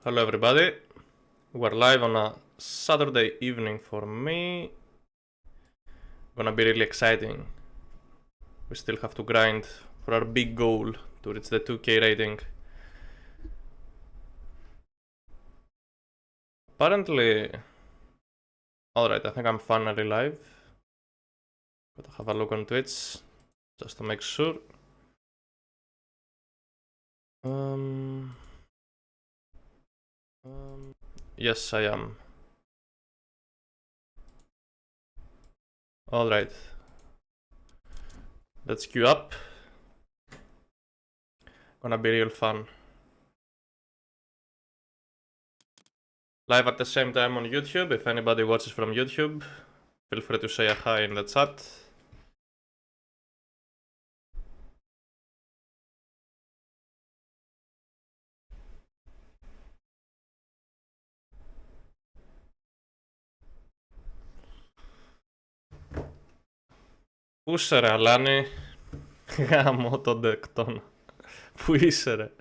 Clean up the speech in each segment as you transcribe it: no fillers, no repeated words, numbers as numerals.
Hello everybody, we're live on a Saturday evening for me. Gonna be really exciting. We still have to grind for our big goal to reach the 2K rating. Apparently... Alright, I think I'm finally live. Gotta have a look on Twitch, just to make sure. Yes, I am. Alright. Let's queue up. Gonna be real fun. Live at the same time on YouTube. If anybody watches from YouTube, feel free to say a hi in the chat. Πού είσαι ρε Αλάνη? Γάμω τον δεκτόνα. Πού είσαι ρε?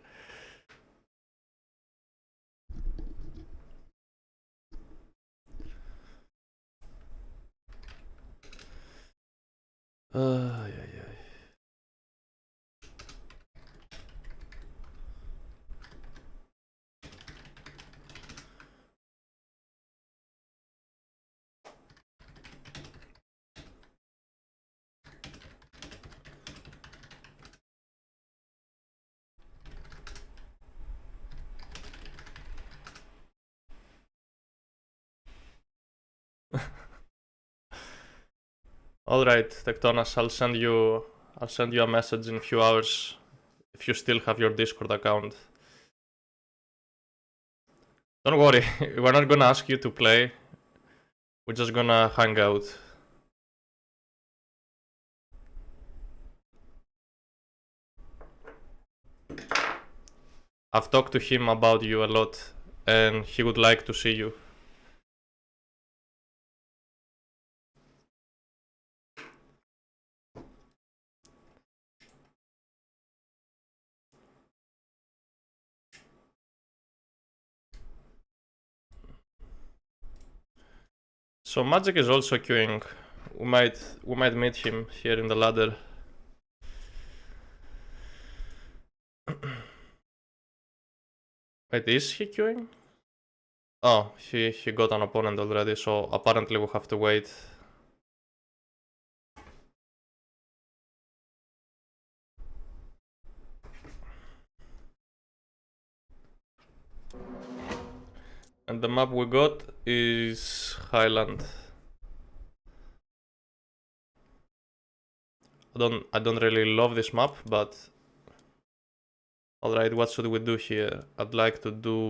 Ai, ai, ai. Alright, Tectonas, I'll send you a message in a few hours if you still have your Discord account. Don't worry, we're not gonna ask you to play. We're just gonna hang out. I've talked to him about you a lot and he would like to see you. So Magic is also queuing. We might meet him here in the ladder. Wait, is he queuing? Oh, he got an opponent already, so apparently we have to wait. And the map we got is Highland. I don't really love this map, but alright, what should we do here? I'd like to do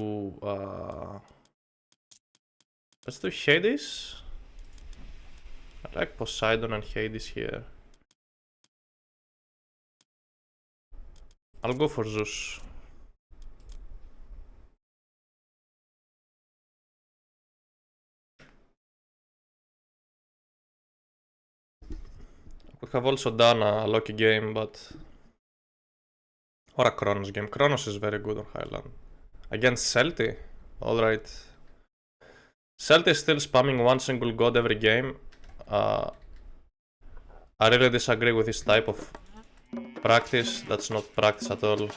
let's do Hades. I like Poseidon and Hades here. I'll go for Zeus. Could have also done a Loki game, but... Or a Kronos game. Kronos is very good on Highland. Against Celti? Alright. Celti is still spamming one single god every game. I really disagree with this type of practice. That's not practice at all.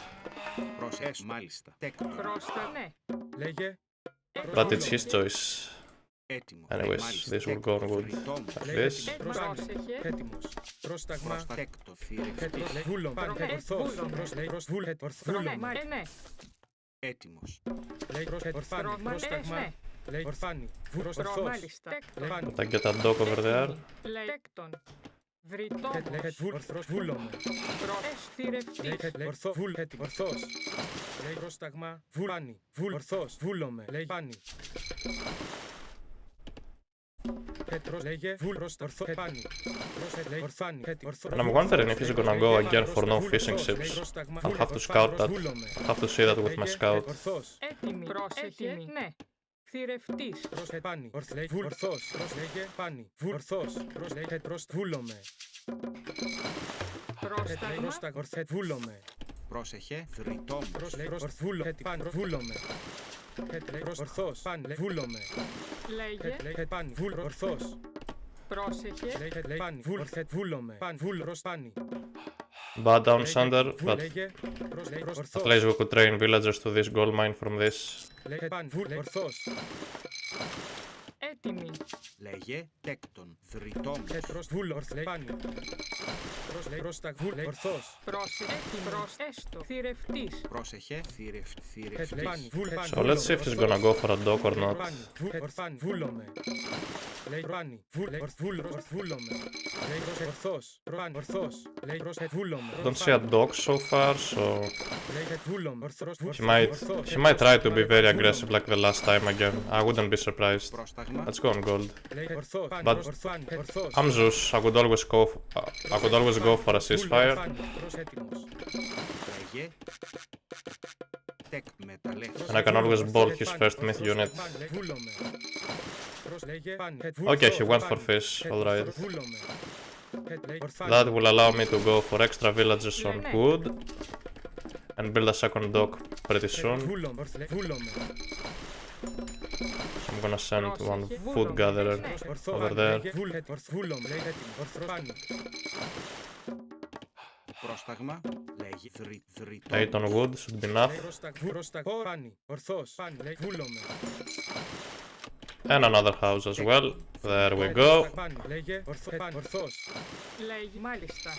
But it's his choice. Anyways, this will go good like this. I get a dog over there. And I'm wondering if he's gonna go again for no fishing ships. I'll have to scout that. I'll have to see that with my scout. Ορθός. Πάνε. Βούλομαι. Λέγε. Πάνε. Ορθός. Πρόσεχε. Πάνε. Βούλομαι. Πάνε. Πάνι. Bad down Sander, but Ορθός. at least we could train villagers to this gold mine from this. Πάνε. Ορθός. Έτοιμη. Λέγε τέκτον, θρητόμος. Πάνι. Ορθός. Πρόσεχε. Έτοιμη. Έστω. Θηρευτής. Πρόσεχε, θηρευτής. So let's see if he's gonna go for a dock or not. Βούλομαι. Λέει πάνι. Βούλομαι. Λέει ορθός. Ορθός. Λέει βούλομαι. Don't see a dock so far, so Λέει βούλομαι. he might try to be very aggressive like the last time again. I wouldn't be surprised. Πρόσταγμα. Let's go on gold. Λέει ορθός. But I'm Zeus. I could always go for a ceasefire. Λέγε τεκ μεταλλεύς. And I can always ball his first myth unit. Okay, he went for fish, alright. That will allow me to go for extra villages on wood and build a second dock pretty soon. So I'm gonna send one food gatherer over there. Πρόσταγμα. Λέγε θρητόμος. 8 on wood should be enough. And another house as well. There we go. Λέγει. Μάλιστα.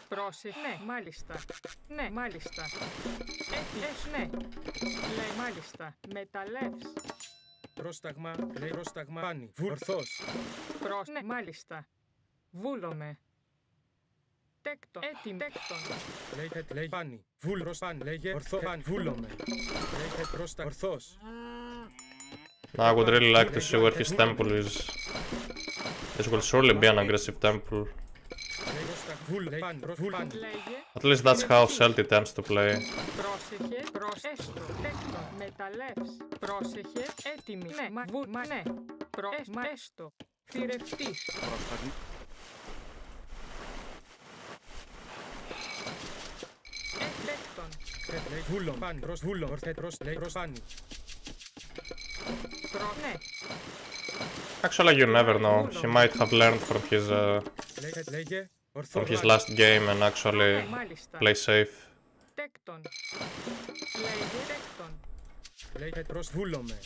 Πρόσεχε. Ναι. Μάλιστα. Ναι. Μάλιστα. Έτοιμος. Ναι. Λέει. Μάλιστα. Μεταλλεύς. Πρόσταγμα. Λέει πρόσταγμα. Πάνι. Ορθός. Ναι. Μάλιστα. Βούλομαι. Τέκτον. Έτοιμη. Τέκτον. Λέει πάνι. Πάνι. Λέγε ορθό. Πάνι. Βούλομαι. Λέγε πρόστα. Ορθός. Now I would really like to see where his temple is. This will surely be an aggressive temple. Λέγε. At least that's how Celtic tends to play. Πρόσεχε. Έστω. Τέκτον. Μεταλλεύς. Πρόσεχε. Έτοιμη. Ναι. Ναι. Έστω. Θηρευτής. Πρόσταγμα. Τέκτον. Βούλο. Πάνι. Βούλο. Λέει πάνι. Ναι. Actually, you never know. He might have learned Λέγε from his last game and actually Ναι. Μάλιστα. play safe. Τέκτον. Λέγε. Τέκτον. Λέγε βούλομαι.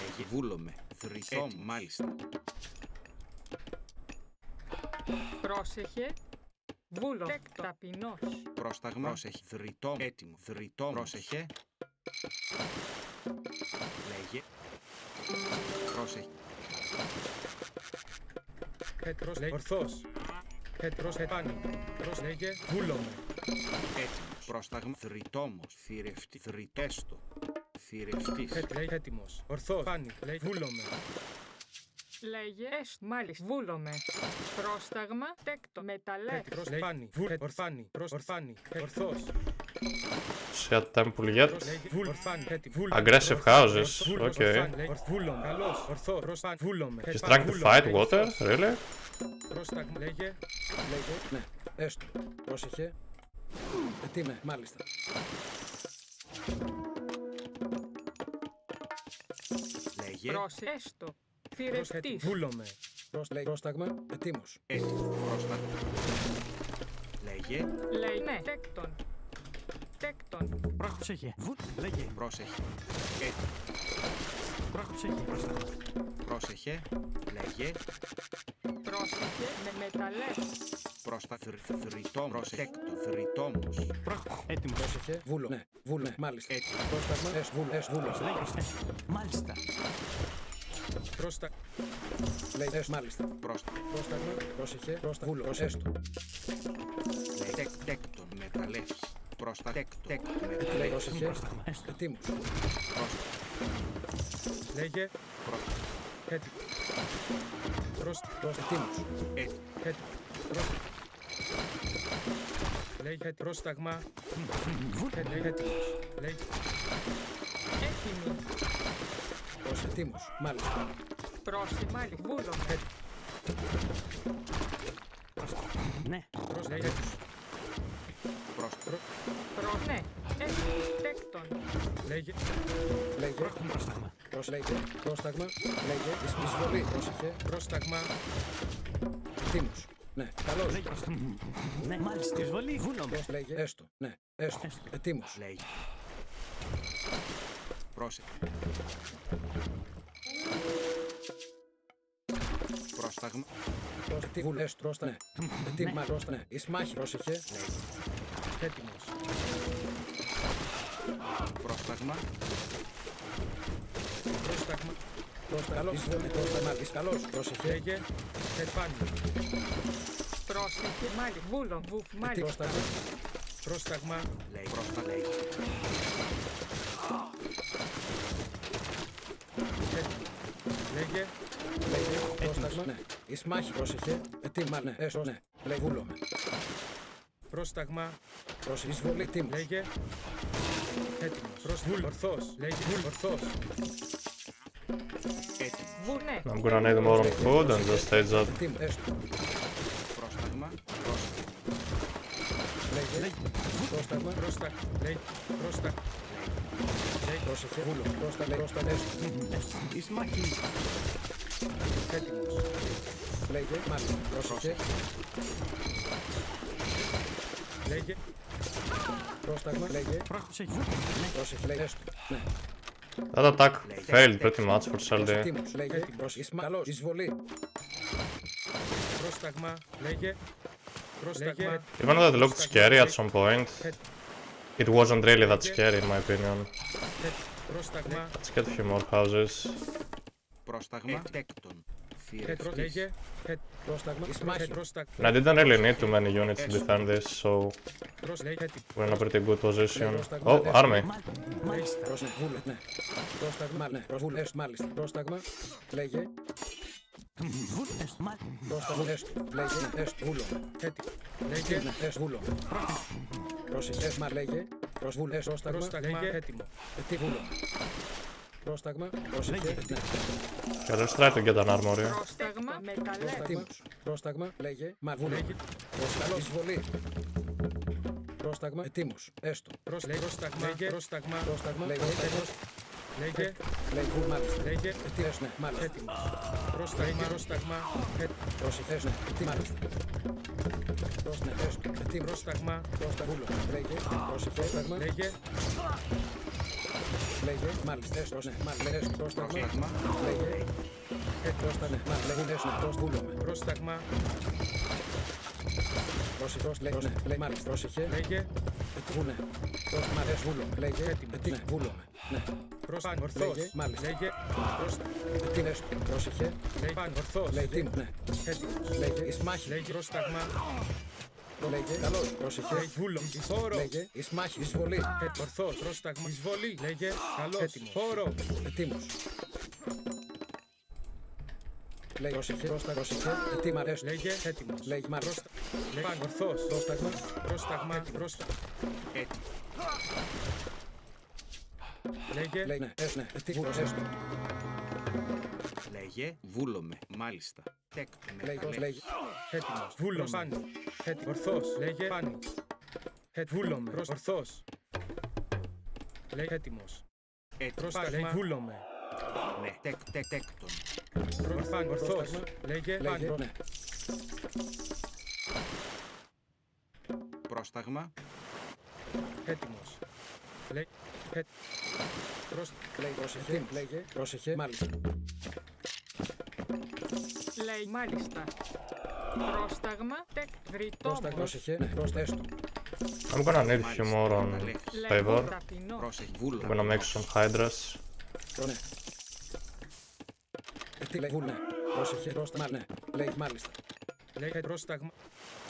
Λέγε βούλομαι. Θρητόμος. Μάλιστα. Πρόσεχε. Βούλο. Τέκτον. Ταπεινός. Πρόσταγμα. Πρόσεχε. Θρητόμος. Έτοιμο. Θρητόμος. Πρόσεχε. Λέγε. Πρόσεχε. Ορθός. Πάνι. Λέγε βούλομαι. Έτοιμο. Πρόσταγμα. Θρητόμος. Θηρευτή. Θρητέστο. Θηρευτής. Λέει έτοιμος. Ορθός. Πάνι. Λέει βούλομαι. Λέγε. Μάλιστα. Βούλομαι. Πρόσταγμα. Τέκτο. Μεταλλεύς. Πάνι. Ορθάνι. Ορθάνι. Ορθός. See a temple yet? Ορθάνι. Aggressive houses. Okay. Βούλομαι. Καλώς. Ορθός. Βούλομαι. He's trying to fight water? Really? Πρόσταγμα. Λέγε. Ναι, έστω. Πρόσεχε. Ετοίμε, μάλιστα. Λέγε. Πρόσεχε. Έστω. Θηρευτής. Βούλομαι. Πρόσταγμα, ετοίμος. Έτοιμο. Πρόσταγμα. Λέγε. Λέει. Ναι. Τέκτον. Τέκτον. Πρόσεχε. Λέγε. Πρόσεχε. Έτοιμο. Πρόσεχε. Πρόσταγμα. Πρόσεχε. Λέγε. Πρόσεχε. Με μεταλλεύς. Πρόστα θρητόμος. Πρόσεχε. Θρητόμος. Έτοιμο. Πρόσεχε. Βούλο. Ναι, βούλο. Ναι, μάλιστα. Έτοιμο. Πρόσταγμα, βούλο. Λέγε. Μάλιστα. Πρόστα. Λέει, μάλιστα. Πρόστα. Πρόσταγμα, πρόσεχε. Βούλο. Έστω. Λέγε. Τέκτον. Μεταλλεύς. Πρόστα. Τέκτον. Λέει, Μεταλλεύς. πρόσεχε. Πρόσταγμα. Έστω. Ετοίμος. Πρόστα. Λέγε. Πρόστα. Έτοιμο. Ετοίμος. Έτοιμο. Λέγε πρόσταγμα. Λέγε έτοιμος. Λέγε. Έτοιμη. Ετοίμος. Μάλιστα. Πρόσεχε. Μάλιστα. Βούλομαι. Ναι. Λέγε έτοιμος. Πρόστα. Ναι. Έτοιμη. Τέκτον. Λέγε. Λέγε. Πρόσταγμα. Λέγε. Πρόσταγμα. Λέγε. Εισβολή. Πρόσεχε. Πρόσταγμα. Ετοίμος. Ναι. Καλώς. Λέγε. Ναι, μάλιστα. Εισβολή. Βούλομαι. Λέγε. Έστω. Ναι. Έστω. Ετοίμος. Λέγε. Πρόσεχε. Πρόσταγμα. Τι βουλές. Πρόστα. Ναι. Ετοίμα. Πρόστα. Ναι. Ισμάχη. Πρόσεχε. Έτοιμος. Πρόσταγμα. Πρόσταγμα. Πρόστα. Καλώς. Εισβολή. Πρόσταγμα. Καλώς. Πρόσεχε. Λέγε. Επάνω. Πρόσεχε. Μάλιστα. Βούλο. Βουφ. Μάλιστα. Πρόσταγμα. Πρόσταγμα. Λέγε. Πρόστα. Λέγε. Λέγε. Λέγε. Πρόσταγμα. Ναι. Ισμάχη. Πρόσεχε. Ετοίμα. Ναι. Έστω. Ναι. Λέγε. Βούλομαι. Πρόσταγμα. Πρόσεχε. Εισβολή. Ετοίμος. Λέγε. Έτοιμος. Βούλ. Ορθός. Λέγε. Βούλ. Ορθός. Έτοιμο. Βου. Ναι. I'm gonna need more on food and just stage that. Ετοίμο. Έστω. Πρόσταγμα. Πρόσεχε. Λέγε. Πρόσταγμα. Πρόστα. Λέγε. Πρόστα. Πρόσεχε. Βούλο. Πρόστα. Λέγε. Πρόστα. Έστω. Ισμάχη. Έτοιμος. Λέγε. Μάλιστα. Πρόσεχε. Λέγε. Πρόσταγμα. Λέγε. Πρόσεχε. Ναι. Πρόσεχε. Λέγε. Έστω. Ναι. That attack failed pretty much for Seldy. Ετοίμος. Λέγε. Πρόσεχε. Καλώς. Εισβολή. Πρόσταγμα. Λέγε. Πρόσταγμα. Even though it looked scary at some point, it wasn't really that scary in my opinion. Πρόσταγμα. Let's get a few more houses. Πρόσταγμα. Έκτον. Λέγε. Πρόσταγμα. Ισμάχη. Πρόσταγμα. And I didn't really need too many units to defend this, so Λέγε. we're in a pretty good position. Oh, army. Μάλιστα. Πρόσεχε. Βούλε. Ναι. Πρόσταγμα. Ναι. Βούλε. Έστω. Μάλιστα. Πρόσταγμα. Λέγε. Βούλω. Μάλιστα. Πρόσταγμα. Έστω. Λέγε. Ναι. Έστω. Βούλο. Έτοιμο. Λέγε. Ναι. Έστω. Βούλο. Πρόσεχε. Έστω. Λέγε. Προσβούλε. Πρόσταγμα. Πρόσταγμα. Λέγε. Έτοιμο. Τι βούλο. Πρόσταγμα. Πρόσεχε. Ναι. Okay, let's try to get an armory. Πρόσταγμα. Μεταλλεύς. Πρόσταγμα. Πρόσταγμα. Λέγε. Μα βούλε. Λέγε. Πρόσταγμα. Εισβολή. Πρόσταγμα. Ετοίμος. Έστω. Πρόσταγμα. Λέγε. Πρόσταγμα. Πρόσταγμα. Λέγε. Λέγε. Λέγε. Βούλ. Μάλιστα. Λέγε. Τι έστω. Ναι. Μάλιστα. Έτοιμο. Πρόσταγμα. Πρόσταγμα. Πρόσεχε. Ναι. Τι μάλιστα. Πρόσεχε. Έστω. Τι Πρόσταγμα. Πρόστα βούλο. Λέγε. Πρόσεχε. Πρόσταγμα. Λέγε. Λέγε. Μάλιστα. Έστω. Ναι. Μάλιστα. Έστω. Πρόσταγμα. Πρόσταγμα. Λέγε. Πρόστα. Ναι. Μάλιστα. Λέγε. Έστω. Πρόστα βούλο. Πρόσταγμα. Πρόσεχε. Λέγε. Ναι. Λέγε. Μάλιστα. Πρόσεχε. Λέγε. Βούλε. Πρόστα. Μάλιστα. Βούλο. Λέγε. Ναι. Βούλο. Ναι. Πρόσταγμα. Ορθός. Λέγε. Μάλιστα. Λέγε. Πρόσταγμα. Τι έστω. Πρόσεχε. Λέγε. Ορθός. Λέγε. Ναι. Έτοιμος. Λέγε. Ισμάχη. Λέγε. Πρόσταγμα. Λέγε. Καλώς. Πρόσεχε. Λέγε. Βούλο. Χώρο. Λέγε. Ισμάχη. Εισβολή. Ορθός. Πρόσταγμα. Εισβολή. Λέγε. Καλός. Έτοιμος. Χώρο. Ετοίμος. Λέγε. Πρόσεχε. Πρόστα. Πρόσεχε. Ετοίμα. Έστω. Λέγε. Έτοιμος. Λέγε. Μάλιστα. Λέγε. Ορθός. Πρόσταγμα. Πρόσταγμα. Πρόσταγμα. Έτοιμο. Λέγε. Λέγε. Ναι. Έστω. Ναι. Τι βούλος. Έστω. Λέγε. Βούλομαι. Μάλιστα. Έκτον. Λέγε. Λέγε. Έτοιμος. Βούλο. Πάνω. Ορθός. Λέγε. Πάνω. Βούλομε. Ορθός. Λέγε. Έτοιμος. Πρόσταγμα. Βούλομε. Ναι. Έκτον. Ορθός. Λέγε. Λέγε. Πάνω. Ναι. Πρόσταγμα. Έτοιμος. Λέγε. Λέγε. Πρόσεχε. Λέγε. Πρόσεχε. Μάλιστα. Λέει μάλιστα. Πρόσταγμα. Τεκ. Πρόστα. Βρυτόμος. Πρόσεχε. Ναι. Πρόστα. Έστω. I'm gonna need a few more on favor. Ταπεινό. Πρόσεχε. I'm Βούλομαι. gonna make some hydras. Ναι. Τι λέει. Βούλ. Ναι. Πρόσεχε. Πρόστα. Ναι. Λέγε. Μάλιστα. Λέγε. Πρόσταγμα.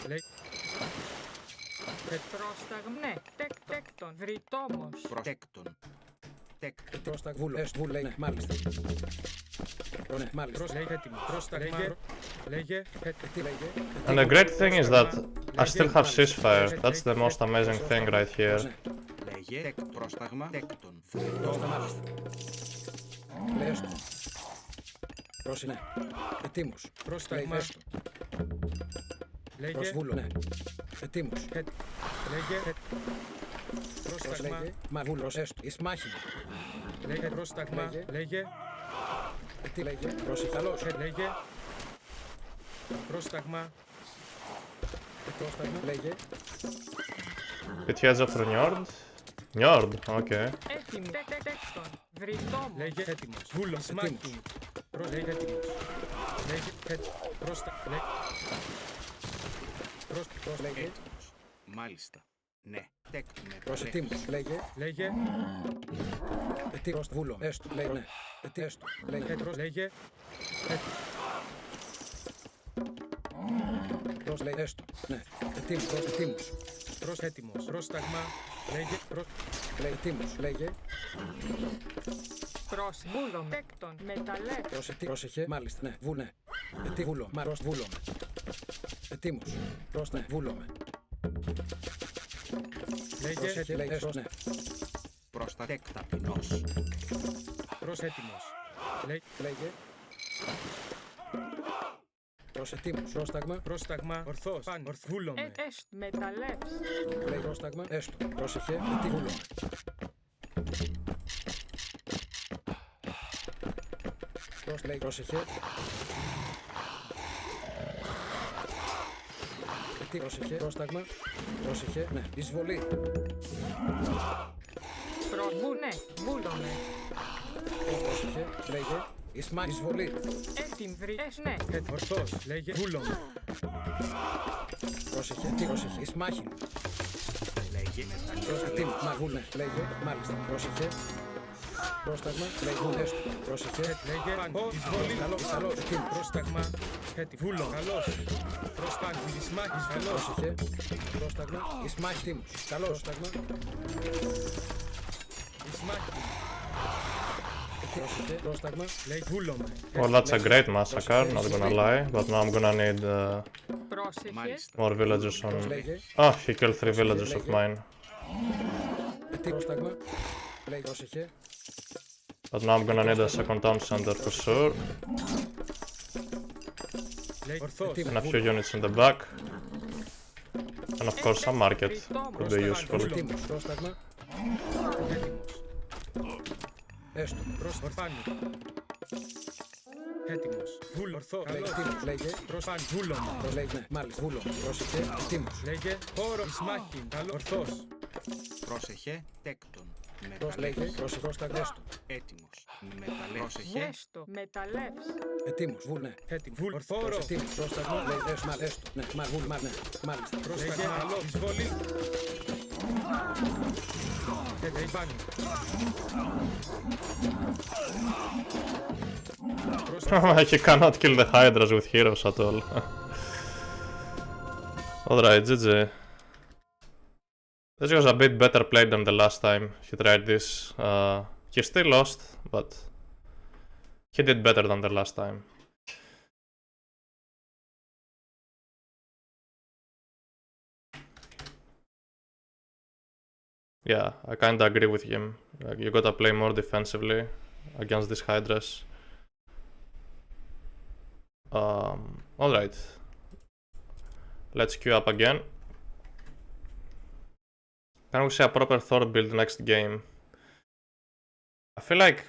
Λέγε. Πρόσταγμα. Ναι. Τεκ. Τέκτον. Βρυτόμος. Έκτον. Πρόστα. Βούλ. Έστω. Βούλ. Λέει. Ναι. Μάλιστα. Ναι. Μάλιστα. Λέγε. Έτοιμος. Πρόσταγμα. Λέγε. Τι λέγε. And the great thing is that I still have ceasefire. That's the most amazing thing right here. Λέγε. Πρόσταγμα. Έκτον. Πρόστα. Μάλιστα. Λέει. Έστω. Πρόσεχε. Ναι. Ετοίμος. Πρόσταγμα. Έστω. Λέγε. Προσβούλο. Ναι. Ετοίμος. Λέγε. Πρόσταγμα. Λέγε. Μα βούλος έστω. Εις μάχη. Λέγε πρόσταγμα. Λέγε. Λέγε. Τι λέγε. Πρόσεχε. Καλώς. Λέγε. Πρόσταγμα. Πρόσταγμα. Λέγε. It heads up for Njord. Njord, okay. Έτοιμη. Τέκτον. Βρυτόμος. Λέγε έτοιμος. Βούλος. Μάχη. Λέγε έτοιμος. Λέγε έτοιμος. Πρόστα. Λέγε. Λέγε. Έτοιμος. Μάλιστα. Ναι. Τεκ με Προσετήμος. Λέγε. Λέγε. Τι προς βούλο. Έστω. Λέγε. Ναι. Τι έστω. Λέγε. Λέγε. Προς λέγε. Έστω. Ναι. Ετήμος. Προσετήμος. Έτοιμος. Πρόσταγμα. Λέγε. Λέγε. Ετήμος. Λέγε. Βούλομαι. Τέκτον. Μεταλλεύς. Πρόσεχε. Μάλιστα. Ναι. Βουνε. Τι βούλο. Μα προς βούλομαι. Ετήμος. Προς ναι. Βούλομαι. Λέγε. Πρόσεχε. Λέγε. Έστω. Ναι. Πρόστα τεκ ταπεινός. Έτοιμος. Λέγε. Προσετήμος. Πρόσταγμα. Πρόσταγμα. Ορθός. Βούλομαι. Έστ. Μεταλλεύς. Λέγε. Πρόσταγμα. Έστω. Πρόσεχε. Τι βούλομαι. Λέγε. Πρόσεχε. Τι πρόσεχε. Πρόσταγμα. Πρόσεχε. Ναι. Εισβολή. Βουνέ. Βούλομαι. Πρόσεχε. Λέγε. Ισμά. Εισβολή. Έτοιμη. Ναι. Ορθός. Λέγε. Βούλομαι. Πρόσεχε. Τι πρόσεχε. Ισμάχη. Λέγε Προσετήμος. Μα βούλε. Λέγε. Μάλιστα. Πρόσεχε. Πρόσταγμα. Λέγε. Έστω. Πρόσεχε. Λέγε. Εισβολή. Καλώς. Καλώς. Ετήμος. Πρόσταγμα. Βούλο. Καλώς. Πρόσταγμα. Ισμάχης. Καλώς. Πρόσεχε. Πρόσταγμα. Ισμάχη. Τίμος. Καλώς. Πρόσταγμα. Ισμάχη. Πρόσεχε. Πρόσταγμα. Λέγε. Βούλομαι. Well, that's a great massacre, not gonna lie, but now I'm gonna need Πρόσεχε. Μάλιστα. more villagers on... Λέγε. Ah, he killed 3 villagers of mine. Τι πρόσταγμα. Λέγε. Πρόσεχε. But now I'm gonna need a second town center for sure, Λέγε. Ορθός. and a few units in the back. And of course some market could be useful. Τίμος. Πρόσταγμα. Έστω. Ορφάνη. Έτοιμος. Βούλο. Ορθό. Λέγε. Καλώς. Τίμος. Λέγε. Πρόσφανη. Βούλομαι. Λέγε. Ναι. Μάλιστα. Βούλο. Πρόσεχε. Τίμος. Λέγε. Χώρο. Ισμάχη. Καλό. Ορθός. Πρόσεχε τέκτον. Λέγε. Μεταλλεύς. Πρόσεχε. Πρόσταγμα. Έστω. Έτοιμος. Μεταλλεύς. Πρόσεχε. Γέστο. Μεταλλεύς. Ετήμος. Βούλε. Έτοιμο. Βούλο. Ορθόρο. Προσετήμος. Πρόσταγμα. Λέγε. Έστω. Έστω. Ναι. Μα βούλ. Μα ναι. Μάλιστα. Λέγε. Καλό. Εισβολή. Λέγε. Πάνω. He cannot kill the hydras with heroes at all. Alright, GG. This was a bit better played than the last time he tried this. He still lost, but he did better than the last time. Yeah, I kinda agree with him. Like, you gotta play more defensively against these hydras. Alright. Let's queue up again. Can we see a proper Thor build next game? I feel like...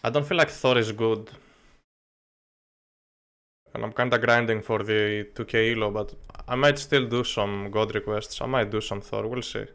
I don't feel like Thor is good. And I'm kinda grinding for the 2k elo, but I might still do some god requests. I might do some Thor, we'll see.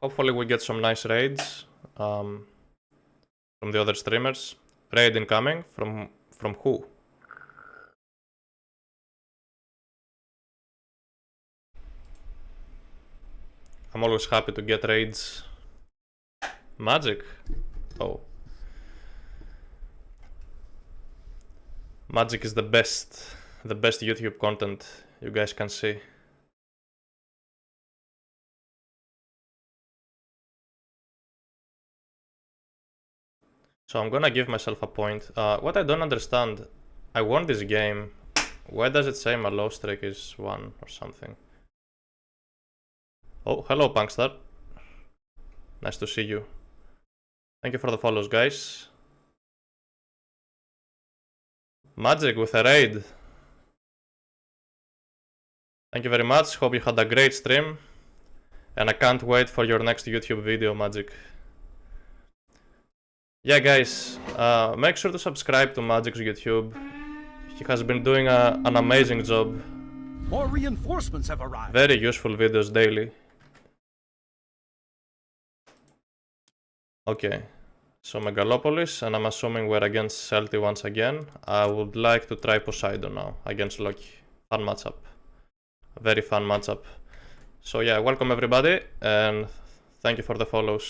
Hopefully we get some nice raids from the other streamers. Raid incoming from who? I'm always happy to get raids. Magic? Oh. Magic is the best YouTube content you guys can see. So I'm gonna give myself a point. What I don't understand, I won this game. Why does it say my low streak is 1 or something? Oh, hello Punkstar. Nice to see you. Thank you for the follows, guys. Magic with a raid. Thank you very much. Hope you had a great stream. And I can't wait for your next YouTube video, Magic. Yeah, guys, make sure to subscribe to Magic's YouTube. He has been doing an amazing job. More reinforcements have arrived. Very useful videos daily. Okay, so Megalopolis, and I'm assuming we're against Celti once again. I would like to try Poseidon now against Loki. Fun matchup. Very fun matchup. So yeah, welcome everybody, and thank you for the follows.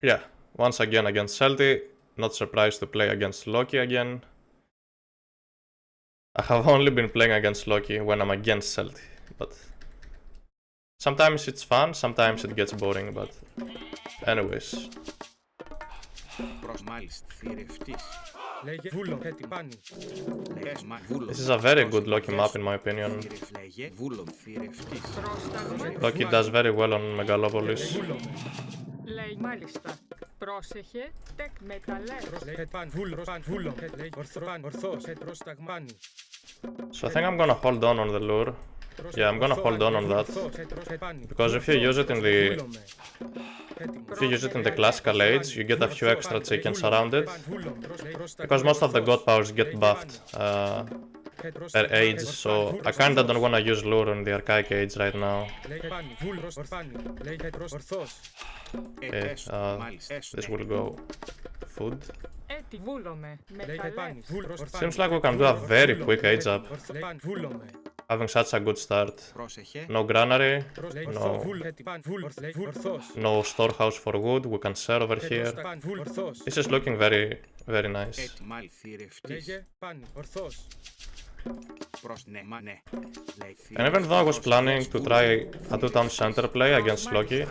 Yeah, once again against Celti. Not surprised to play against Loki again. I have only been playing against Loki when I'm against Celti, but sometimes it's fun, sometimes it gets boring, but anyways. Λέγε βούλο, έτοιμο, πάνι. This is a very good Loki map in my opinion. Loki does very well on Megalopolis. Λέει μάλιστα. Πρόσεχε, τεκ μεταλλεύς. Λέγε παν, βούλο, παν, βούλο. Λέγε ορθός, πρόσταγμάνι. So I think I'm gonna hold on the lure. Yeah, I'm gonna hold on that. Because if you use it in the classical age, you get a few extra chickens around it. Because most of the god powers get buffed per age, so I kinda don't wanna use lure in the archaic age right now. Okay, this will go food. Seems like we can do a very quick age up. Having such a good start. No granary, no storehouse for wood, we can sell over here. This is looking very, very nice. And even though I was planning to try a 2-town center play against Loki,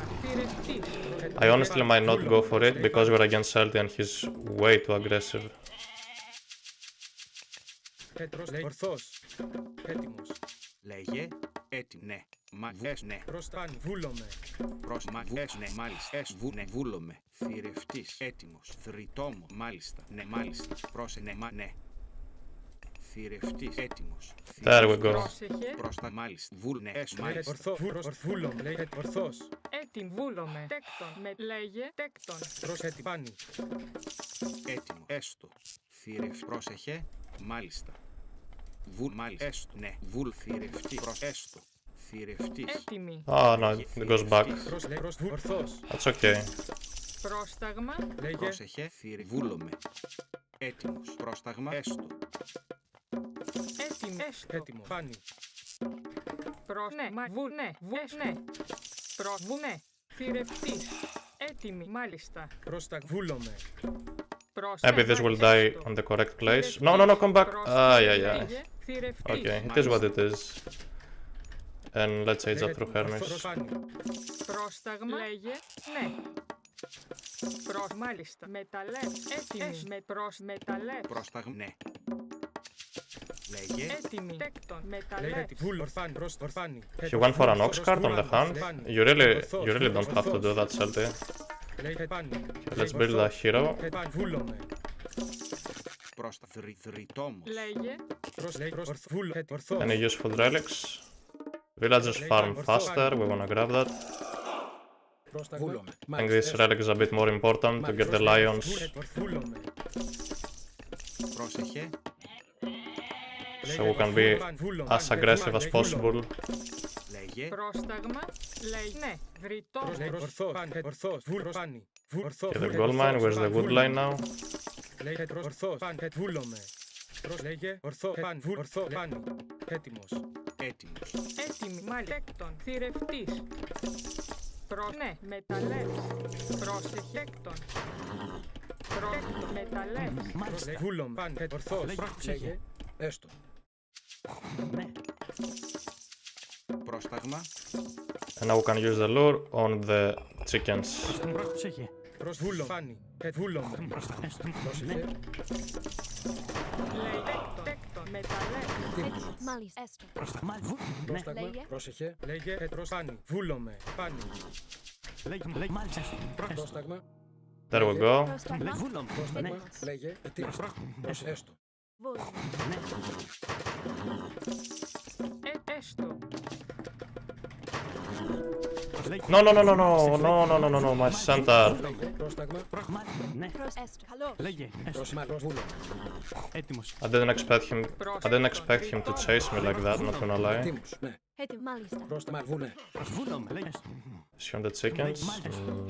I honestly might not go for it because we're against Celti and he's way too aggressive. Λέγε, έτοιμο, ναι, μαγές, ναι. Προστάν, βούλομαι. Μαγές, ναι, μάλιστα. Ναι, βούλομαι. Θηρευτής, έτοιμος. Θρητόμο, μάλιστα. Ναι, μάλιστα. Ναι, ναι. Θηρευτής, έτοιμος. There we go. Πρόστα, μάλιστα. Ναι, μάλιστα. Βούλομαι, λέγε, ορθός. Έτοιμο, βούλομαι. Τέκτον, με λέγε, τέκτον. Πρόσεχε, πάνι. Έτοιμο, έστω. Πρόσεχε, μάλιστα. Μάλιστα, έστω, ναι, θηρευτή, έστω, θηρευτής. Έτοιμη. Oh no, it goes back. Ορθός. That's okay. Πρόσταγμα. Πρόσεχε, βούλομαι. Έτοιμος, πρόσταγμα, έστω. Έτοιμη. Έτοιμο, πάνι. Ναι, ναι. Ναι. Θηρευτής. Έτοιμη, μάλιστα. Βούλομαι. Maybe this will die on the correct place. No, come back. Yeah. Okay, it is what it is. And let's age up through Hermes. Πρόσταγμα. Λέγε, ναι. Μάλιστα. Μεταλλεύς. Έτοιμη. Μεταλλεύς. Πρόσταγμα, ναι. Λέγε. Έτοιμη. Τέκτον. Μεταλλεύς. He went for an ox card on the hand. You really don't have to do that, Celti. Okay, let's build a hero. Any useful relics? Villagers farm faster, we wanna grab that. I think this relic is a bit more important to get the lions. So we can be as aggressive as possible. Πρόσταγμα. Λέει, ναι. Βρυτός. Okay, the gold mine, where's the wood line now? Έτοιμη. Μάλιστα. Τέκτον. Θηρευτής. Ναι. Μεταλλεύς. Πρόσεχε. Τέκτον. Μεταλλεύς. Έστω. Ναι. Πρόσταγμα. And now we can use the lure on the chickens. Πρόσεχε. Προσβούλο. Πάνι. Βούλομαι. Πρόσεχε. Λέει τέκτον. Τέκτον. Μεταλλέ. Μάλιστα. Έστω. Πρόσταγμα. Λέγε. Πρόσεχε. Λέγε προς πάνι. Βούλομαι. Πάνι. Μάλιστα. Πρόσταγμα. There we go. Πρόσταγμα. Πρόσταγμα. Λέγε. Ετοίμος. Έστω. Βούλομαι. Έστω. No, no, no, no, no, no, no, no, no, no, my center. Λέγε. Πρόσταγμα. Έστω. Καλό. Λέγε. Προσβούλο. Έτοιμος. I didn't expect him to chase me like that, not gonna lie. Ετοίμος. Ναι. Έτοιμο. Μάλιστα. Πρόσταγμα. Βούλε. Βούλομαι. Λέγε. Is he on the chickens?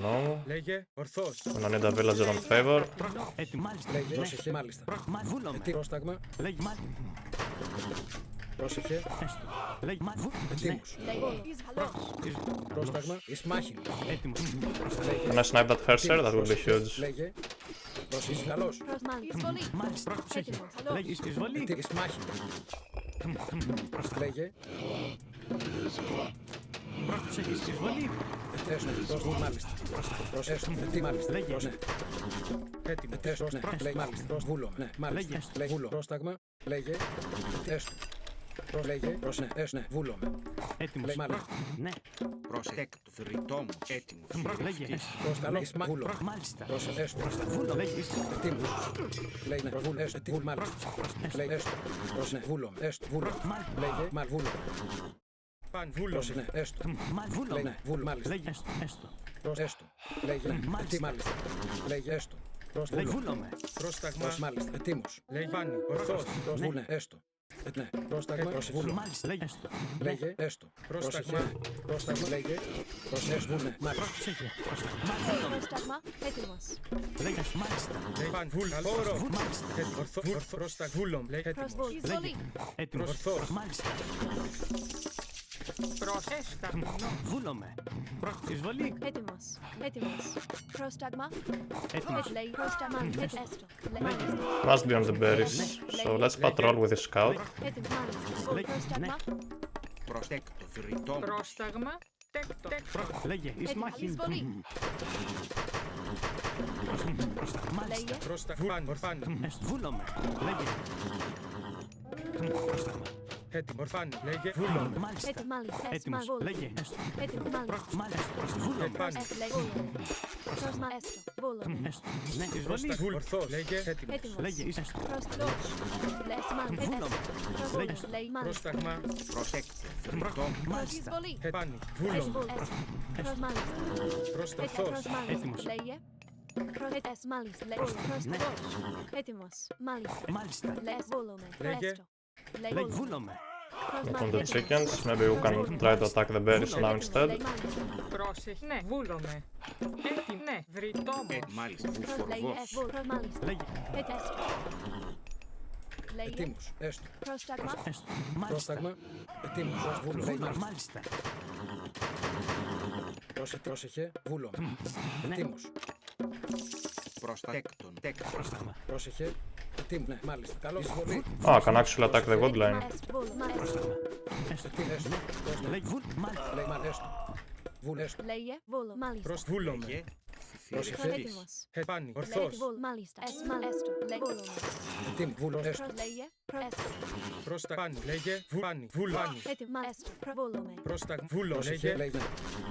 No. Λέγε ορθός. Gonna need a villager on favor. Έτοιμο. Μάλιστα. Λέγε. Πρόσεχε. Μάλιστα. Βούλομαι. Πρόσταγμα. Λέγε. Μάλιστα. Πρόσεχε. Λέγε. Ετοίμος. Λέγε. Καλό. Πρόσταγμα. Εις μάχη. Έτοιμος. Can I snipe that first sir? That would be huge. Λέγε. Πρόσεχε. Καλός. Μάλιστα. Εισβολή. Μάλιστα. Πρόσεχε. Έτοιμο. Καλό. Λέγε. Εισβολή. Εις μάχη. Λέγε. Πρόσεχε. Εισβολή. Έστω. Πρόσεχε. Μάλιστα. Προσέστω. Τι μάλιστα. Λέγε. Ναι. Έτοιμο. Έστω. Ναι. Λέγε. Μάλιστα. Προσβούλω. Ναι. Μάλιστα. Λέγε. Λέγε. Βούλο. Πρόσταγμα. Λέγε. Έστω. Λέγε. Προς ναι. Έστω. Ναι. Βούλομαι. Έτοιμος. Λέγε. Μάλιστα. Ναι. Προσέκτο. Θρητόμος. Έτοιμος. Λέγε. Πρόσταγμα. Εις μάχη. Βούλο. Μάλιστα. Πρόσεχε. Έστω. Βούλο. Λέγε. Ετοίμους. Λέγε. Ναι. Προσβούλω. Έστω. Τι βούλ. Μάλιστα. Λέγε. Έστω. Προς ναι. Βούλομαι. Έστω. Βούλο. Λέγε. Μάλ. Βούλο. Πάνι. Πρόσεχε. Βούλομαι. Ναι. Έστω. Βούλο. Λέγε. Βούλ. Μάλιστα. Λέγε. Έστω. Προς έστω. Λέγε. Τι μάλιστα. Λέγε. Έστω. Προς Λέγε. βούλο. Βούλομαι. Πρόσταγμα. Προς μάλιστα. Ετοίμους. Λέγε πάνι. Ορθός. Προς βούλε. Έστω. Ναι. Πρόσταγμα. Προς βούλο. Μάλιστα. Λέγε. Έστω. Λέγε. Έστω. Πρόσταγμα. Πρόσταγμα. Λέγε. Προς έστω. Βούλε. Μάλιστα. Πρόσεχε. Πρόσταγμα. Έτοιμος. Λέγε. Μάλιστα. Λέγε πάνι. Βούλ. Όρο. Μάλιστα. Ορθός. Πρόσταγμα. Βούλομαι. Λέγε έτοιμος. Προσβολή. Εισβολή. Έτοιμος. Ορθός. Μάλιστα. Προσέστα. Βούλομαι. Εισβολή. Έτοιμος. Έτοιμος. Πρόσταγμα. Έτοιμος. Λέει πρόσταγμα. Έστω. Μάλιστα. Must be on the berries. So let's patrol with the scout. Έτοιμο. Μάλιστα. Πρόσταγμα. Προσέκτο. Θρητόμος. Πρόσταγμα. Τέκτον. Λέγε. Εις Έτοιμο. μάχη. Εισβολή. Μάλιστα. Λέγε. Πρόσταγμα. Πάνι. Βούλομαι. Λέγε. Έτοιμο. Πάνι. Λέγε. Βούλομαι. Μάλιστα. Έτοιμο. Μάλιστα. Έτοιμος. Λέγε. Έστω. Έτοιμο. Μάλιστα. Μάλιστα. Βούλομαι. Πάνι. Λέγε. Πρόσμα. Έστω. Βούλομαι. Έστω. Ναι. Εισβολή. Πρόσταγμα. Ορθός. Λέγε έτοιμος. Έτοιμος. Λέγε. Είσαι έστω. Πρόσταγμα. Λες μάλιστα. Βούλομαι. Έστω. Λέει μάλιστα. Πρόσταγμα. Προσέκτο. Θρητόμος. Μάλιστα. Εισβολή. Πάνι. Βούλομαι. Προς μάλιστα. Πρόσταχος. Προς μάλιστα. Έτοιμος. Λέγε. Προς μάλιστα. Προς Έτοιμος. Μάλιστα. Μάλιστα. Λες βούλομαι. Λέγε. Έστω. Λέγε. Βούλομαι. Not on the chickens. Maybe we can try to attack the berries now instead. Πρόσεχε. Ναι. Βούλομαι. Έτοιμο. Ναι. Βρυτόμος. Μάλιστα. Λέγε. Βουφορβός. Προς μάλιστα. Λέγε. Έστω. Λέγε. Ετοίμους. Έστω. Πρόσταγμα. Έστω. Μάλιστα. Πρόσταγμα. Ετοίμους. Προς βούλο. Λέγε. Βούλο. Μάλιστα. Μάλιστα. Πρόσεχε. Βούλο. Ετοίμους. Προστέκτον. Τέκτον. Πρόσταγμα. Πρόσεχε. Ετοίμους. Ναι. Μάλιστα. Καλώς. Εισβολή. Oh, I can actually attack the wood line. Έστω. Βούλουμε. Έστω. Έστω. Έστω. Προς ναι. Λέγε. Βούλ. Μάλιστα. Λέγε. Μάλιστα. Έστω. Βούλε. Έστω. Λέγε. Βούλο. Μάλιστα. Προς βούλομαι. Λέγε. Πρόσεχε. Θηρευτής. Έτοιμος. Πάνι. Λέγε. Ορθός. Βούλ. Μάλιστα. Έστω. Λέγε. Βούλουμε. Ετοίμους. Βούλο. Έστω. Προς λέγε. Έστω. Πρόσταγμα. Πάνι. Λέγε. Πάνι. Βούλομαι. Έτοιμο. Έστω. Βούλουμε. Πρόσταγμα. Βούλο. Πρόσεχε. Λέγε.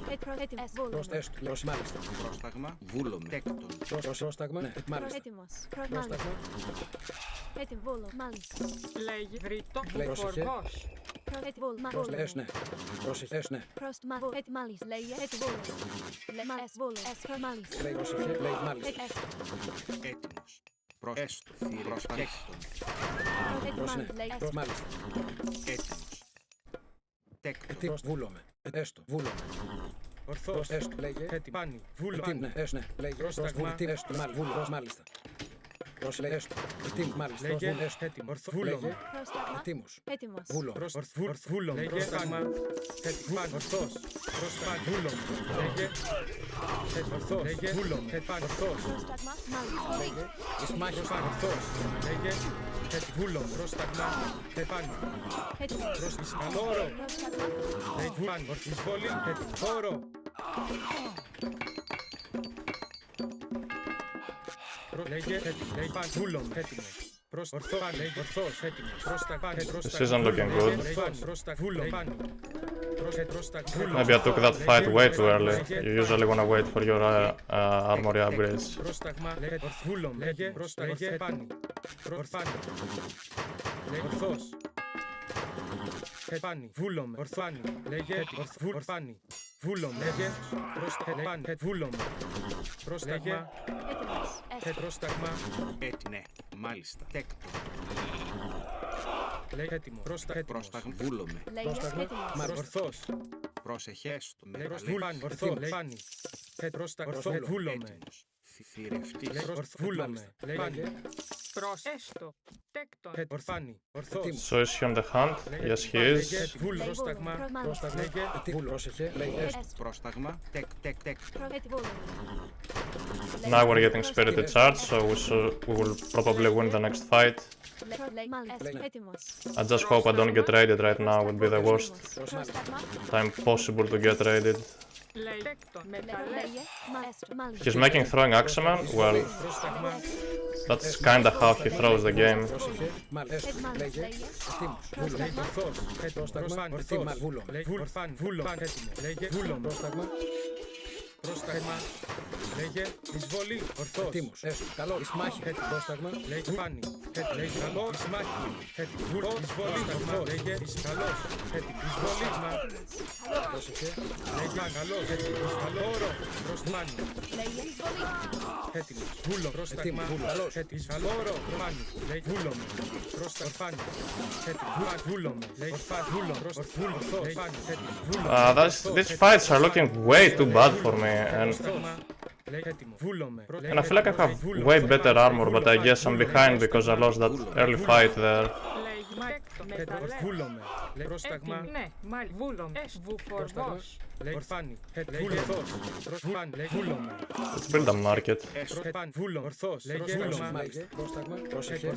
Λέγε. Έτοιμο. Προς έστω. Προς μάλιστα. Πρόσταγμα. Βούλομαι. Τέκτον. Πρόσταγμα. Ναι. Μάλιστα. Έτοιμος. Προς Πρόσταγμα. μάλιστα. Έτοιμο. Βούλο. Μάλιστα. Λέγε. Βρυτό. Πρόσεχε. Βουφορβός. Έτοιμο. Προς έστω. Ναι. Πρόσεχε. Έστω. Ναι. Προς έτοιμο. Μάλιστα. Λέγε. Έτοιμο. Λε. Μάλιστα. Βούλο. Έστω. Μάλιστα. Λέγε. Πρόσεχε. Λέγε. Μάλιστα. Έστω. Έτοιμος. Προέστω. Προστέκτον. Έτοιμο. Προς ναι. Λέγε. Προς μάλιστα. Έτοιμος. Τέκτον. Ετοίμος. Βούλομαι. Έστω. Βούλομαι. Ορθός. Προς έστω. Λέγε. Έτοιμο. Πάνι. Βούλο. Ετοίμου. Ναι. Έστω. Ναι. Λέγε. Πρόσταγμα. Τι έστω. Βούλο. Προς μάλιστα. Προς λέγε. Έστω. Ετοίμου. Μάλιστα. Προς Λέγε. βούλο. Έστω. Έτοιμο. Ορθό. Βούλομαι. Πρόσταγμα. Ετοίμους. Έτοιμος. Βούλο. Βούλο. Λέγε. Πρόσταγμα. Έτοιμο. Ορθός. Πρόσταγμα. Βούλομαι. Λέγε. Ορθός. Λέγε. Βούλομαι. Ορθός. Πρόσταγμα. Μάλιστα. Λέγε. Εις μάχης Προς ορθός. Λέγε. Βούλομαι. Πρόσταγμα. Πάνω. Έτοιμος. Προς εισχαλόρο. Πρόσταγμα. Λέγε. Βούλαν. Εισβολή. Χώρο. Λέγε. Λέγε. Παν. Βούλομαι. Έτοιμος. Προς ορθό. Λέγε. Ορθός. Έτοιμος. Πρόσταγμα. This isn't looking good. Πρόσταγμα. Βούλομαι. Maybe I took that fight way too early. You usually wanna wait for your armory upgrades. Πρόσταγμα, λέγε, ορθούλom, λέγε, λέγε, πάνι, ορφάνι, λέγε, ορθός, πάνι, βούλom, ορφάνι, λέγε, ορφάνι, βούλom, λέγε, πάνι, βούλom, πρόσταγμα, Έτοιμος. πρόσταγμα, Ναι, μάλιστα. Τέκτο. λέγε, έτοιμο, Πρόσταγμα. Βούλομαι. Λέγε. Έτοιμος. ορθός, Πρόσεχε στο λέγε, μεγαλύτερο. βούλαν, ορθό, πάνι, πρόσταγμα, βούλομε, Θηρευτή. βούλομε, λέγε, Προς έστω. Τέκτον. ορφάνι, ορθός, So is he on the hunt? Yes, he is. βούλο, πρόσταγμα, πρόσταγμα. λέγε, Πρόσεχε. Λέγε. Πρόσταγμα. Τέκτο. Now we're getting spirited charge, so we will probably win the next fight. Μάλιστα. Έτοιμος. I just hope I don't get raided right now, would be the worst Πρόσταγμα. time possible to get raided. Λέει τέκτον. Λέγε. Μεταλλές. Μάλιστα. He's making throwing axeman. Well, πρόσταγμα, that's kinda how he throws the game. Πρόσεχε. Μάλιστα. Λέγε. Λέγε. Έτοιμος. λέγε, ορθός, πρόσταγμα, Ορθή. ορθός, Βούλομε. λέγε, ορφάνι, βούλο, έτοιμο, λέγε, βούλομε, Πρόσταγμα. πρόσταγμα, λέγε, εισβολή, ορθός, Έτοιμος. Έστω. Καλό. Εις μάχη. Πρόσταγμα. λέγε, φάνη, λέγε, καλό, εισμάχη, έτοιμο, εισβολή, ορθός, λέγε, καλός, έτοιμο, εισβολή, Πρόσεχε. λέγε, καλός, έτοιμο, εισβαλόρο, προστμάνι, Λέγε. Εισβολή. έτοιμο, βούλο, πρόσταγμα, Έτοιμο, καλός. έτοιμο, εισβαλόρο, μάνι, λέγε, βούλομε, πρόσταγμα, φάνη, έτοιμο, βούλομε, λέγε, βούλο, πρόσταγμα, φάνη, έτοιμο, βούλο, These fights are looking way too bad for me, and I feel like I have way better armor, but I guess I'm behind because I lost that early fight there. Λέγει τέκτον. Μεταλλές. Έτοιμη. Ναι. Μάλιστα. Βούλομ. Βουφορδός. Let's build a market. Μάλιστα. Πρόσταγμα. Πρόσεχε.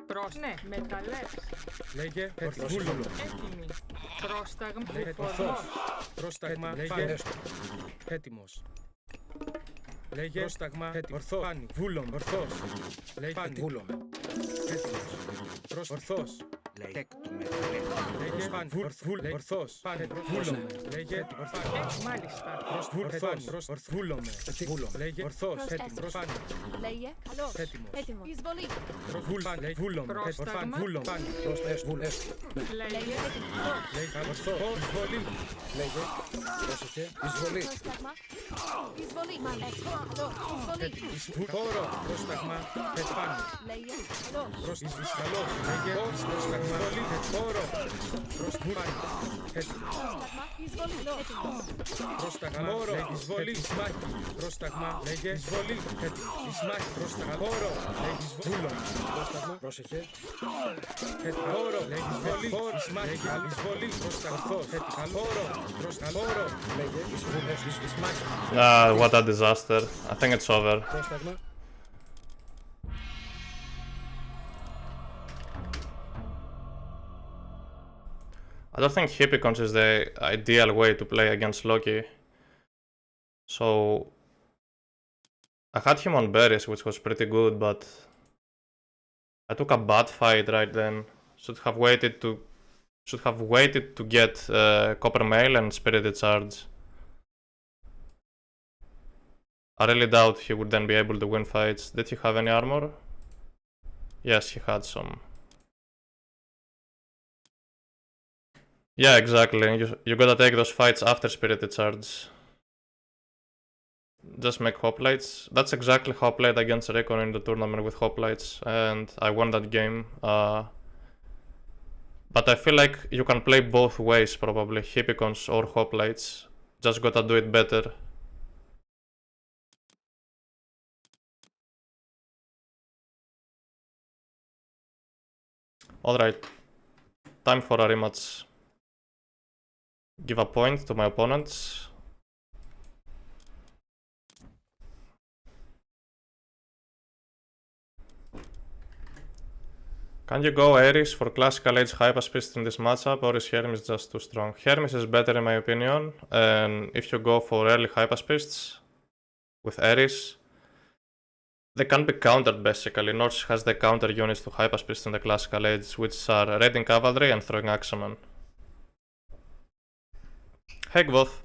Προς. Ναι. Μεταλλές. Λέγε Έτοιμη. Πρόσταγμα. Βουφορδός. πρόσταγμα, λέγε έτοιμος. Λέγε πρόσταγμα, ορθό, πάνι, βούλομ, ορθός. Λέγε Βούλομε. έτοιμος, ορθός. Τέκτο. Μεγαλύτερο. Λέγε πάνι, ορθός, πάνι, βούλομ. Λέγε ορθάνι, Μάλιστα. ορθός, βούλομ. Λέγε ορθός, έτοιμος, πάνι, Λέγε. Καλός. έτοιμος. Έτοιμος. Εισβολή. Βούλομ, Πρόσταγμα. βούλομ, πάνι, Λέγε. λέγε ορθός, βολή. Λέγε. Πρόσεχε. Εισβολή. Πρόσταγμα. Εισβολή. Μάλιστα. Καλός. Εισβολή. Χώρο, πρόσταγμα, πάνι. Λέγε. Καλός. Προς εισβαλός, λέγε πρόσταγμα, βολή, χώρο, πρόσταγμα, έτοιμος. Πρόσταγμα. Εισβολή. Έτοιμος. Πρόσταγμα, λέγε εισβολή, εισμάχη, πρόσταγμα, λέγε εισβολή, έτοιμος. Εισμάχη, πρόσταγμα, χώρο, λέγε εισβούλο, Πρόσταγμα. Πρόσεχε. χώρο, λέγε εισβολή, εισμάχη, εισβολή, πρόσταγμα, ορθός, χώρο, πρόσταγμα, χώρο, Λέγε. Εις μάχη. What a disaster. I think it's over. Πρόσταγμα. I don't think Hippicons is the ideal way to play against Loki. So I had him on berries, which was pretty good, but I took a bad fight right then. Should have waited to get Copper Mail and Spirited Charge. I really doubt he would then be able to win fights. Did he have any armor? Yes, he had some. Yeah, exactly. You gotta take those fights after Spirited Charge. Just make hoplites. That's exactly how I played against Recon in the tournament with hoplites, and I won that game. But I feel like you can play both ways probably, Hippicons or hoplites. Just gotta do it better. Alright, time for a rematch. Give a point to my opponents. Can you go Ares for classical age hyperspeed in this matchup, or is Hermes just too strong? Hermes is better in my opinion, and if you go for early hyperspeeds with Ares, they can be countered basically. Norse has the counter units to hyperspeeds in the classical age, which are raiding cavalry and throwing axemen. Hey Gvoth.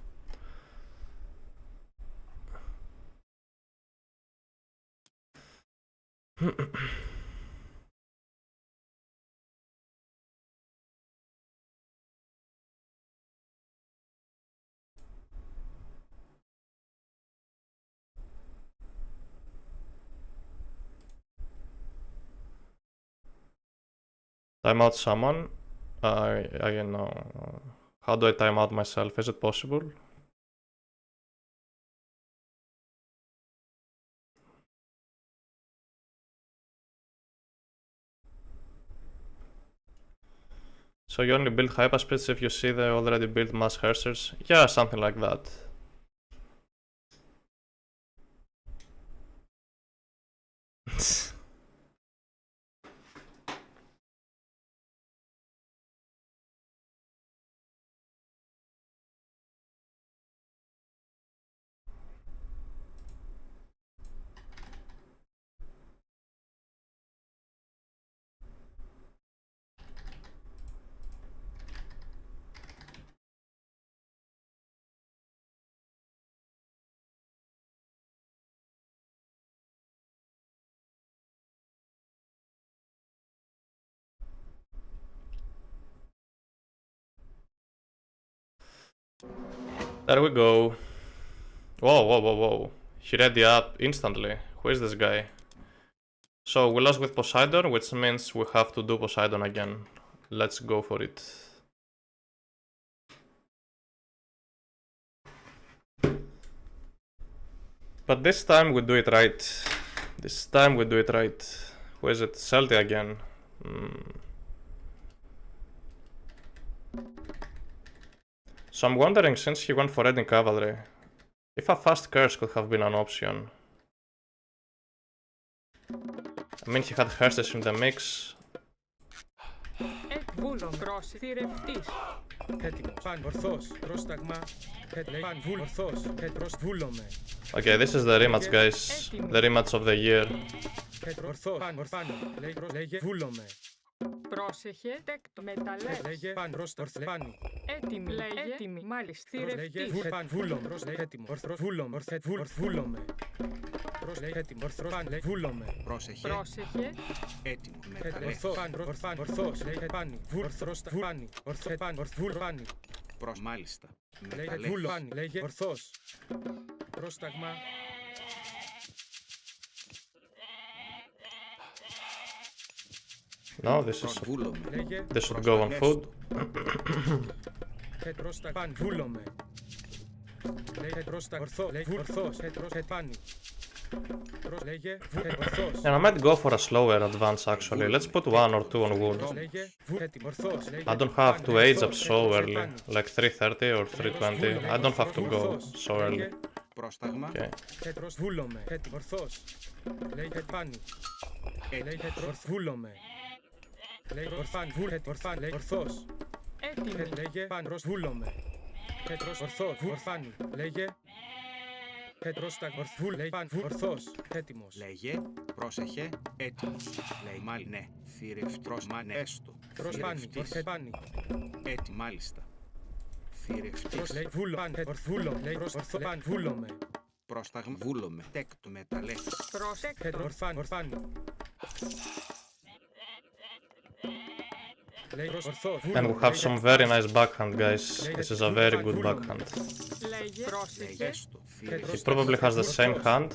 Time out someone. I know. How do I time out myself? Is it possible? So you only build hyperspeeds if you see the already built mass hersers? Yeah, something like that. There we go. Whoa, whoa, whoa, whoa. He ready up instantly. Who is this guy? So we lost with Poseidon, which means we have to do Poseidon again. Let's go for it. But this time we do it right. This time we do it right. Who is it? Celti again. So I'm wondering, since he went for raiding cavalry, if a fast curse could have been an option. I mean, he had hearses in the mix. Βούλων προς θηρευτής. Έτοιμος. Παν ορθός. Πρόσταγμα. Παν βούλ ορθός. Προς βούλομε. Okay, this is the rematch, guys. The rematch of the year. Ορθός. Παν ορθάνω. Λέγε βούλομε. Πρόσεχε, τέκτο, μεταλλεύς. Λέγε παν προς ορθλεπάνι. Έτοιμη, λέγε, έτοιμη, μάλιστα, θηρευτής. Παν βούλομε. Έτοιμο. Βούλομε. Βούλομε. Έτοιμο. Παν βούλομε. Πρόσεχε. Πρόσεχε, Έτοιμο. Ορθός. Πάνι. Ορθός. Πάνι. Πάνι. Μάλιστα. Λέγε βούλο. Πάνι. Λέγε ορθός. Πρόσταγμα. No, this should go on food. Παν βούλομε. Λέγε πρόστα ορθό. Λέγε ορθός. Πάνι. And I might go for a slower advance actually. Let's put 1 or 2 on wound. I don't have to age up so early, like 330 or 320. I don't have to go so early. Πρόσταγμα. Okay. Βούλομε. Ορθός. Λέγε πάνι. Βούλομε. Λέγε ορθάν. Λέγε ορθός. έτοιμη, Λέγε παν βούλομε. Ορθός. Ορθάνι. Λέγε. Ορθός. Έτοιμος. Λέγε. Πρόσεχε. Έτοιμος. Λέει μάλι ναι. Θηρευτός. Μα ναι. Έστω. Πάνι. Πάνι. Έτοιμο. Μάλιστα. Θηρευτής. Βούλομε. Πρόσταγμα. Βούλομε. Τέκτο μεταλλεύς. πρόσεκτο, Ορθάνι. And we have some very nice backhand, guys. This is a very good backhand. λέγε, πρόσεχε, Έστω. He probably has the same hand,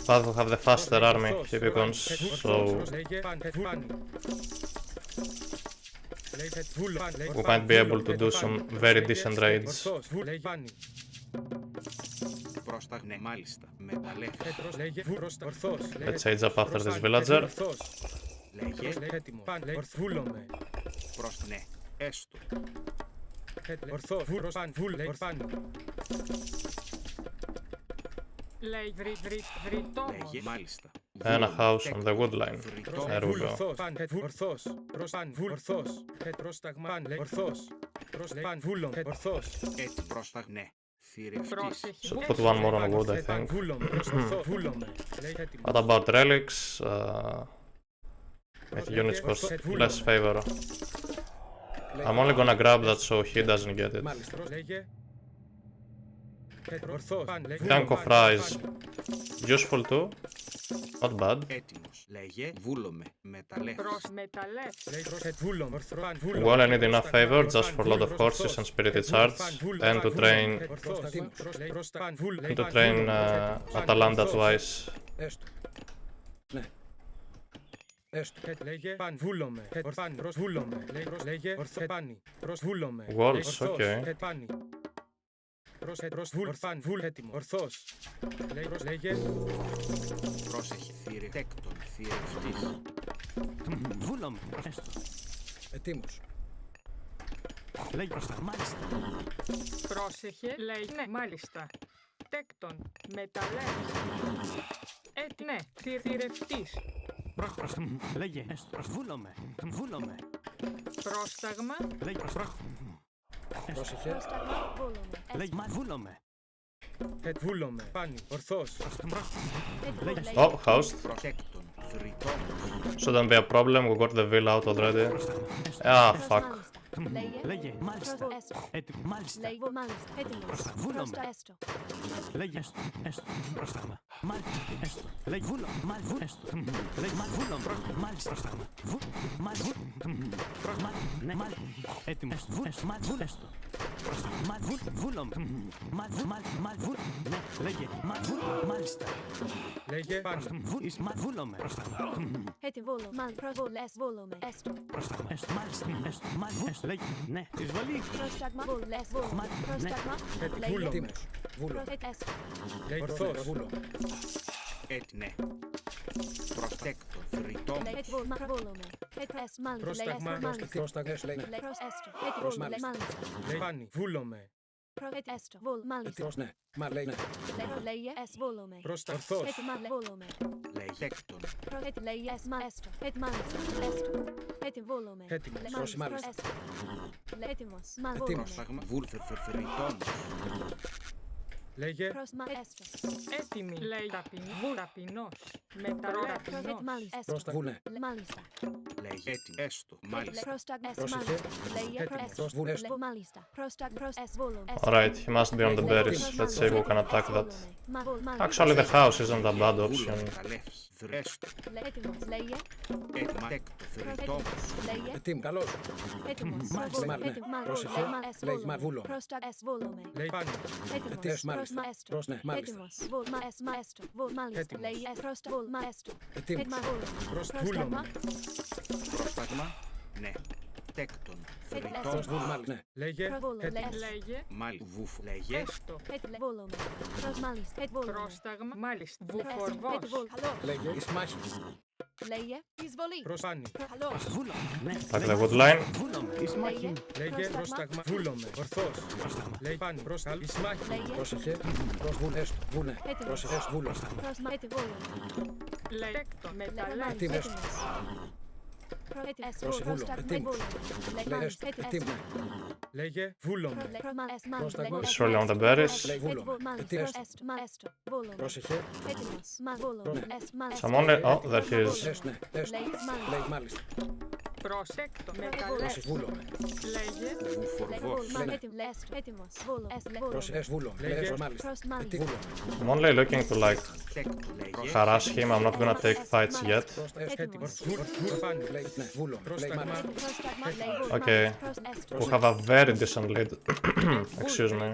but we have the faster army, Hipicons, so we might be able to do some very decent raids. Πρόσταγμα. Ναι, μάλιστα. Μεταλλεύς. Let's age up after this villager. Λέγε. Έτοιμο. Παν. Βούλομαι. Προς ναι. Έστω. Ορθό. Προς παν. Βούλε. Πάνω. Λέει βρυτόμος. Λέγε. Μάλιστα. Ένα house on the wood line. Βρυτό. There we go. Ορθός. Παν. Ορθός. Προς παν. Ορθός. Πρόσταγμα. Παν. Ορθός. Προς παν. Βούλομαι. Ορθός. Έτσι πρόσταγ. Ναι. Θηρευτής. Πρόσεχε. So put one more on wood, I think. Βούλομαι. Ορθό. Βούλομαι. Λέει έτοιμο. What about relics? With units cost less favor. I'm only gonna grab that so he doesn't get it. Μάλιστα. Λέγε. Ορθός. Παν. Tank of Ra is useful too. Not bad. Έτοιμος. Λέγε. Βούλομαι. Μεταλλεύς. Προς μεταλλεύς. Λέει προς βούλομαι. Ορθό. Βούλομαι. Well, I need enough favor just for a lot of horses and spirited shards and to train Atalanta twice. Έστω. Ναι. Έστω. Λέγε παν βούλομαι. Παν προς βούλομαι. Λέγε ορθό πάνι. Προς βούλομαι. Walls, okay. Πάνι. Προς βούλ. Παν βούλ έτοιμο. Ορθός. Λέγε. Πρόσεχε. Θηρευτέκτον. Θηρευτής. Βούλομαι. Έστω. Ετοίμος. Λέει μπροστά. Μάλιστα. Πρόσεχε. Λέει ναι, μάλιστα. Τέκτον. Μεταλλεύς. Ναι, θηρευτής. Μπροστά. Λέγε. Έστω. Βούλομαι. Βούλομαι. Πρόσταγμα. Λέει μπροστά. Πρόσεχε. Πρόσταγμα. Βούλομαι. Λέει μα βούλομαι. Βούλομαι. Πάνι. Ορθός. Oh, housed. Προσέκτον. Θρητόμος. Shouldn't be a problem. We got the villa out already. Ah, fuck. Λέγε. Μάλιστα. Έτοιμο. Μάλιστα. Λέγω μάλιστα. Έτοιμος. Βούλομαι. Πρόστα έστω. Λέγε. Έστω. Μπροστά. Μάλιστα. Έστω. Λέει βούλομαι. Μάλιστα. Έστω. Λέει μα βούλομαι. Μάλιστα. Μπροστά. Μάλιστα. Ναι. Μάλιστα. Έτοιμο. Έστω. Μάλιστα. Έστω. Μπροστά. Μάλιστα. Βούλομαι. Μάλιστα. Ναι. Λέγε. Μάλιστα. Λέγε πάνω. Βούλομαι. Μπροστά. Έτοιμο. Βούλω. Μάλ. Προβολές. Βούλομαι. Έστω. Μπροστά. Έστω. Μάλιστα. Έστω. Μάλιστα. Λέγε. Ναι. Εισβολή. Πρόσταγμα. Βούλες. Βούλομαι. Πρόσταγμα. Βούλο. Ετοίμος. Βούλο. Έστω. Λέει ορθός. Βούλο. Έτσι ναι. Προσέκτον. Θρητόμος. Έτοιμο. Βούλομαι. Έτοιμος. Μάλιστα. Πρόσταγμα. Μάλιστα. Πρόσταγες λέει. Προς έστω. Προς Έτοιμο. μάλιστα. Μάλιστα. Λέει πάνι. Βούλομαι. Έστω. Βούλ. Μάλιστα. Ετοίμος ναι. Μα λέει ναι. Λέγε. Εσ. Βούλομαι. Πρόστα. Ορθός. Έτοιμα. Βούλομαι. Λέγεκτον. Λέγε. Εσ. Μα έστω. Μάλιστα. Έστω. Έτοιμο. Βούλομαι. Έτοιμος. Προς μάλιστα. Έστω. Έτοιμος. Μα Έτοιμος. βούλομαι. Πρόσταγμα. Θρητόμος. Λέγε. Προς μα έστω. Έτοιμη. Λέει ταπεινός. Μεταλλεύς. Μάλιστα. Πρόστα βουνέ. Μάλιστα. Λέγε. Έτοιμο. Έστω. Μάλιστα. Πρόστα. Εσ. Πρόσεχε. Μάλιστα. Λέγε. Προς βουνές. Μάλιστα. Πρόστα. Προς εσ. Βούλομαι. Alright, he must be on the berries. Let's see if we can attack that. Actually, the house isn't a bad option. Μεταλλεύς. Έστω. Έτοιμος. Λέγε. Έτοιμα. Τέκτο. Θρητόμος. Λέγε. Ετοίμος. Καλώς. Έτοιμος. Μάλιστα. Πρόσεχε. Λέγε. Μα βούλο. Πρόστα. Εσ. Βούλομαι. Λέει πάνω. Έτοιμος. Ετοίμος. Προς μα έστω. Προς ναι. Μάλιστα. Έτοιμος. Βούλ. Μα εσ. Μα έστω. Βούλ. Μάλιστα. Έτοιμος. Λέγε. Πρόστα. Βούλ. Μα έστω. Ετοίμος. Έτοιμα. Βούλομαι. Προς Πρόσταγμα. βούλομαι. Πρόσταγμα. Ναι. Τέκτον. Προς Θρητόμος. βουνέ. Μάλιστα. Ναι. Λέγε. Λέγε. Μάλιστα. Βούφο. Λέγε. Έστω. Βούλομαι. Προς μάλιστα. Βούλομαι. Πρόσταγμα. Μάλιστα. Βουφορβός. Βουφορβός. Καλό. Λέγε. Εις μάχης. Λέγε. Εισβολή. Προς πάνι. Καλό. Βούλομαι. Ναι. Attack the wood line. Βούλομαι. Εις μάχη. Λέγε. Πρόσταγμα. Βούλομαι. Ορθός. Λέει πάνω. Προς Ισμάχη. Λέγε. Πρόσεχε. Προς βουνέ. Βουνέ. Έτοιμος. Πρόσεχε. Βούλο. Προς μα. Βούλομαι. Λέει τέκτον. Μεταλλεύς. Έτοιμος. Προς βούλο. Ετοίμος. Λέγε. Ετοίμος. Λέγε. Βούλομαι. Πρόσταγμα. He's really on the berries. Λέει βούλο. Ετοίμος. Πρόσεχε. Someone. Oh, there he is. Έστω. Ναι. Έστω. Λέει μάλιστα. Προσέκτο. Πρόσεχε. Μεταλλεύς. Βούλο. Λέγε. Βουφορβός. Πρόσεχε. Βούλο. Λέγε. Μάλιστα. Ετοίμος. I'm only looking to like Τέκτο. Λέγε. harass him. I'm not gonna take fights yet. Έτοιμος. Πάνι. Λέει ναι. Βούλο. Λέει μάλιστα. Okay. We have a very decent lead. Excuse me.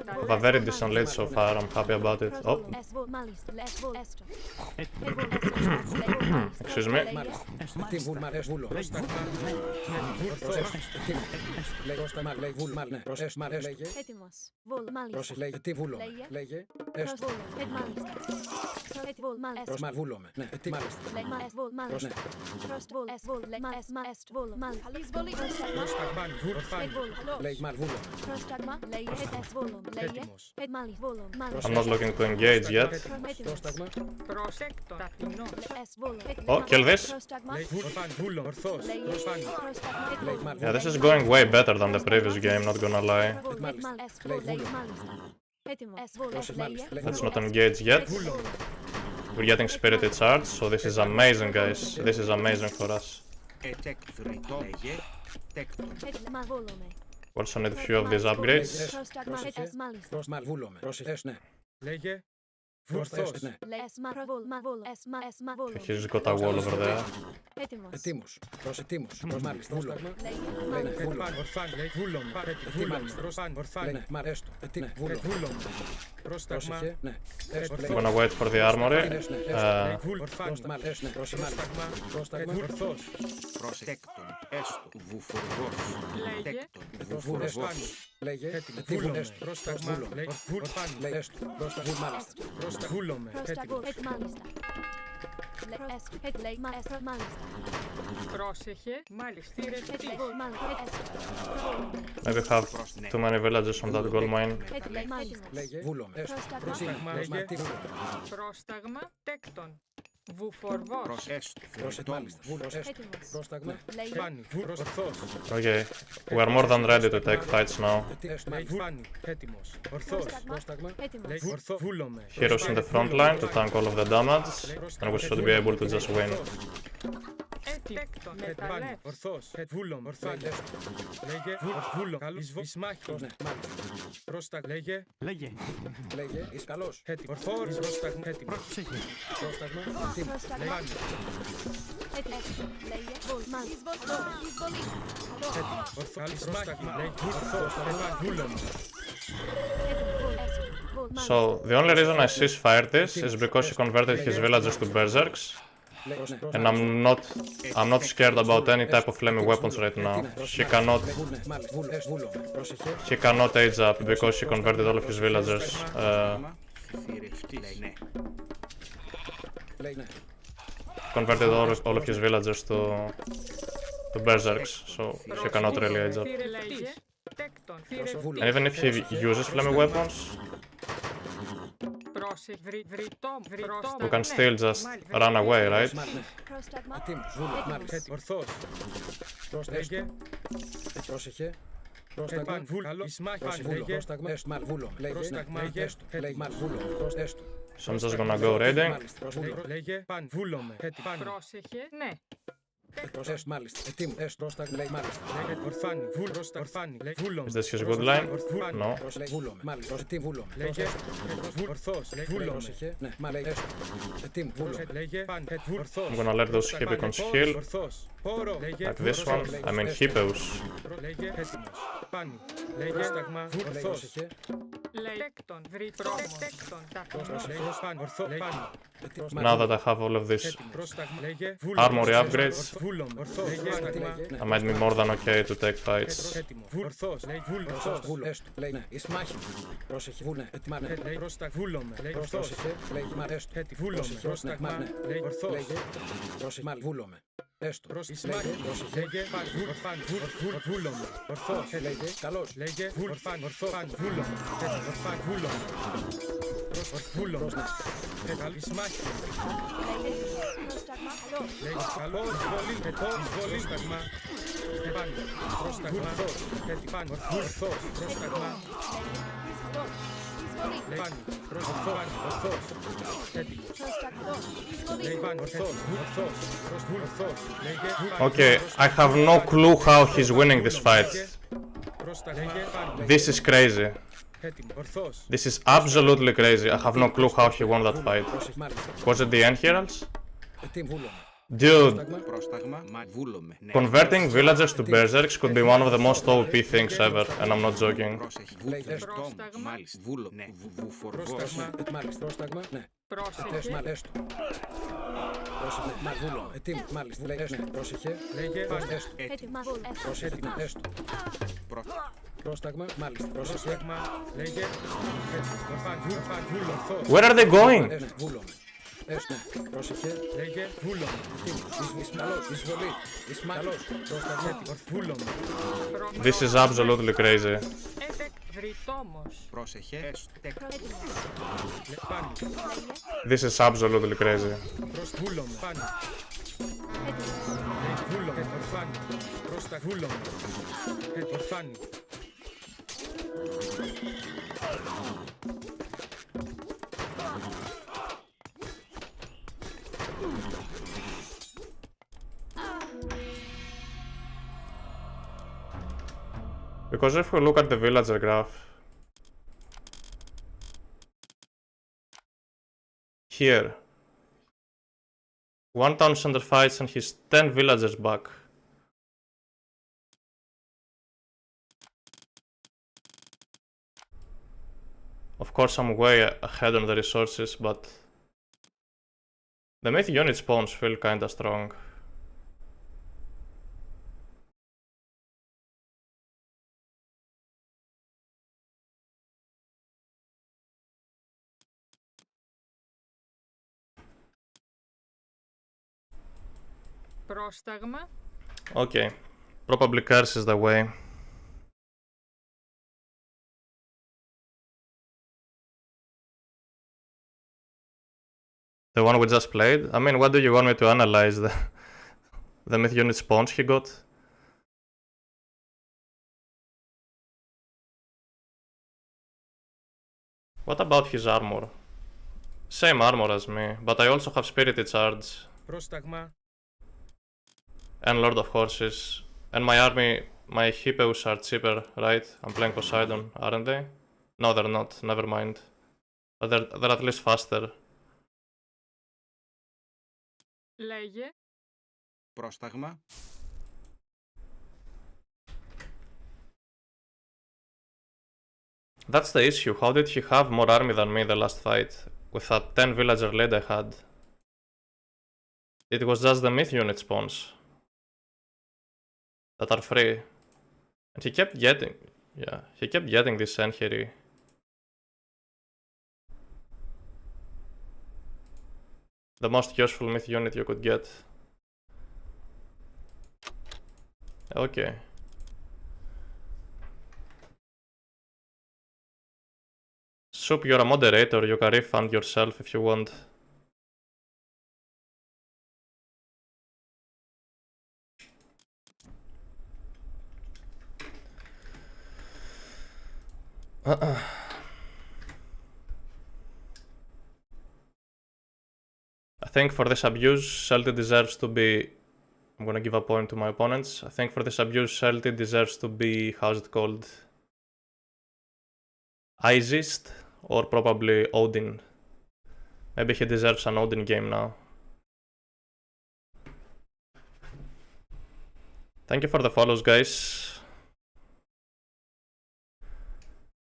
have a very decent lead so far. I'm happy about it. Oh, excuse me. Τι βουλ μάλ, βούλο. Πρόσταγμα. Πρόσταγμα, λέει βουλ μάλ, ναι. Πρόσταγμα, λέγε. Έτοιμος. Βουλ, μάλιστα. Πρόσεχε, λέγε. Τι βούλο, λέγε. Έστω. Μάλιστα. Βουλ, μάλιστα. Πρόσμα βούλο με. Ναι, τι μάλιστα. Βουλ, μάλιστα. Βουλ, βουλ, βουλ, μάλιστα. Βολή, Πρόσταγμα. Λέγε μάλ βούλο. πρόσταγμα, λέγε. Βουλ, λέγε. Μάλιστα. Βουλ, μάλιστα. I'm not looking to engage yet. Πρόσταγμα. Προσέκτον. Ταπεινό. Oh, kill this. Βούλο. Ορθός. Λέγε μάλ Yeah, this is going way better than the previous game, not gonna lie. Let's not engage yet. We're getting spirited shards, so this is amazing, guys. This is amazing for us. Ετέκτριτο, λέγε. Τέκτον. Also need a few of these upgrades. Πρόσμα βούλο με. Πρόσεχε, ναι. Λέγε. Ορθός, Ορθός. ναι. He's got a wall over there. Ετοίμος. Προσετοίμος. Προσμάλιστα. Βούλο. Λένε, βούλο. Ορφάν. Βούλο. Ορφάν. Μ' αρέστο. Ναι, βούλο. Βούλο. Πρόσταγμα. Πρόσεχε, ναι. Έστω, I'm λέγε. gonna wait for the armory. Ορφάν. Ναι, πρόσεχε. Πρόσταγμα. Ορθός. Τέκτον. Έστω. Βουφοργός. Λέγε. Τέκτον. Βουφοργός. Λέγε. Τι Βούλο. βούλο. Έστω. Πρόσταγμα. Ορφάν. Λέγε έστω. Πρόσταγμα. Μάλιστα. Βούλο. Πρόσεχε. Μάλιστα. Θηρευτής. Maybe have too many villagers on that gold mine. Λέγε. Βούλο. Έστω. Πρόσταγμα. Πρόσμα. Τι βούλο. Πρόσταγμα. Τέκτον. Βουφορβός. Έστω. Πρόσεχε, μάλιστα. Βούλο. Έστω. Πρόσταγμα. Φάνη. Ορθός. Okay, we are more than ready to take fights now. Έστω, μάλιστα. Φάνη. Έτοιμος. Ορθός. Πρόσταγμα. Ορθό. Βούλο. Heroes in the front line to tank all of the damage, and we should be able to just win. Τέκτον. Φάνη. Μεταλλεύς. Ορθός. Βούλο. Ορφάν. Λέγε. Βούλο. Εις μάχη. Ναι, μάλιστα. Πρόσταγμα. Λέγε. Λέγε. Λέγε. Είσαι καλός. Ορθός. Πρόσταγμα. Έτοιμος. Πρόσεχε. Πρόσταγμα. Ετοίμος. Φάνη. Ορθός. Πρόσταγμα. Ορθός. Βούλο. So, the only reason I ceasefire this is because he converted his villagers to berserks, and I'm not scared about any type of flaming weapons right now. He cannot age up because he converted all of his villagers. Θηρευτής. Ναι. Converted all of his villagers to berserks, so he cannot really age up. Λέγε. Τέκτον. And even if he uses flaming weapons, Πρόσεχε. Βρυτό. we can still just run away, right? Ετοίμος. Βούλο. Μάλιστα. Ορθός. Λέγε. Πρόσεχε. Πρόσταγμα. Βούλο. Εις μάχη. Πρόσεχε. Βούλο. Πρόσταγμα. Έστω. Μάλ. Βούλο. Λέγε. Πρόσταγμα. Λέγε. Έστω. Λέγε. Μάλ. Βούλο. Έστω. So I'm just gonna go raiding. Μάλιστα. Βούλο. Λέγε. Παν. Βούλο. Παν. Πρόσεχε. Ναι. Έστω. Μάλιστα. Ετοίμος. Έστω. Πρόσταγμα. Λέγε. Μάλιστα. Λέγε. Ορφάνη. Βούλο. Ορφάνη. Βούλο. Is this his good line? No. Πρόσεχε. Βούλο. Μάλιστα. Τι βούλο. Λέγε. Ορθός. Βούλο. Πρόσεχε. Ναι. Μα λέγε. Έστω. Ετοίμος. Βούλο. Λέγε. Παν. Ορθός. I'm gonna let those hippicons heal, Ορθός. Πόρο. Λέγε. like this one. I mean hippeus. Λέγε. Έτοιμος. Πάνι. Λέγε. Πρόσταγμα. Ορθός. Πρόσεχε. Τέκτον. Βρυτό. Τέκτον. Ταπεινό. Λέγε. Παν. Ορθό. Πάνι. Now that I have all of this Πρόσταγμα. Λέγε. armory upgrades, Βούλο. Ορθός. Πρόσταγμα. I might be more than okay to take fights. Έτοιμο. Ορθός. Λέγε. Βούλο. Ορθός. Βούλο. Έστω. Λέγε. Ναι. Εις μάχη. Πρόσεχε. Βούλο. Ετοιμά. Ναι. Λέγε. Πρόσταγμα. Βούλο. Λέγε. Ορθός. Πρόσεχε. Λέγε. Μα. Έστω. Βούλο. Πρόσεχε. Πρόσταγμα. Ναι. Λέγε. Ορθός. Λέγε. Πρόσεχε. Μάλ. Βούλο. Έστω. Εις μάχη. Λέγε. Παν. Ορφάν. Βούλο. Ορθός. Λέγε. Καλός. Λέγε. Ορφάν. Ορθό. Παν. Βούλο. Ορφάν. Βούλο. Βούλο. Εις μάχη. Λέγε. Καλό. Βολή. Βολή. Πρόσταγμα. Παν. Πρόσταγμα. Παν. Ορθός. Πρόσταγμα. Παν. Πρόσταγμα. Ορθός. Έτοιμος. Λέγε. Παν. Ορθός. Ορθός. Λέγε. Okay, I have no clue how he's winning this fight. Πρόσταγμα. Παν. This is crazy. Έτοιμο. Ορθός. This is absolutely crazy. I have no clue how he won that fight. Πρόσεχε. Μάλιστα. Was it the end heralds? Ετοίμ. Βούλο. Dude, Πρόσταγμα. Βούλομαι. Ναι. converting villagers to berserks could be one of the most OP things ever, and I'm not joking. Πρόσεχε. Λέγε. Πρόσταγμα. Μάλιστα. Βούλο. Ναι. Βουφοργός. Πρόσταγμα. Μάλιστα, πρόσταγμα, ναι. Πρόσεχε. Έστω. Πρόσεχε, βούλο. Ετοίμη, μάλιστα. Λέγε, πρόσεχε. Λέγε. Έστω. Έτοιμα. Βούλο. Πρόσεχε, έστω. Πρόσταγμα, μάλιστα. Πρόσεχε. Πρόσταγμα. Λέγε. Βούλο. Where are they going? Έστω, βούλο. Έστω, πρόσεχε. Λέγε. Βούλο. Ισμαλός, εισβολή. Ισμαλός, πρόσταγμα. Βούλο. This is absolutely crazy. Έτεκ βρυτόμος. Πρόσεχε. Έστω. Έτοιμα. Πάνω. This is absolutely crazy. Βούλο. Πάνω. Έτοιμα. Βούλο. Πάνω. Πρόστα. Βούλο. Πάνω. Because if we look at the villager graph, here, 1 town center fights and he's 10 villagers back. Of course, I'm way ahead on the resources, but the myth unit spawns feel kinda strong. Πρόσταγμα. Okay, probably curse is the way. The one we just played? I mean, what do you want me to analyze? The myth unit spawns he got? What about his armor? Same armor as me, but I also have Spirited Charge Πρόσταγμα. and Lord of Horses. And my army, my hippos are cheaper, right? I'm playing Poseidon, aren't they? No, they're not, never mind. But they're at least faster. Λέγε. Πρόσταγμα. That's the issue. How did he have more army than me the last fight? With that 10 villager lead I had. It was just the myth unit spawns that are free. And he kept getting, yeah, he kept getting this Enheri. The most useful myth unit you could get. Okay. Soup, you're a moderator, you can refund yourself if you want. I think for this abuse, Shelty deserves to be... I'm gonna give a point to my opponents. I think for this abuse, Shelty deserves to be... how's it called? Oasis or probably Odin. Maybe he deserves an Odin game now. Thank you for the follows, guys.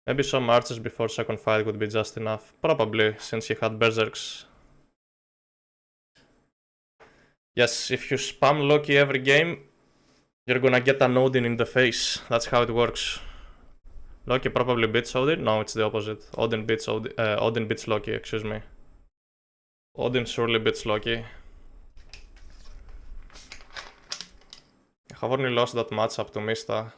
Maybe some archers before second fight would be just enough. Probably, since he had berserks. Yes, if you spam Loki every game, you're gonna get an Odin in the face. That's how it works. Loki probably beats Odin? No, it's the opposite. Odin beats Odin beats Loki, excuse me. Odin surely beats Loki. I have only lost that matchup to Mista.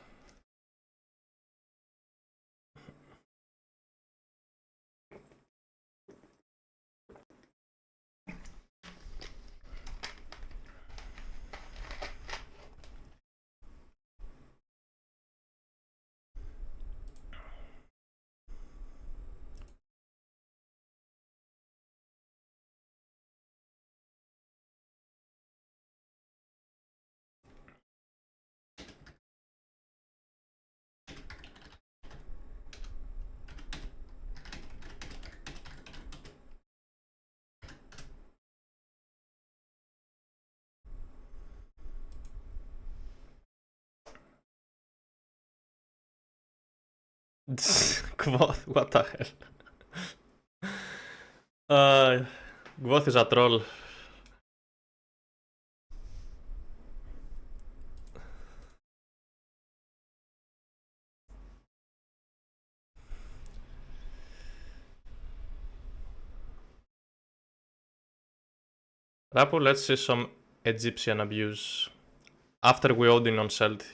Gvoth, what the hell? Gvoth is a troll. Rapu, let's see some Egyptian abuse. After we owed in on Celti.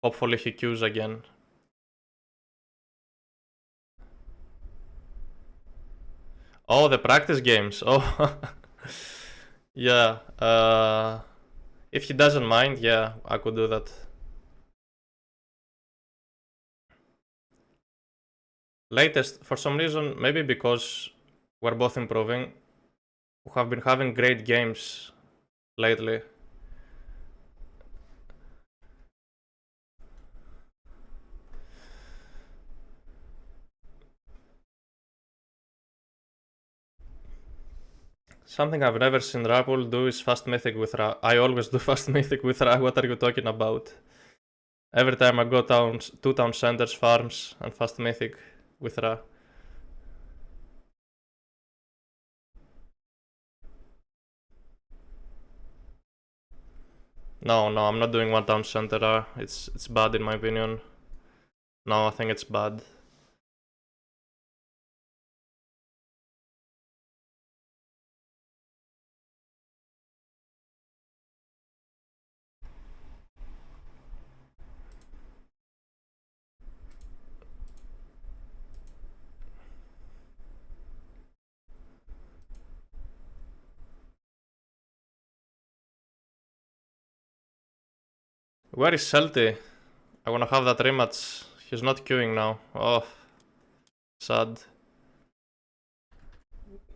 Hopefully he queues again. Oh, the practice games. Oh, yeah. If he doesn't mind, yeah, I could do that. Latest, for some reason, maybe because we're both improving, we have been having great games lately. Something I've never seen Rapul do is fast mythic with Ra. I always do fast mythic with Ra. What are you talking about? Every time I go towns, 2 town centers, farms, and fast mythic with Ra. No, I'm not doing 1 town center Ra. It's bad in my opinion. No, I think it's bad. Where is Celti? I wanna have that rematch. He's not queuing now. Oh, sad.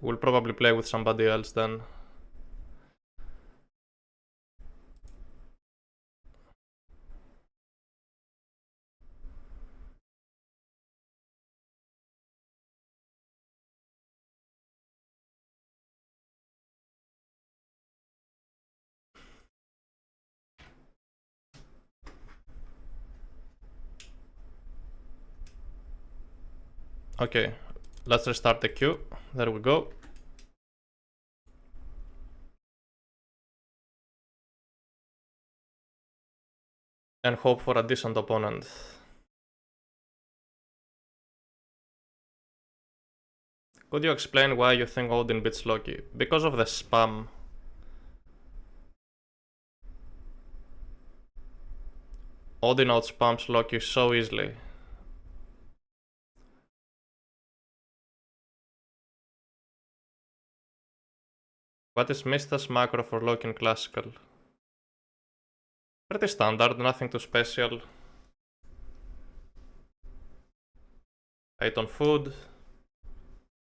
We'll probably play with somebody else then. Okay, let's restart the queue. There we go. And hope for a decent opponent. Could you explain why you think Odin beats Loki? Because of the spam. Odin outspams Loki so easily. What is Mista's macro for Loki in Classical? Pretty standard, nothing too special. 8 on food,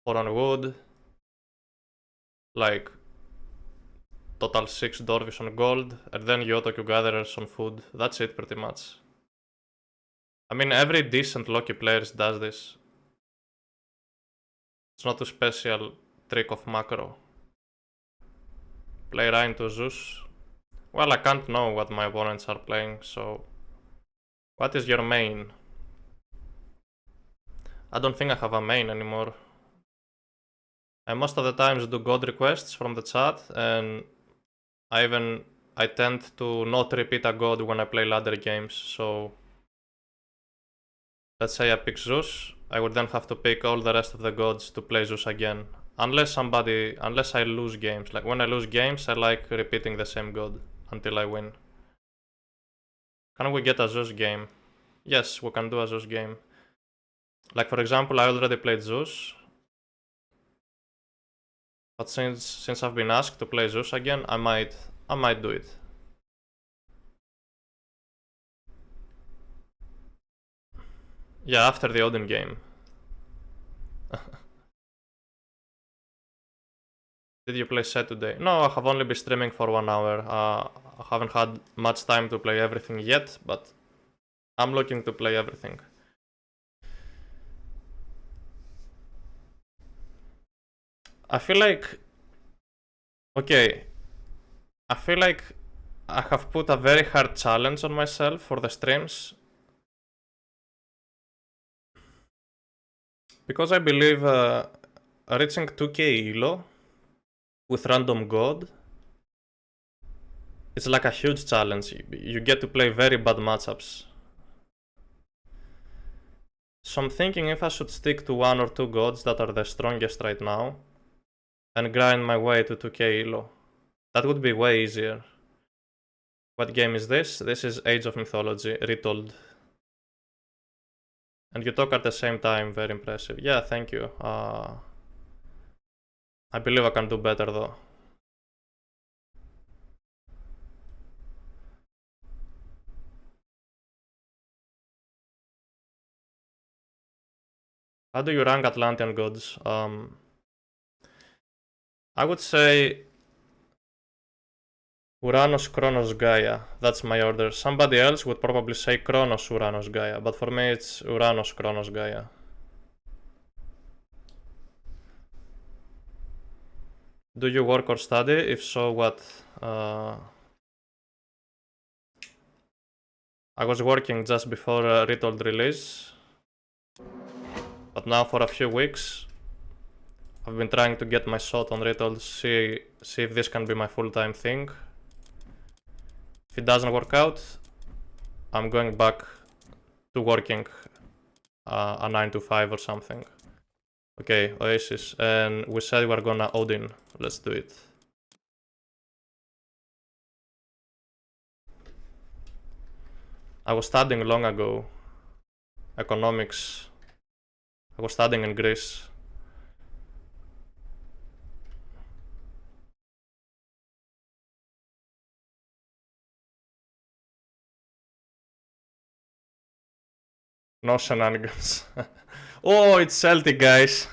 4 on wood, like total 6 Dorvis on gold, and then Yotoku gatherers on food. That's it pretty much. I mean, every decent Loki player does this. It's not a special trick of macro. Play Rhine to Zeus. Well, I can't know what my opponents are playing, so... What is your main? I don't think I have a main anymore. I most of the times do god requests from the chat, and I tend to not repeat a god when I play ladder games, so... Let's say I pick Zeus, I would then have to pick all the rest of the gods to play Zeus again. Unless I lose games. Like when I lose games, I like repeating the same god until I win. Can we get a Zeus game? Yes, we can do a Zeus game. Like for example, I already played Zeus. But since I've been asked to play Zeus again, I might do it. Yeah, after the Odin game. Did you play set today? No, I have only been streaming for 1 hour. I haven't had much time to play everything yet, but I'm looking to play everything. I feel like... Okay. I feel like I have put a very hard challenge on myself for the streams. because I believe reaching 2k elo with random god, it's like a huge challenge. You get to play very bad matchups. So I'm thinking if I should stick to 1 or 2 gods that are the strongest right now and grind my way to 2k elo. That would be way easier. What game is this? This is Age of Mythology, retold. And you talk at the same time, very impressive. Yeah, thank you. I believe I can do better though. How do you rank Atlantean gods? I would say Uranus, Kronos, Gaia. That's my order. Somebody else would probably say Kronos, Uranus, Gaia. But for me it's Uranus, Kronos, Gaia. Do you work or study? If so, what? I was working just before retold release. But now for a few weeks I've been trying to get my shot on retold, see if this can be my full-time thing. If it doesn't work out, I'm going back to working a 9 to 5 or something. Okay, Oasis, and we said we're gonna Odin. Let's do it. I was studying long ago economics. I was studying in Greece. No shenanigans. Oh, it's Celtic, guys.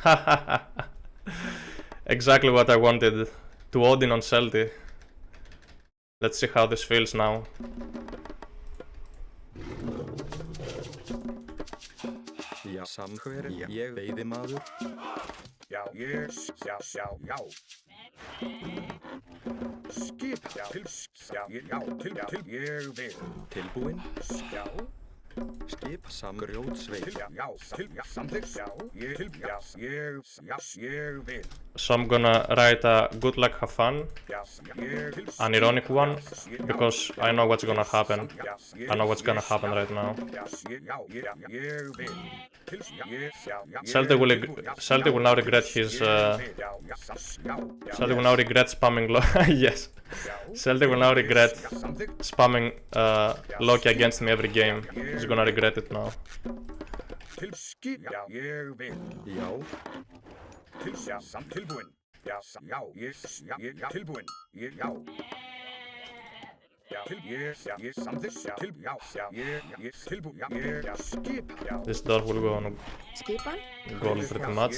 Exactly what I wanted. To Odin on Celtic. Let's see how this feels now. Já, samhver, ég veiðimaður. Já, ég, já. Skip, já, ég vil. Tilbúin, já. Skip, samgrjótsveit. Já, samþykkt, já, ég vil. So I'm gonna write a good luck, have fun, an ironic one, because I know what's gonna happen. I know what's gonna happen right now. Celtic will now regret his Celtic will now regret spamming yes. Celtic will now regret spamming Loki against me every game. He's gonna regret it now. Tilbúin. Já, tilbúin. This dwarf will go on gold pretty much.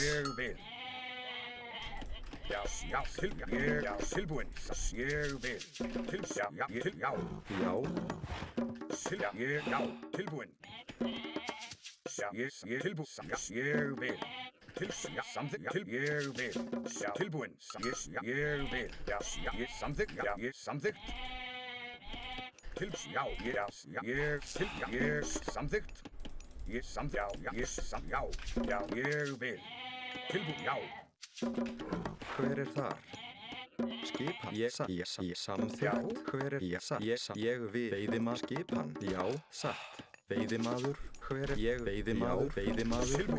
Hver þar? Skipan, ég samþykkt. Hver ég veiðimaður. Skipan, já, satt. Veiðimaður, hver ég veiðimaður.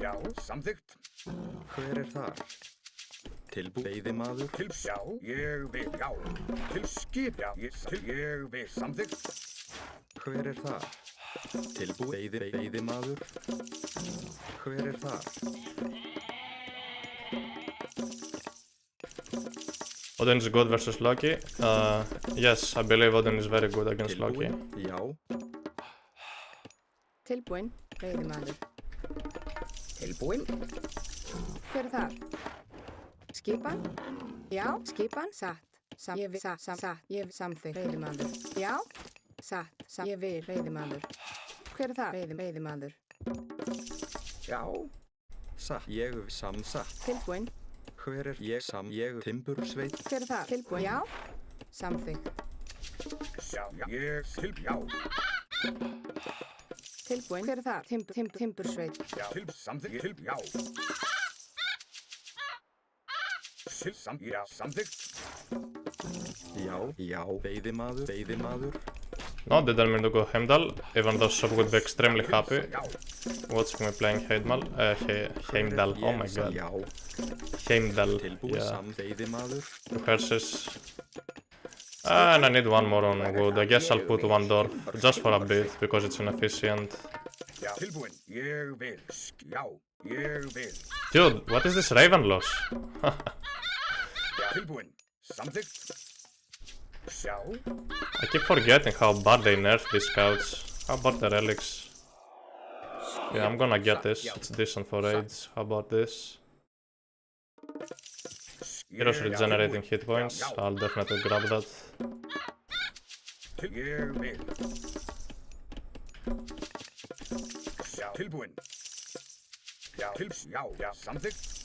Já, samþykkt. Hver þar? Veiðimaður. Já, ég vil, já. Til skip, já, ég vil, samþykkt. Hver þar? Veiðimaður. Hver þar? Odin is good versus Loki. Yes, I believe Odin is very good against Loki. Já. Tilbúin, veiðimaður. Tilbúin. Hver þar? Skipan? Já, skipan, satt. Ég vil, satt. Ég samþykkt, veiðimaður. Já, satt. Ég vil, veiðimaður. Hver þar? Veiðimaður. Já. Satt. Ég samsatt. Tilbúin. Hver ég timbursveit. Hver þar? Tilbúin. Já, samþykkt. Já, ég já. Tilbúin. Hver er þar? Timbursveit. Já. Samþykkt. Já. Já. Samþykkt. Já, veiðimaður. No, they tell me to go Heimdall, even though Sob would be extremely happy watching me playing Heimdall. Heimdall, oh my god. Já, Heimdall, tilbúin yeah. Veiðimaður. Versus. And I need one more on wood. I guess I'll put one door just for a bit because it's inefficient. Já. Tilbúin. Ég vil. Já. Ég vil. Dude, what is this Raven loss? Já. Tilbúin. Samþykkt. Já. I keep forgetting how bad they nerf these scouts. How about the relics? Yeah, I'm gonna get this. It's decent for raids. How about this? Heroes regenerating hit points. I'll definitely grab that. Ég vil. Já. Tilbúin. Já. Já. Samþykkt.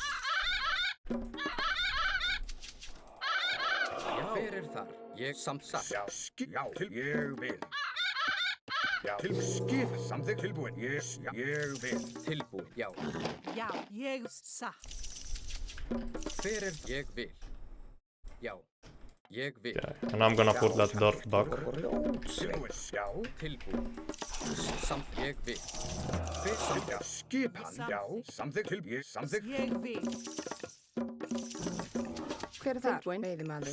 Hver er þar? Ég samsagt. Já. Já. Ég vil. Já. Skip. Samþykkt. Tilbúin. Ég vil. Tilbúin. Já. Já, ég satt. Hver er ég vil? Já. Ég vil. Yeah, and I'm gonna put that door back. Tilbúin. Já. Tilbúin. Samt ég vil. Hver Já. samsagt? Skip hann. Já. Samþykkt. Ég samþykkt. Ég vil. Hver er þar? Tilbúin. Veiðimaður.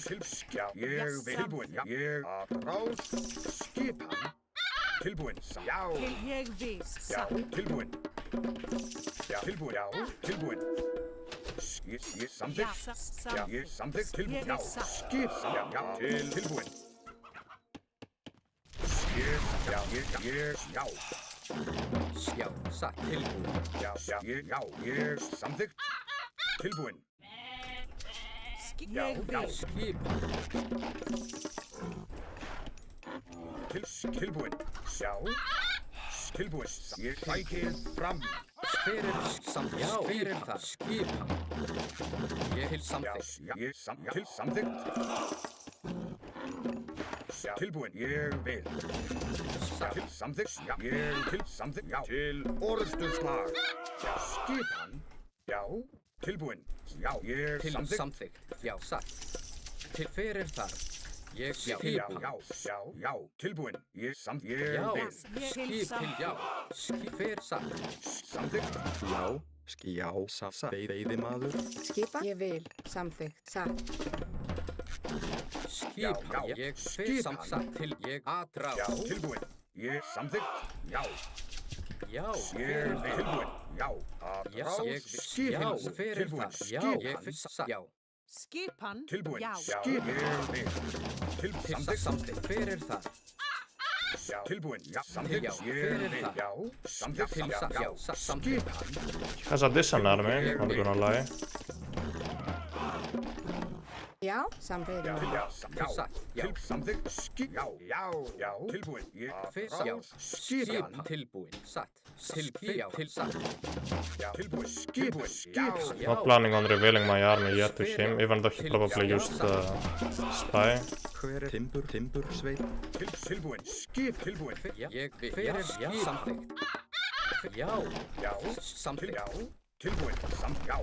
Já. Ég vil. Tilbúin. Já. Ég ráð. Skip hann. Tilbúin. Já. Ég vil. Já. Tilbúin. Já. Tilbúin. Já. Tilbúin. Ég samþykkt. Já. Ég samþykkt. Tilbúin. Já. Skip. Já. Tilbúin. Já. Já. Já. Satt. Tilbúin. Já. Ég samþykkt. Tilbúin. Ég vil. Skip. Tilbúin. Já. Tilbúin. Ég fækir fram. Hver er samþykkt? Já. Hver er þar? Skip. Ég til Já. samþykkt. Ég samþykkt. Já. Tilbúin. Ég vil. Já. Samþykkt. Já. Ég til samþykkt. Já. Til orðstuðslag. Já. Skip hann. Já. Tilbúin. Já. Ég Til samþykkt. samþykkt. Já. Satt. Til hver er þar? Ég skip. Já. Tilbúin. Ég samþykkt. Ég Já. vil. Skip til já. Skip. Hver satt? Samþykkt. Já, veiðimaður. Skipa. Ég vil. Samþykkt. Satt. Skip. Já. Ég Skip hver samt hann. satt til ég aðrá. Já. Tilbúin. Ég samþykkt. Já. Já. Ég vil. Tilbúin. Já. Já. Ég Skip já. hann. Hver er Tilbúin. þar? Já. Skip Ég hann. satt. Já. Skipan. Tilbúin. Já. Skip. Ég vil. Til Samþykkt. samþykkt. Hver er þar? Já. Tilbúin. Já. Samþykkt. Já. Ég Hver er vil. það? Já. Samþykkt. Til satt. Já. Skip Samþykkt. hann. Has a decent army, not gonna lie. Já. Samþykkt. Já. Veiðimaður. Til satt. Já. Samþykkt. Skip. Já. Tilbúin. Ég Hver satt? Já. Skip Skip hann. tilbúin. Satt. Til já. Til satt. Já. Tilbúin. Skip. Skip. Not planning on revealing my army yet to him, even though he probably used spy. Hver er timbursveit? Tilbúin. Skip. Tilbúin. Ég vil. Hver er skip? Samþykkt. Já. Já. Samþykkt. Já. Tilbúin. Já.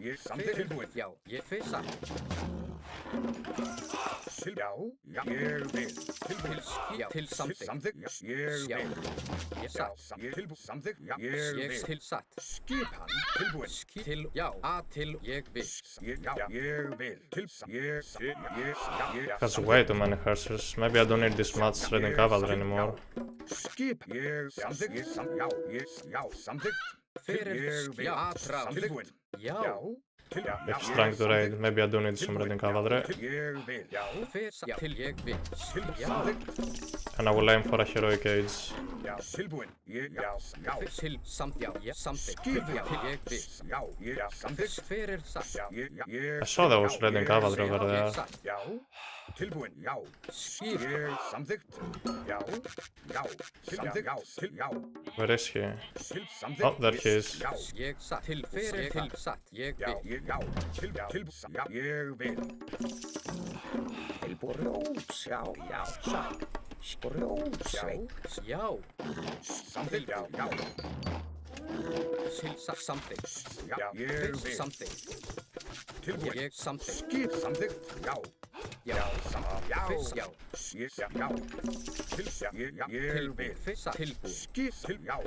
Ég samþykkt. Tilbúin. Já. Ég hver satt? Já. Ég vil. Tilbúin. Já. Til samþykkt. Samþykkt. Ég Já. vil. Ég satt. Ég tilbúin. Samþykkt. Ég Ég vil. til satt. Skip hann. Tilbúin. Skip til já. A til ég vil. Ég vil. Ég Has way too many hersers. Maybe I don't need this much raiding cavalry anymore. Skip. Ég samþykkt. Já. Samþykkt. Hver er já. Aðrá. Tilbúin. Já. If trying to raid, maybe I do need some raiding cavalry. Ég vil. Já. Hver satt? Til ég vil. Já. Samþykkt. And I will aim for a heroic age. Já. Tilbúin. Já. Til samt já. Ég samþykkt. Skip. Já. Til ég vil. Já. Samþykkt. Hver er satt? I saw there was raiding cavalry over Ég there. satt. Já. Tilbúin. Já. Skip. Ég samþykkt. Já. Samþykkt. Já. Where is he? Samþykkt. Oh, there he is. Já. Ég satt. Til hver er til satt? Ég Já. vil. Já. Ég vil. Tilbúin. Já. Satt. Grjótsveit. Já. Samþykkt. Já, já. Samþykkt. Já, ég vil. Samþykkt. Tilbúin. Ég samþykkt. Skip. Samþykkt. Já. Já. Já. Já. Já. Já. Ég vil. Tilbúin. Skip. Já.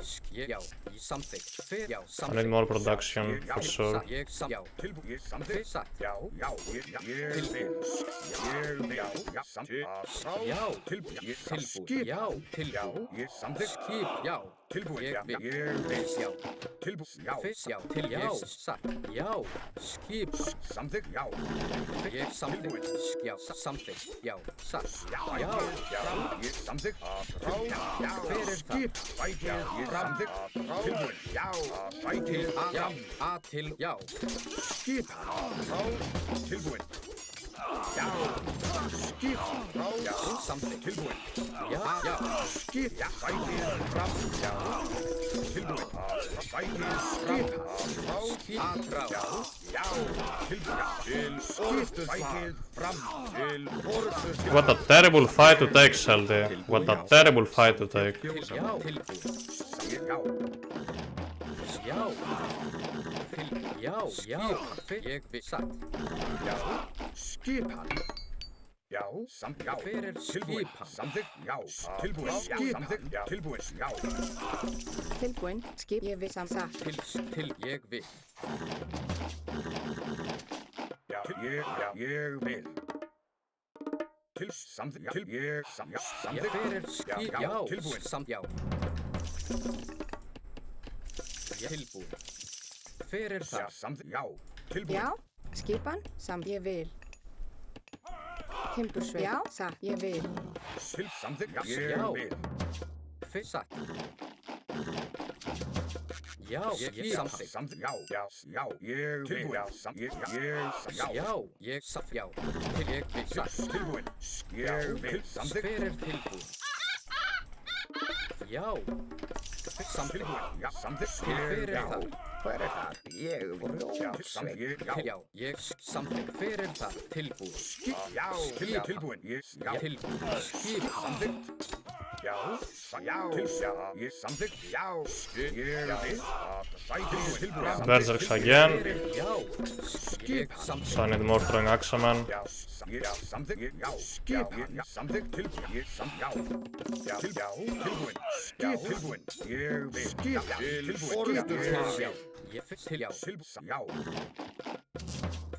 Já. Samþykkt. Já. I need more production for sure. Ég já. Tilbúin. Ég samþykkt. Já. Já. Ég vil. Ég vil. Já. Samþykkt. Já. Tilbúin. Ég Tilbúin. skip. Já. Tilbúin. Ég samþykkt. Skip. Já. Tilbúin. Ég vil. Ég vil. Já. Tilbúin. Já. Já. Til já. Satt. Já. Skip. Samþykkt. Já. Ég samþykkt. Já. Samþykkt. Já. Satt. Já. Já. Já. Ég samþykkt. Já. Fyrir Skip. Bækir. Ég samþykkt. Tilbúin. Já. Bækir. Já. A til já. Skip. Tilbúin. Já. Skip. Já. Samþykkt. Tilbúin. Já. Já. Skip. Bækir. Fram. Já. Tilbúin. Bækir. Skip. Skip. Atrá. Já. Tilbúin. Skip. Bækir. Fram. Til orðstöð. What a terrible fight to take, Shelty. What a terrible fight to take. Já. Tilbúin. Já. Já. Já. Já. Ég vil satt. Já. Skip hann. Já. Já. Fyrir Tilbúin. skip hann. Samþykkt. Já. Tilbúin. Samþykkt. Já. Tilbúin. Já. Tilbúin. Skip. Ég vil satt. Til ég vil. Já. Ég vil. Til samþykkt. Til ég samþykkt. Fyrir skip. Já. Tilbúin. Já. Tilbúin. Fyrir Já. það. Samþykkt. Já. Tilbúin. Já. Skipan. Samt. Ég vil. Timbursveit. Já. Satt. Ég vil. Til samþykkt. Já. Ég vil. Fyrir satt. Já. Ég samþykkt. Samþykkt. Já. Já. Já. Ég vil. Tilbúin. Já. Já. Já. Ég satt. Já. Til ég vil satt. Tilbúin. Ég vil. Samþykkt. Fyrir tilbúin. Já. Samþykkt. Já. Samþykkt. Fyrir Já. það. Hver er það? Ég vil. Já. Samþykkt. Já. Já. Ég samþykkt. Fyrir það. Tilbúin. Já. Tilbúin. Já. Tilbúin. Skip. Samþykkt. Já. Já. Ég samþykkt. Já. Ég vil. Tilbúin. Berserks again. Já. Skip. Samþykkt. So I need more throwing Axaman. Já. Samþykkt. Já. Skip. Samþykkt. Tilbúin. Já. Já. Tilbúin. Skip. Tilbúin. Ég vil. Skip. Tilbúin. Ég fyrst til já. Já.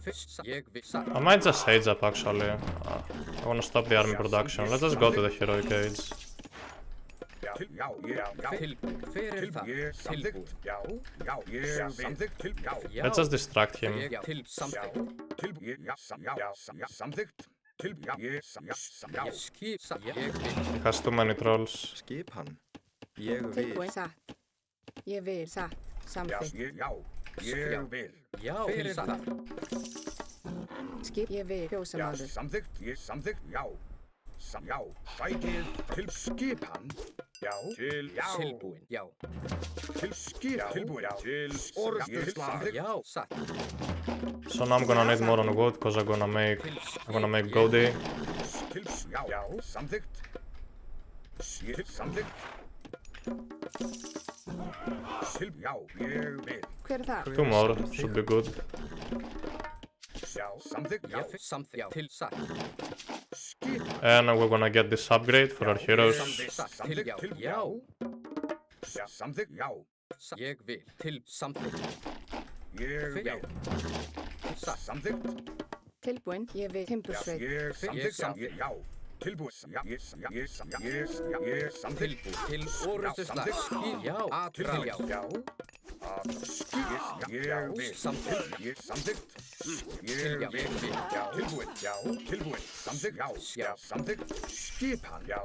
Fyrst ég vil satt. I might just Age Up actually. I wanna stop the army production. Let's just go to the heroic age. Já. Tilbúin. Fyrir það. Tilbúin. Já. Já. Ég samþykkt. Já. Let's just distract him. Ég til samþykkt. Tilbúin. Já. Samþykkt. Já. Skip satt. Ég vil. He has too many trolls. Skip hann. Ég vil. Tilbúin. Satt. Ég vil. Satt. Samþykkt. Já. Ég vil. Já. Fyrir það. Skip. Ég vil. Já. Fjósamaður. Samþykkt. Já. Já. Bækir. Til skip hann. Já. Til. Já. Tilbúin. Já. Til skip. Tilbúin. Já. Til orðstöð. Samþykkt. Já. Satt. So now I'm gonna need more on wood because I'm gonna make Goldie. Til. Já. Samþykkt. Til. Samþykkt. Til. Já. Ég vil. Hver er það? 2 more should be good. Já. Samþykkt. Já. Ég fyrst samþykkt. Já. Til satt. Skip. And we're gonna get this upgrade for our heroes. Til já. Já. Já. Samþykkt. Já. Ég vil. Til samþykkt. Ég vil. Satt. Samþykkt. Tilbúin. Ég vil. Timbursveit. Ég samþykkt. Já. Tilbúin. Já. Ég samþykkt. Tilbúin. Til orðstöðslag. Skip. Já. Atrá. Já. Já. Skip. Ég vil. Samþykkt. Ég samþykkt. Ég vil. Já. Tilbúin. Já. Tilbúin. Samþykkt. Já. Samþykkt. Skip hann. Já.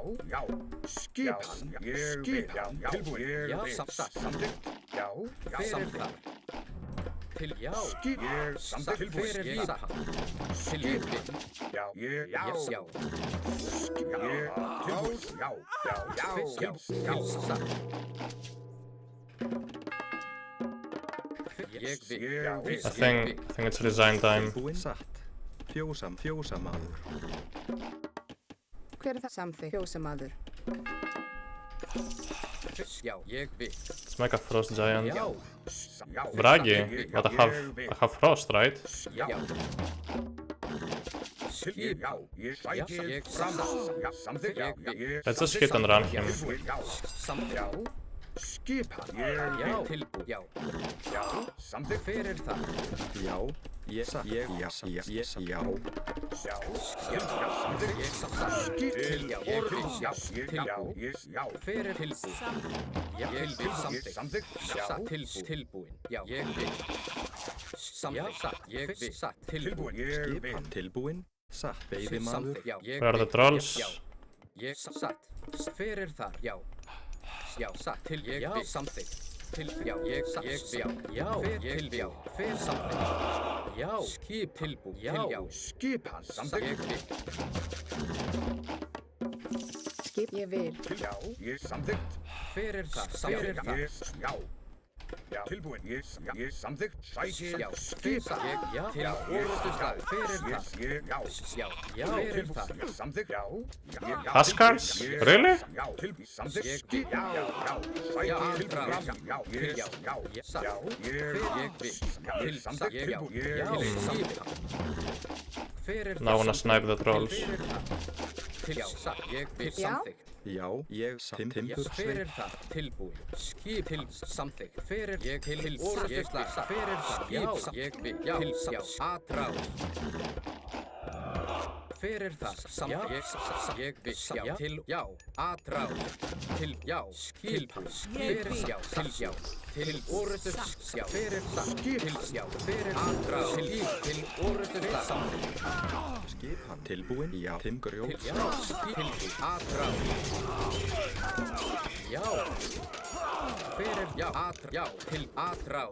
Skip hann. Ég vil. Tilbúin. Já. Ég vil. Satt. Samþykkt. Já. Fyrir það. Til já. Skip. Ég samþykkt. Fyrir það. Til ég vil. Já. Já. Tilbúin. Já. Til satt. Ég vil. I think it's resign time. Tilbúin satt. Fjósamaður. Hver er það? Samþykkt. Kjósa maður. Já, ég vil. Let's make a frost giant. Já. Bragi, but I have frost, right? Já. Skipa. Ég samþykkt. Ég vil. Let's just hit and run him. Samþykkt. Skipan. Já. Tilbúin. Já. Já. Samþykkt. Hver er það? Já. Já. Hver er tilbúin? Ég vil samþykkt. Tilbúin. Já. Ég vil. Samþykkt. Ég vil. Tilbúin. Skipan tilbúin. Satt. Veiðimaður. Já. Where are the trolls? Ég satt. Hver er þar? Já. Já. Satt. Til. Ég vil. Samþykkt. Já, ég satt. Já. Hver til. Já. Hver samþykkt. Já. Skip tilbúin. Já. Skipan. Samþykkt. Ég vil. Skip. Ég vil. Já. Ég samþykkt. Hver er það? Samþykkt. Já. Já. Tilbúin. Ég samþykkt. Sækir. Já. Skipan. Já. Til orðuslag. Hver er það? Já. Já. Já. Hver er það? Samþykkt. Já. Huskars? Really? Já. Tilbúin. Samþykkt. Ég- Já. Sækir. Tilbúin. Já. Satt. Já. Ég vil. Til. Samþykkt. Já. Tilbúin. Já. Skipa. Hver er það? Now I wanna snipe the trolls. Hver er það? Til. Já. Satt. Ég vil. Já. Samþykkt. Já. Ég timbur. Hver er það? Tilbúin. Skip til samþykkt. Hver er ég til orðuslag? Hver er það? Já, ég vil. Já, já, aðráð. Hver er það? Samþykkt. Ég vil. Já, til. Já, aðráð. Til. Já, skip. Hver er já, til. Já, til orðuslag. Já, hver er það? Til. Já, hver er aðráð. Til orðuslag. Samþykkt. Skipan tilbúin. Já. Timgrjót. Já, skip. Aðráð. Já. Hver er já, já, til aðráð.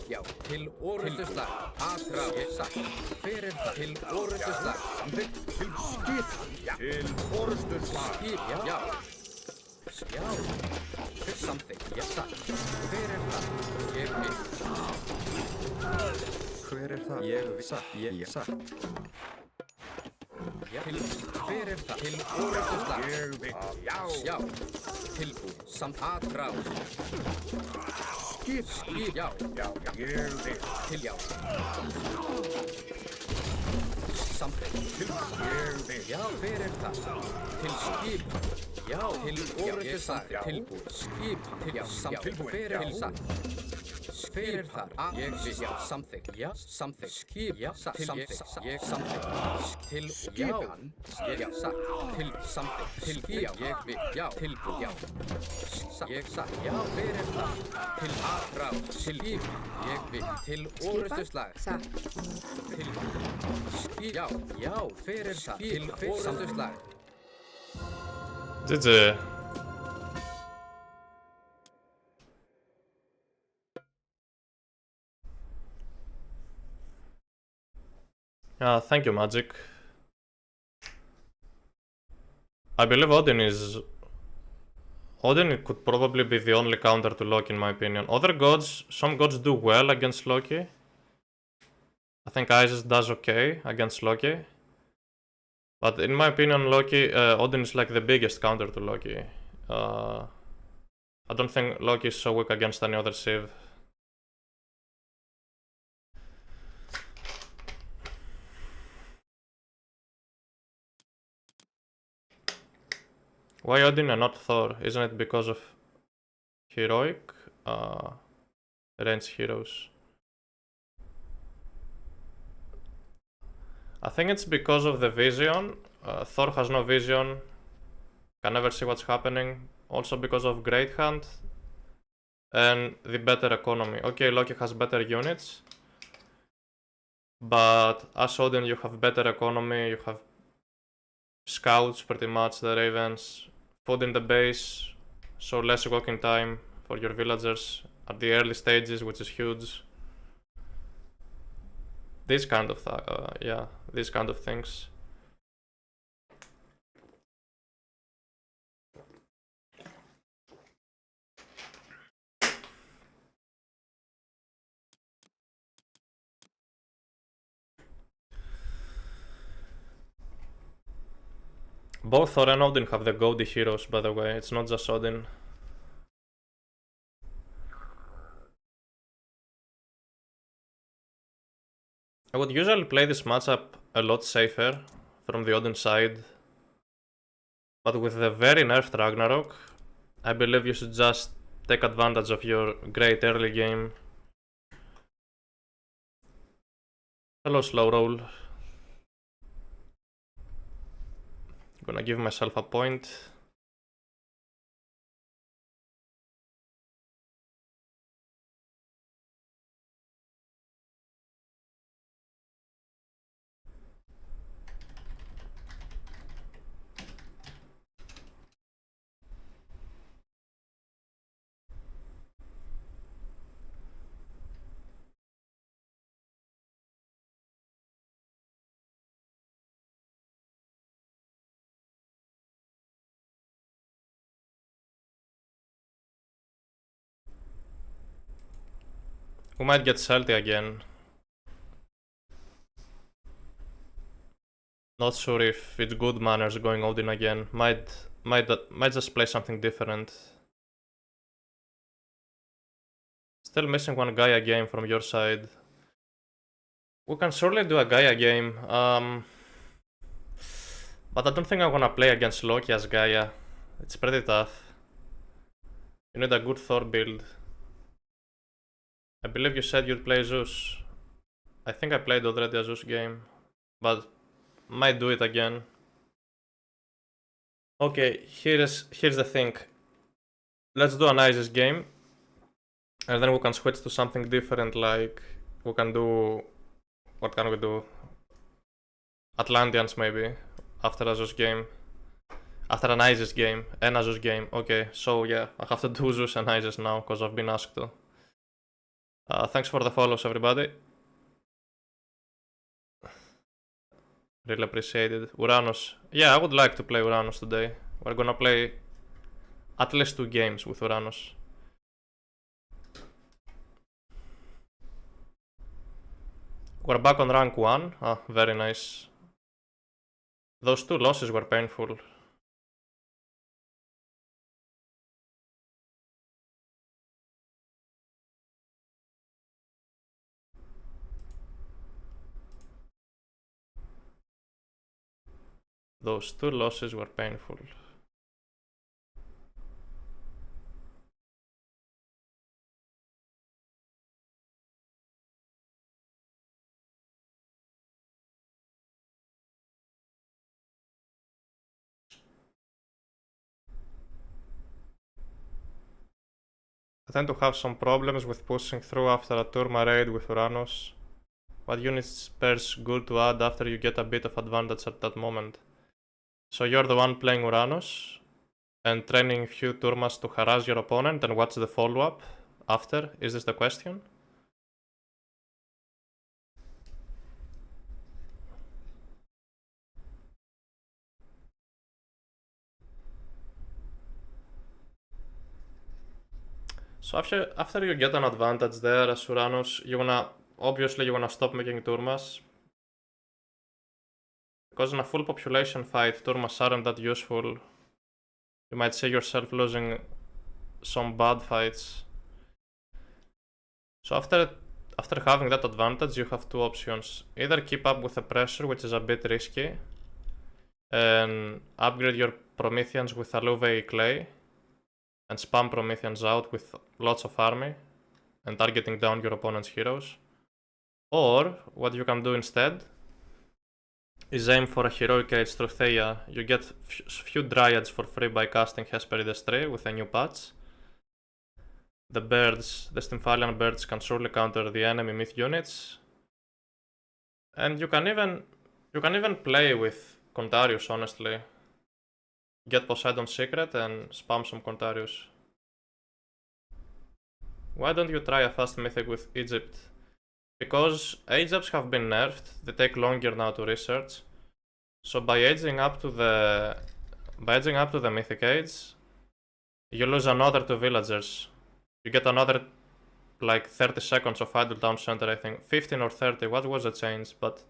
Já, til orðuslag. Aðráð. Ég satt. Hver er það? Til orðuslag. Samþykkt. Til skipan. Til orðuslag. Skip, já. Já. Hver samþykkt. Ég satt. Hver er það? Ég vil. Hver er það? Ég satt. Ég satt. Já. Til. Hver er það? Til orðuslag. Ég vil. Já. Tilbúin. Samt aðráð. Skip. Skip, já. Ég vil. Til já. Samþykkt. Ég vil. Já, hver er það? Til skip. Já, til orðuslag. Tilbúin. Skip. Til já. Samþykkt. Hver er það? Hver er það? Ég vil. Já, samþykkt. Já, samþykkt. Skip. Já, samþykkt. Ég samþykkt. Til já. Já, satt. Til samþykkt. Til já. Ég vil. Já, tilbúin. Já. Ég satt. Já, hver er það? Til aðráð. Til skip. Ég vil. Til orðuslag. Satt. Til skip. Já, hver er það? Til orðuslag. GG. Thank you, Magic. I believe Odin could probably be the only counter to Loki in my opinion. Other gods, some gods do well against Loki. I think Oasis does okay against Loki. But in my opinion, Odin is like the biggest counter to Loki. I don't think Loki is so weak against any other Civ. Why Odin and not Thor? Isn't it because of heroic range heroes? I think it's because of the vision. Thor has no vision, can never see what's happening. Also because of Great Hand and the better economy. Okay, Loki has better units, but as Odin you have better economy, you have scouts pretty much, the ravens, food in the base, so less walking time for your villagers at the early stages, which is huge. These kind of these kind of things. Both Thor and Odin have the GODI heroes, by the way, it's not just Odin. I would usually play this matchup a lot safer from the Odin side, but with the very nerfed Ragnarok, I believe you should just take advantage of your great early game. Hello, slow roll. Gonna give myself a point. We might get salty again. Not sure if it's good manners going Odin again. Might just play something different. Still missing one Gaia game from your side. We can surely do a Gaia game. But I don't think I wanna play against Loki as Gaia. It's pretty tough. You need a good Thor build. I believe you said you'd play Zeus. I think I played already a Zeus game, but might do it again. Okay, here's the thing. Let's do an Isis game, and then we can switch to something different, like we can do... What can we do? Atlanteans maybe, after a Zeus game. After an Isis game, and a Zeus game. Okay, so yeah, I have to do Zeus and Isis now, because I've been asked to. Thanks for the follows, everybody. Really appreciate it. Uranus. Yeah, I would like to play Uranus today. We're gonna play at least 2 games with Uranus. We're back on rank 1. Ah, very nice. Those 2 losses were painful. Those 2 losses were painful. I tend to have some problems with pushing through after a Turma raid with Uranus. What units pairs good to add after you get a bit of advantage at that moment? So you're the one playing Uranus and training few Turmas to harass your opponent, and what's the follow-up after? Is this the question? So after you get an advantage there as Uranus, you wanna stop making Turmas. Because in a full population fight, Turmas aren't that useful. You might see yourself losing some bad fights. So after having that advantage, you have 2 options. Either keep up with the pressure, which is a bit risky, and upgrade your Prometheans with Aluve Clay, and spam Prometheans out with lots of army, and targeting down your opponent's heroes. Or, what you can do instead is aim for a heroic age through Theia. You get few dryads for free by casting Hesperides 3 with a new patch. The Stymphalian birds can surely counter the enemy myth units. And you can even play with Contarius, honestly. Get Poseidon's secret and spam some Contarius. Why don't you try a fast mythic with Egypt? Because Egypts have been nerfed, they take longer now to research. So by aging up to the mythic age, you lose another 2 villagers. You get another like 30 seconds of idle town center, I think. 15 or 30, what was the change? But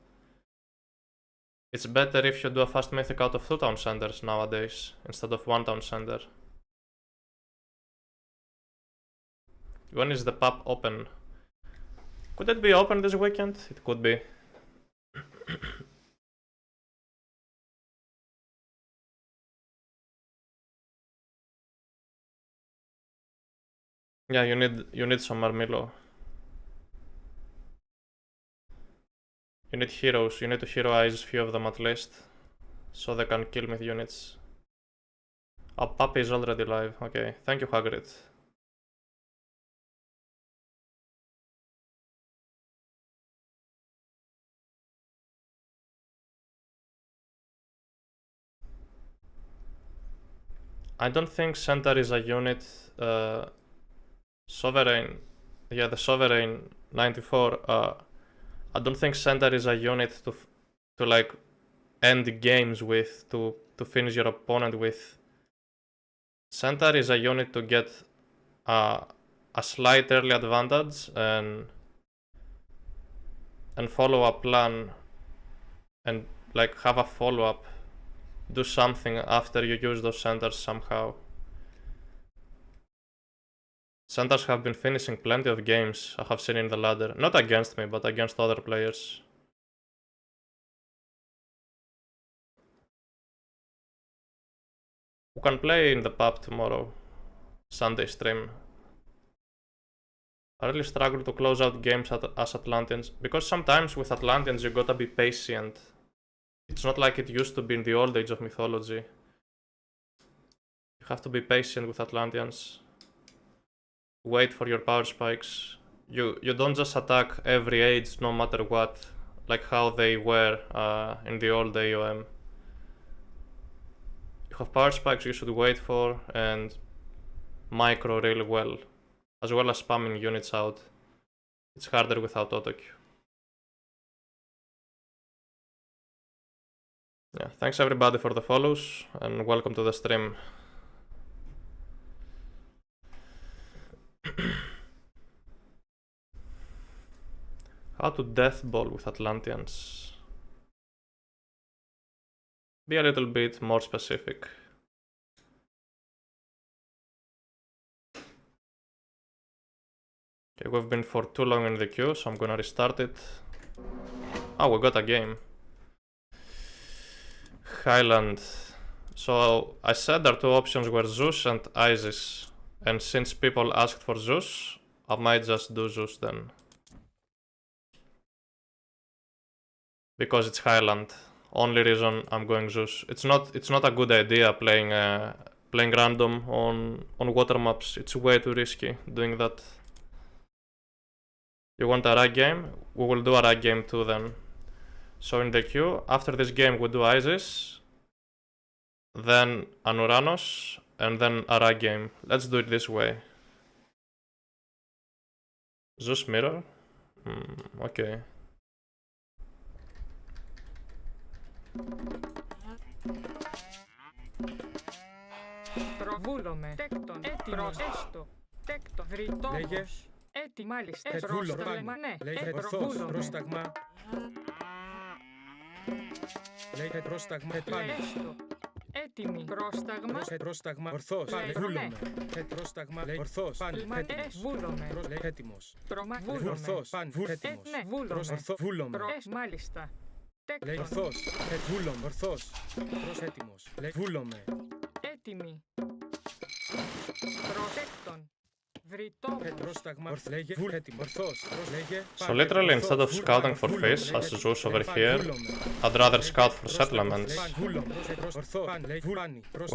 It's better if you do a fast mythic out of 2 town centers nowadays, instead of 1 town center. When is the pub open? Could it be open this weekend? It could be. Yeah, you need some Armillo. You need heroes. You need to heroize a few of them at least, so they can kill me with units. Oh, Puppy is already live. Okay, thank you, Hagrid. I don't think Centaur is a unit. Sovereign, yeah, the Sovereign 94. I don't think Centaur is a unit to like end games with, to finish your opponent with. Centaur is a unit to get a slight early advantage and follow a plan and like have a follow-up. Do something after you use those Centaurs somehow. Centaurs have been finishing plenty of games I have seen in the ladder. Not against me, but against other players. We can play in the pub tomorrow. Sunday stream. I really struggle to close out games as Atlanteans, because sometimes with Atlanteans you gotta be patient. It's not like it used to be in the old age of mythology. You have to be patient with Atlanteans. Wait for your power spikes. You don't just attack every age no matter what, like how they were in the old AOM. You have power spikes you should wait for and micro really well as spamming units out. It's harder without autocue. Yeah, thanks everybody for the follows and welcome to the stream. How to death ball with Atlanteans? Be a little bit more specific. Okay, we've been for too long in the queue, so I'm gonna restart it. Oh, we got a game. Highland. So I said our two options were Zeus and Isis. And since people asked for Zeus, I might just do Zeus then. Because it's Highland. Only reason I'm going Zeus. It's not a good idea playing random on water maps. It's way too risky doing that. You want a rag game? We will do a rag game too then. So in the queue, after this game we do Isis, then an Uranus, and then a rag game. Let's do it this way. Zeus mirror? Okay. Προβούλομαι. Τέκτον. Έτοιμος. Έστω. Τέκτον. Βρυτόμος. Λέγε. Έτι μάλιστα. Πρόσταγμα. Ναι. Λέγε ορθός. Πρόσταγμα. Λέγε πρόσταγμα. Επάνω. Έστω. Έτοιμη. Πρόσταγμα. Πρόσταγμα. Ορθός. Βούλομαι. Πρόσταγμα. Ορθός. Βούλομαι. Έτοιμος. Βούλομαι. Ορθός. Έτοιμος. Ναι. Βούλομαι. Βούλομαι. Μάλιστα. Λέει ορθός. Βούλομαι. Ορθός. Έτοιμος. Βούλομαι. Έτοιμη. Προτέκτον. So literally instead of scouting for fish as Zeus over here, I'd rather scout for settlements.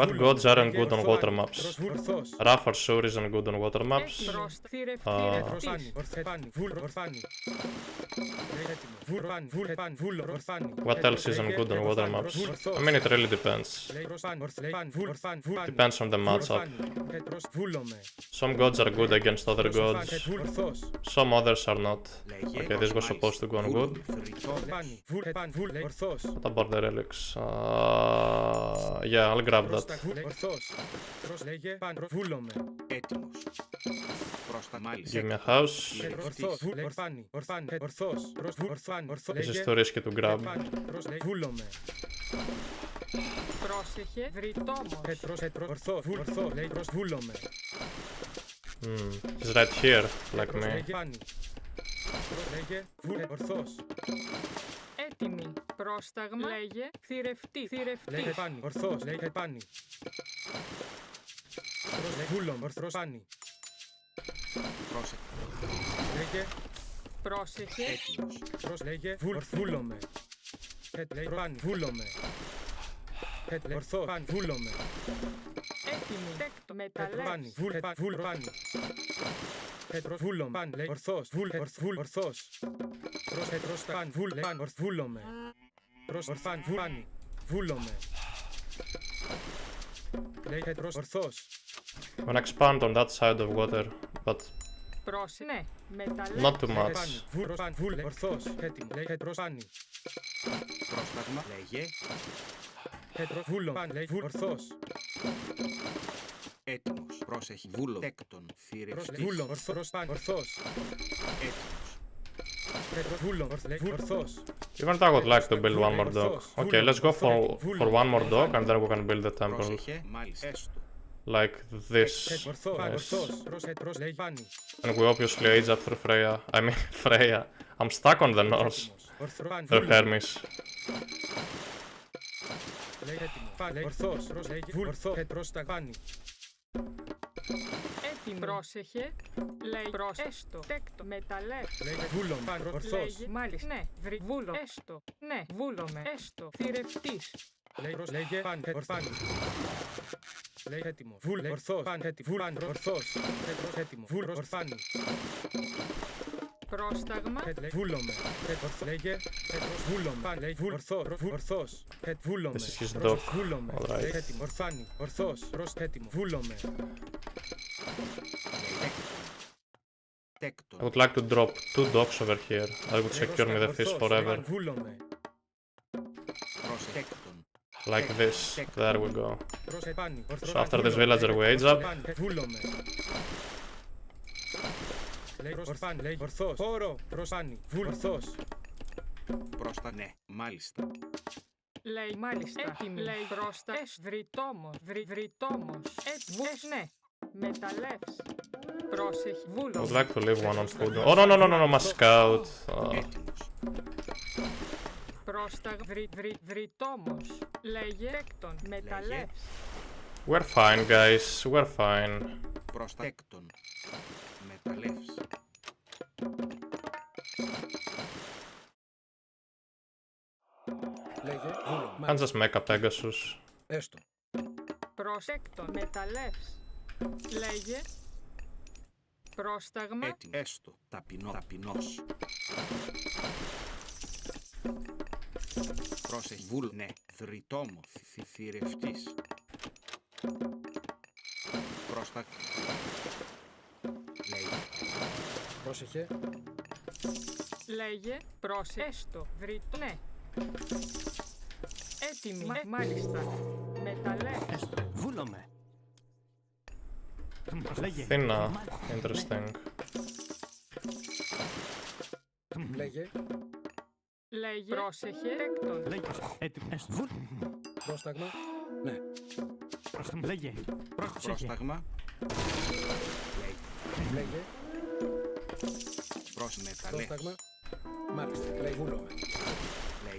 What gods aren't good on water maps? Ra for sure isn't good on water maps. What else isn't good on water maps? I mean, it really depends. Depends on the matchup. Some gods are good good against other gods. Some others are not. Okay, this was supposed to go on good. What about the relics? Yeah, I'll grab that. Give me a house. This is too risky to grab. Πρόσεχε, βρυτόμος. He's right here, like me. Έτοιμη. Πρόσταγμα. Λέγε. Θηρευτή. Θηρευτής. Ορθός. Λέγε πάνι. Λέγε. Πρόσεχε. Λέγε. Βούλομαι. Βούλομαι. Ορθός. Βούλομαι. Έτοιμη. Τέκτο. Μεταλλεύς. Βούλομαι. Ορθός. Ορθός. Βούλομαι. Βούλομαι. Λέγε ορθός. I'm gonna expand on that side of water, but Ναι. Μεταλλεύς. not too much. Ορθός. Έτοιμο. Λέγε πάνι. Πρόσταγμα. Λέγε. Βούλομαι. Ορθός. Έτοιμος. Πρόσεχε. Βούλο. Τέκτον. Θηρευτής. Βούλο. Ορθός. Ορθός. Έτοιμος. Βούλο. Ορθός. Even though I would like to build one more dock. Okay, let's go for one more dock and then we can build the temple. Πρόσεχε. Μάλιστα. Έστω. Like this. Ορθός. And we obviously age up through Freya. I mean Freya. I'm stuck on the north. Through Hermes. Έτοιμη. Πρόσεχε. Λέει. Έστω. Τέκτο. Μεταλλεύς. Ορθός. Μάλιστα. Ναι. Βούλο. Έστω. Ναι. Βούλομαι. Έστω. Θηρευτής. Λέγε πάνι. Λέγε έτοιμο. Ορθός. Ορθός. Έτοιμο. Ορθάνι. Πρόσταγμα. Βούλομαι. Λέγε. Βούλομαι. Ορθός. Βούλομαι. This is his dock. Βούλομαι. Alright. Έτοιμο. Ορθάνι. Ορθός. Έτοιμο. Βούλομαι. Τέκτον. I would like to drop 2 docks over here. That would secure me the fish forever. Βούλομαι. Πρόσεχε. Like this. There we go. Πάνι. So after this villager we age up. Βούλομαι. Λέγε ορθός. Όρο. Πάνι. Ορθός. Πρόστα. Ναι. Μάλιστα. Λέει μάλιστα. Έτοιμη. Λέει πρόστα. Βρυτόμος. Βρυτόμος. Ναι. Μεταλλεύς. Πρόσεχε. I Βούλο. would like to leave one on food. Oh no, my scout. Έτοιμος. Πρόστα. Βρυτόμος. Λέγε. Τέκτον. Μεταλλεύς. We're fine, guys. We're fine. Πρόστα. Τέκτον. Μεταλλεύς. Λέγε. Βούλο. And just make a Pegasus. Έστω. Πρόσεκτον. Μεταλλεύς. Λέγε. Πρόσταγμα. Έτοιμο. Έστω. Ταπεινός. Πρόσεχε. Βούλο. Ναι. Δρυτόμο. Θηρευτής. Πρόστα. Λέγε. Πρόσεχε. Λέγε. Έστω. Βρυτό. Ναι. Έτοιμη. Μάλιστα. Μεταλλεύς. Έστω. Βούλομαι. Λέγε. Athena. Interesting. Λέγε. Λέγε. Πρόσεχε. Τέκτον. Λέγε. Έτοιμο. Έστω. Βούλ. Πρόσταγμα. Ναι. Λέγε. Πρόσεχε. Πρόσταγμα. Λέγε. Μεταλλεύς. Πρόσταγμα. Μάλιστα. Λέγε. Βούλομαι.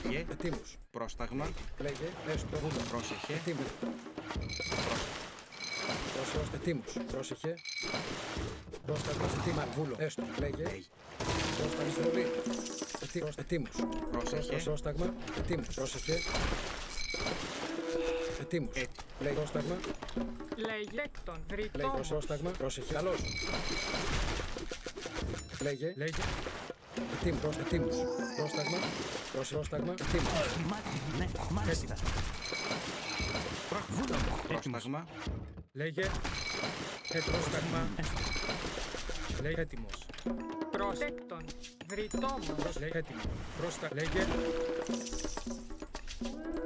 Λέγε. Ετοίμους. Πρόσταγμα. Λέγε. Έστω. Βούλο. Πρόσεχε. Ετοίμους. Ετοίμους. Πρόσεχε. Πρόσταγμα. Ετοίμους. Βούλο. Έστω. Λέγε. Πρόσταγμα. Συμβολή. Ετοίμους. Πρόσεχε. Πρόσταγμα. Ετοίμους. Πρόσεχε. Ετοίμους. Λέγε. Πρόσταγμα. Λέγε. Τέκτον. Λέγε. Βρυτόμος. Πρόσταγμα. Πρόσεχε. Καλώς. Λέγε. Ετοίμους. Πρόσταγμα. Πρόσταγμα. Ετοίμους. Ναι, μάλιστα. Βούλομαι. Πρόσταγμα. Λέγε. Πρόσταγμα. Λέγε έτοιμος. Προσέκτον. Βρυτόμος. Λέγε έτοιμο. Λέγε.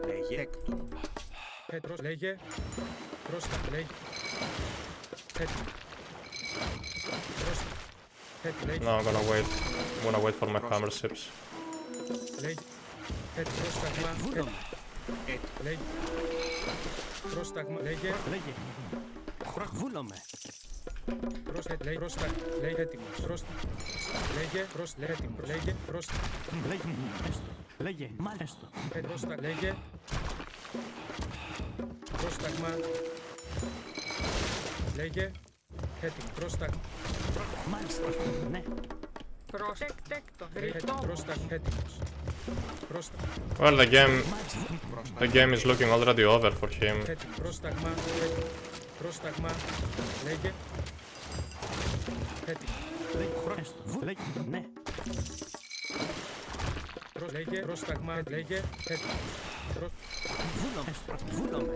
Λέγε έκτον. Λέγε. Λέγε. Έτοιμο. No, I'm gonna wait. I'm gonna wait for my hammer ships. Λέγε. Πρόσταγμα. Λέγε. Πρόσταγμα. Λέγε. Λέγε. Βούλομαι. Λέγε. Πρόσταγμα. Λέγε έτοιμος. Λέγε. Λέγε έτοιμος. Λέγε. Λέγε. Έστω. Λέγε. Μάλιστο. Λέγε. Πρόσταγμα. Λέγε. Έτοιμο. Πρόσταγμα. Μάλιστα. Ναι. Προσέκτον. Πρόσταγμα. Βρυτόμος. Έτοιμος. Well, the game is looking already over for him. Έτοιμο. Πρόσταγμα. Πρόσταγμα. Λέγε. Έτοιμο. Έστω. Λέγε. Ναι. Λέγε. Πρόσταγμα. Λέγε. Έτοιμο. Βούλομαι. Βούλομαι.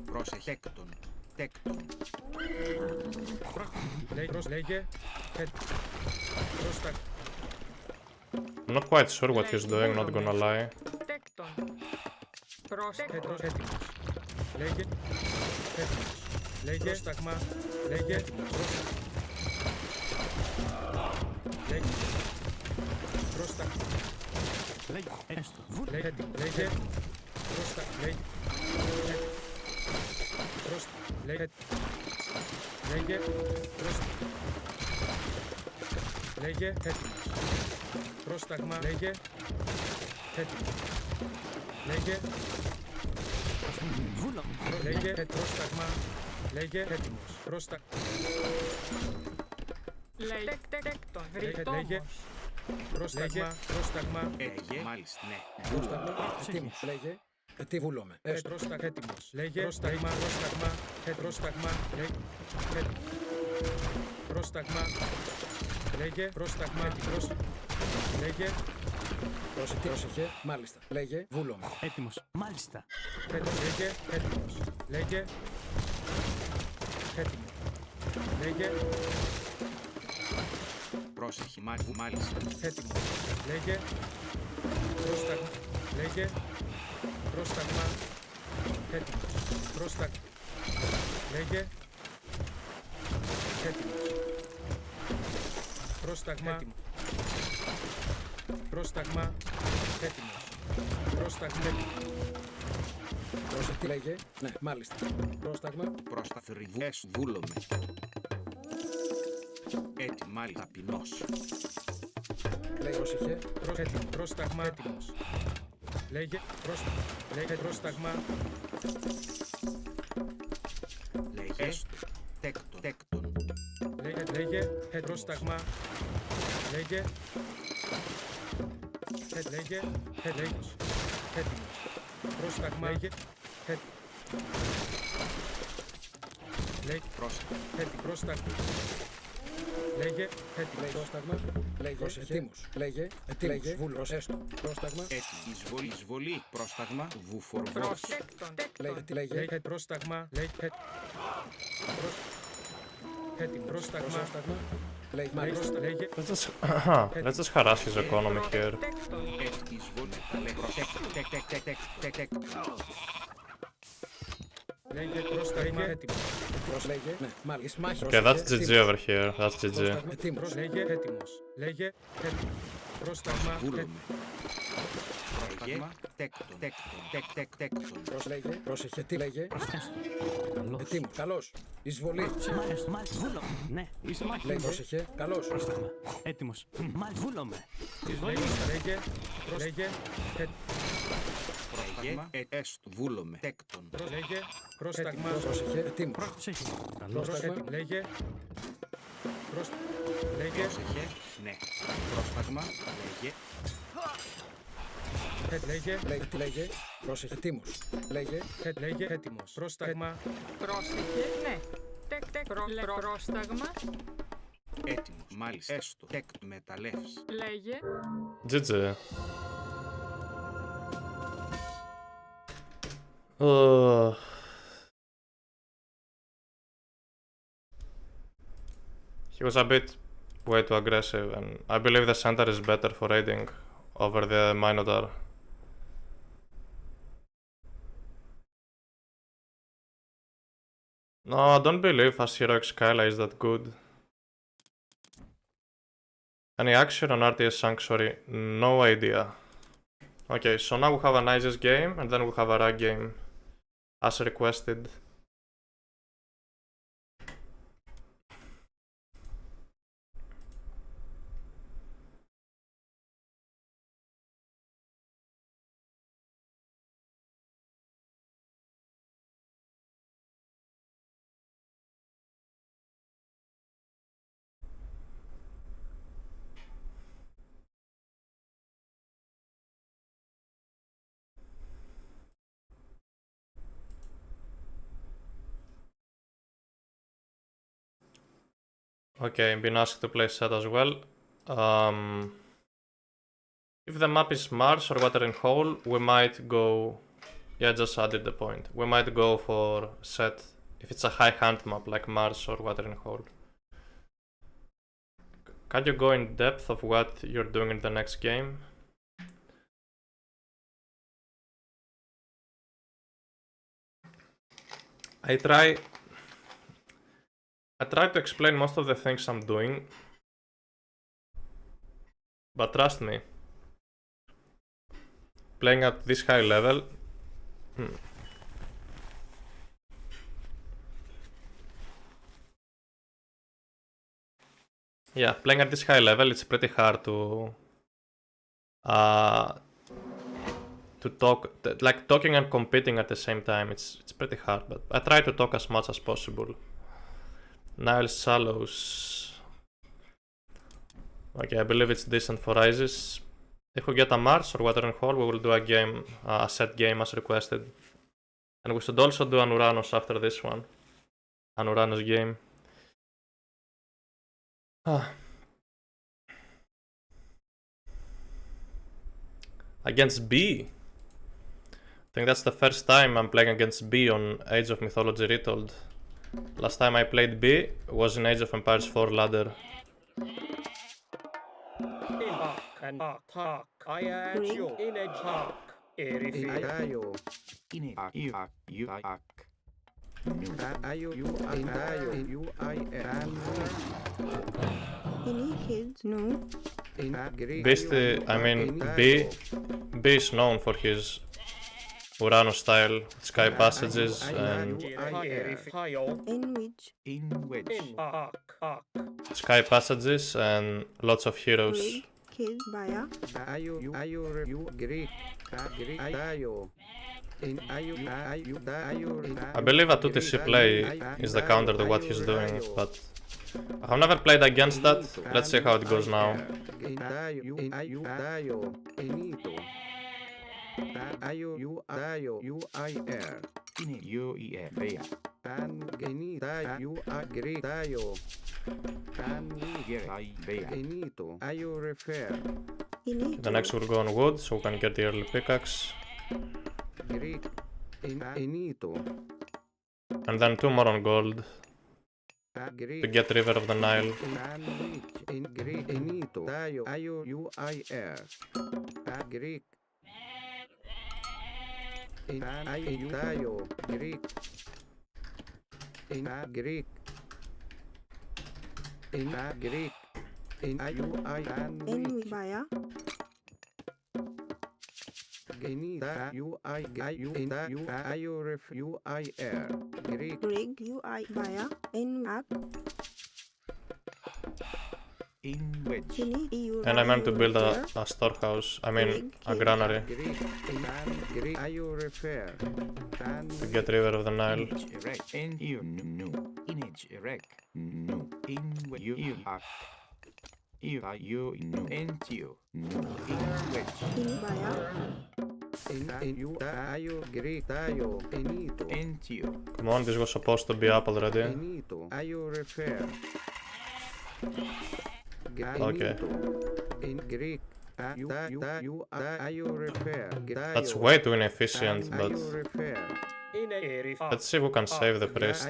Πρόσεχε έκτον. Τέκτον. Λέγε. Πρόσταγμα. I'm not quite sure what he's doing, not gonna lie. Τέκτον. Προσέκτον. Έτοιμος. Λέγε. Έτοιμος. Λέγε. Πρόσταγμα. Λέγε. Έτοιμος. Λέγε. Πρόσταγμα. Λέγε. Έστω. Λέγε. Έτοιμος. Λέγε. Πρόσταγμα. Λέγε. Λέγε. Λέγε. Πρόσταγμα. Λέγε. Έτοιμος. Πρόσταγμα. Λέγε. Έτοιμος. Λέγε. Βούλομαι. Λέγε. Πρόσταγμα. Λέγε. Έτοιμος. Πρόσταγμα. Λέγε. Τέκτον. Λέγε. Βρυτόμος. Πρόσταγμα. Πρόσταγμα. Λέγε. Μάλιστα. Ναι. Πρόσταγμα. Έτοιμος. Λέγε. Τι βούλομαι. Πρόσταγμα. Έτοιμος. Λέγε. Πρόσταγμα. Πρόσταγμα. Πρόσταγμα. Λέγε. Πρόσταγμα. Λέγε. Πρόσταγμα. Έτοιμος. Λέγε. Πρόσεχε. Μάλιστα. Λέγε. Βούλομαι. Έτοιμος. Μάλιστα. Λέγε. Έτοιμος. Λέγε. Έτοιμος. Λέγε. Πρόσεχε. Μάλιστα. Έτοιμος. Λέγε. Πρόσταγμα. Λέγε. Πρόσταγμα. Έτοιμος. Πρόσταγμα. Λέγε. Έτοιμος. Πρόσταγμα. Έτοιμο. Πρόσταγμα. Έτοιμος. Πρόσταγμα. Πρόσεχε. Λέγε. Ναι, μάλιστα. Πρόσταγμα. Προσταθρυβές. Βούλομαι. Έτοιμη. Ταπεινός. Λέγε. Πρόσεχε. Πρόσταγμα. Έτοιμος. Λέγε. Πρόσταγμα. Λέγε. Πρόσταγμα. Λέγε. Τέκτον. Τέκτον. Λέγε. Πρόσταγμα. Λέγε. Λέγε. Έτοιμος. Πρόσταγμα. Λέγε. Λέγε. Πρόσταγμα. Λέγε. Πρόσταγμα. Λέγε. Έτοιμος. Λέγε. Έτοιμος. Βούλος. Έστω. Πρόσταγμα. Έτοιμη. Εισβολή. Πρόσταγμα. Βουφορβός. Προσέκτον. Λέγε. Πρόσταγμα. Λέγε. Έτοιμο. Πρόσταγμα. Λέγε. Let's just harass his economy here. Λέγε. Πρόσταγμα. Έτοιμο. Λέγε. Ναι. Μάλιστα. Okay, that's GG over here. That's GG. Έτοιμος. Λέγε. Έτοιμος. Λέγε. Έτοιμο. Πρόσταγμα. Πρόσταγμα. Τέκτον. Πρόσλεγε. Πρόσεχε. Τι λέγε. Καλώς. Έτοιμος. Καλώς. Εισβολή. Μάλιστα. Μάλιστα. Βούλομαι. Ναι. Ισμάχη. Λέγε. Πρόσεχε. Καλώς. Πρόσταγμα. Έτοιμος. Μάλιστα. Βούλομαι. Εισβολή. Λέγε. Λέγε. Πρόσταγμα. Έστω. Βούλομαι. Τέκτον. Λέγε. Πρόσταγμα. Πρόσεχε. Έτοιμος. Πρόσεχε. Καλώς. Πρόσεχε. Λέγε. Λέγε. Πρόσεχε. Ναι. Πρόσταγμα. Λέγε. Λέγε. Λέγε. Πρόσεχε. Έτοιμος. Λέγε. Έτοιμος. Πρόσταγμα. Πρόσεχε. Ναι. Πρόσταγμα. Έτοιμος. Μάλιστα. Έστω. Τέκτον. Μεταλλεύς. Λέγε. GG. He was a bit way too aggressive, and I believe the center is better for raiding over the Minotaur. No, I don't believe as Heroic Skyla is that good. Any action on RTS Sanctuary? No idea. Okay, so now we have an Isis game, and then we have a Rag game, as requested. Okay, been asked to play set as well. If the map is Mars or Watering Hole, we might go... Yeah, just added the point. We might go for set if it's a high hand map like Mars or Watering Hole. Can you go in depth of what you're doing in the next game? I try to explain most of the things I'm doing, but trust me, playing at this high level, yeah, playing at this high level, it's pretty hard to talk, like talking and competing at the same time. It's pretty hard, but I try to talk as much as possible. Nile Shallows. Okay, I believe it's decent for Isis. If we get a Mars or Watering Hole, we will do a game, a set game as requested. And we should also do an Uranus after this one. An Uranus game. Against B. I think that's the first time I'm playing against B on Age of Mythology Retold. Last time I played B was in Age of Empires 4 ladder. Any kids? No. I mean, B is known for his Uranus style sky passages and sky passages and lots of heroes. I believe a 2TC play is the counter to what he's doing, but I've never played against that. Let's see how it goes now. The next will go on wood, so we can get the early pickaxe. And then 2 more on gold to get River of the Nile. And I meant to build a storehouse, I mean a granary, to get River of the Nile. Come on, this was supposed to be up already. Okay. That's way too inefficient, but let's see who can save the priest.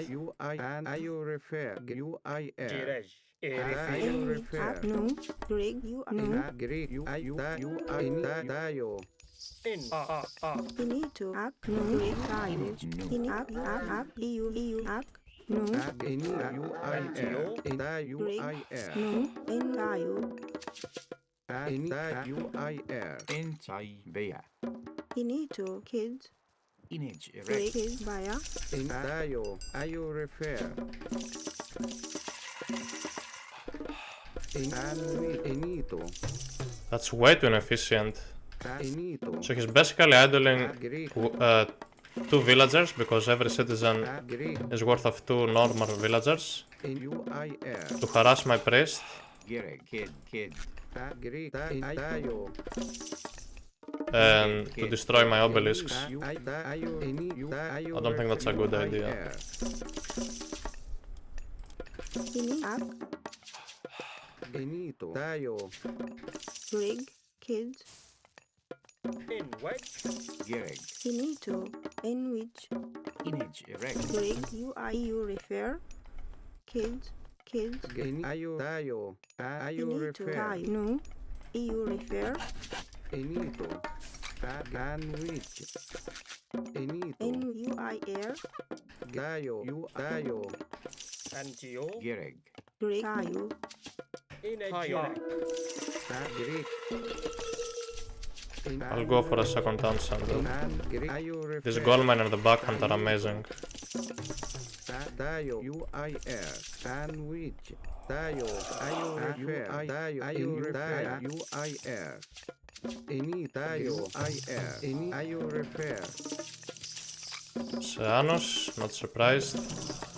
refer. No. Greg, you are no. Greek, you dayo. In Finito. Ak no. Greg tayo. Ini ak you ak no. Ini you Greg no. En tayo. Ini you Finito. Kids. Image Greg kids baya. dayo. Ayo refer. Enito. That's way too inefficient. Enito. So he's basically idling two villagers because every citizen is worth of two normal villagers to harass my priest. kid. And to destroy my obelisks. I don't think that's a good idea. Ini ak. Enito. Dayo. Greg kids. in which Finito. En which. Image erect. Greg you refer. Kids. Ayo dayo. Ayo Finito. refer. Tayo. No. You refer. Enito. Which. Enito. En you I air. Dayo. Dayo. Antio Greg. Greg tayo. in a Greek. Greek. I'll go for a second town center. Ayo refer. This goldmine and the backhand are amazing. Dayo. UIR. Which. Dayo. Ayo refer. Dayo refer. UIR. Eni dayo. UIR. Eni ayo refer. Seanos, not surprised.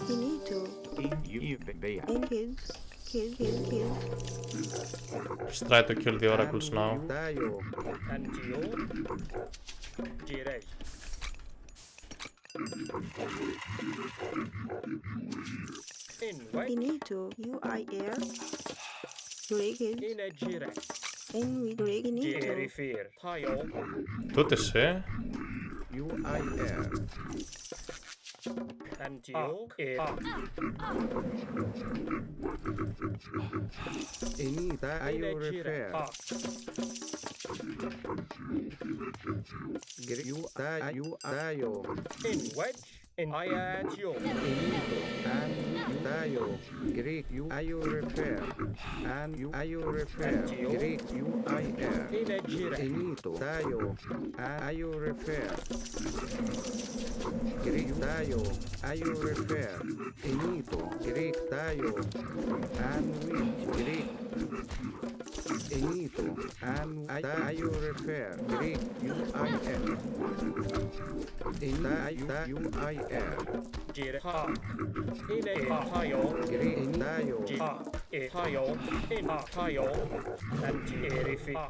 Finito. En kids. Kids. Just try to kill the oracles now. Dayo. Antio Gireg. In which Finito. You I air. Greg kids. in a Gireg. En which. Greg finito. Refer. Tile Τούτη εσύ. UIR. Antio Eni in dayo a refer. Gireg. Dayo. In which in Iatio Dayo. Greek ayo refer. Ayo refer. Greek UIR. in a Gireg. Enito. Dayo. Ayo refer. Greek dayo. Ayo refer. Enito. Greek dayo. Which. Greek. Enito. Dayo refer. Greek UIR. UIR. Gireg. In a tile Greek dayo. tile in a tile Antio refer.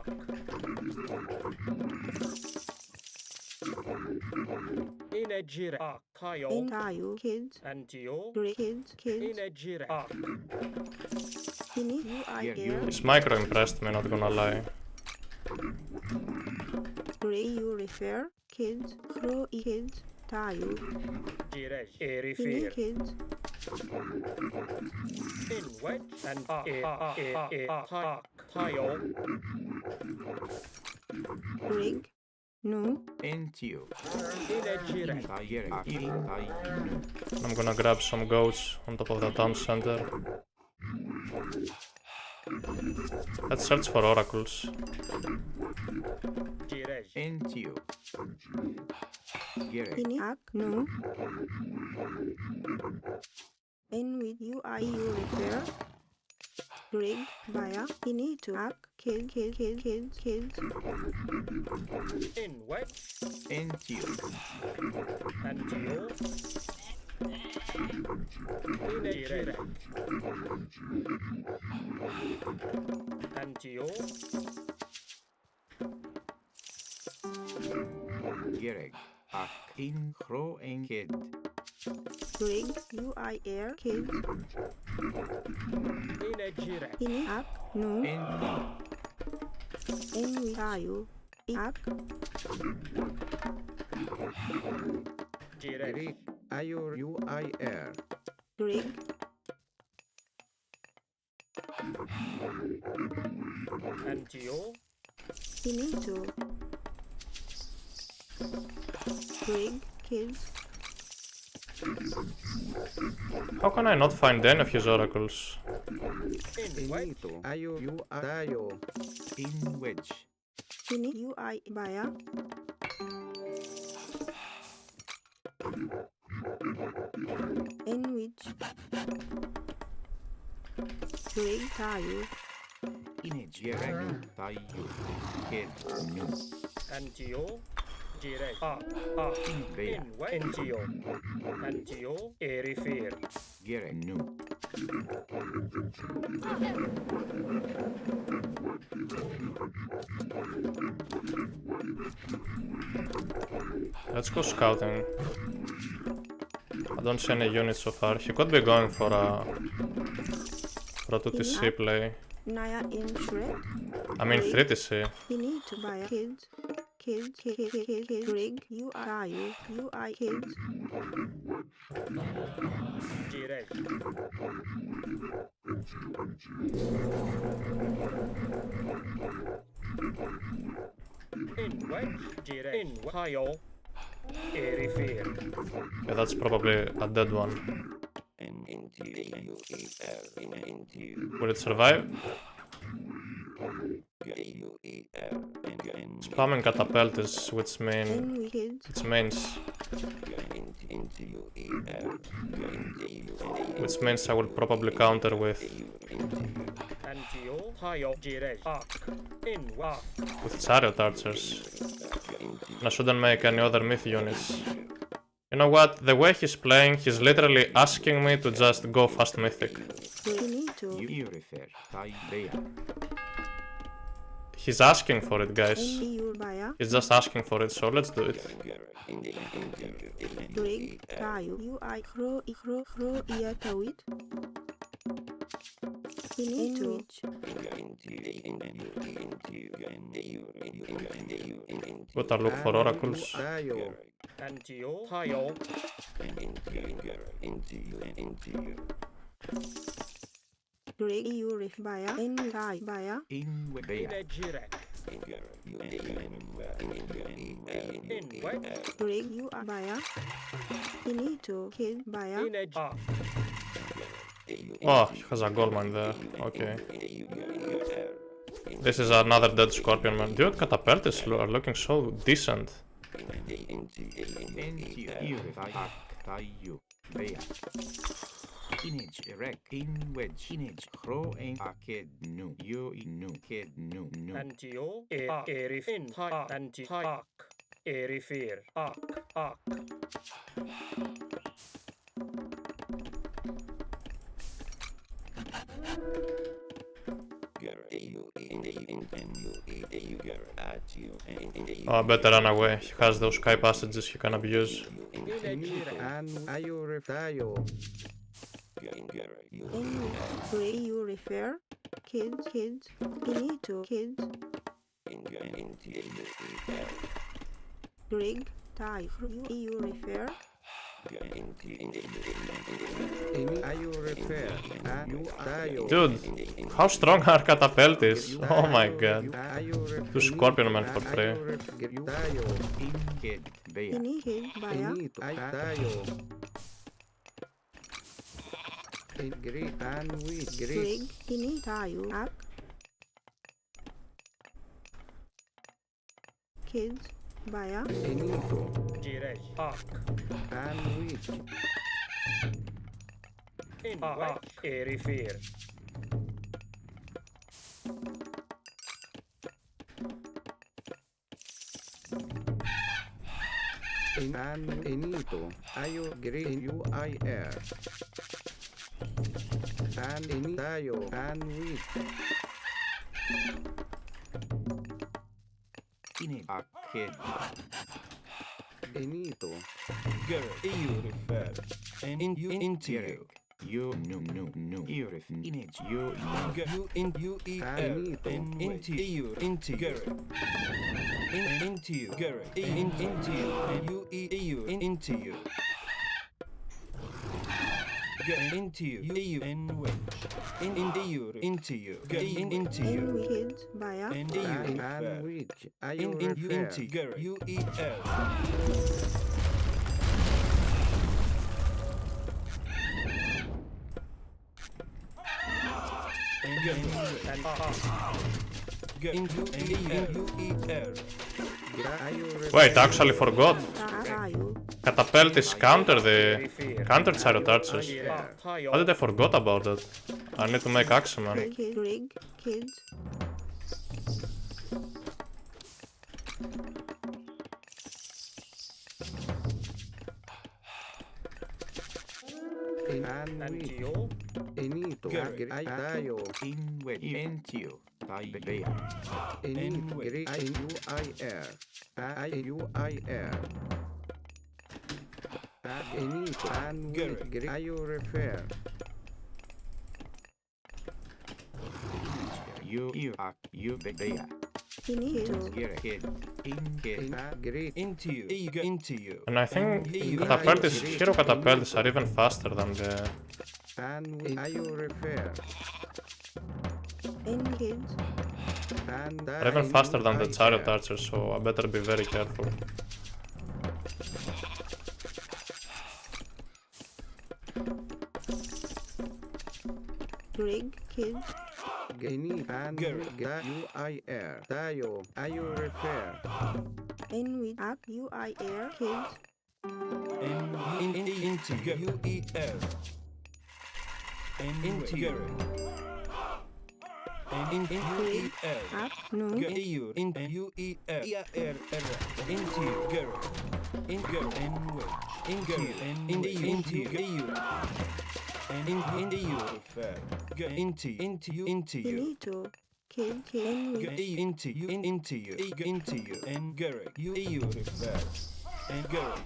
In a Gireg. En Tile tayo. Kids. Antio Greg kids. in a Gireg. Finito. You I air. This micro impressed me, not gonna lie. Greg you refer. Kids. Pro kids. Tayo. Gireg. Fini Refer. kids. In which and tile Greg. No. Entio. in a Gireg. I'm gonna grab some goats on top of the town center. Let's search for oracles. Gireg. Entio. Fini ak. No. En with you you refer. Greg. Baya. Finito. Ak. Kids. In which Entio. Antio in a Gireg. Antio Greg. In Gro en Kid. Greg. You I air. Kids. in a Gireg. Fini ak. No. Enti. En with tayo. Ak. Gireg. Greek ayo UIR. Greg. Antio. Finito. Rig, kids. How can I not find any of his oracles? Finito. Ayo, you, dayo. In wedge. Fini, you, I, baya. In which. Rig, tayo. Inegiregu, tayo. Kid, nu. Antio. Gire. In Bea. Antio. Antio. Erifir. Gire, nu. Let's go scouting. I don't see any units so far. He could be going for a 2TC play. Naya in shred. I mean 3TC. Finito, baya. Kids. Kids. Rig, you, tayo. You, I, kids. Gire. In wedge. Gire. In Hayo. Erifir. Yeah, that's probably a dead one. Will it survive? Spamming catapult is which main. In kids. Its mains. Which means I will probably counter with Antio. Hayo. Gire. In Wak. chariot archers. And I shouldn't make any other myth units. You know what? The way he's playing, he's literally asking me to just go fast mythic. Finito. You refer. Tai, bea. He's asking for it, guys. In you, baya. He's just asking for it, so let's do it. Rig, tayo. You, I, kro, iya, tawit. Finito. Gotta look for oracles. Tayo. Antio. Hayo. Rig, you, rif, baya. In, tai, baya. In bea. Inegire. In wedge. Rig, you, baya. Finito. Kid, baya. Ineg. Oh, he has a gold mine there. Okay. This is another dead scorpion man. Dude, catapult is looking so decent. You refer. Tayo. Bea. Inage, erect. In wedge. Inage. Kro, en. Kid, nu. You, nu. Kid, nu. Antio. Erif. In. Anti. Erifir. Ak. Oh, I better run away. He has those sky passages he can abuse. And ayo tayo. In Rig, you, refer. Kids. Finito. Kids. Rig, tayo. You, refer. Ayo refer. You tayo. Dude, how strong are catapults? Oh my god. Two scorpion men for free. Tayo. In kid. Bea. Ini, kid, baya. Ay tayo. Great and wheat. Rig, ini, tayo. Ak. Kids, baya. Finito. Gire. Ak. And wheat. In Wak. Erifir. And inito. Ayo great UIR. And ini tayo. And wheat. Ini akid. Inito. EU refer. And you into you. You no. Irif inage you You in you into EU into you. Into you. Into you. And you EU into you. Into you. EU and wedge. Into you. Into you. Into you. Kids, Baya. And you refer. Into UEL. Into UEL. Wait, actually forgot. Catapultis counter chariot archers. How did I forgot about that? I need to make Axeman. Rig, kids. Antio. Enito, Agrio, Intio. Taibea. IUIR, Enito, you refer. You bea. Into you. And I think Catapultis, hero Catapultis are even faster than the... You refer. Kids. Are even faster than the chariot archers, so I better be very careful. Rig, kids. Geni and UIR. Tayo, you refer. With up, UIR, kids. Into UEL. Into UEL. Up, no. EU in UEL. Into UEL. Into and Garrick, EU refer, and Garrick,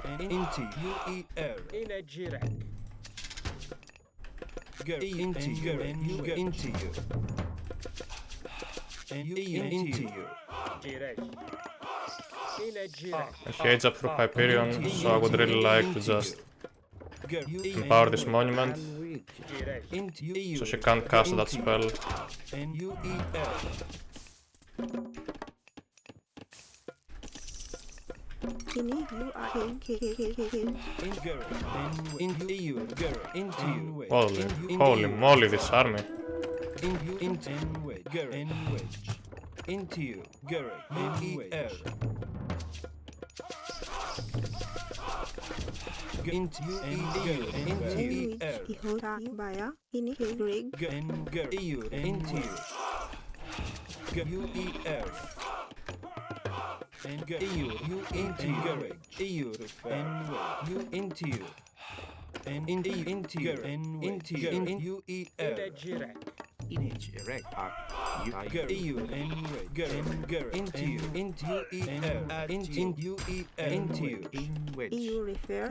and into UEL, In a Jirek. Garrick, into you, and you into you, and you into you. Jirek. In a Jirek. And he aids up through Hyperion, so I would really like to just empower this monument, so she can't cast that spell. And UEL. Holy moly, this army. Into you, Garrick, UEL. Into you, into you, and EU, you into Garrick, EU refer, you into you, and into you, and into you, UEL. In a Jirek. EU and Garrick, into you, UEL, into UEL, into you, EU refer.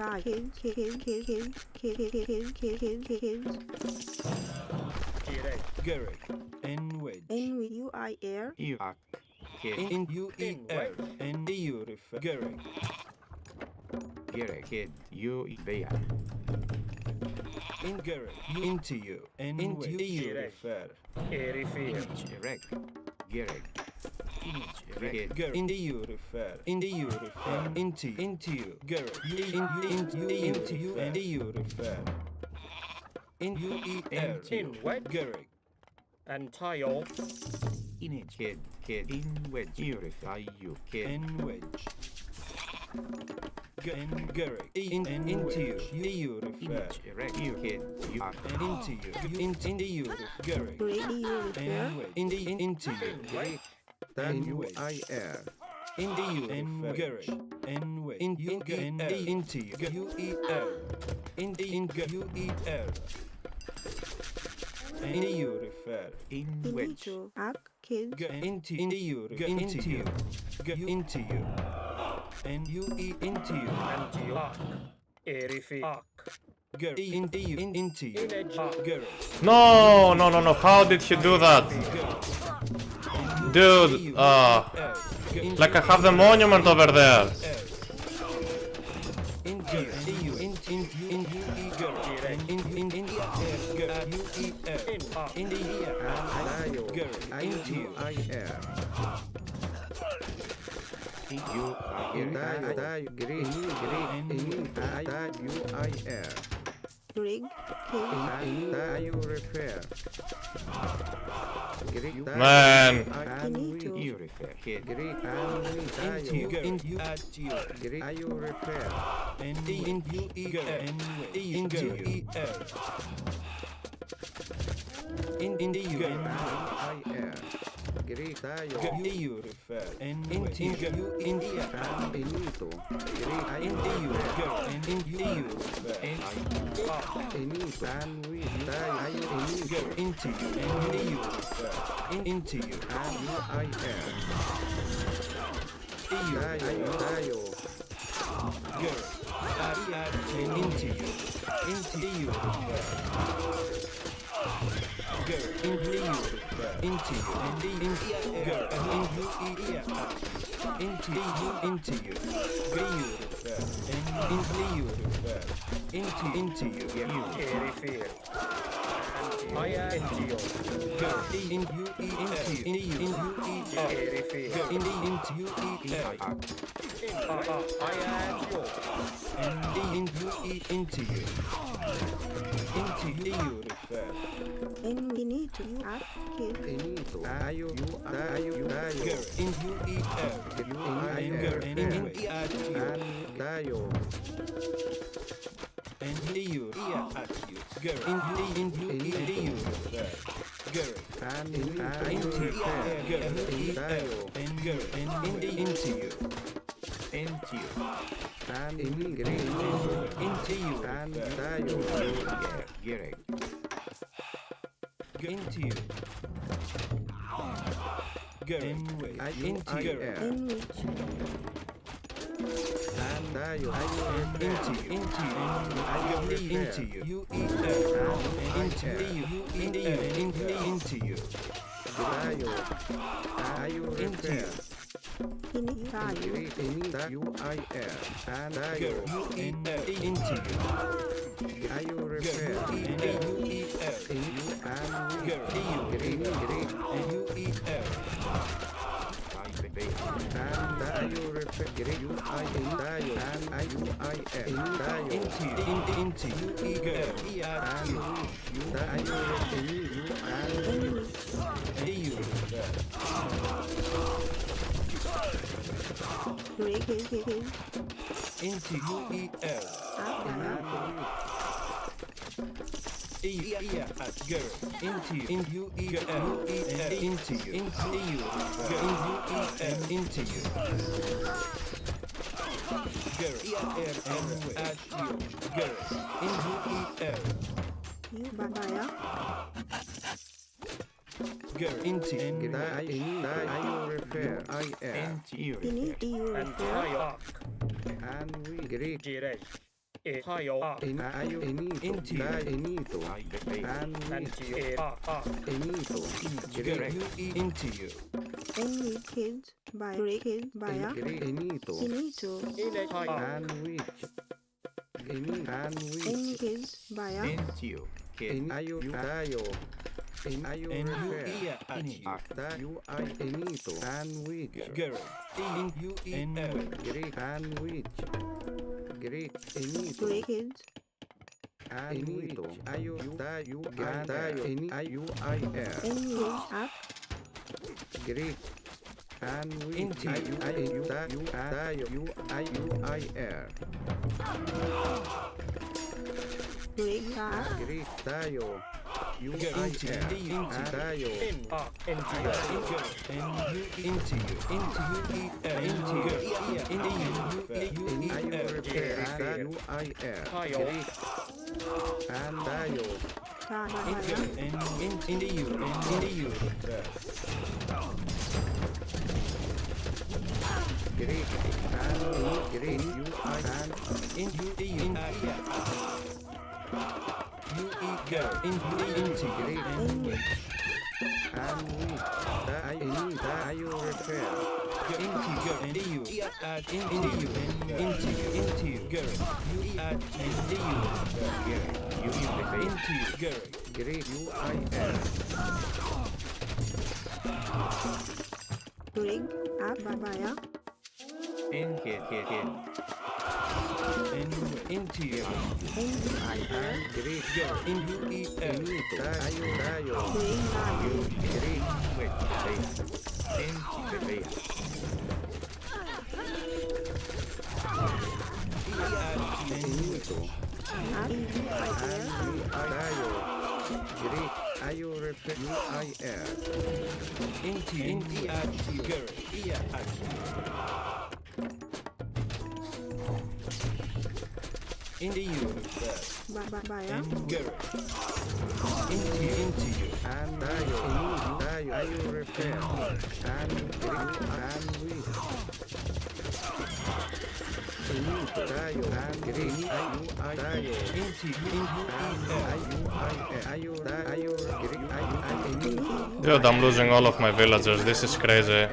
Garrick, and wedge, with UIR. in UEL, and EU refer, Garrick. Kid, you bea. In Garrick, into you, and into EU refer. Erifir. Jirek. Garrick. Garrick, into you refer, into you refer, into you, Garrick, into you, and EU refer. In UEL, In wedge. Garrick, And Tile. In a kid, in wedge. Purify you, kid. and wedge. And Garrick, and into you, EU refer. Jirek. You kid, you are. And into you, Garrick, and wedge, into you, UIR. into you, and Garrick, and wedge, into you, UEL, into UEL. And you refer, In wedge. Kids. into you, and UE into you, Antioch. Erifir. Garrick, into you, Garrick, No, how did he do that? Dude, like I have the monument over there. into you, In the ear. Dayo. Girl. Into you. IUIR. You Dayo. Green. IUIR. Rig. King. Dayo repair. Man. Finito. you refer kid. Greek Into you. Into you. At you. Greek IU repair. And into you. Into you. In the you. IR. Greek Dayo. You refer. And into you. In the Benito. Greek into you. And into you. Benito. And we Dayo. Into you. And you. Into you. IR. Dayo. Girl. Into you. Into you. Girl. Into you. Into you. And girl. Into you. And into you. Refer. I am NGO. Girl. Into you. Refer. Into you. I am NGO. And into you. Into you. Infinito. Up. Kid. Benito. Dayo. Dayo. Girl. Into you. And girl. And Dayo. and you at you. Girl. Into you. Girl. And Into you. And girl. And into you. Into you. and green Into you. and Dayo. Gerek. Into you. Girl. Into girl. In which. And Dayo. Into you. Into you. You eat into you. Dayo. Dayo repair. In Dayo. UIR. And Dayo. Girl. Into you. Dayo repair. And Green. and you eat And Dayo repair. Green. Dayo. And IUIR. Dayo. into you. Girl. And you Dayo and You. Rig. Into you. Up. Girl. Into you. Into you. Into you. Into you. Girl. At you. Girl. Into You Babaya. Girl. Into Dayo repair. IR. Finito. You And refer. I And we Greek. Girek. Hayo. In Ayo Into you. Benito. And we And Benito. Girl. Into you. Any kids. By Rig. Baya. Benito. Finito. And we Any kids. Baya. Into you. Kid. in Ayo Dayo. In Ayo And repair. at you. Dayo I Benito. And we Girl. In you. Greek and we Greek Benito. Rig. And Benito. Ayo Dayo and Dayo. In IUIR. Any up. Greek and we Into you. Dayo IUIR. Rig. Up. Greek Dayo. Into UIR. And Dayo. NGO. And you. Into you. In Ayo repair. And UIR. Hayo. Greek and Dayo. Baya. Into you. Greek and Greek UI and Into you. You eat girl. Into Greek In which. and we, that you repair. Into you add into you girl. You add into you into you girl. Great UIL. Ring, up, babaya. In. Into you. UIL. Great Girl. Into Dayo. Ring, bayo. Great. Wait. In. Inuito. Up, UIL. Dayo. Great. Ayo repair UIL. into add girl. Into you Babaya. girl. Into you. And Dayo. Ayo repair. And great. And we. Inuito. Dayo. And great. Dayo. Dude, I'm losing all of my villagers. This is crazy.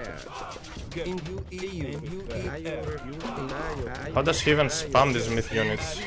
How does he even spam these myth units?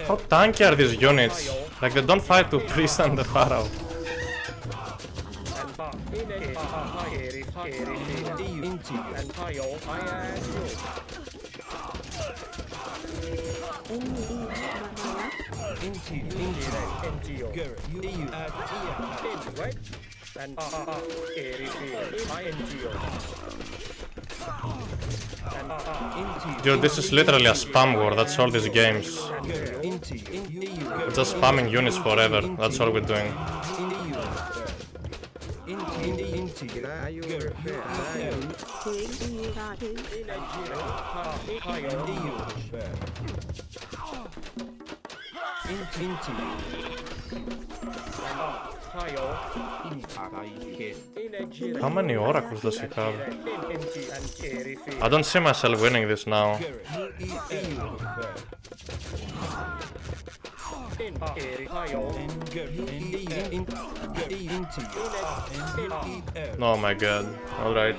How tanky are these units? Like they don't fight to priest and the pharaoh. Dude, this is literally a spam war, that's all these games. We're just spamming units forever, that's all we're doing. How many oracles does he have? I don't see myself winning this now. Oh my god, alright.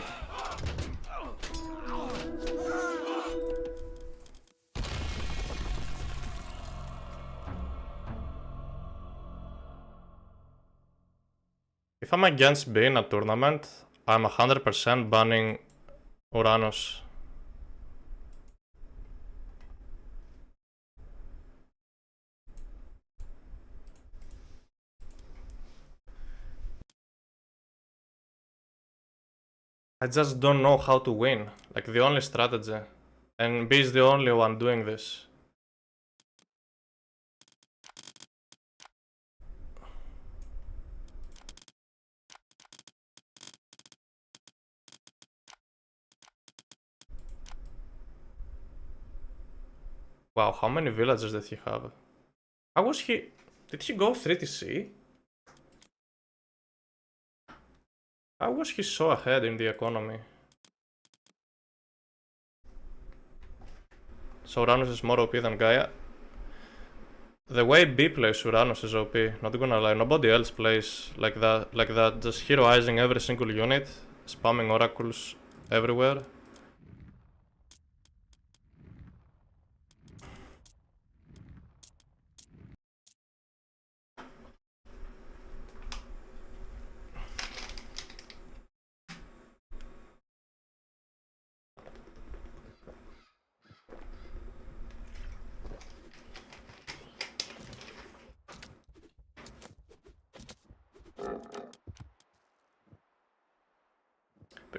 If I'm against B in a tournament, I'm 100% banning Uranus. I just don't know how to win, like the only strategy. And B is the only one doing this. Wow, how many villagers did he have? How was he... Did he go 3TC? How was he so ahead in the economy? So Uranus is more OP than Gaia? The way B plays Uranus is OP, not gonna lie. Nobody else plays like that, just heroizing every single unit, spamming oracles everywhere.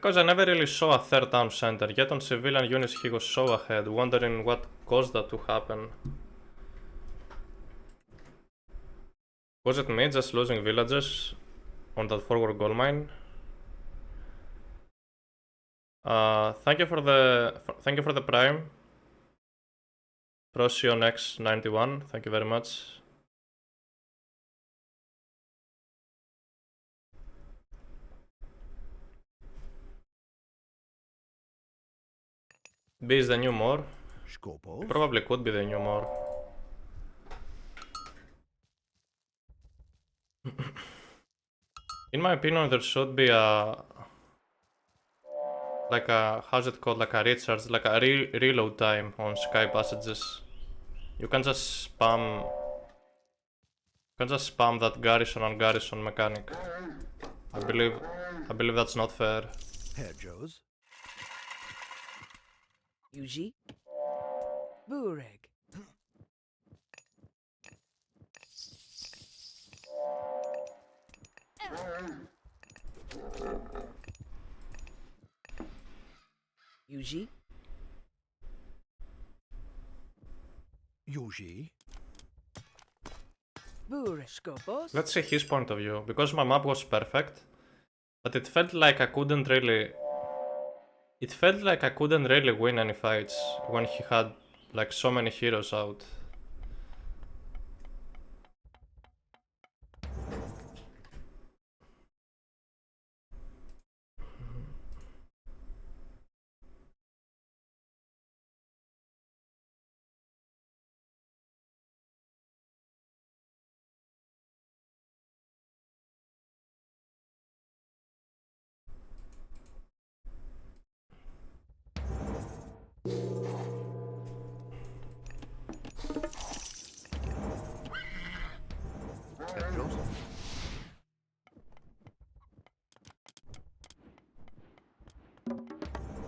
Because I never really saw a third town center, yet on civilian units he was so ahead, wondering what caused that to happen. Was it me just losing villagers on that forward gold mine? Thank you for the prime. Procyon X91, thank you very much. B is the new more. It probably could be the new more. In my opinion, there should be a how's it called, like a recharge, like a reload time on sky passages. You can just spam that garrison and garrison mechanic. I believe that's not fair. Herr Joes. Yuji. Bureg. Yuji. Yuji. Bureskopos. Let's see his point of view, because my map was perfect, but it felt like I couldn't really win any fights when he had like so many heroes out.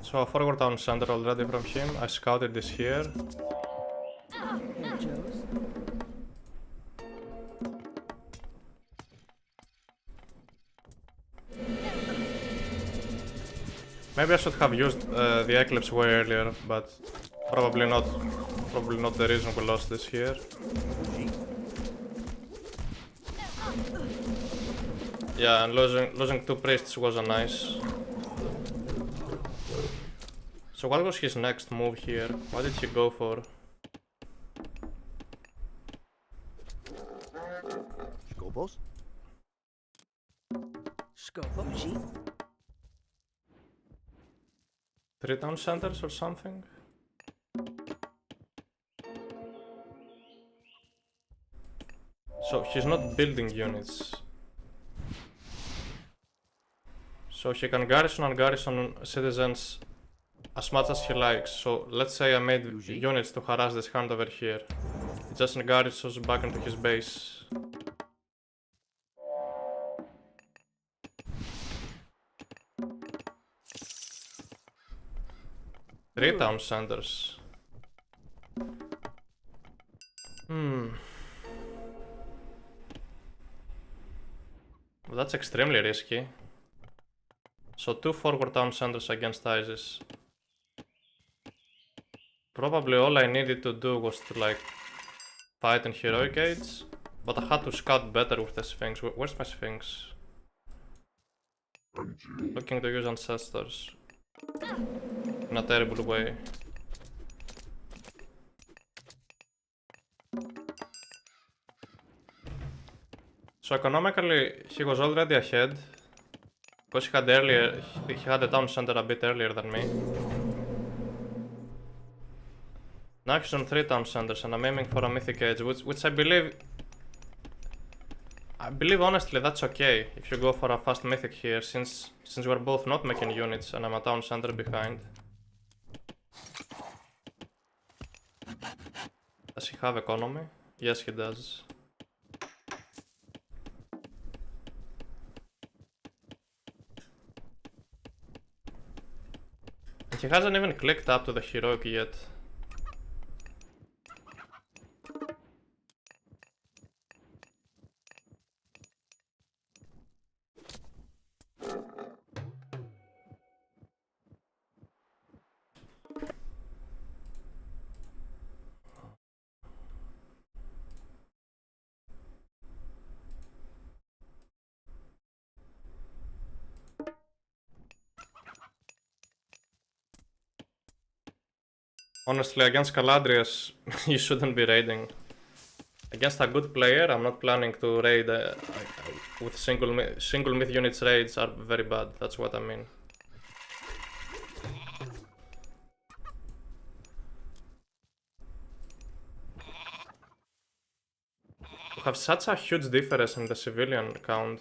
So a forward town center already from him. I scouted this here. Maybe I should have used the Eclipse way earlier, but probably not the reason we lost this here. Yeah, and losing two priests wasn't nice. So what was his next move here? What did he go for? Skopos. Skopoji. 3 town centers or something? So he's not building units. So he can garrison and garrison citizens as much as he likes. So let's say I made units to harass this hand over here. He just garrisons back into his base. Three town centers. Well, that's extremely risky. So 2 forward town centers against Oasis. Probably all I needed to do was to like fight in heroic age, but I had to scout better with the Sphinx. Where's my Sphinx? Looking to use ancestors in a terrible way. So economically he was already ahead, because he had a town center a bit earlier than me. Now he's on 3 town centers and I'm aiming for a mythic age, which I believe honestly that's okay if you go for a fast mythic here, since we're both not making units and I'm a town center behind. Does he have economy? Yes, he does. And he hasn't even clicked up to the heroic yet. Honestly, against Caladrius, you shouldn't be raiding. Against a good player, I'm not planning to raid with single myth units. Raids are very bad, that's what I mean. We have such a huge difference in the civilian count.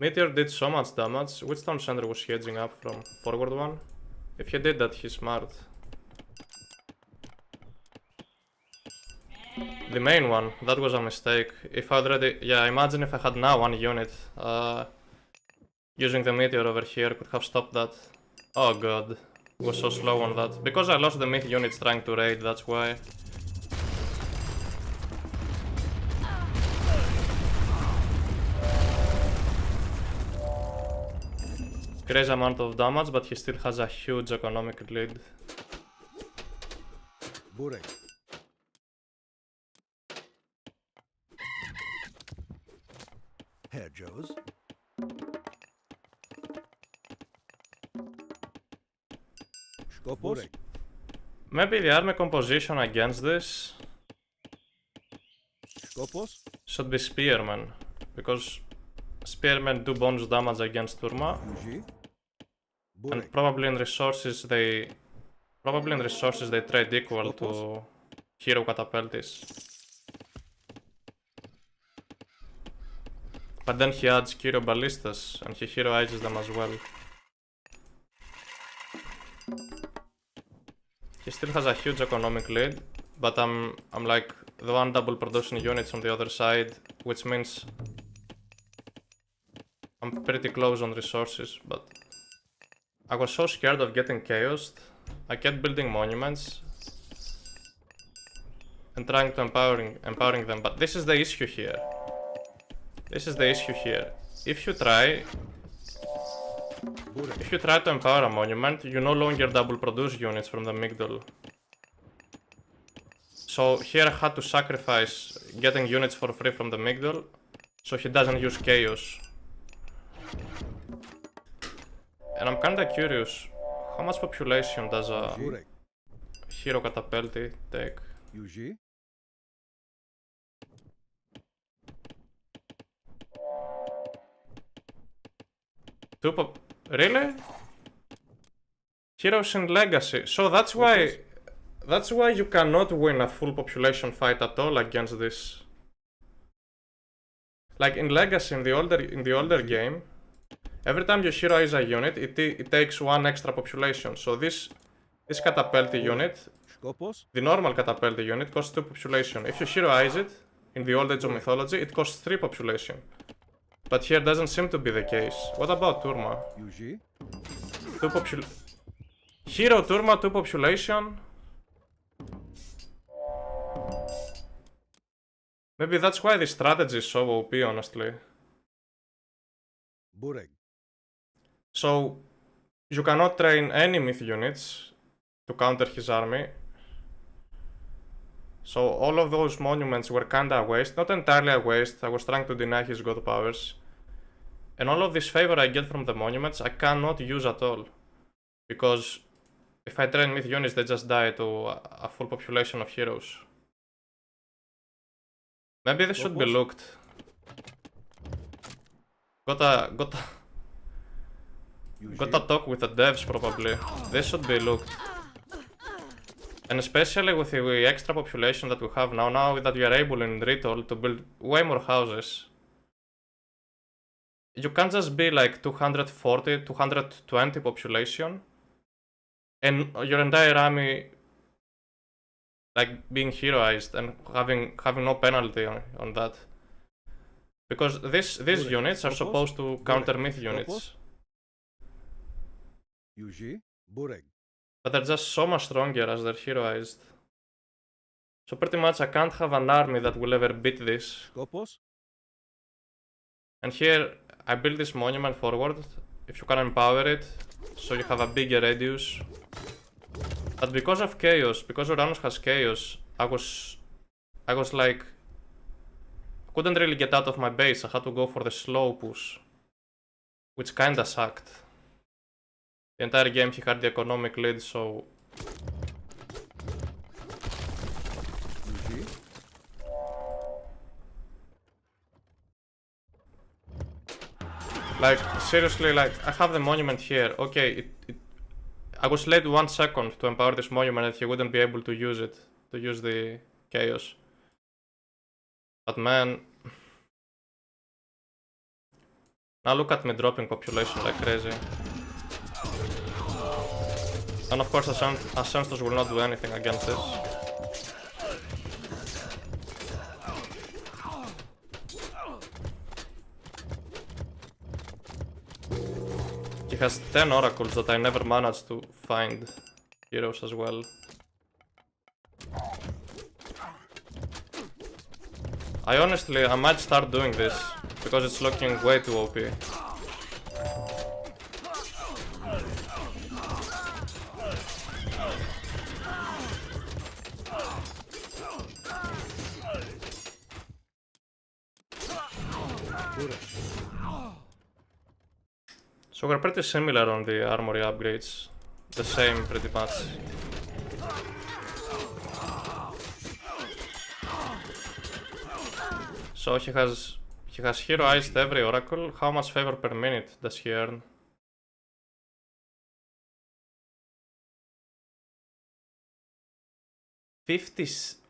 Meteor did so much damage. Which town center was he edging up from? Forward one? If he did that, he's smart. The main one, that was a mistake. If I already... Yeah, imagine if I had now one unit. Using the meteor over here could have stopped that. Oh god. Was so slow on that. Because I lost the myth units trying to raid, that's why. Crazy amount of damage, but he still has a huge economic lead. Burek. Herr Joes. Skopos. Maybe the army composition against this Skopos should be spearmen, because spearmen do bonus damage against Turma. And probably in resources they trade equal to hero catapultis. But then he adds hero ballistas and he heroizes them as well. He still has a huge economic lead, but I'm like the one double producing units on the other side, which means I'm pretty close on resources, but I was so scared of getting chaosed. I kept building monuments and trying to empowering them, but this is the issue here. If you try to empower a monument, you no longer double produce units from the Migdol. So here I had to sacrifice getting units for free from the Migdol, so he doesn't use chaos. And I'm kinda curious, how much population does a hero catapulti take? Really? Heroes in Legacy. So that's why you cannot win a full population fight at all against this. Like in Legacy, in the older game, every time you heroize a unit, it takes one extra population. So this catapulti unit, the normal catapulti unit, costs 2 population. If you heroize it, in the old Age of Mythology, it costs 3 population. But here doesn't seem to be the case. What about Turma? 2 population. Hero Turma, 2 population. Maybe that's why the strategy is so OP, honestly. So, you cannot train any myth units to counter his army. So all of those monuments were kinda a waste. Not entirely a waste, I was trying to deny his god powers. And all of this favor I get from the monuments, I cannot use at all. Because if I train myth units, they just die to a full population of heroes. Maybe this should be looked. Gotta talk with the devs probably. This should be looked. And especially with the extra population that we have now that we are able in Ritual to build way more houses. You can't just be like 240, 220 population and your entire army like being heroized and having no penalty on that. Because these units are supposed to counter myth units. But they're just so much stronger as they're heroized. So pretty much I can't have an army that will ever beat this. And here I build this monument forward, if you can empower it, so you have a bigger radius. But because of chaos, because Uranus has chaos, I was like, couldn't really get out of my base, I had to go for the slow push, which kinda sucked. The entire game he had the economic lead, so... Like, seriously, like, I have the monument here. Okay, I was late 1 second to empower this monument and he wouldn't be able to use it, to use the chaos. But man... Now look at me dropping population like crazy. And of course Ascensos will not do anything against this. He has 10 oracles that I never managed to find heroes as well. I might start doing this, because it's looking way too OP. So we're pretty similar on the armory upgrades. The same pretty much. So he has heroized every oracle. How much favor per minute does he earn?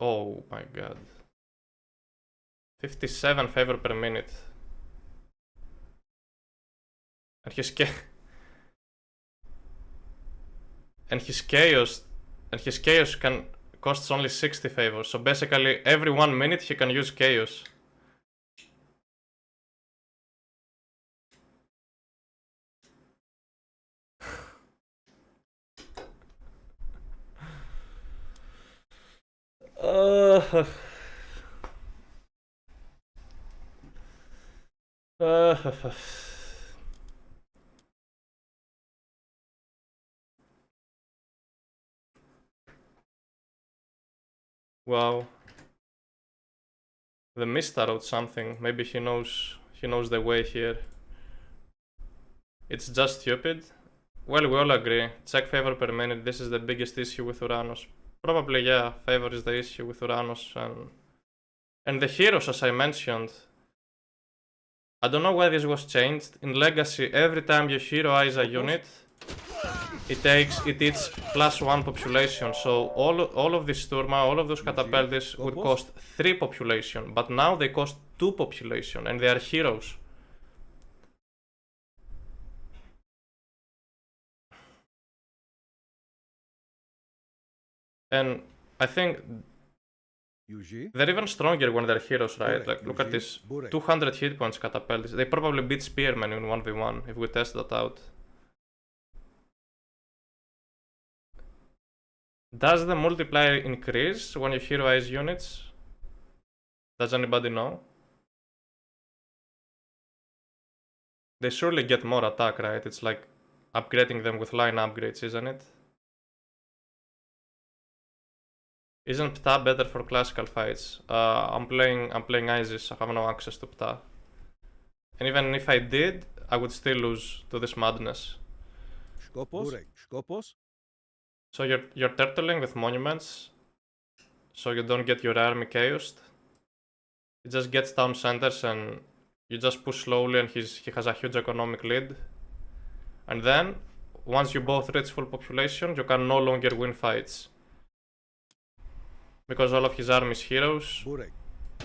Oh my god. 57 favor per minute. And his chaos can costs only 60 favor. So basically every 1 minute he can use chaos. Wow. The Mista wrote something. Maybe he knows the way here. It's just stupid. Well, we all agree. Check favor per minute. This is the biggest issue with Uranus. Probably, yeah, favor is the issue with Uranus and the heroes, as I mentioned. I don't know why this was changed. In Legacy, every time you heroize a unit, it eats +1 population. So all of this Sturma, all of those Catapeltis would cost 3 population, but now they cost 2 population, and they are heroes. And I think they're even stronger when they're heroes, right? Like, look at this. 200 hit points Catapeltis. They probably beat Spearmen in 1v1 if we test that out. Does the multiplier increase when you heroize units? Does anybody know? They surely get more attack, right? It's like upgrading them with line upgrades, isn't it? Isn't Ptah better for classical fights? I'm playing Oasis. I have no access to Ptah. And even if I did, I would still lose to this madness. Skopos? So you're turtling with monuments, so you don't get your army chaosed. He just gets town centers and you just push slowly, and he has a huge economic lead. And then, once you both reach full population, you can no longer win fights. Because all of his army is heroes,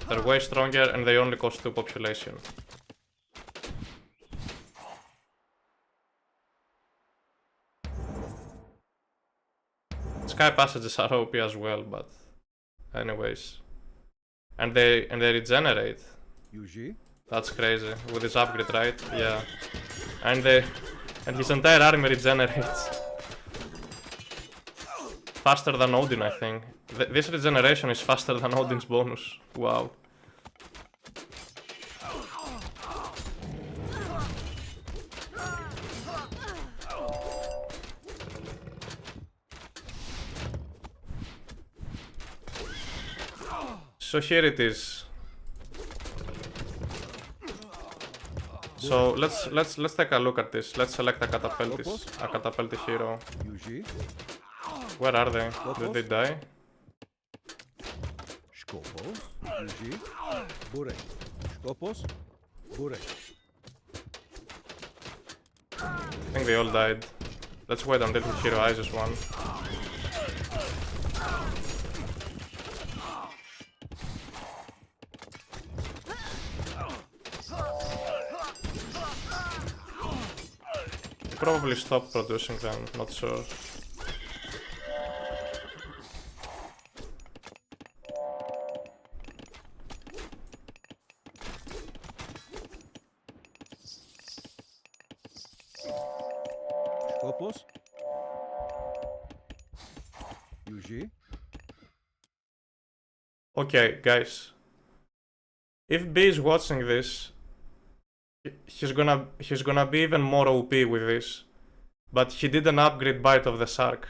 they're way stronger and they only cost 2 population. Sky passages are OP as well, but anyways. And they regenerate. That's crazy. With his upgrade, right? Yeah. And his entire army regenerates. Faster than Odin, I think. This regeneration is faster than Odin's bonus. Wow. So here it is. So let's take a look at this. Let's select a catapulti hero. Where are they? Did they die? Skopos, Yuji, Burek. Skopos, Burek. I think they all died. Let's wait until he hero Isis one. Probably stop producing them, not sure. Skopos, Yuji. Okay, guys. If B is watching this, he's gonna be even more OP with this. But he didn't upgrade Bite of the Shark.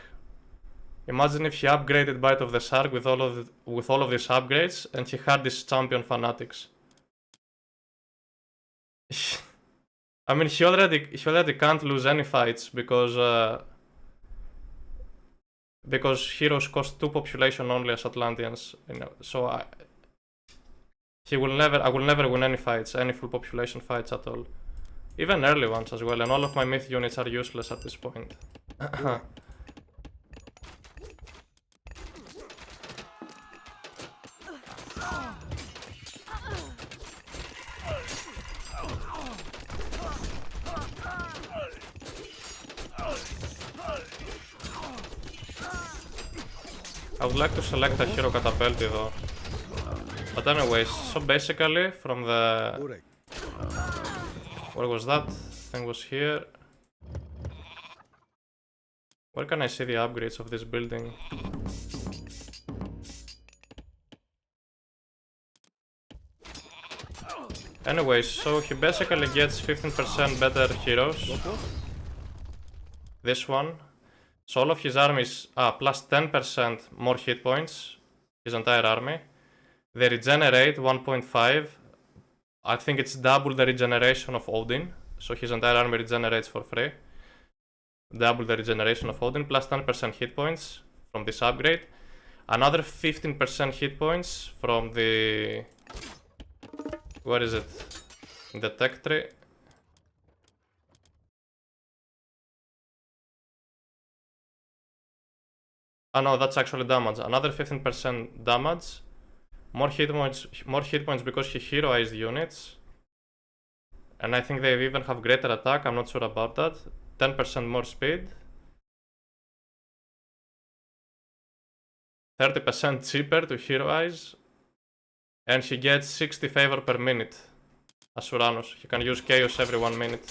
Imagine if he upgraded Bite of the Shark with all of these upgrades and he had this champion fanatics. I mean, he already can't lose any fights because heroes cost 2 population only as Atlanteans. You know, so I will never win any fights, any full population fights at all. Even early ones as well, and all of my myth units are useless at this point. I would like to select a hero catapulti though. But anyways, so basically from the... Where was that? Thing was here. Where can I see the upgrades of this building? Anyways, so he basically gets 15% better heroes. This one. So all of his armies plus 10% more hit points. His entire army. They regenerate 1.5. I think it's double the regeneration of Odin. So his entire army regenerates for free. Double the regeneration of Odin plus 10% hit points from this upgrade. Another 15% hit points from the... Where is it? In the tech tree. Oh no, that's actually damage. Another 15% damage. More hit points because he heroized units. And I think they even have greater attack, I'm not sure about that. 10% more speed. 30% cheaper to heroize. And he gets 60 favor per minute. As Uranus. He can use Chaos every 1 minute.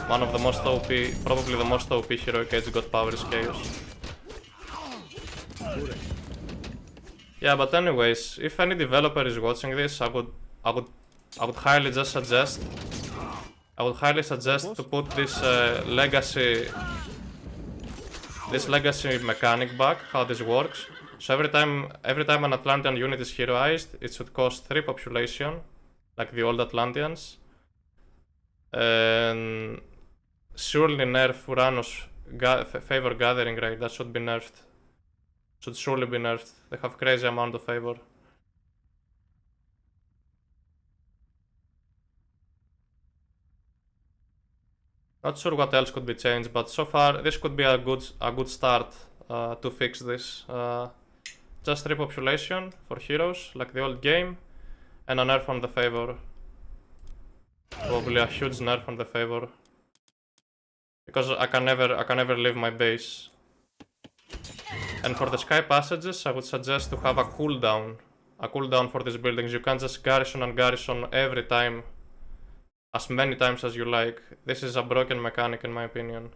One of the most OP, probably the most OP heroic age god power is Chaos. Yeah, but anyways, if any developer is watching this, I would highly just suggest. I would highly suggest to put this legacy mechanic back, how this works. So every time an Atlantean unit is heroized, it should cost 3 population, like the old Atlanteans. And surely nerf Uranus favor gathering rate, that should be nerfed. Should surely be nerfed. They have crazy amount of favor. Not sure what else could be changed, but so far this could be a good start to fix this. Just 3 population for heroes, like the old game, and a nerf on the favor. Probably a huge nerf on the favor. Because I can never leave my base. And for the sky passages, I would suggest to have a cooldown. A cooldown for these buildings. You can't just garrison and garrison every time. As many times as you like. This is a broken mechanic in my opinion.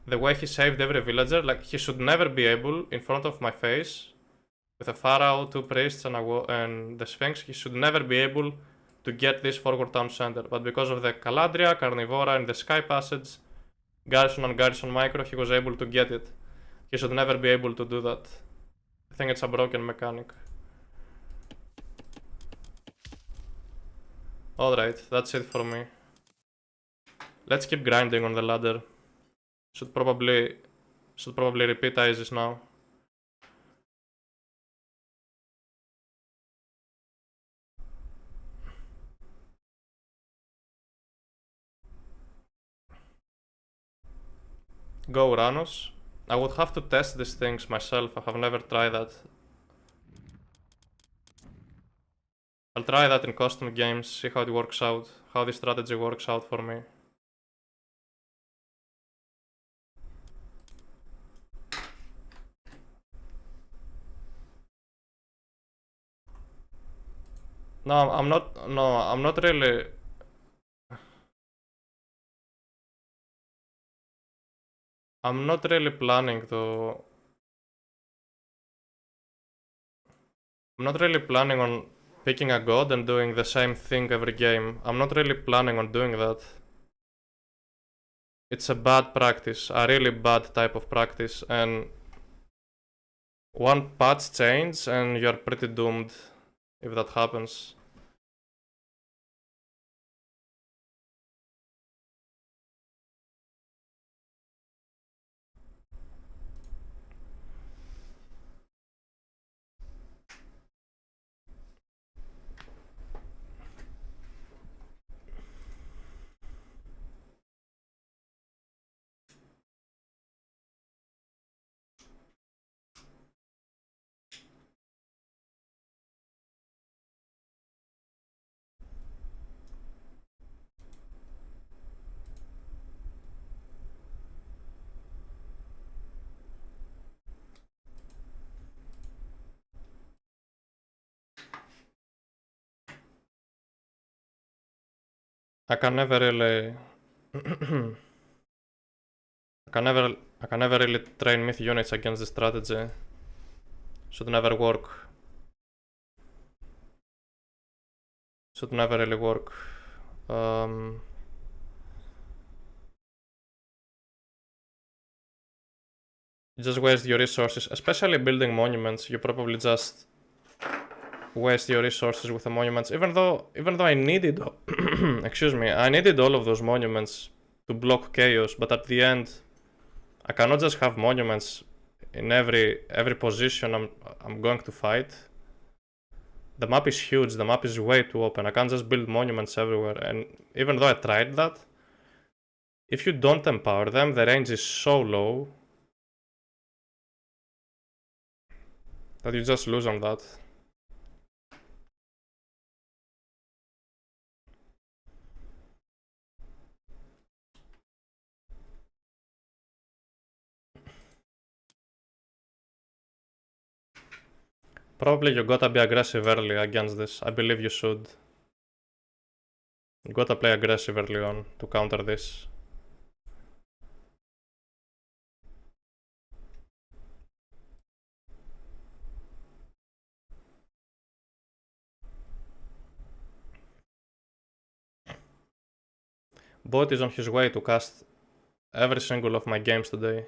The way he saved every villager, like he should never be able, in front of my face, with a pharaoh, 2 priests and the Sphinx, he should never be able to get this forward town center. But because of the Caladria, Carnivora and the sky passage, garrison and garrison micro, he was able to get it. He should never be able to do that. I think it's a broken mechanic. Alright, that's it for me. Let's keep grinding on the ladder. Should probably repeat Oasis now. Go Ranos. I would have to test these things myself, I have never tried that. I'll try that in custom games, see how it works out, how this strategy works out for me. No, I'm not really... I'm not really planning to... I'm not really planning on picking a god and doing the same thing every game. I'm not really planning on doing that. It's a bad practice, a really bad type of practice, and one patch change and you're pretty doomed if that happens. I can never really... I can never really train myth units against this strategy. Should never work. Should never really work. You just waste your resources, especially building monuments. You probably just waste your resources with the monuments. Even though I needed, excuse me, I needed all of those monuments to block chaos. But at the end, I cannot just have monuments in every position I'm going to fight. The map is huge. The map is way too open. I can't just build monuments everywhere. And even though I tried that, if you don't empower them, the range is so low that you just lose on that. Probably you gotta be aggressive early against this. I believe you should. You gotta play aggressive early on to counter this. Bot is on his way to cast every single of my games today.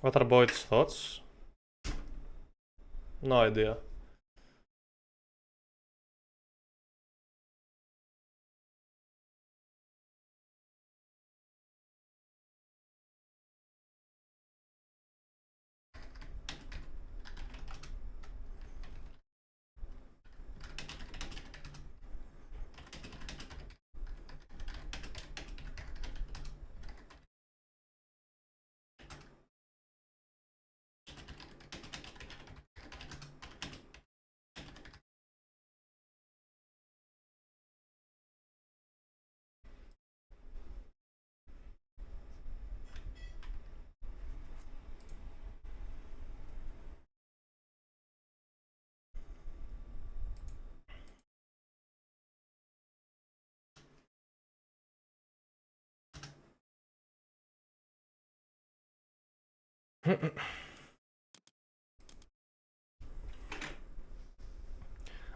What are Boyd's thoughts? No idea.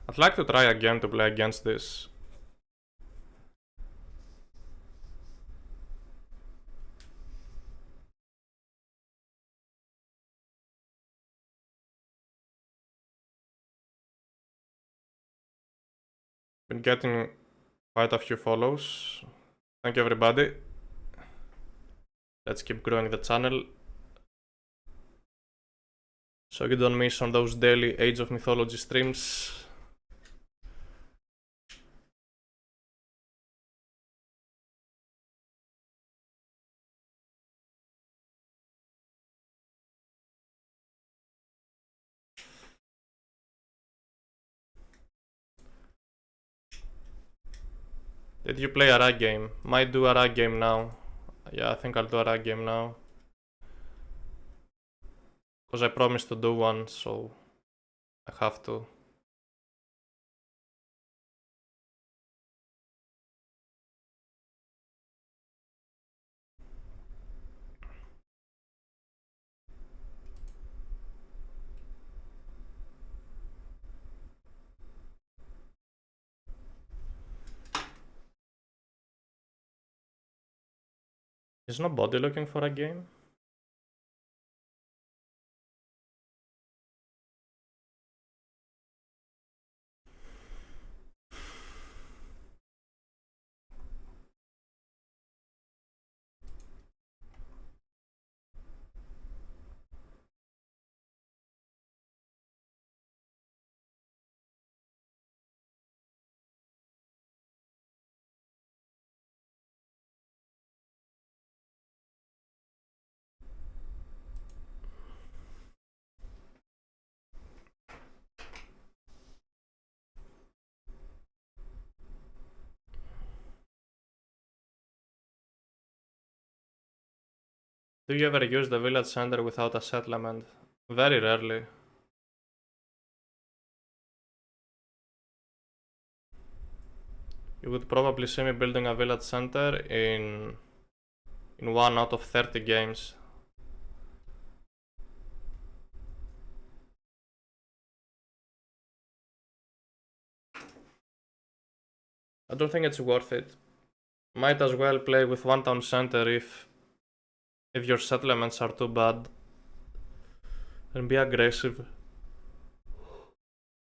I'd like to try again to play against this. Been getting quite a few follows. Thank you everybody. Let's keep growing the channel, so you don't miss on those daily Age of Mythology streams. Did you play a rag game? Might do a rag game now. Yeah, I think I'll do a rag game now. Because I promised to do one, so I have to. Is nobody looking for a game? Do you ever use the village center without a settlement? Very rarely. You would probably see me building a village center in 1 out of 30 games. I don't think it's worth it. Might as well play with 1 town center if your settlements are too bad. And be aggressive.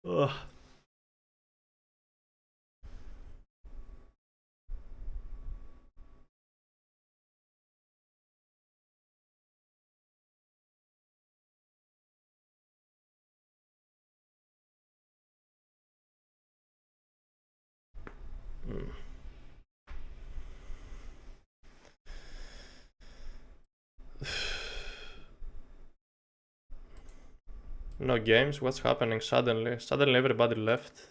Ugh. No games? What's happening suddenly? Suddenly everybody left.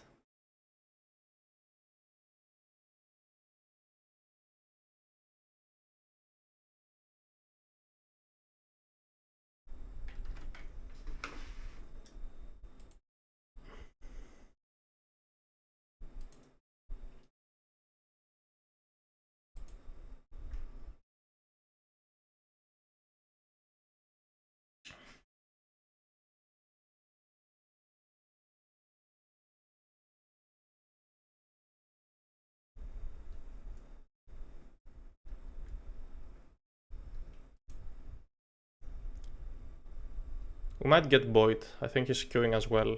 We might get Boyd. I think he's queuing as well.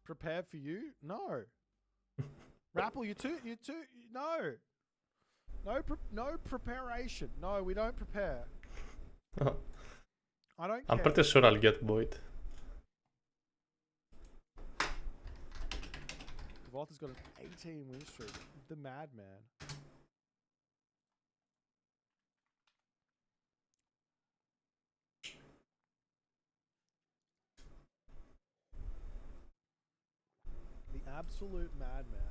Prepared for you? No. Rapple, you too, no. No preparation. No, we don't prepare. I don't care. I'm pretty sure I'll get Boyd. Walter's got an 18 win streak. The madman. absolute madman.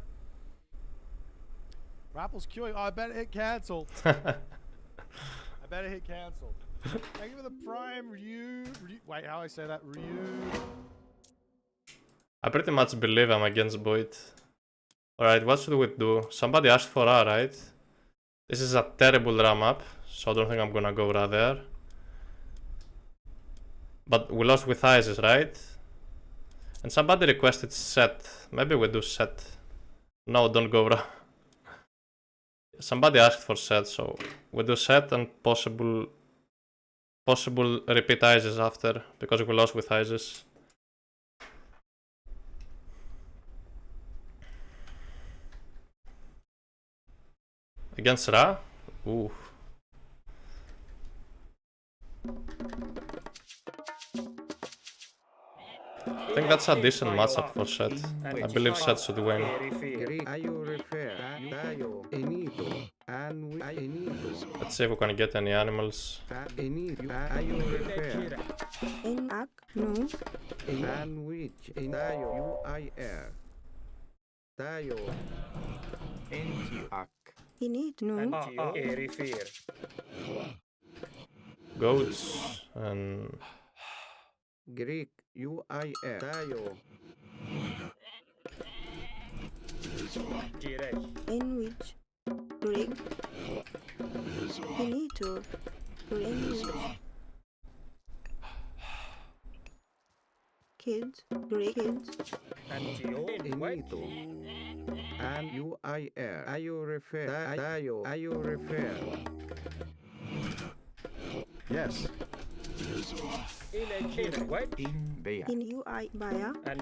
Rapple's queuing. Oh, I better hit cancel. I better hit cancel. Thank you for the prime Ryu. Wait, how I say that? Ryu. I pretty much believe I'm against Boyd. Alright, what should we do? Somebody asked for A, right? This is a terrible ram up, so I don't think I'm gonna go Ra there. But we lost with Isis, right? And somebody requested set. Maybe we do set. No, don't go Ra. Somebody asked for set, so we do set and possible repeat Isis after, because we lost with Isis. Against Ra? Ooh. I think that's a decent matchup for Set. I believe Set should win. Let's see if we can get any animals. Goats and Greek UIR Tayo In which Greek Finito Kids Greek kids Inito and UIR Ayo refer Tayo Ayo refer Yes. In UI Baya I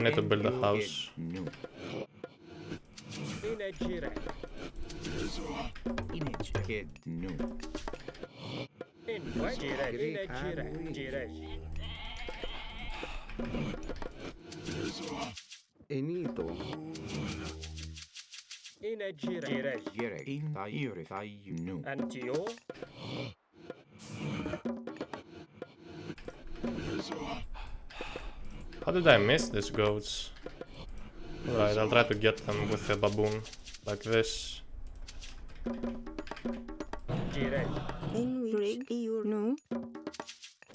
need to build a house. Enito How did I miss these goats? Alright, I'll try to get them with a baboon, like this. In which you know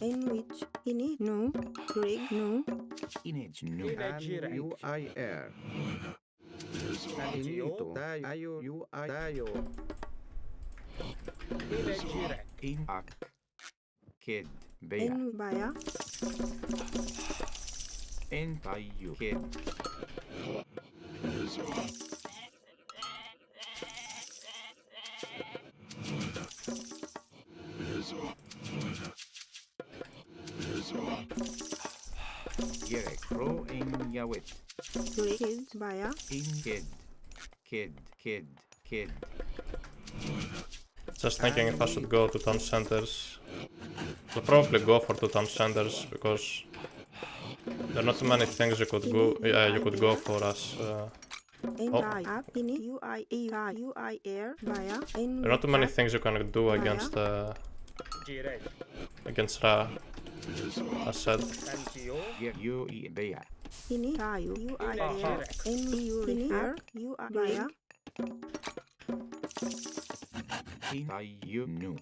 in which in it no Greek no Inage no UIR Enito Tayo UI Tayo In ak kid bea in Baya in tayo kid Gerek ro in yawit Greek kids Baya in kid Just thinking if I should go to town centers. I'll probably go for 2 town centers because there are not many things you could go for as in Baya in UIR Baya in there are not too many things you can do against Ra, as said. in Tayo UIR in UIR Baya tayo no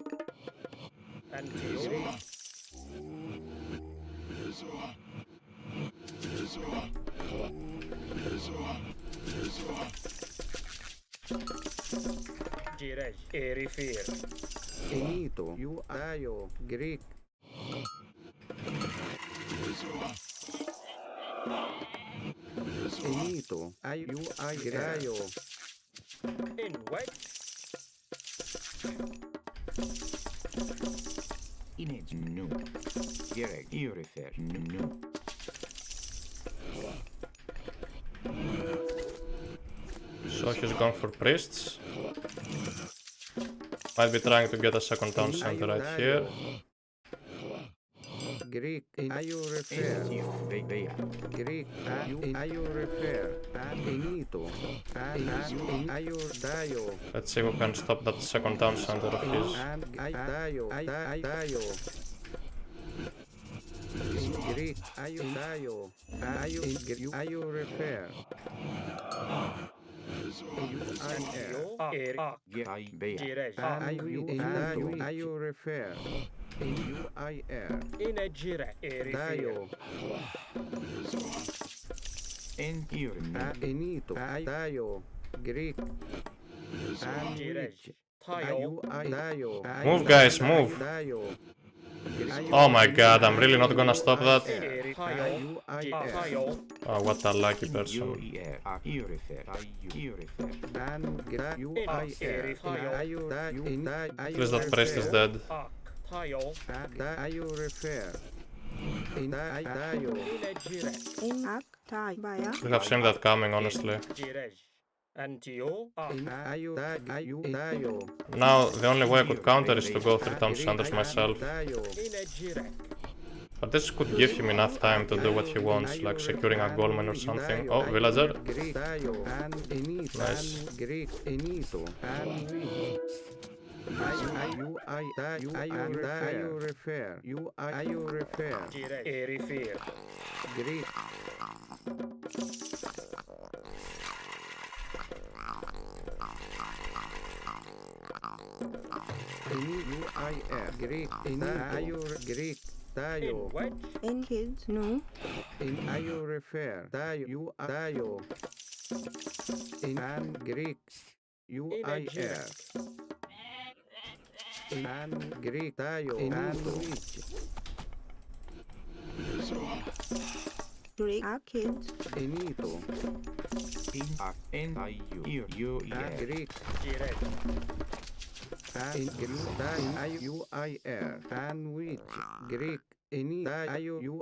Enito UIO Greek Enito UI Grayo In what? Inage no Gerek you refer no So he's gone for priests. Might be trying to get a second town center right here. Greek in are you refer? Greek are you refer? Inito. In are you dio? Let's see who can stop that second town center of his. I dio. In Greek are you dio? Are you refer? Are you refer? In UIR. Dio. Inito. Dio. Greek. And which? Dio. Move, guys, move! Oh my god, I'm really not gonna stop that. Oh, what a lucky person. At least that priest is dead. We have seen that coming, honestly. Now, the only way I could counter is to go 3 town centers myself. But this could give him enough time to do what he wants, like securing a gold mine or something. Oh, villager. Nice. Greek. Dio. In kids, no. In ayo refer. Dio. Dio. In an Greek. UIR. In an Greek. Dio. In an which. Greek kids. Inito. In Greek. In UIR. And which. Greek. In ayo dio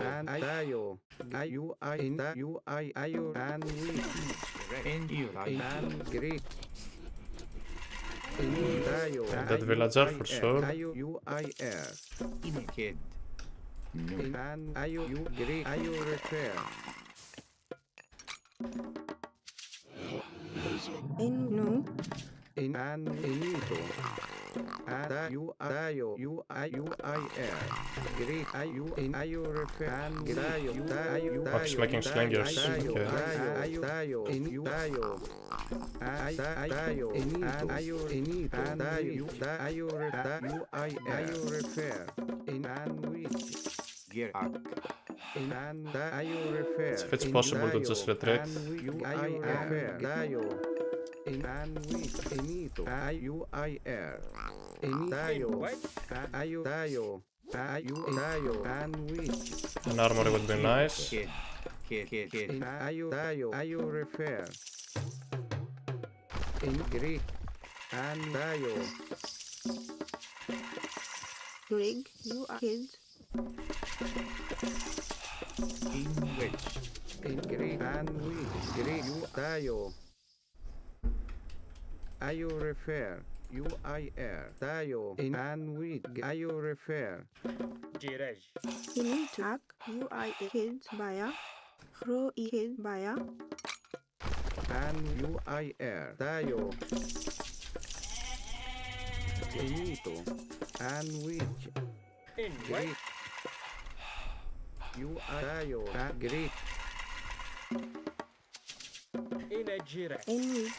and dio ayo in ui ayo and which in Greek in dio That villager for sure. ayo UIR in kid in ayo Greek ayo refer In no in an inito dio UIR Greek ayo in ayo refer and dio Oh, he's making slingers. Okay. dio in dio dio in ayo inito dio ayo refer in an which in an ayo refer If it's possible to just retreat. ayo refer dio in an which inito UIR in dio ayo and which An armory would be nice. in ayo refer in Greek and dio Greek, you are kids. in which in Greek and which Greek dio ayo refer UIR dio in and which ayo refer In track, you are kids baya. Hro kids baya. and UIR dio inito and which Greek dio Greek In which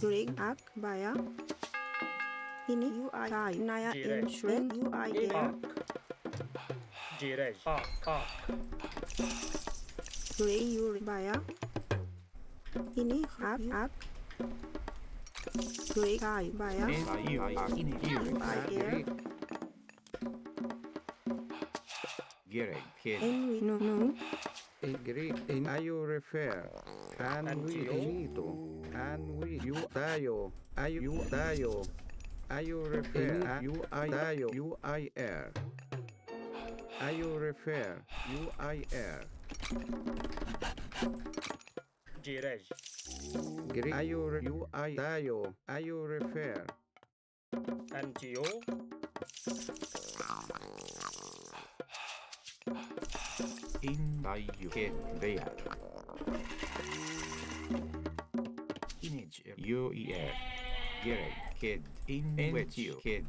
Greek ak baya. Ini you are naya in shrimp you are there. Gray you baya. Ini ak. Gray kai baya. You are there. In we no. in Greek in ayo refer and we inito and we dio ayo refer UIR ayo refer UIR Greek ayo UI dio ayo refer In Bayu Kid Bea. Inage Yo Ear. Gereg Kid. In Wedge you Kid.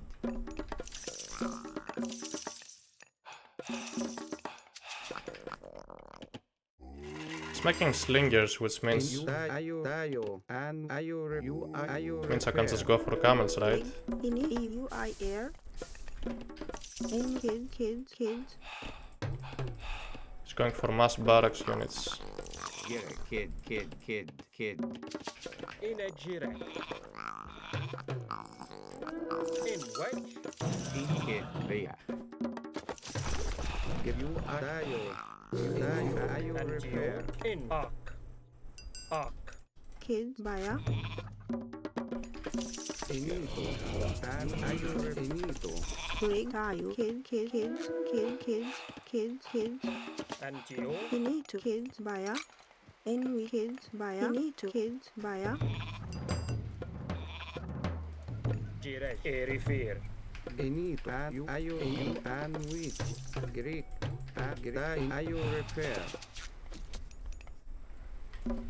It's making slingers, which means means I can just go for camels, right? It's going for mass barracks units. Kid. In a Jirek. In Wedge. In Kid Bea. Give you a dial. And you in Ark. Kids, Baya. Enito. And ayur enito. Bring Ayu. Kids. And you Inito. Kids, Baya. Enwi. Kids, Baya. Inito. Kids, Baya. Jirek. Erifir. Enito. Ayur and wheat. Greek. Ayur repair.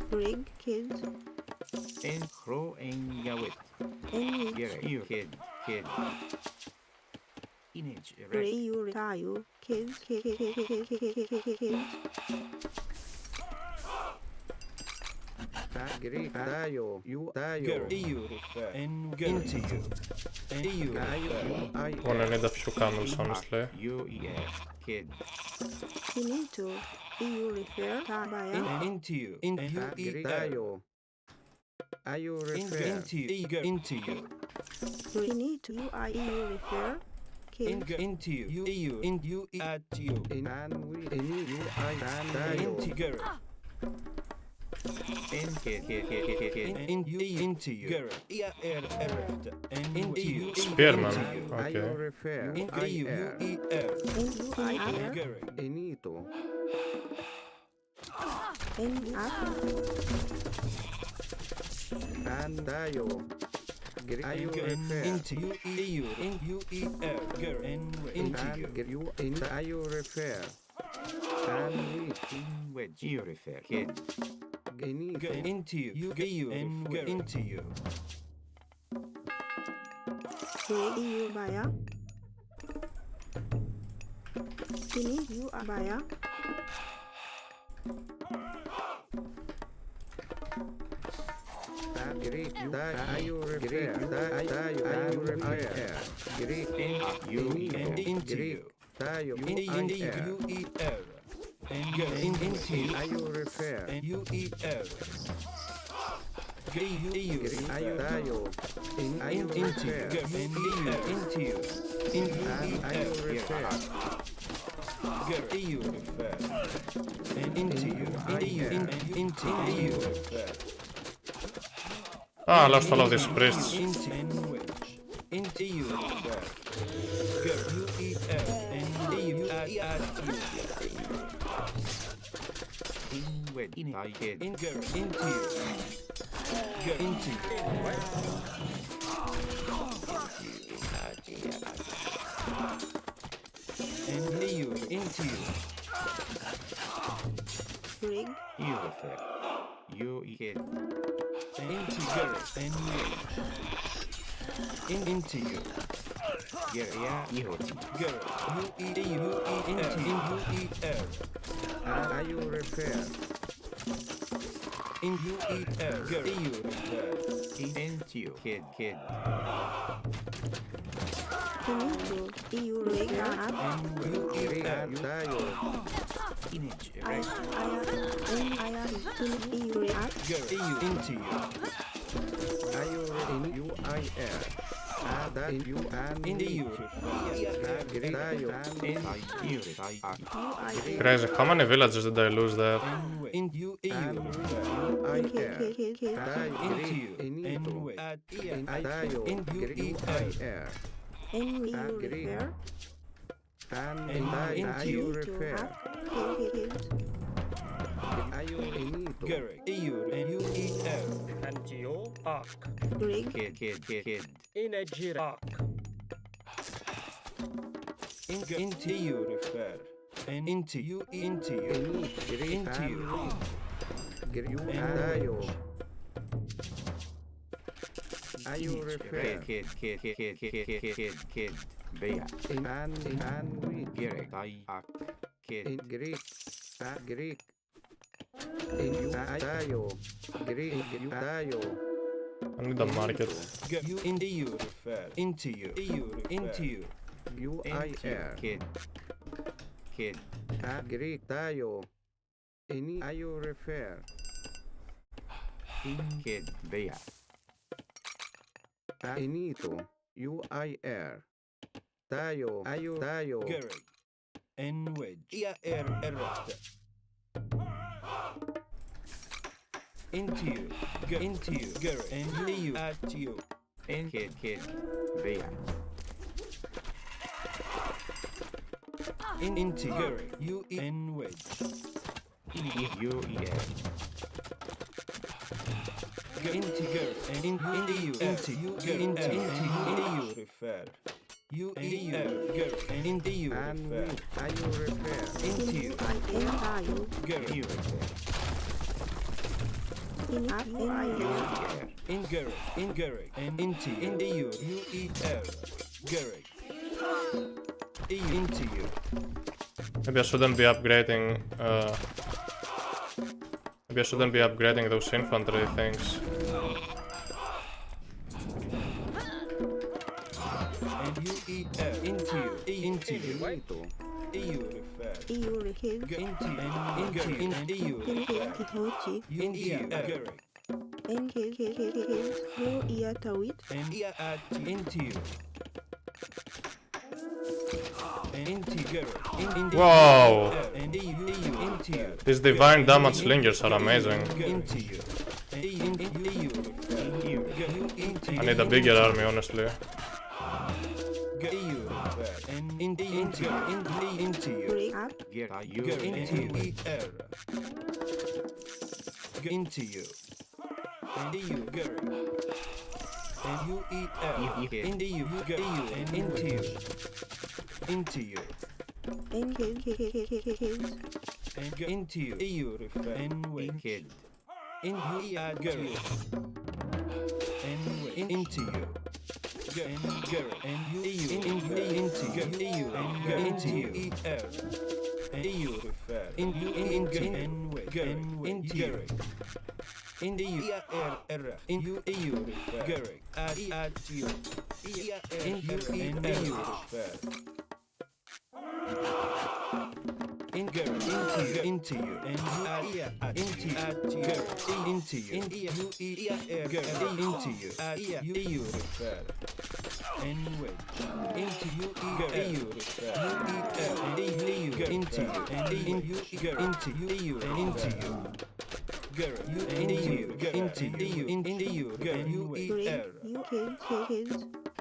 Bring kids. In Crow and Yawit. Enwi. You Kid. Inage Reyu. Kayu. Kids. Greek. Dayo. You. EU refer. And into you. And EU refer. Wanna need a few camels, honestly. Kid. Inito. EU refer. Baya. Into you. In you. Dayo. Ayur repair. Into you. Into you. Inito. EU refer. Kids. Into you. EU. In you. At you. And we. You. Into you. In Kid. In you. Into you. And into you. Spearman. Okay. Ayur repair. Into you. Enito. And Dayo. Ayur repair. Into you. EU. In you. Into you. In Ayur repair. And we. In Wedge. You refer. Kid. Enito. Into you. EU. And into you. EU Baya. You Baya. Greek. Ayur repair. Ayur repair. Greek. Into you. Dayo. Into you. Into you. Ayur repair. And you. Dayo. Into you. Into you. Ayur repair. EU refer. And into you. Into you refer. Ah, I lost all of these priests. Into you refer. And EU at you. In Wedge. In I Kid. Into you. Into you. And EU into you. Rig. You refer. You Kid. Into Garrett and you. Into you. Ihoti. Garrett. U-E-R. Ayur repair. In U-E-R. Garrett. EU refer. Into you. Kid. EU rig. And U-E-R. Dayo. Inage. EU rig. Garrett. EU into you. Ayur in U-I-R. In you and In the EU refer. Dayo. Crazy. How many villages did I lose there? In you, EU U-I-R. into you. Enito. At Dayo. in you, U-I-R. EU refer. And into Ayur repair. Ayur enito. Garrett. EU and U-E-R. And you Ark. Rig. Kid. In a Jirek. Into you refer. And into you, into you. Into you. You refer. Kid. Bea. And we. Gerek. Ak. Kid. In Greek. Greek. In you. Greek. You. I need a market. You into you refer. Into you. Into you. UIR. Kid. Greek. Tayo. Any you refer. Kid. Bea. Inito. UIR. Tayo. Tayo. Gerek. And wedge. Erect. Into you. Into you. Gerek. And you. At you. And kid. Bea. Into Gerek. You and wedge. You. Into Gerek. And into you. Into you. Into you refer. You Gerek. And into you refer. You refer. Into you. Gerek. You refer. In Gerek. And into you. Gerek. Into you. Maybe I shouldn't be upgrading. Maybe I shouldn't be upgrading those infantry things. And you into you. Into you. EU refer. EU refer. Into you. Into you. Gerek. Who ia tawit? And into you. Wow! And into you. These divine damage slingers are amazing. Into you. I need a bigger army, honestly. Into you. Into you. And you, Gerek. And you eat into you, and into you. Into you. And into you. EU refer. And wait. In you Gerek. And wait. Into you. And Gerek. And you into you. And into you. And EU refer. In you and wait. Into Gerek. In the EU, in you, Gerek, at you, in you, refer. In Gerek, into you, and you, into Gerek, into you, Gerek, into you, EU refer. And wait, into you, Gerek, refer. Into you, and you, Gerek, into you, and into you. Gerek, you into you, into you, and you into you, and wait.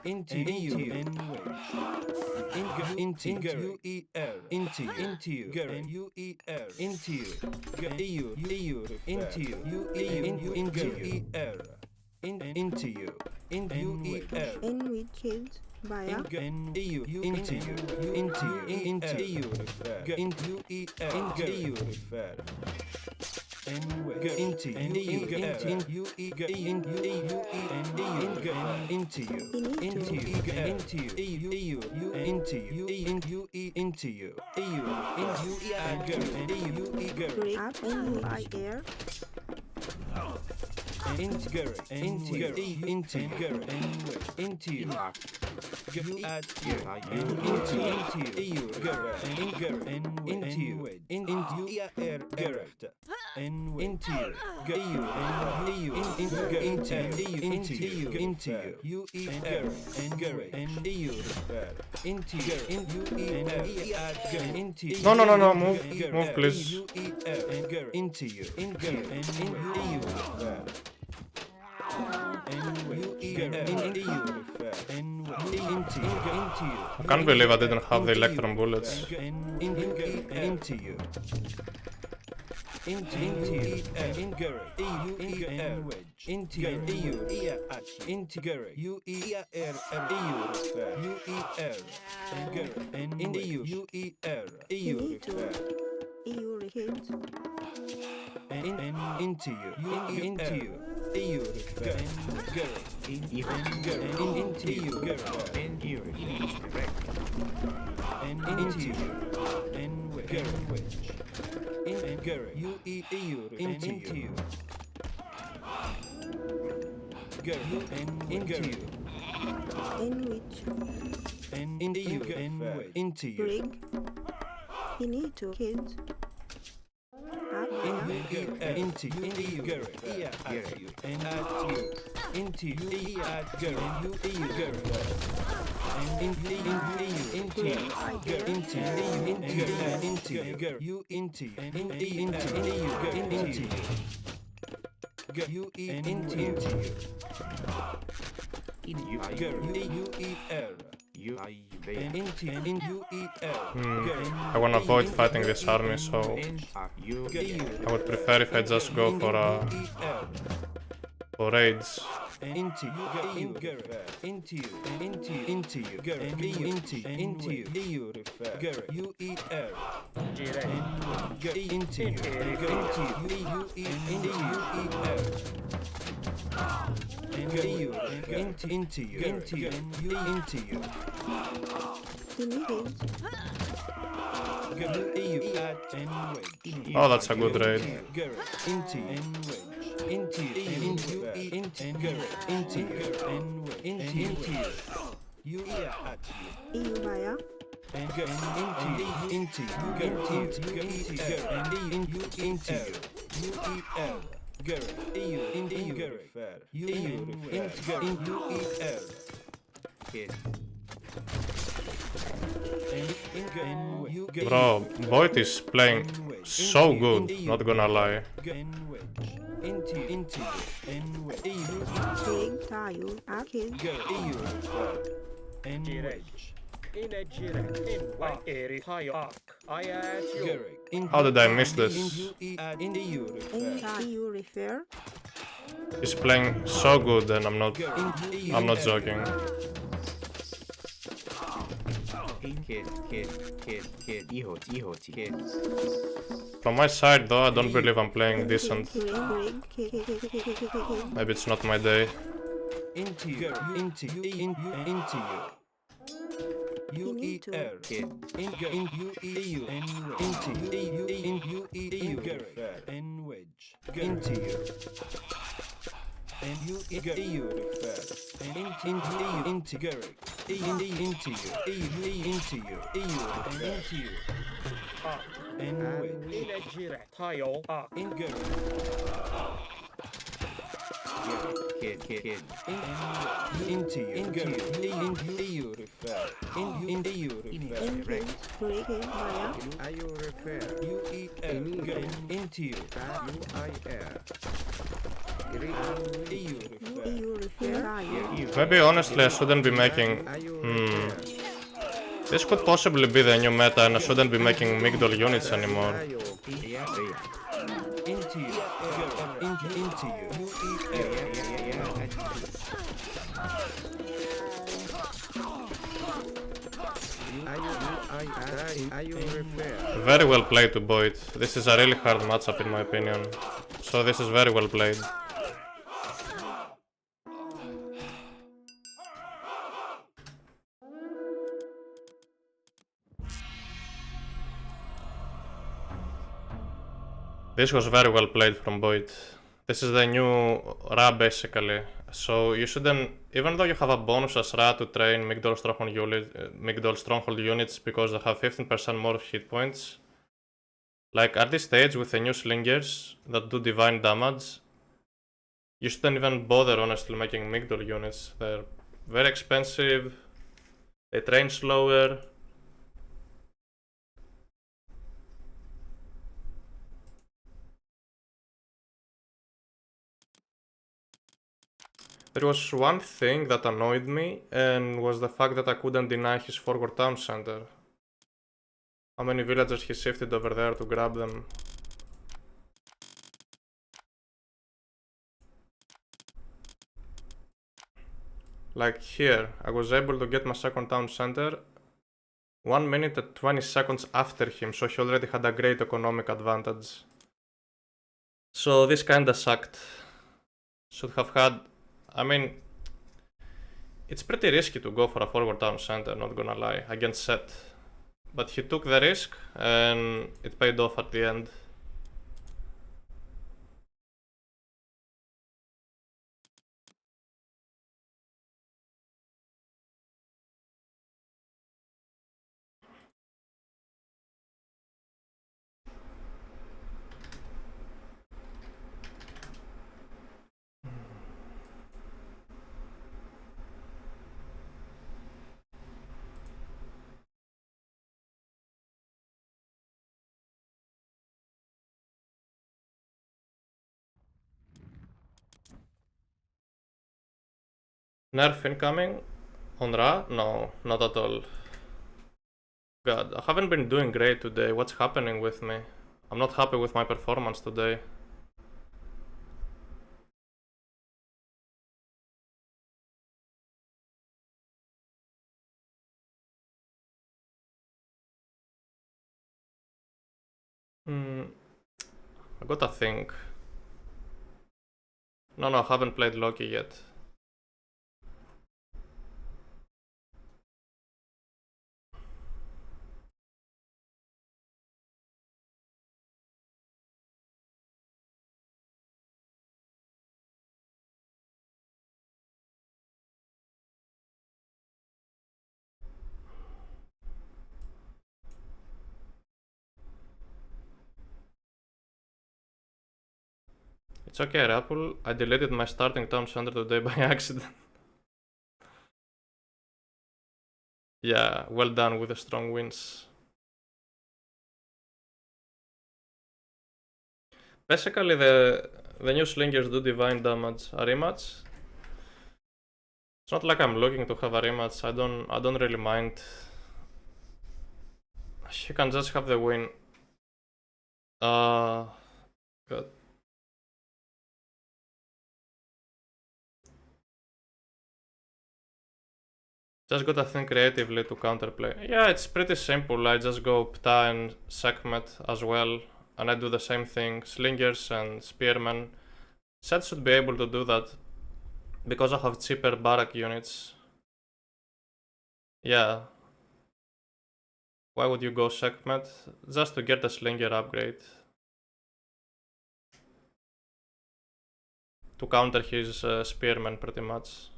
Into you, into you, Gerek, you into you, into you, into you, And with kids. Baya. Into you, into you, refer. Into you, refer. Into you, into you, No, move, please. I can't believe I didn't have the electron bullets. into Ingurg, EU, wedge, into EU, into Gurg, UER, UER, and EU, UER, EU, EU kids. and into you, into you, EU, and Gurg, into you, And you direct. and into you, and wedge, and Gurg, EU, into you. Gurg, and into you. In which And into you, and into you. Brig. You need to kids. Into you, Gurg, at you, and at you. Into you, at Gurg, and you, Gurg. And into you, into you, Gurg, you, into you, and into you, into you, into you. You are And into you, I wanna avoid fighting this army, so I would prefer if I just go for raids. into you, into you, into you, into you, UER, into you. Oh, that's a good raid. EU via. Bro, Void is playing so good, not gonna lie. Into Brig tayo akin. and wedge. How did I miss this? In EU refer. He's playing so good and I'm not joking. From my side though, I don't believe I'm playing decent. Maybe it's not my day. Into you, UER, and wedge, into you, and EU refer, and into Gurg, into you, and wedge, in Gurg. Into you, EU refer, into you refer, Are you refer? UER, into you, EU refer. Maybe honestly I shouldn't be making... This could possibly be the new meta and I shouldn't be making Migdol units anymore. into you, into you, Very well played to Boyd. This is a really hard matchup in my opinion. So this is very well played. This was very well played from Boyd. This is the new Ra basically. So you shouldn't, even though you have a bonus as Ra to train Migdol Stronghold units because they have 15% more hit points. Like at this stage with the new slingers that do divine damage, you shouldn't even bother honestly making Migdol units. They're very expensive, they train slower. There was one thing that annoyed me, and was the fact that I couldn't deny his forward town center. How many villagers he shifted over there to grab them? Like here, I was able to get my second town center 1 minute and 20 seconds after him, so he already had a great economic advantage. So this kinda sucked. Should have had... I mean, it's pretty risky to go for a forward town center, not gonna lie, against Set. But he took the risk and it paid off at the end. Nerf incoming? On Ra? No, not at all. God, I haven't been doing great today. What's happening with me? I'm not happy with my performance today. I gotta think. No, I haven't played Loki yet. It's okay, Rapple. I deleted my starting town center today by accident. Yeah, well done with the strong wins. Basically, the new slingers do divine damage. A rematch? It's not like I'm looking to have a rematch. I don't really mind. She can just have the win. God. Just gotta think creatively to counterplay. Yeah, it's pretty simple. I just go Pta and Sekhmet as well, and I do the same thing. Slingers and Spearmen. Set should be able to do that, because I have cheaper barrack units. Yeah. Why would you go Sekhmet? Just to get the Slinger upgrade. To counter his Spearmen pretty much.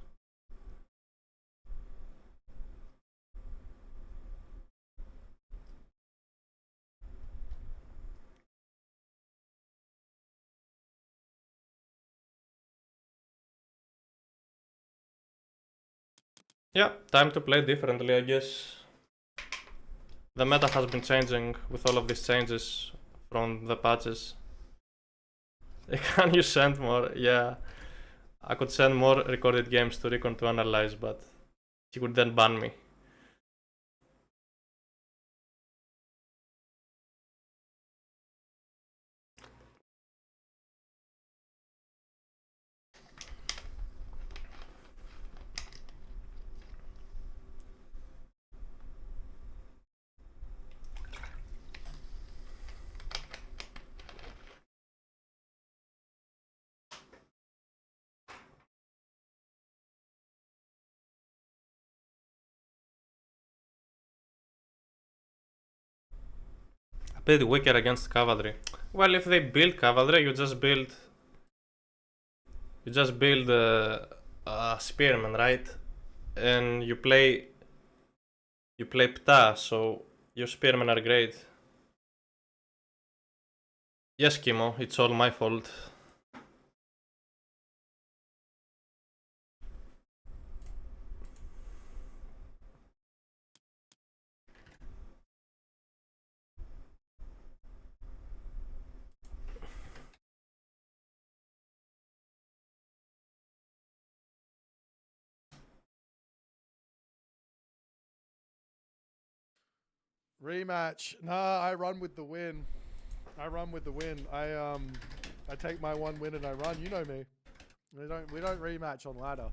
Yeah, time to play differently, I guess. The meta has been changing with all of these changes from the patches. Can you send more? Yeah. I could send more recorded games to Recon to analyze, but he would then ban me. A bit weaker against cavalry. Well, if they build cavalry, you just build spearmen, right? And you play Pta, so your spearmen are great. Yes, Kimo, it's all my fault. Rematch. Nah, I run with the win. I take my one win and I run. You know me. We don't rematch on ladder.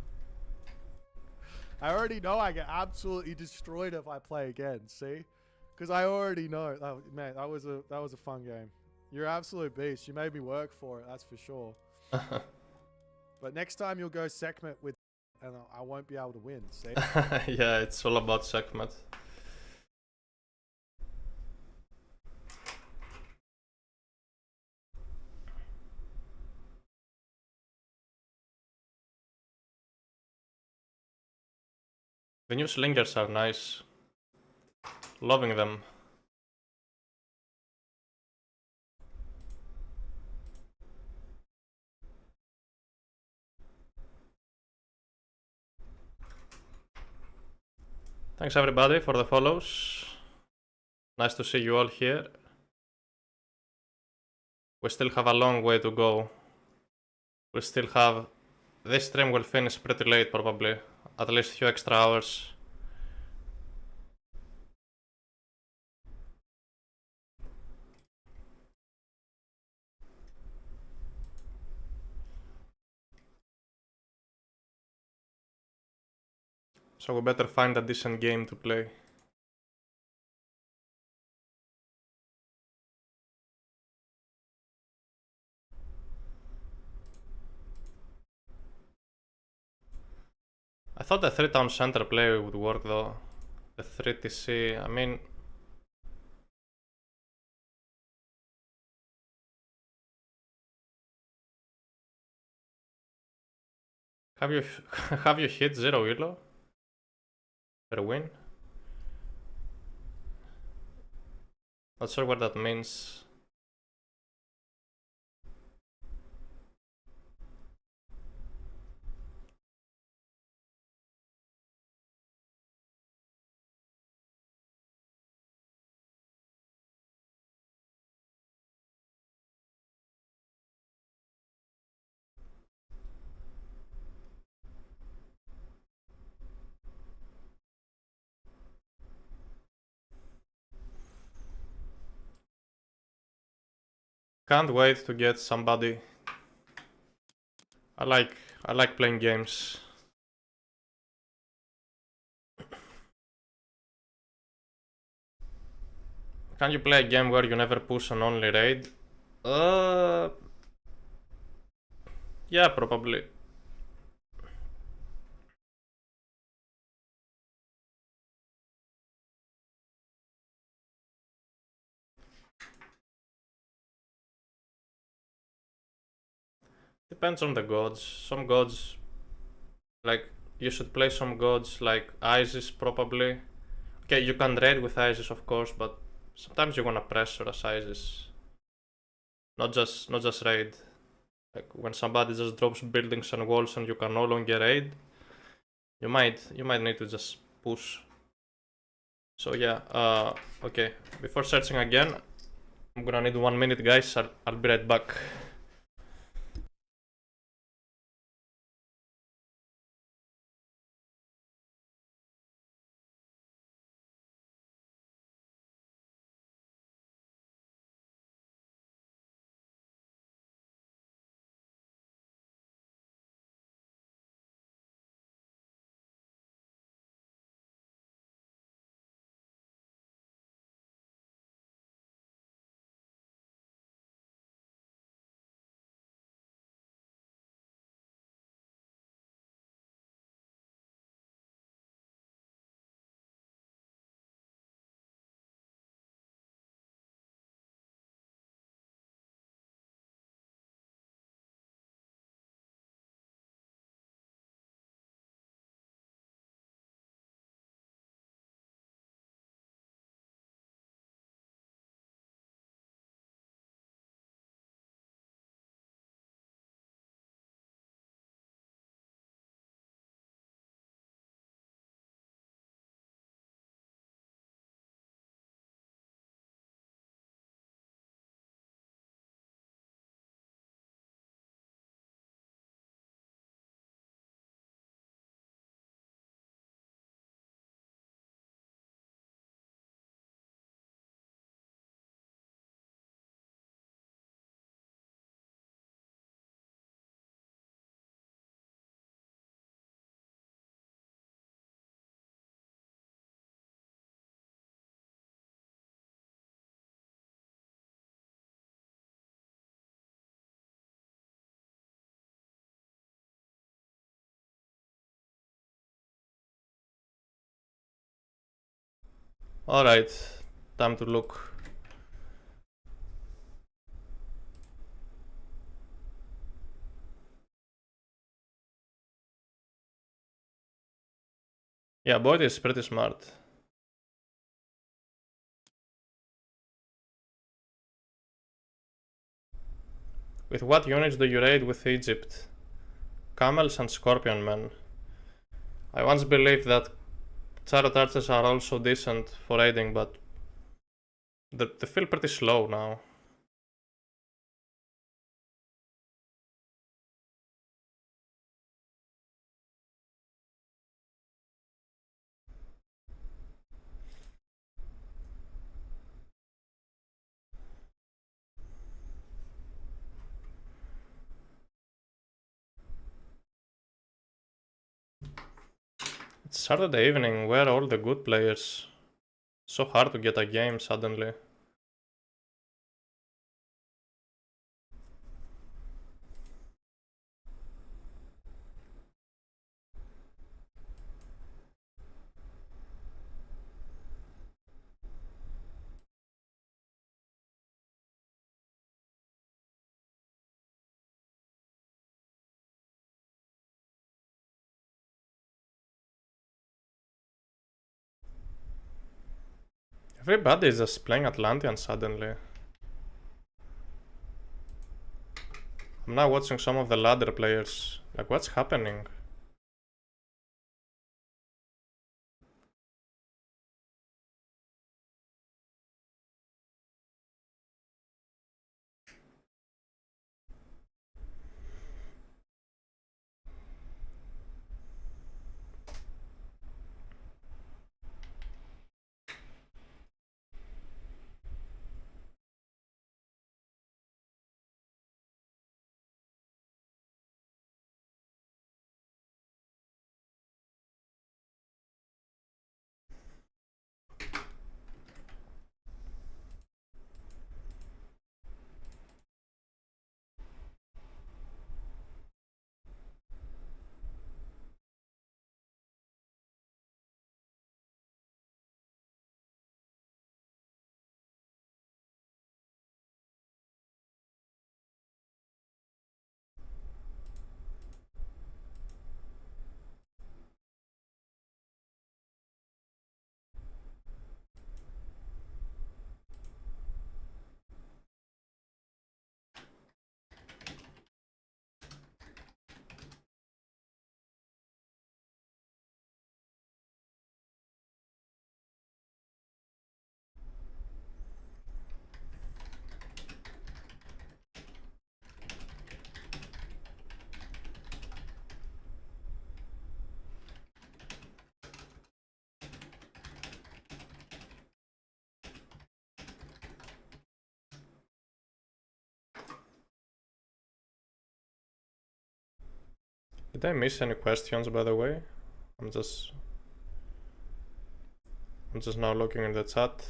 I already know I get absolutely destroyed if I play again. See, because I already know. Oh, man, that was a fun game. You're an absolute beast. You made me work for it. That's for sure. But next time you'll go Sekhmet with, and I won't be able to win. See? Yeah, it's all about Sekhmet. The new slingers are nice. Loving them. Thanks everybody for the follows. Nice to see you all here. We still have a long way to go. We still have... This stream will finish pretty late probably. At least a few extra hours. So we better find a decent game to play. I thought the 3-town center play would work though. The 3TC, I mean... Have you have you hit 0 elo per win? Not sure what that means. Can't wait to get somebody. I like playing games. Can you play a game where you never push an only raid? Yeah, probably. Depends on the gods. Some gods, like, you should play some gods like Isis probably. Okay, you can raid with Isis of course, but sometimes you wanna pressure as Isis. Not just raid. Like when somebody just drops buildings and walls and you can no longer raid, you might need to just push. So yeah, okay. Before searching again, I'm gonna need 1 minute guys, I'll be right back. Alright, time to look. Yeah, Boyd is pretty smart. With what units do you raid with Egypt? Camels and Scorpion Men. I once believed that Chariot Archers are also decent for raiding, but they feel pretty slow now. It's Saturday evening, where are all the good players? So hard to get a game suddenly. Everybody is just playing Atlantean suddenly. I'm now watching some of the ladder players. Like, what's happening? Did I miss any questions, by the way? I'm just now looking in the chat.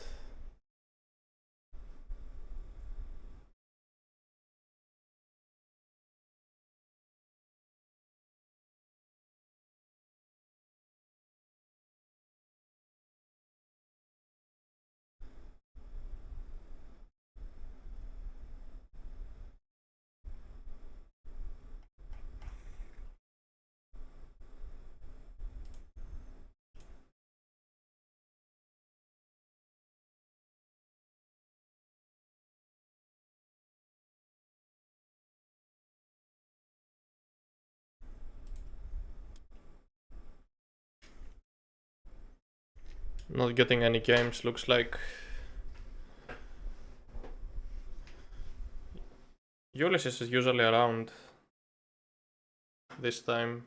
Not getting any games, looks like. Ulysses is usually around this time.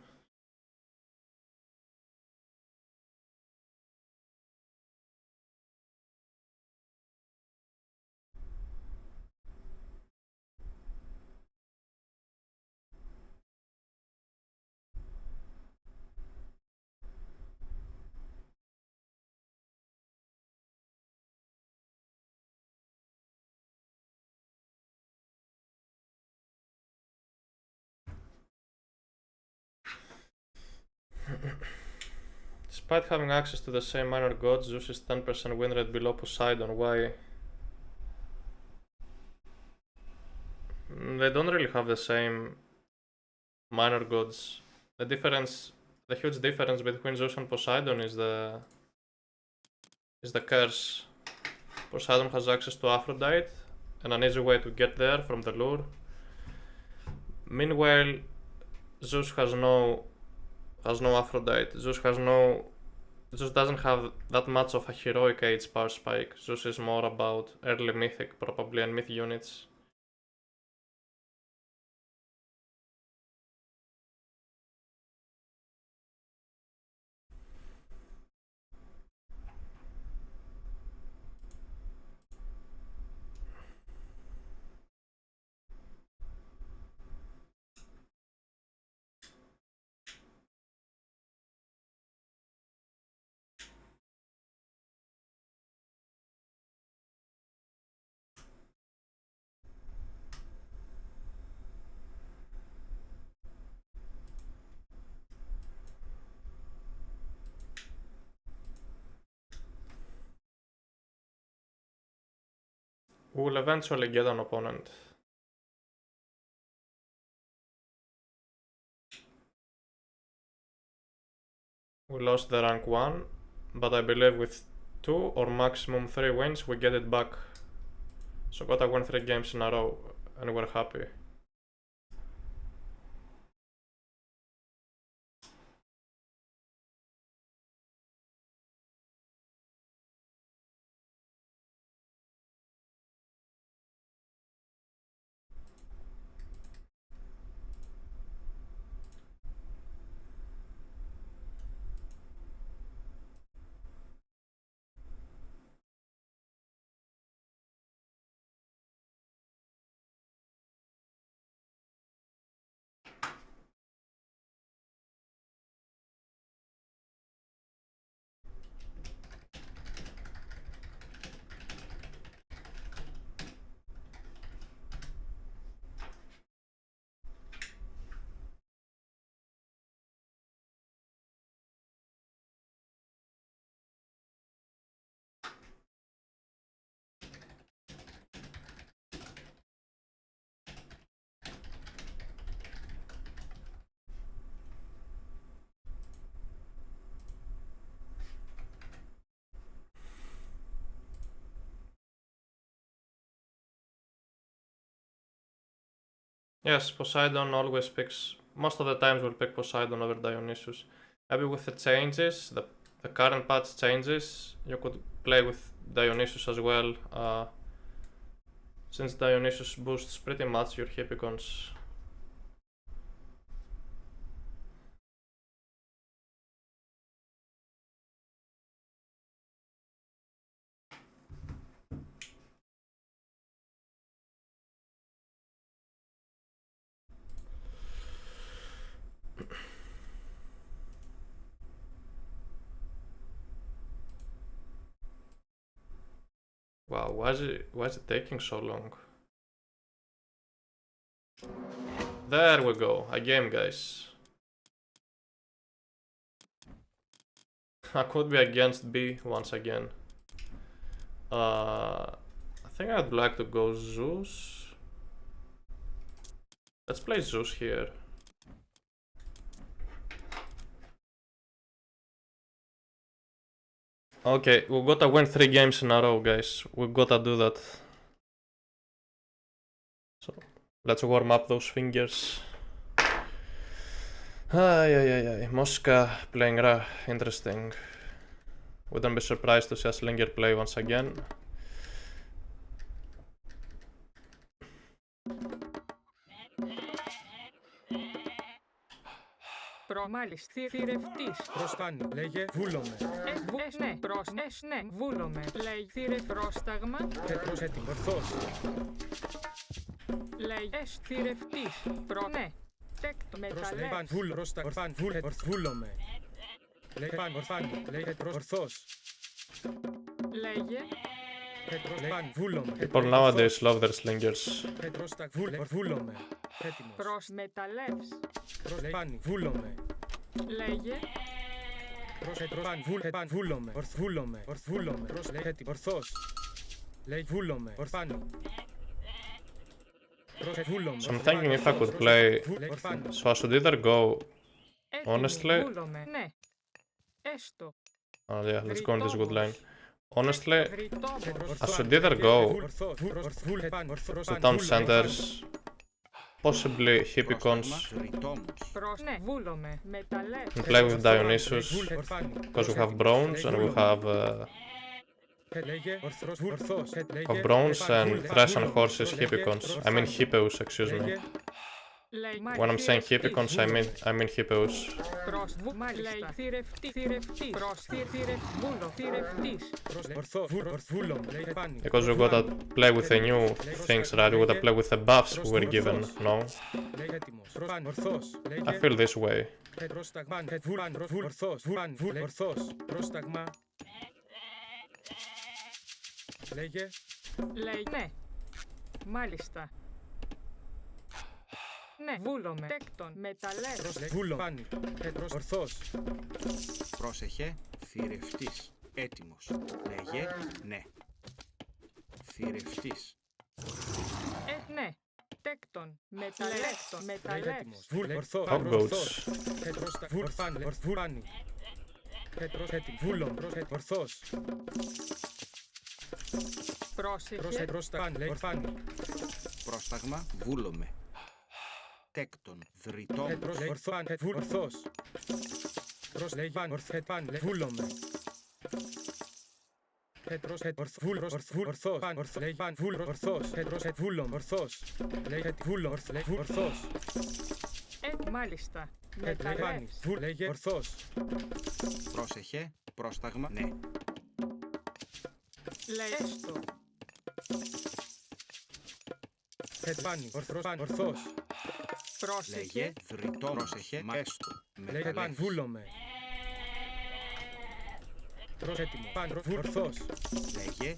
Despite having access to the same minor gods, Zeus is 10% win rate below Poseidon. Why? They don't really have the same minor gods. The huge difference between Zeus and Poseidon is the curse. Poseidon has access to Aphrodite and an easy way to get there from the lure. Meanwhile, Zeus has no Aphrodite. Zeus doesn't have that much of a heroic age power spike. Zeus is more about early mythic probably and myth units. We will eventually get an opponent. We lost the rank 1, but I believe with 2 or maximum 3 wins we get it back. So gotta win 3 games in a row and we're happy. Yes, Poseidon always picks, most of the times we'll pick Poseidon over Dionysus. Maybe with the changes, the current patch changes, you could play with Dionysus as well, since Dionysus boosts pretty much your Hippicons. Wow, why is it taking so long? There we go, a game, guys. I could be against B once again. I think I'd like to go Zeus. Let's play Zeus here. Okay, we gotta win 3 games in a row, guys. We gotta do that. So, let's warm up those fingers. Mosca playing Ra, interesting. Wouldn't be surprised to see a Slinger play once again. Μάλιστα, θηρευτής. Προς πάνω, λέγε βούλομαι. Ναι, ναι, βούλομαι. Λέει πρόσταγμα. Έτοιμο, ορθώς. Λέει θηρευτής. Ναι. Τέκτο, μεταλλεύς. Βούλομαι. Λέει πάνω, ορθάνω. Λέγε ορθώς. Λέγε. People nowadays love their slingers. Βούλομαι. Προς μεταλλεύς. Βούλομαι. Λέγε. Βούλομαι. Ορθβούλομαι. Ορθός. Λέει βούλομαι. Ορφάνη. So I'm thinking if I could play. So I should either go honestly. Βούλομαι. Ναι. Έστω. Oh yeah, let's go in this wood lane. Honestly, I should either go to town centers, possibly hippicons, Ναι, βούλομαι. Μεταλλεύς. and play with Dionysus, because we have bronze and we have bronze and Thracian horses hippicons. I mean hippeus, excuse me. When I'm saying hippicons, I mean hippeus. Μάλιστα. Θηρευτής. Because we gotta play with the new things, right? We gotta play with the buffs we were given, no? I feel this way. Λέει ναι. Μάλιστα. Ναι, βούλομαι. Τέκτον. Μεταλλεύς. Βούλομαι. Ορθός. Πρόσεχε, θηρευτής. Έτοιμος. Λέγε, ναι. Θηρευτής. Ναι. Τέκτον. Μεταλλεύς. Goats. Ορθός. Πρόσεχε. Πρόσταγμα, βούλομαι. Τέκτον, δρυτόμος. Ορθός. Βούλομαι. Ορθός. Μάλιστα. Μεταλλεύς. Ορθός. Πρόσεχε, πρόσταγμα, ναι. Λέει έστω. Ορθός. Λέγε, δρυτό, πρόσεχε, μα έστω. Λέγε, βούλομαι. Ορθός. Λέγε,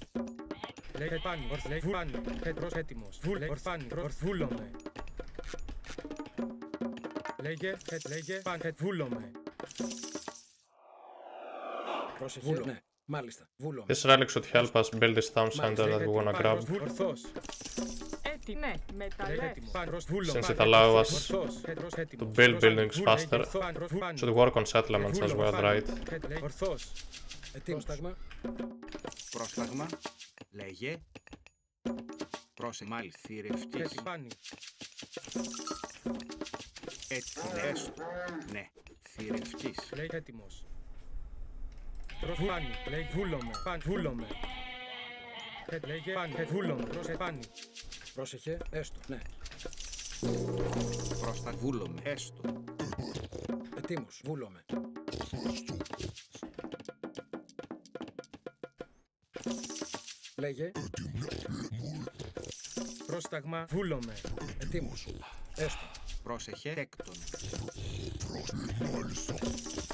Έτοιμος. Βούλομαι. Λέγε, βούλομαι. Πρόσεχε, ναι. Μάλιστα, βούλομαι. This relic should help us build this town center that we wanna grab, Ορθός. Ναι, μεταλλεύς. since it allows us to build buildings faster. Should work on settlements as well, right? Ορθός. Πρόσταγμα. πρόσταγμα. Λέγε. Πρόσεχε, θηρευτής. Έτσι, έστω. Ναι, θηρευτής. Λέει έτοιμος. Προφάνη, λέει βούλομαι. Λέγε βούλομαι, προσεπάνη. Πρόσεχε, έστω, ναι. Πρόστα βούλομαι, έστω. Ετοίμος, βούλομαι. Λέγε. Πρόσταγμα, βούλομαι. Ετοίμος, έστω. Πρόσεχε, τέκτον.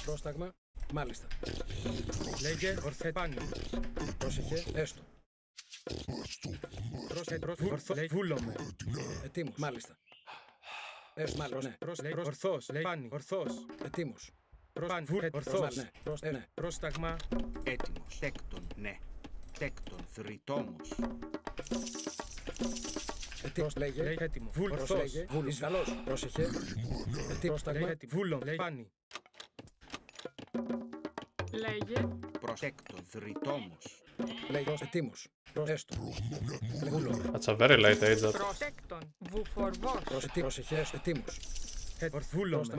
Πρόσταγμα, μάλιστα. Λέγε ορθεπάνη. Πρόσεχε, έστω. Λέει βούλομαι. Ετοίμος, μάλιστα. Έστω, μάλιστα, ναι. Ορθός, λέει πάνη, ορθός. Ετοίμος. Ορθός, ναι. Πρόσταγμα. Έτοιμος, τέκτον, ναι. Τέκτον, θρητόμος. Ετοίμος, λέγε. Λέει έτοιμο. Ορθός. Εισβαλός, πρόσεχε. Πρόσταγμα. Βούλο, λέει πάνη. Λέγε. Τέκτον, θρητόμος. Λέγε, ετοίμος. Έστω. Βούλο. That's a very late age that. Προσέκτον. Βουφορβός. Πρόσεχε, ετοίμος. I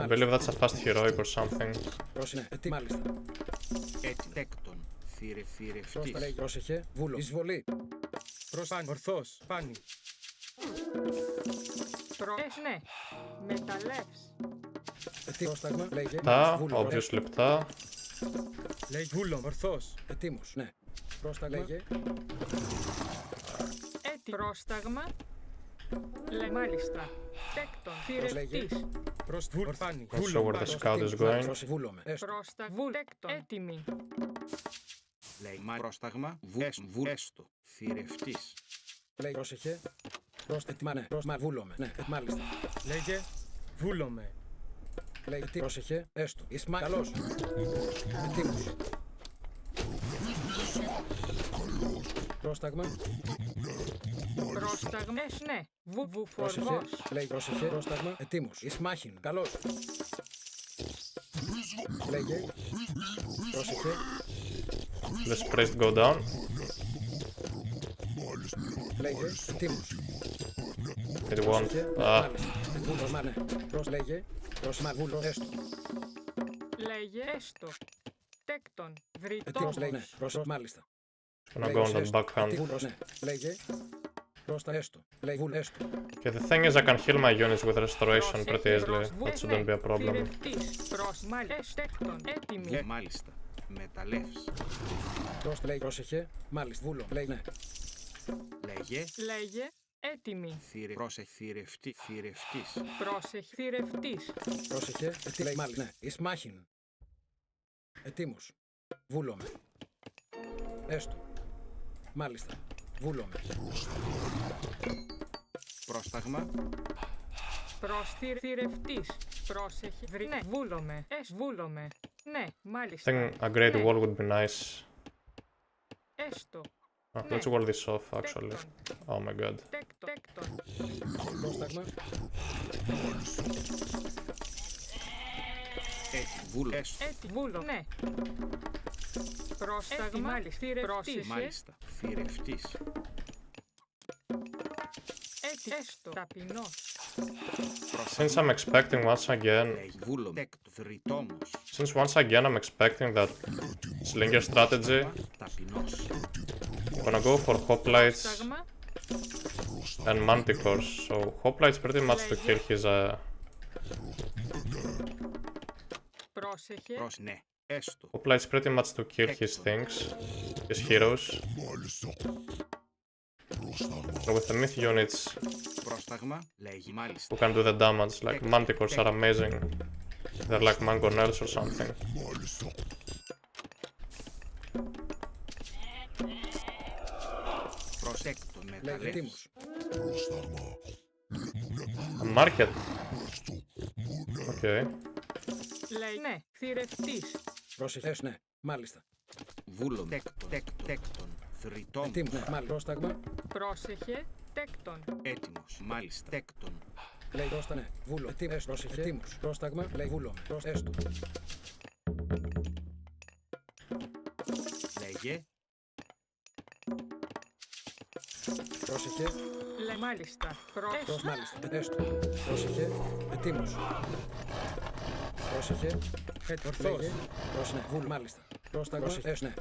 believe that's a fast heroic or something. Μάλιστα. Τέκτον, θηρευτής. Πρόσεχε, βούλο. Εισβολή. Ορθός, πάνη. Ναι. Μεταλλεύς. Πρόσταγμα, λέγε. Λεπτά, obviously λεπτά. Λέει βούλο, ορθός. Ετοίμος, ναι. Πρόσταγμα, λέγε. Πρόσταγμα. Λέει μάλιστα. Τέκτον. Θηρευτής. Πάνη. Not sure where the scout is going. Πρόσταγμα. Τέκτον. Έτοιμη. Λέει πρόσταγμα, έστω. Θηρευτής. Λέει πρόσεχε. Πρόσταγμα, ναι. Βούλομαι. Ναι, μάλιστα. Λέγε βούλομαι. Λέει τι πρόσεχε, έστω. Ισμά, καλός. Ετοίμος. Πρόσταγμα. Πρόσταγμα. Ναι. Πρόσεχε. Βουφορβός. Λέει πρόσεχε. Πρόσταγμα. Ετοίμος. Ισμάχιν. Καλός. Λέγε. Πρόσεχε. Let's priest go down. Λέγε. Ετοίμος. It won't. Ah. Βούλος, ναι. Λέγε. Βούλος, έστω. Λέγε έστω. Τέκτον. Ετοίμος, λέει, ναι. Βρυτόμος. Πρόσω, μάλιστα. Gonna go on the backhand. Βούλος, ναι. Λέγε. Πρόστα, έστω. Λέει, βούλ, έστω. Okay, the thing is I can heal my units with restoration pretty easily. That shouldn't be a problem. Μάλιστα. Μεταλλεύς. Πρόστα, λέει, πρόσεχε. Μάλιστα, βούλο, λέει, ναι. Λέγε. Λέγε έτοιμη. Θηρευτής. Πρόσεχε. Θηρευτής. Πρόσεχε. Τι λέει, μάλιστα, ναι. Ισμάχιν. Ετοίμος. Βούλομαι. Έστω. Μάλιστα. Βούλομαι. Πρόσταγμα. Θηρευτής. Πρόσεχε. Ναι, βούλομαι. Βούλομαι. Ναι, I μάλιστα. think a great wall would be nice. Έστω. Let's wall this off actually. Oh my god. Τέκτον. Πρόσταγμα. Βούλο. Ναι. Πρόσταγμα. Μάλιστα. Θηρευτής. Έστω. Ταπεινός. Since I'm expecting once again, since once again I'm expecting that slinger strategy, I'm gonna go for hoplites and manticores. So hoplites pretty much to kill his Πρόσεχε. Ναι. Έστω. hoplites pretty much to kill his things, his heroes. So with the myth units, Πρόσταγμα. Λέγει μάλιστα. who can do the damage, like manticores are amazing. They're like mangonels or something. Προσέκτο. Μεταλλεύς. A market. Okay. Λέει ναι. Θηρευτής. Πρόσεχε. Ναι. Μάλιστα. Βούλο. Τέκτον. Θρητόμος. Ετοίμος. Ναι. Μάλιστα. Πρόσταγμα. Πρόσεχε. Τέκτον. Έτοιμος. Μάλιστα. Τέκτον. Λέει πρόστα, ναι. Βούλο. Ετοίμος. Πρόσεχε. Ετοίμος. Πρόσταγμα. Λέει βούλο. Έστω. Λέγε. Πρόσεχε. Λέει μάλιστα. Μάλιστα. Έστω. Πρόσεχε. Ετοίμος. Πρόσεχε. Ορθός. Πρόσεχε. Βούλο. Μάλιστα. Πρόσταγμα. Έστω. Ναι.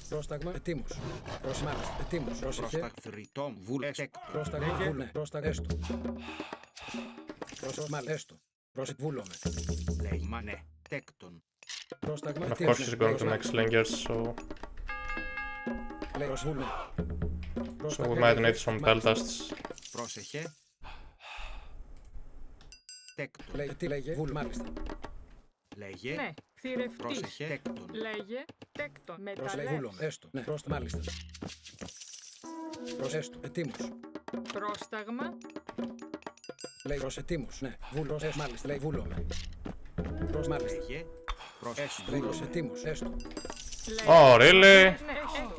Πρόσταγμα. Ετοίμος. Μάλιστα. Ετοίμος. Πρόσεχε. Θρητόμ. Βούλο. Πρόσταγμα. Βούλο. Ναι. Πρόσταγμα. Έστω. Μάλιστα. Έστω. Πρόσεχε. Βούλομαι. Λέει μα ναι. Τέκτον. Πρόσταγμα. And of course he's going to make slingers, so Λέει βούλο. so we might need some peltasts. Πρόσεχε. Τέκτον. Λέει τι λέγε. Βούλο. Μάλιστα. Λέγε. Ναι. Θηρευτής. Πρόσεχε. Τέκτον. Λέγε. Τέκτον. Λέει βούλο. Μεταλλεύς. Έστω. Ναι. Πρόστα. Μάλιστα. Έστω. Ετοίμος. Πρόσταγμα. Λέει ετοίμος. Ναι. Βούλο. Μάλιστα. Λέει βούλομαι. Μάλιστα. Λέγε. Πρόσεχε. Λέει ετοίμος. Έστω. Oh, really?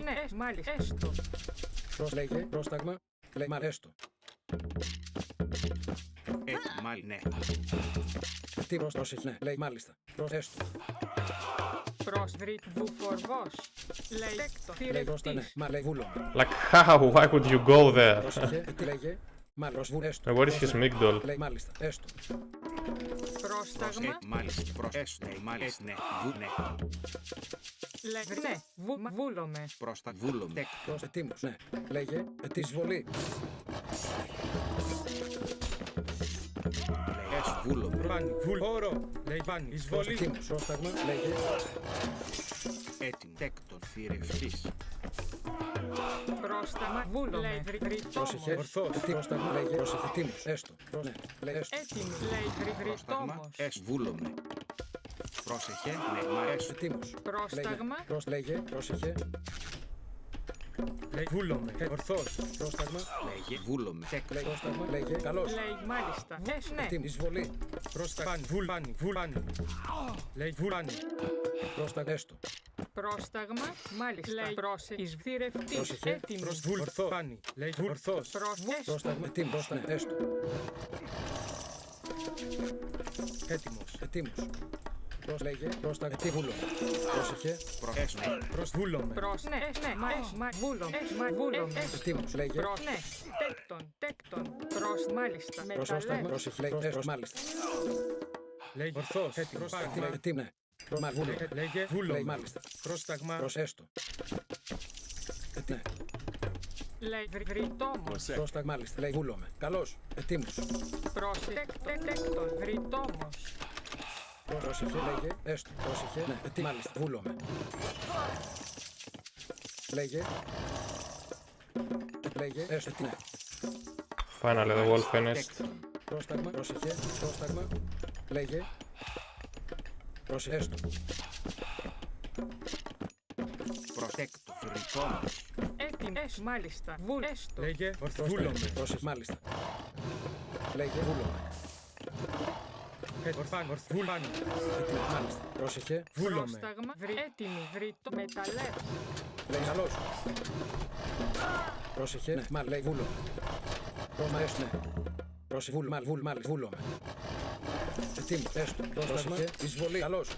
Ναι, μάλιστα. Έστω. Λέγε. Πρόσταγμα. Λέει μα έστω. Μάλ ναι. Ετοίμος. Πρόσεχε. Ναι. Λέει μάλιστα. Έστω. Πρόσβριτ βουφορβός. Λέει τέκτον. Πρόστα. Ναι. Μα λέει βούλομαι. Like how? Why would you go there? Πρόσεχε. Τι λέγε. Μάλιστα. Έστω. Where is his migdol? Λέει μάλιστα. Έστω. Πρόσταγμα. Μάλιστα. Έστω. Μάλιστα. Ναι. Ναι. Λέγε ναι. Βούλομαι. Πρόστα. Βούλομαι. Πρόστα. Ετοίμος. Ναι. Λέγε. Τη εισβολή. Λέγε. Βούλομαι. Πάνι. Βούλωρο. Λέει πάνι. Εισβολή. Ετοίμος. Πρόσταγμα. Λέγε. Έτοιμο. Τέκτον. Θηρευτής. Πρόσταγμα. Βούλομαι. Πρόσεχε. Βρυτόμος. Πρόσταγμα. Λέγε. Πρόσεχε. Ετοίμος. Έστω. Ναι. Λέει έστω. Έτοιμη. Λέει βρυτόμος. Βούλομαι. Πρόσεχε. Ναι. Μα έστω. Ετοίμος. Πρόσταγμα. Λέγε. Πρόσεχε. Λέει Βούλομαι. Ορθώς. Πρόσταγμα. Λέγε βούλομαι. Πρόσταγμα. Λέγε. Καλώς. Λέει μάλιστα. Ναι. Έτοιμη. Εισβολή. Πρόσταγμα. Βουλπάνι. Βουλπάνι. Λέει βουλπάνι. Πρόσταγμα. Έστω. Πρόσταγμα. Μάλιστα. Λέει εισβηρευτής. Πρόσεχε. Έτοιμη. Ορθό. Πάνι. Λέει ορθώς. Πρόσταγμα. Έτοιμο. Πρόσταγμα. Έστω. Έτοιμος. Λέγε, πρόσταγμα, τι βούλομαι. Πρόσεχε. Βούλομαι. Βούλομαι. Έτοιμος, λέγε. Τέκτον. Μάλιστα. Πρόσταγμα, πρόσεχε, μάλιστα. Λέγε, ορθώς. Έτοιμος, ναι. Λέγε, βούλομαι. Μάλιστα. Πρόσταγμα, προσέστο. Ναι. Λέει βρυτόμος. Πρόσταγμα, μάλιστα. Λέγε, βούλομαι. Καλώς. Έτοιμος. Τέκτον. Βρυτόμος. Πρόσεχε, λέγε, έστω, πρόσεχε, ναι, μάλιστα, βούλομαι. Λέγε, έστω, ναι. Finally the wall finished. Πρόσταγμα, πρόσεχε, πρόσταγμα, λέγε, πρόσεχε, έστω. Προτέκτο, βρυτόμος. Έτοιμος, μάλιστα, έστω. Λέγε, βούλομαι, πρόσεχε, μάλιστα. Λέγε, βούλομαι. Βούλομαι. Μάλιστα. Πρόσεχε. Βούλομαι. Πρόσταγμα. Έτοιμη. Βρύτο. Μεταλλεύ. Λέει καλώς. Πρόσεχε. Ναι. Μα λέει βούλομαι. Πρόσεχε. Ναι. Πρόσεχε. Βούλομαι. Ετοίμος. Έστω. Πρόσεχε. Εισβολή. Καλώς.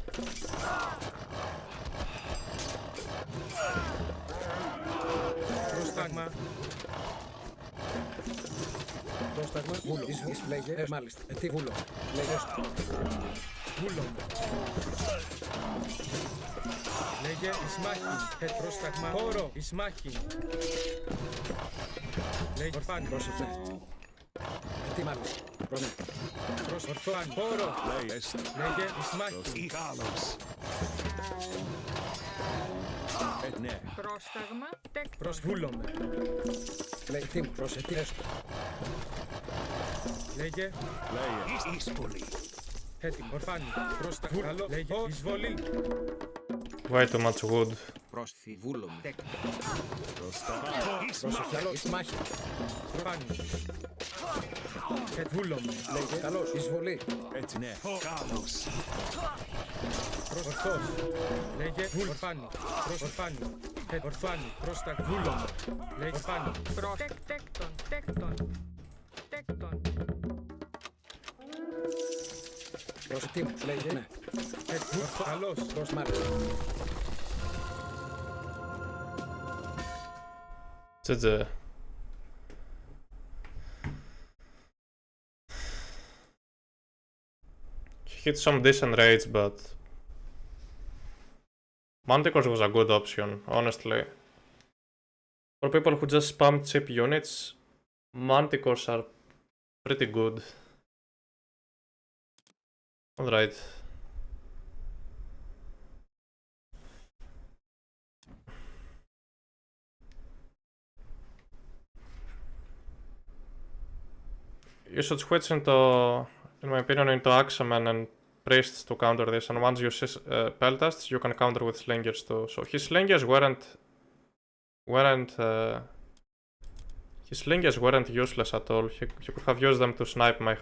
Πρόσταγμα. Πρόσταγμα, βούλο. Λέγε, μάλιστα. Τι βούλο. Λέγε, έστω. Βούλο. Λέγε, εισμάχη. Πρόσταγμα, χώρο. Εισμάχη. Λέγε, ορφάνη. Πρόσεχε. Τι μάλιστα. Ορφάνη, χώρο. Λέγε, εισμάχη. Ναι. Πρόσταγμα. Προσβούλομαι. Λέγε, τι μου, πρόσεχε, έστω. Λέγε. Εισβολή. Έτοιμο, ορφάνη. Πρόσταγμα, καλό. Λέγε, εισβολή. Way too much wood. Πρόσθη βούλομαι. Τέκτο. Πρόσεχε, καλό. Εισμάχη. Ορφάνη. Βούλομαι. Λέγε, καλώς, εισβολή. Έτσι ναι. Καλώς. Ορθός. Λέγε, ορφάνη. Ορφάνη. Ορφάνη. Πρόσταγμα, βούλομαι. Λέγε, ορφάνη. Τέκτον. Πρόσεχε, μου, λέγε, ναι. Καλώς, προς μάλιστα. GG. He hit some decent raids, but Manticores was a good option, honestly. For people who just spam cheap units, Manticores are pretty good. Alright. You should switch into, in my opinion, into Axemen and Priests to counter this, and once you see Peltasts, you can counter with Slingers too. So his Slingers weren't useless at all. He could have used them to snipe my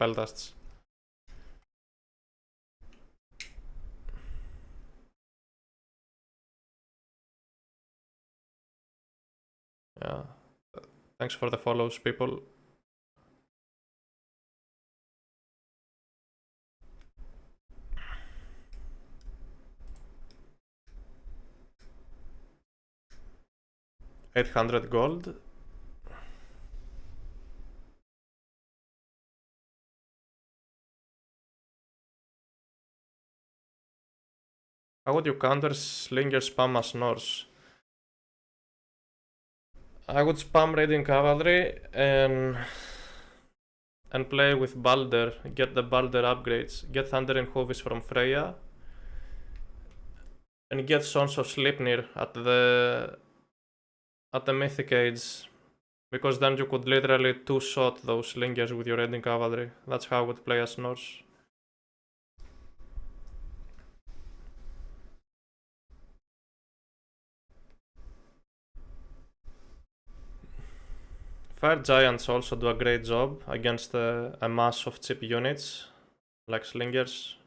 Peltasts. Yeah. Thanks for the follows, people. $800 gold. How would you counter Slinger spam as Norse? I would spam Raiding Cavalry and play with Balder, get the Balder upgrades, get Thunder and Hovis from Freya, and get Sons of Sleipnir at the Mythic Age, because then you could literally two-shot those Slingers with your Raiding Cavalry. That's how I would play as Norse. Fire Giants also do a great job against a mass of cheap units, like Slingers.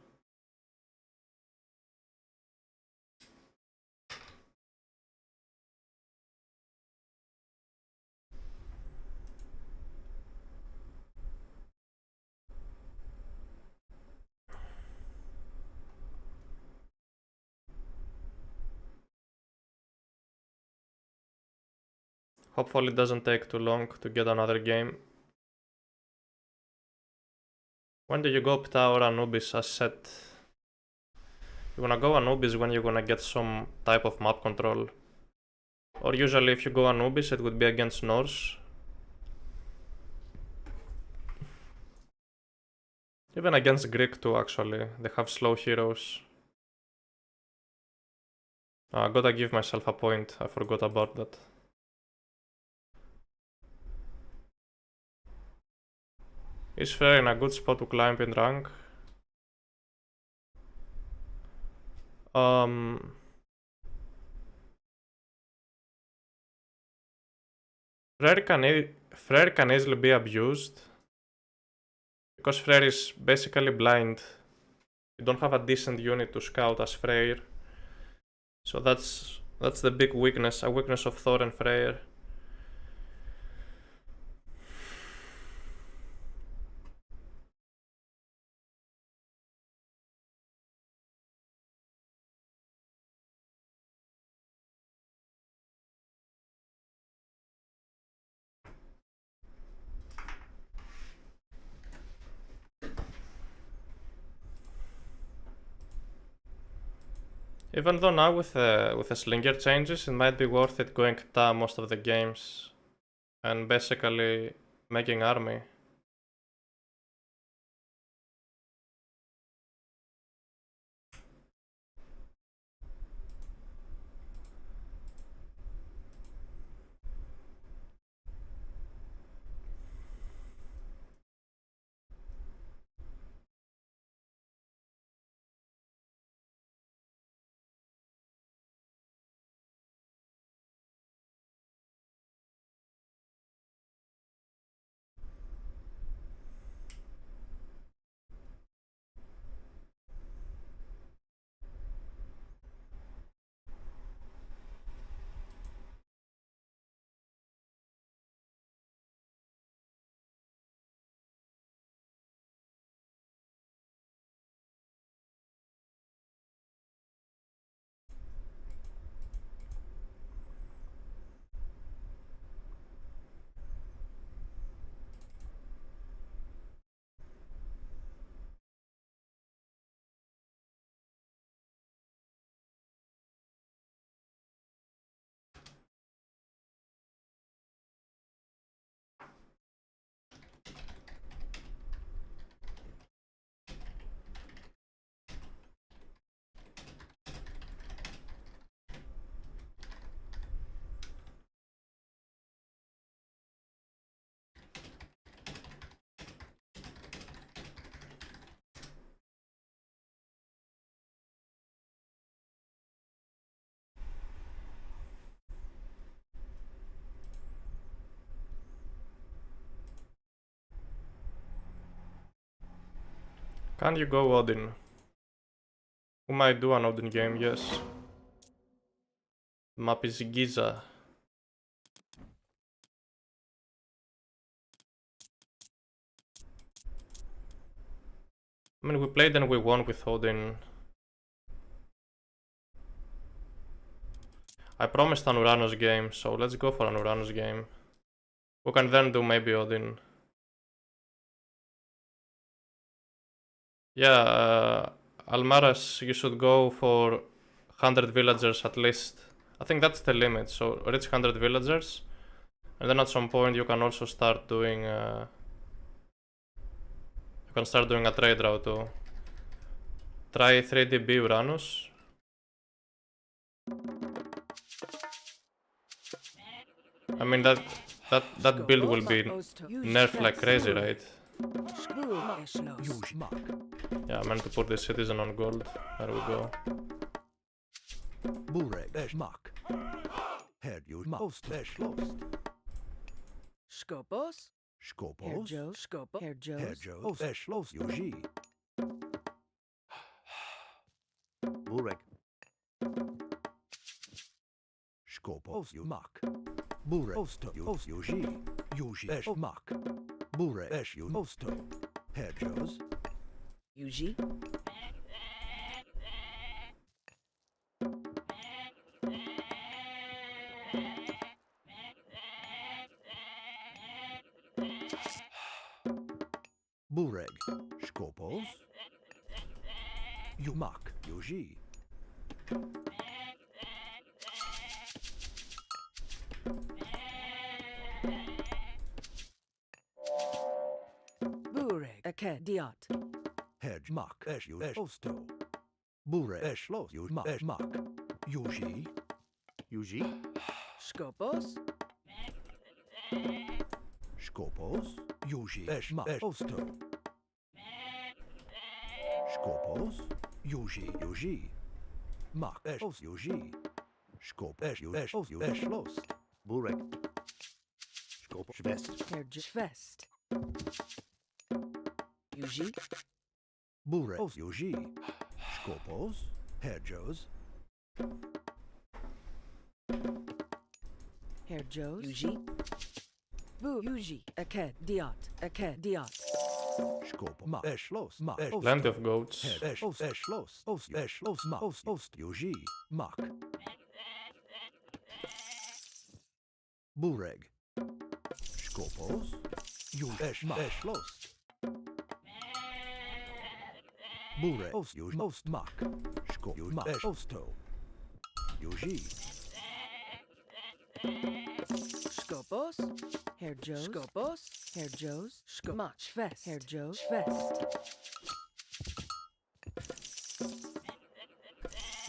Hopefully it doesn't take too long to get another game. When do you go Pta or Anubis as set? You wanna go Anubis when you're gonna get some type of map control. Or usually if you go Anubis it would be against Norse. Even against Greek too actually, they have slow heroes. I gotta give myself a point, I forgot about that. Is Freyr in a good spot to climb in rank? Freyr can easily be abused because Freyr is basically blind. You don't have a decent unit to scout as Freyr. So that's the big weakness, a weakness of Thor and Freyr. Even though now with the Slinger changes, it might be worth it going Pta most of the games and basically making army. Can you go Odin? We might do an Odin game, yes. The map is Giza. I mean, we played and we won with Odin. I promised an Uranus game, so let's go for an Uranus game. We can then do maybe Odin. Yeah, Almaras, you should go for 100 villagers at least. I think that's the limit, so reach 100 villagers. And then at some point you can also start doing... you can start doing a trade route too. Try 3DB Uranus. I mean that build will be nerfed like crazy, right? Yeah, I meant to put the citizen on gold. There we go. Bureg, Schmack. Herr, you most lost. Skopos. Skopos. Herjo. Skopo. Herjos. Herjos. Eshlos. Yuji. Burek. Skopos. Yumak. Burek. Osto. Yuji. Yuji. Eshmak. Burek. Eshu. Osto. Herjos. Yuji. Bureg. Skopos. Yumak. Yuji. Bureg. Aked. Diot. Hedgemak. Eshu. Osto. Bureg. Eshlos. Eshmak. Yuji. Yuji. Skopos. Skopos. Yuji. Eshmak. Osto. Skopos. Yuji. Yuji. Mak. Eshos. Yuji. Skop. Eshu. Eshos. Eshlos. Bureg. Skop. Schwest. Herjvest. Yuji. Bureg. Os. Yuji. Skopos. Herjos. Herjos. Yuji. Bu. Yuji. Aked. Diot. Aked. Diot. Skop. Ma. Eshlos. Ma. Plenty of goats. Eshlos. Eshlos. Os. Eshlos. Ma. Os. Ost. Yuji. Mak. Bureg. Skopos. Yu. Eshma. Eshlos. Bureg. Os. Yuj. Ost. Mak. Skop. Yu. Ma. Osto. Yuji. Skopos. Herjos. Skopos. Herjos. Skomak. Schwest. Herjos. Schwest.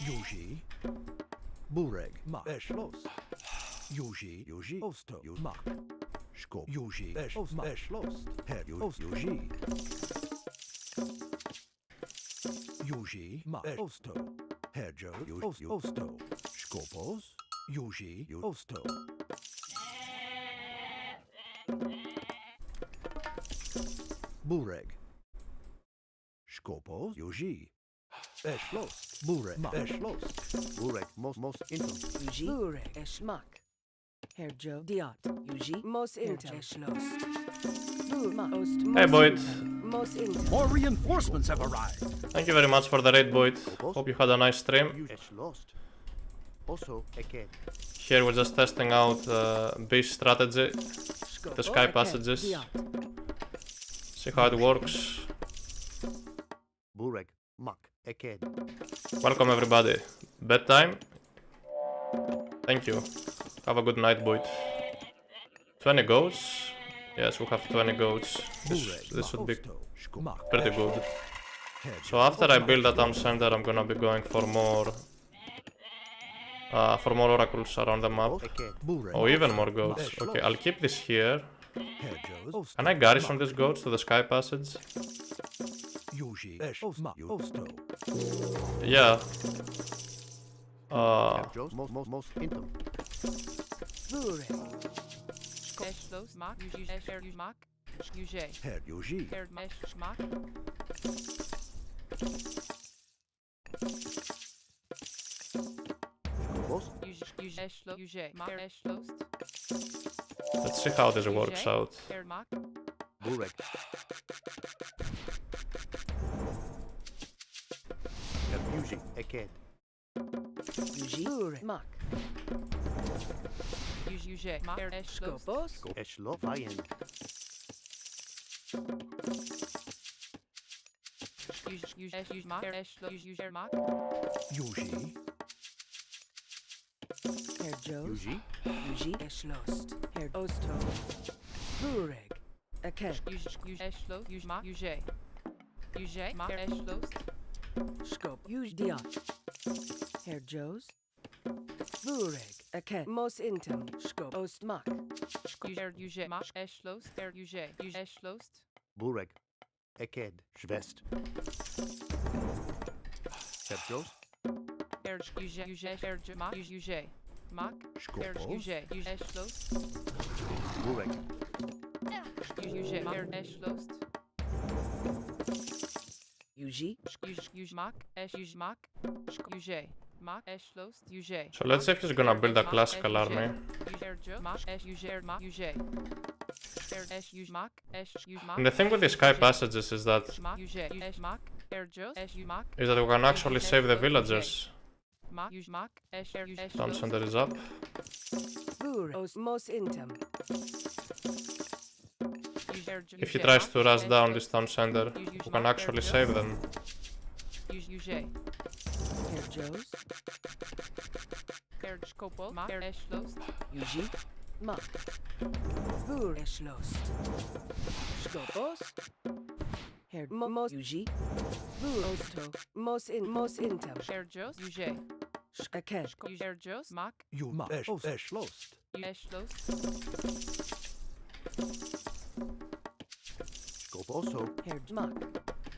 Yuji. Bureg. Ma. Eshlos. Yuji. Yuji. Osto. Yu. Mak. Skop. Yuji. Eshlos. Ma. Eshlos. Her. Os. Yuji. Yuji. Ma. Osto. Herjo. Yu. Os. Osto. Skopos. Yuji. Yu. Osto. Bureg. Skopos. Yuji. Eshlos. Bureg. Ma. Eshlos. Bureg. Most intum. Yuji. Bureg. Eshmak. Herjo. Diot. Yuji. Mos inter. Eshlos. Burma. Ost. Hey, Boyd. Mos inter. More reinforcements have arrived. Thank you very much for the raid, Boyd. Hope you had a nice stream. Lost. Also, again. Here we're just testing out base strategy, the sky passages. See how it works. Bureg. Mak. Again. Welcome everybody. Bedtime. Thank you. Have a good night, Boyd. 20 goats. Yes, we have 20 goats. This should be pretty good. So after I build a town center, I'm gonna be going for more oracles around the map. Oh, even more goats. Okay, I'll keep this here. Can I garrison these goats to the sky passage? Yeah. Let's see how this works out. Skopos. Yuji. Herjos. Yuji. Eshlost. Osto. Bureg. Aked. Skop. Yuj. Diot. Herjos. Bureg. Aked. Mos intim. Skop. Ostmak. Bureg. Eked. Schwest. Herjos. Bureg. Uje, Mar, Eschlost. Uji. Use Mak, Esh, Use Mak, Uje, Mak, Eschlost, Uje. So let's see if he's gonna build a classical army. And the thing with these sky passages is that we can actually save the villagers. Town center is up. If he tries to rush down this town center, we can actually save them. Uji. Mak. Vur Eschlost. Skopos. Her Mos Uji. Vur Osto. Mos Intem. Erjos, Uje. Aked. Erjos, Mak, You ma Eschlost. Eschlost. Scoposo. Her Mak.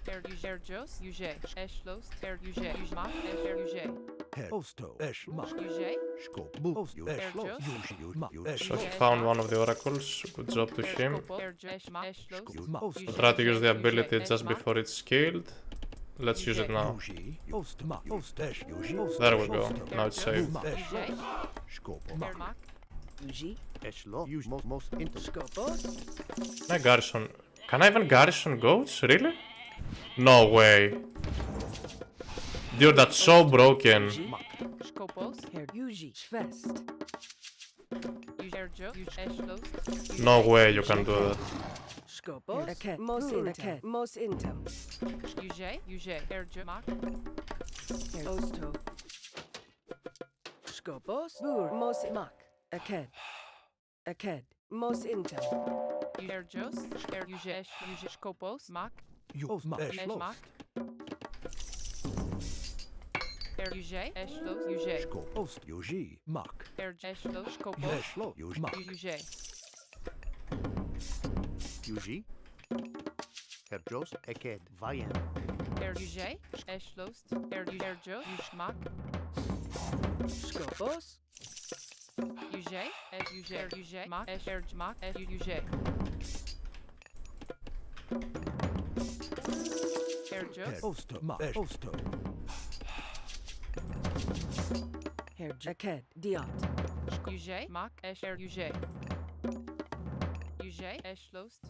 Erjos, Uje. Eschlost, Uje, Mak, Uje. Osto. Eschmak. Uje. Scop. Bus. Eschlost. Uji. Ma. So he found one of the oracles. Good job to him. I'll try to use the ability just before it's skilled. Let's use it now. There we go. Now it's saved. Can I garrison? Can I even garrison goats? Really? No way. Dude, that's so broken. No way you can do that. Mos Intem. Uje, Erjo, Mak, Osto. Skopos. Vur Mos Mak. Aked. Mos Intem. Erjos, Uje, Skopos, Mak, Eschlost. Uje, Eschlos, Uje. Scopos. Uji. Mak. Eschlos, Skopos, Eschlost. Uji. Mak. Uje. Uji. Erjos. Eked. Vayan. Uje, Eschlost, Erjo, Mak, Skopos. Uje, Uje, Mak, Mak, Uje. Erjos, Osto. Mak. Osto. Her Aked. Diot. Uje, Mak, Uje. Uje, Eschlost,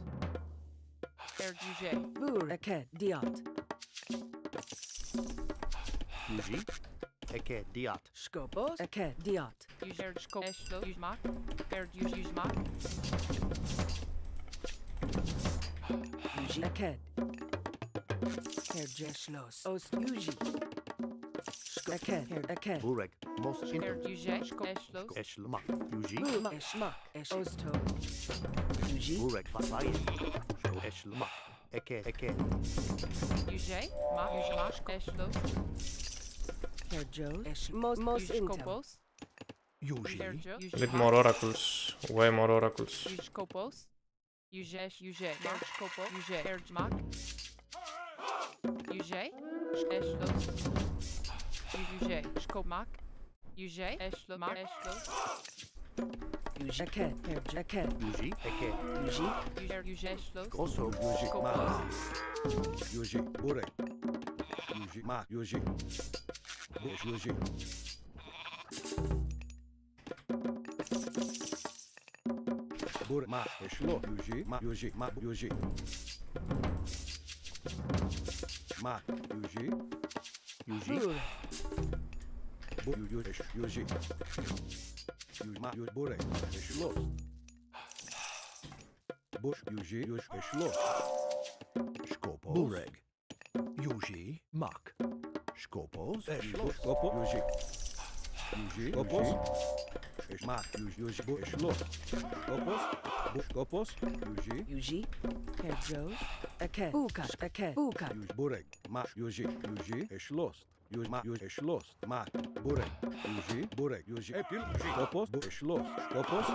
Uje. Vur Aked. Diot. Uji. Eked. Diat. Skopos. Aked. Diot. Uje, Eschlos, Mak, Uje, Mak, Uji. Aked. Her Jeslos. Ost. Uji. Aked. Her Aked. Bureg. Mos Intem. Uje, Eschlos, Eschlmak. Uji. Vur Eschmak. Osto. Uji. Bureg. Vayan. Eschlmak. Eked. Eked. Uje, Mak, Eschlos, Her Jos. Mos Intem. Skopos, Uji. Need more oracles. Way more oracles. Skopos, Uje, Skopos, Uje, Mak, Uje, Eschlos, Uje, Skomak, Uje, Eschlos, Mak, Eschlos, Uji. Aked. Her Aked. Uji. Eked. Uji. Uje, Eschlos, Koso. Uji. Skopos, Ma. Uji. Bureg. Uji. Ma. Uji. Uji. Bureg. Ma. Eschlost. Uji. Ma. Uji. Ma. Uji. Ma. Uji. Uji. Vur. Uji. Uji. Ma. Uji. Bureg. Eschlost. Bush. Uji. Eschlost. Scopos. Bureg. Uji. Mak. Scopos. Eschlost. Skopos. Uji. Uji. Skopos. Mak. Uji. Eschlost. Skopos. Skopos. Uji. Uji. Her Jos. Aked. Ukat. Aked. Ukat. Uji. Bureg. Ma. Uji. Uji. Eschlost. Uji. Ma. Uji. Eschlost. Mak. Bureg. Uji. Bureg. Uji. Epil. Skopos. Eschlost. Skopos.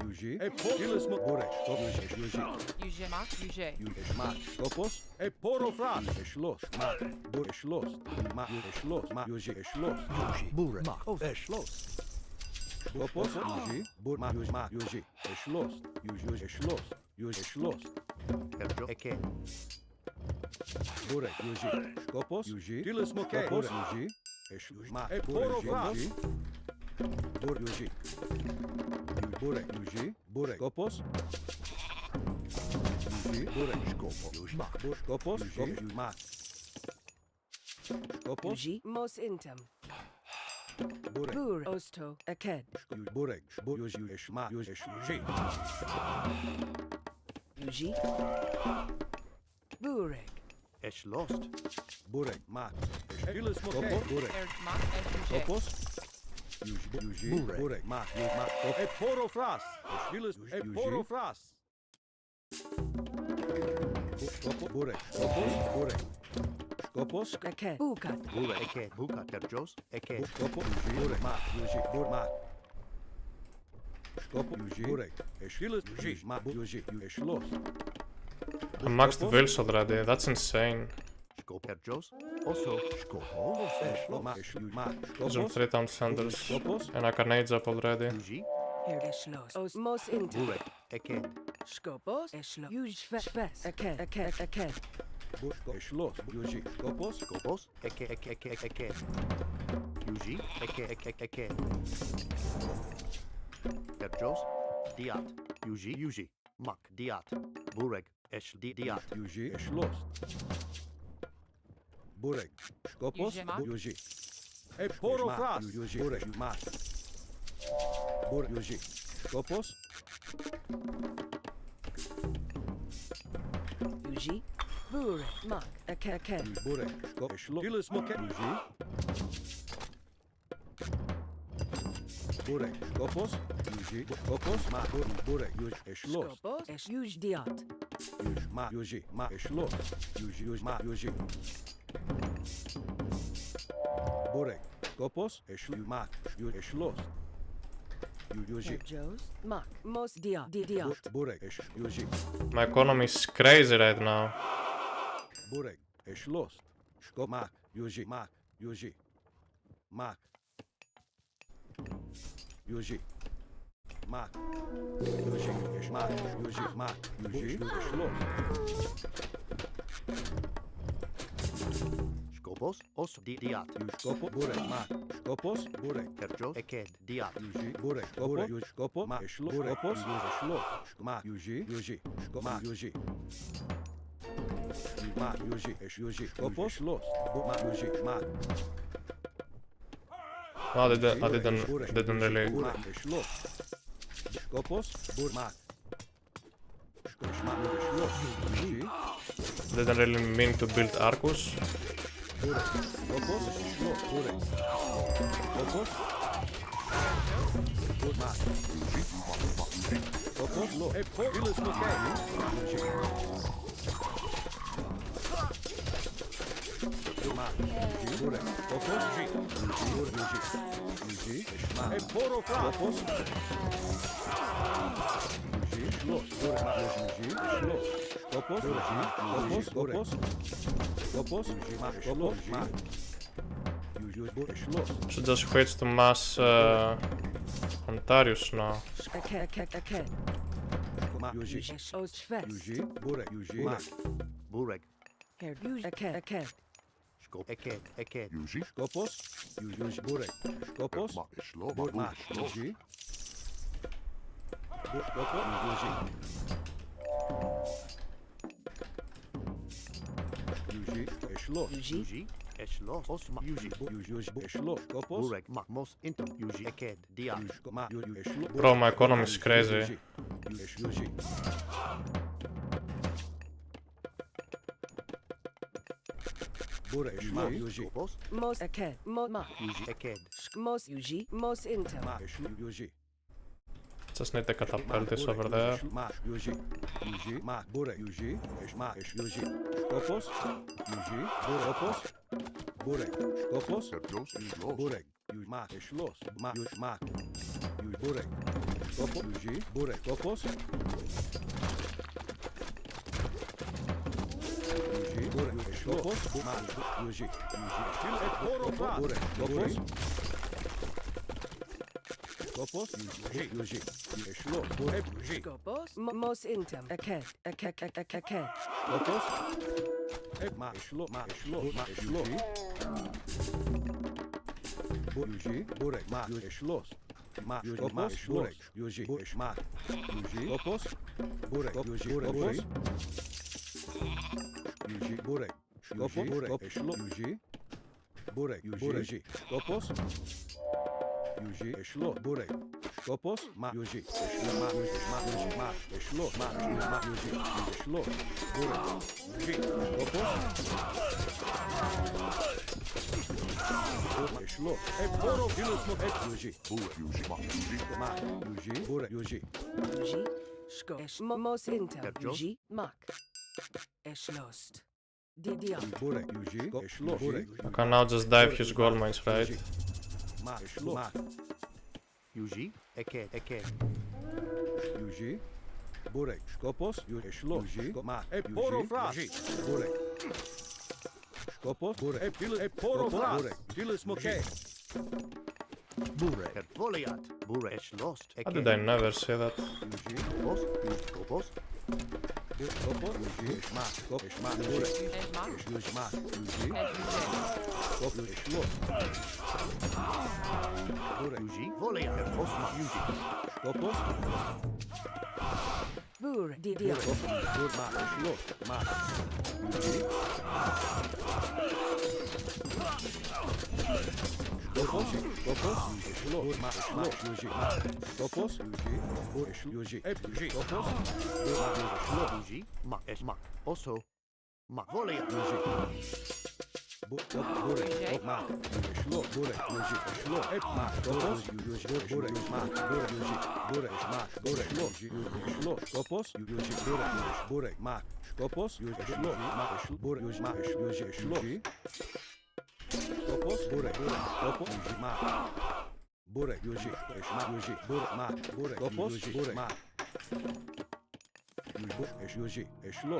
Uji. Epilis. Bureg. Skopos. Uji. Uje, Mak, Uje. Mak. Skopos. Eporofras. Eschlost. Mak. Bureg. Eschlost. Ma. Eschlost. Ma. Uji. Eschlost. Uji. Bureg. Mak. Eschlost. Skopos. Uji. Bureg. Ma. Uji. Ma. Uji. Schloss. Use Schloss. Use Schloss. Herjo eke. Burek, Yuji. Skopos, Yuji. Tilis Moke, Skopos, Yuji. Esh, Ma, Burek, Yuji. Burek, Yuji. Burek, Yuji. Burek, Skopos. Yuji, Burek, Skopos. Yuji, Ma, Skopos, Yuji, Ma. Skopos. Yuji, mos intem. Burek. Bur, osto, aked. Burek, Yuji, Esh, Ma, Yuji, Yuji. Yuji. Burek. Esh lost. Burek, Ma. Tilis Moke, Burek. Skopos. Yuji, Burek, Ma, Ma. E poro fras. Tilis, e poro fras. Skopos, Burek, Skopos, Burek. Skopos, Aked. Bukat. Burek eke. Buka terjos eke. Skopos, Burek, Ma, Yuji, Burek, Ma. Skopos, Yuji, Burek. Tilis, Yuji, Ma, Yuji, Esh lost. I maxed wills already, that's insane. Skop terjos. Also skopo. Those are 3 town defenders. And I can age up already. Yuji. Her eshlos. Os mos intem. Burek eke. Skopos. Eshlo. Yuj fes. Aked. Aked. Aked. Schloss, Yuji, Skopos, Skopos eke. Yuji eke. Terjos. Diat. Yuji. Mak diat. Burek esh diat. Yuji, Schloss. Burek, Skopos, Yuji. E poro fras. Yuji, Burek, Ma. Burek, Yuji. Skopos. Yuji. Burek. Mak. Aked. Burek, Skopos, Tilis Moke, Yuji. Burek, Skopos, Yuji, Skopos, Ma, Burek, Yuji, Schloss. Skopos. Esh yuj diat. Yuji, Ma, Yuji, Ma, Schloss. Yuji, Ma, Yuji. Burek, Skopos, Ma, Yuji, Schloss. Yuji. Jos. Mak. Mos diat. Diat. Burek, Yuji. My economy is crazy right now. Burek, Schloss. Skop, Mak, Yuji, Mak, Yuji. Mak. Yuji. Mak. Yuji, Mak, Yuji, Mak, Yuji, Schloss. Skopos os diat. Skopos, Burek, Mak. Skopos, Burek. Terjos eke diat. Yuji, Burek, Skopos, Yuji, Skopos, Mak, Skopos, Yuji, Schloss. Mak, Yuji, Skop, Mak, Yuji. Mak, Yuji, Skopos, Schloss. Mak, Yuji, Mak. No, I didn't really. Skopos, Burmak. Didn't really mean to build Arcus. Skopos, Burek. Skopos. Burmak. Skopos, lo. Tilis Moke. Burmak. Burek. Skopos, Yuji. E poro Skopos. Yuji, Schloss. Burek, Yuji, Schloss. Skopos, Yuji, Skopos. Skopos, Yuji, Schloss. Yuji, Schloss. Should just switch to mass Ontarius now. Aked. Yuji, Os fes. Yuji, Burek, Yuji, Mak. Burek. Her yuj. Aked. Skop eke. Yuji, Skopos, Yuji, Burek. Skopos, Burmak, Yuji. Skopos, Yuji. Yuji, Schloss. Yuji. Esh lost. Os ma. Yuji. Yuji, Schloss. Skopos. Burek mak mos intem. Yuji eke diat. Yuji, Schloss. Bro, my economy is crazy. Yuji. Burek, Ma, Yuji. Skopos. Mos aked. Mak. Yuji eke. Mos Yuji. Mos intem. Ma, Yuji. Just need the catapultis over there. Ma, Yuji. Ma, Burek, Yuji. Ma, Yuji. Skopos. Yuji. Skopos. Burek. Skopos. Burek. Yuji. Ma, Schloss. Ma, Yuji. Ma. Yuji. Burek. Skopos. Yuji. Burek. Skopos. Yuji. Burek. Skopos. Ma, Yuji. Yuji. Burek. Skopos. Skopos, Yuji, Eshlo, Yuji. Skopos, mos intem, aked, aked. Skopos, ma Eshlo, Yuji. Yuji, Burek, ma Eshlos. Ma Skopos, Burek, Yuji, Eshma. Yuji, Skopos, Burek, Yuji, Skopos. Yuji, Burek, Skopos, Burek, Eshlo, Yuji. Burek, Yuji, Skopos. Yuji, Eshlo, Burek. Skopos, ma Yuji, Eshlo, ma Yuji, ma Eshlo, ma Yuji, Eshlo, Burek, Yuji, Skopos. Eshlo, Poro, Vilus, Yuji, Burek, Yuji, ma Yuji, Burek, Yuji. Yuji, Skopos, mos intem, Yuji, mak. Eshlost. Didia. Burek, Yuji, Eshlo, Burek. I can now just dive his gold mines, right? Ma Eshlo, ma Yuji, Eke. Yuji, Burek, Skopos, Eshlo, Yuji, ma Poro, Yuji, Burek. Skopos, Burek, Poro, Burek, Vilus, Moke. Burek, Voliat, Burek, Eshlost, How did I never see that? Yuji, Skopos, Skopos, Yuji, Eshma, Eshma, Burek, Eshma, Yuji, Skopos, Eshlo. Burek, Yuji, Voliat, Osma, Yuji. Skopos, Bur, didia. Burek, ma Eshlo, ma Yuji. Skopos, Eshlo, ma Yuji, Skopos, Yuji, Yuji, Skopos, Yuji, ma Esma, Oso, ma Voliat, Yuji. Burek, ma Eshlo, Burek, Yuji, Eshlo, ma Skopos, Yuji, Burek, ma Yuji, Burek, ma Burek, Eshlo, Skopos, Yuji, Burek, ma Skopos, Yuji, Eshlo, ma Eshlo, Burek, Yuji, ma Yuji, Eshlo. Skopos, Burek, Skopos, Yuji, ma Burek, Yuji, Eshma, Yuji, Burek, ma Burek, Skopos, Burek, ma Yuji, Eshlo,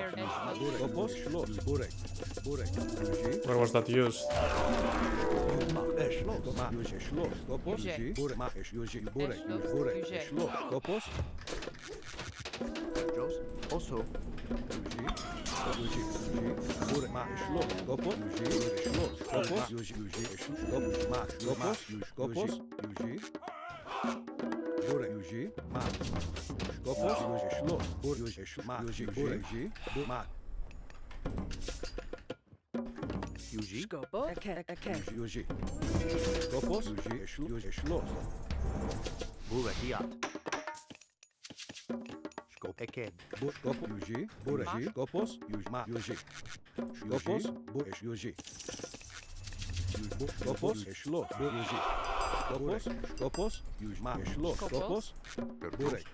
Burek, Skopos, Eshlo, Burek, Yuji. Where was that used? Ma Eshlo, ma Yuji, Eshlo, Skopos, Yuji, Burek, ma Yuji, Burek, Burek, Eshlo, Skopos, Oso, Yuji, Burek, ma Eshlo, Skopos, Yuji, Eshlo, Skopos, Yuji, Skopos, ma Skopos, Skopos, Yuji, Burek, Yuji, ma Skopos, Yuji, Eshlo, Burek, Yuji, ma Yuji, Burek, Yuji, ma Yuji, Skopo, Yuji, Skopos, Yuji, Eshlo, Burek, Skop, Eke. Skopos, Yuji, Burek, Skopos, Yuji, ma Yuji, Skopos, Burek, Yuji. Skopos, Eshlo, Yuji. Skopos, Yuji, ma Eshlo, Skopos, Burek.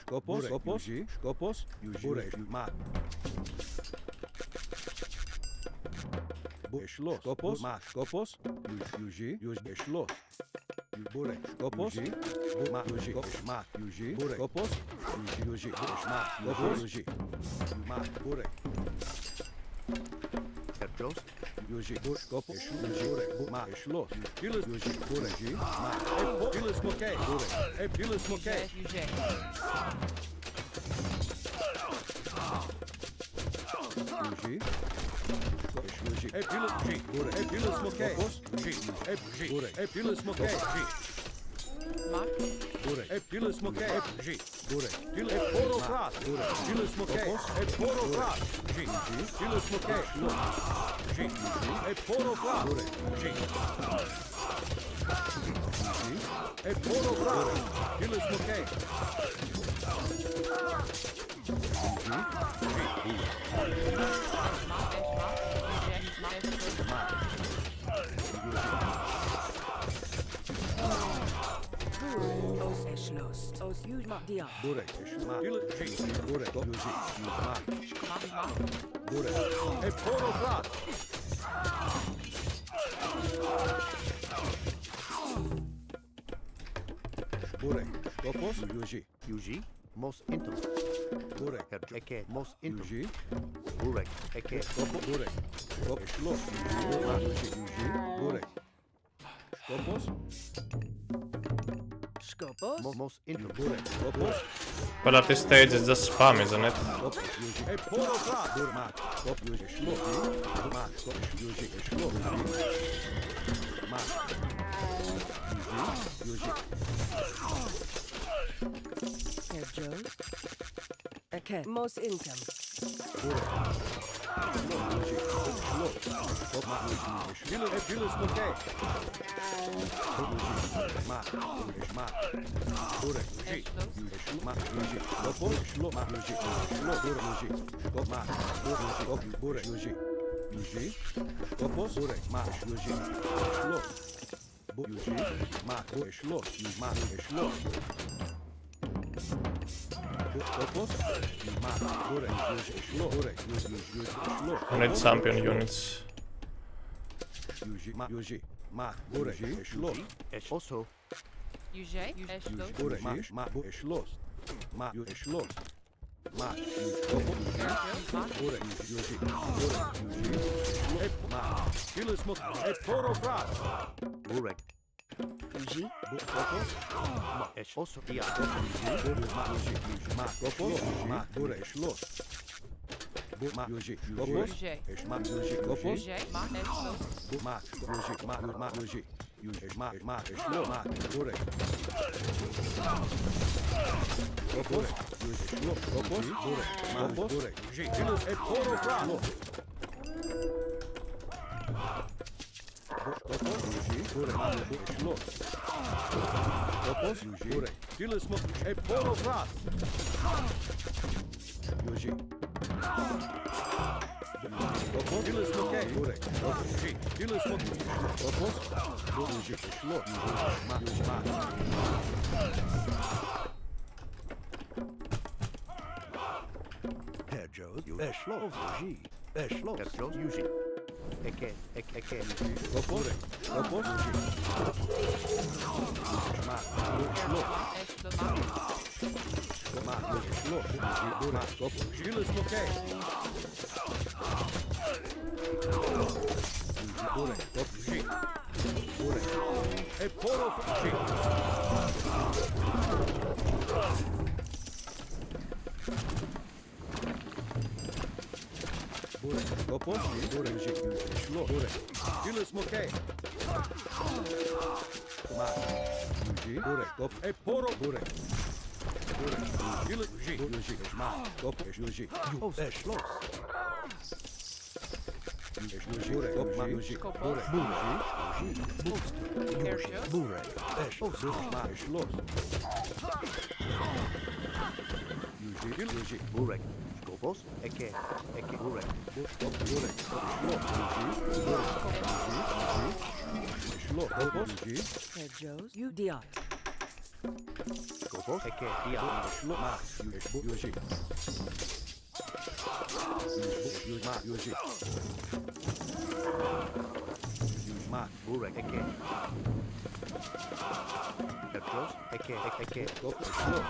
Skopos, Yuji, Skopos, Yuji, Burek, ma Eshlo, Skopos, ma Skopos, Yuji, Eshlo. Burek, Skopos, ma Yuji, ma Yuji, Burek, Skopos, Yuji, ma Skopos, Yuji, ma Burek. Yuji, Skopos, Yuji, Burek, ma Eshlo. Yuji, Burek, ma Pilis Moke, Burek, Pilis Moke. Yuji, Pilis Moke, Burek, Pilis Moke, Burek, Pilis Moke, Burek, Poro Kras, Burek, Pilis Moke, Poro Kras, Pilis Moke, Poro Kras, Burek, Poro Kras, Pilis Moke. Os Yujma Dia. Burek, Eshma, Burek, Yuji, Yuzma, Burek, Poro Kras. Burek, Skopos, Yuji, Mos Intum. Burek, Eke, Mos Intum. Yuji, Burek, Eke. Skopos, Burek, Eshlo, Yuji, Burek, Skopos, Skopos. Most Burek. Skopos. Well, at this stage it's just spam, isn't it? Skopos. Yuji. Hey, poro frat. Burmak. Skop. Yuji. Shlo. Burmak. Skop. Yuji. Shlo. Burmak. Yuji. Herr Jones. Okay. Most income. Burek. Shlo. Yuji. Shlo. Skop. Ma. Yuji. Shlo. Hey, Julius Mokay. Ma. Yuji. Ma. Burek. Yuji. Yuji. Ma. Yuji. Skopos. Shlo. Ma. Yuji. Shlo. Burek. Yuji. Skop. Ma. Burek. Skop. Burek. Yuji. Yuji. Skopos. Burek. Ma. Yuji. Shlo. Yuji. Ma. Burek. Shlo. Yuji. Ma. Shlo. Skopos. Ma. Burek. Yuji. Shlo. Burek. Yuji. Shlo. I need champion units. Yuji. Ma. Yuji. Ma. Burek. Shlo. Also. Южей, Эшло. Burek. Ma. Burek. Shlo. Ma. Yuji. Shlo. Ma. Skopos. Burek. Yuji. Burek. Yuji. Ma. Julius Mokay. Hey, poro frat. Burek. Yuji. Skopos. Also. Dia. Ma. Yuji. Ma. Skopos. Ma. Burek. Shlo. Ma. Yuji. Skopos. Южей. Ma. Yuji. Skopos. Южей, Ма, Эшло. Ma. Yuji. Ma. Yuji. Yuji. Ma. Shlo. Ma. Burek. Skopos. Yuji. Shlo. Skopos. Burek. Ma. Burek. Yuji. Julius. Hey, poro frat. Skopos. Yuji. Burek. Ma. Shlo. Skopos. Yuji. Burek. Julius Mokay. Hey, poro frat. Yuji. Skopos. Julius Mokay. Burek. Yuji. Julius Mokay. Skopos. Yuji. Shlo. Ma. Yuji. Ma. Herr Jones. Eschloss. Yuji. Eschloss. Eschloss. Yuji. Eke. Skopos. Skopos. Yuji. Ma. Shlo. Эшло, Ма. Ma. Yuji. Shlo. Yuji. Burek. Skopos. Julius Mokay. Burek. Skopos. Yuji. Burek. Hey, poro frat. Burek. Skopos. Burek. Yuji. Shlo. Burek. Julius Mokay. Ma. Yuji. Burek. Skop. Hey, poro. Burek. Burek. Julius. Yuji. Ma. Skopos. Yuji. Eschloss. Burek. Skop. Ma. Yuji. Burek. Herjo. Burek. Eschloss. Ma. Schloss. Yuji. Burek. Skopos. Eke. Burek. Skop. Burek. Schloss. Schloss. Skopos. Yuji. Herr Jones. You Diot. Skopos. Eke. Dia. Schloss. Ma. Yuji. Ma. Yuji. Ma. Burek. Eke. Eschloss. Eke. Skop. Schloss.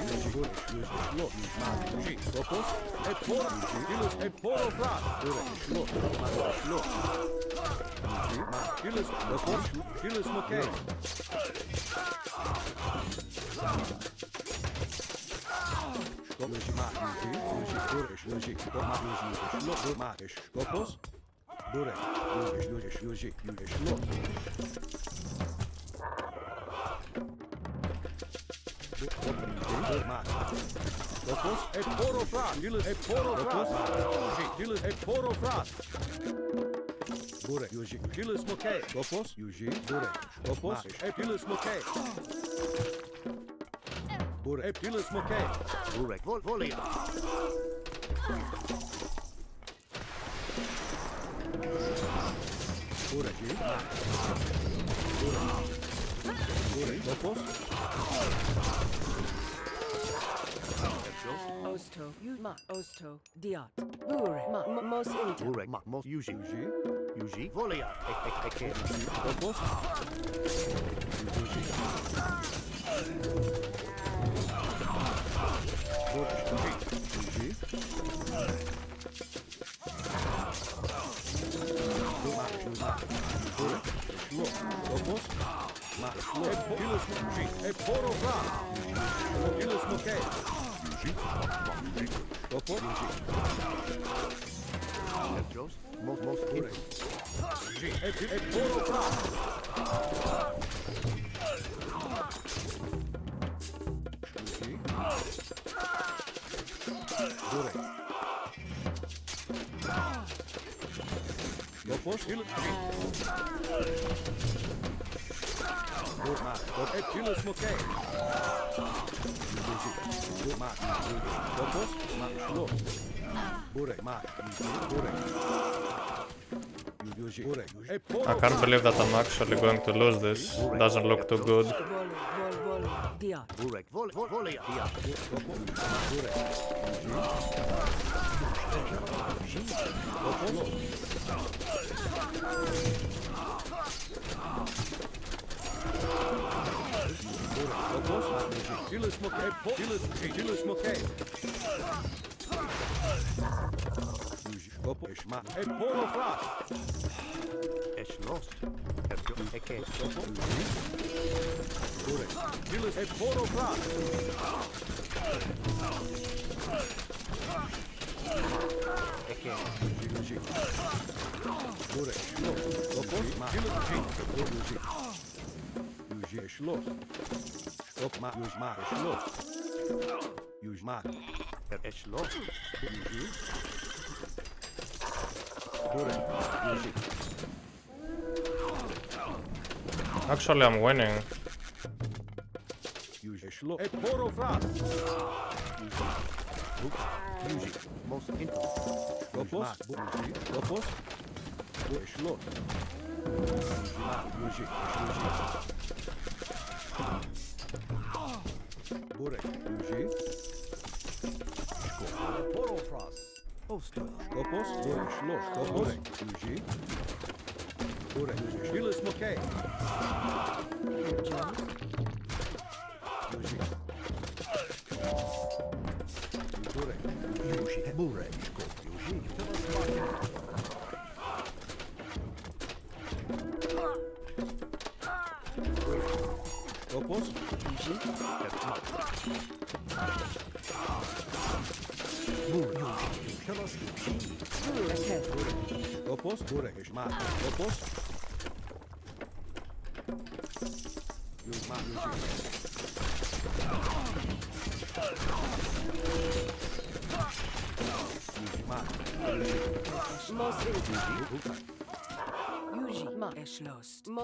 Yuji. Burek. Schloss. Ma. Yuji. Skopos. Hey, poro. Julius. Hey, poro frat. Burek. Schloss. Ma. Schloss. Yuji. Ma. Julius. Skopos. Julius Mokay. Skop. Yuji. Ma. Yuji. Burek. Yuji. Skop. Ma. Yuji. Schloss. Ma. Skopos. Burek. Yuji. Schloss. Skopos. Hey, poro frat. Julius. Hey, poro frat. Julius. Hey, poro frat. Burek. Yuji. Julius Mokay. Skopos. Yuji. Burek. Skopos. Hey, Julius Mokay. Burek. Hey, Julius Mokay. Burek. Volia. Burek. Burek. Skopos. Osto. You Ma. Osto. Diot. Burek. Ma. Most income. Burek. Most Yuji. Yuji. Volia. Eke. Skopos. Yuji. Burek. Yuji. Ma. Burek. Schloss. Skopos. Ma. Schloss. Populus Muji, a Poro Bra, Populus Moke, Topo Muji, most good. A Poro Bra. Topos, Epilus Moke. Topos, Shlo. Bure, I can't believe that I'm actually going to lose this. Doesn't look too good. Actually, I'm winning.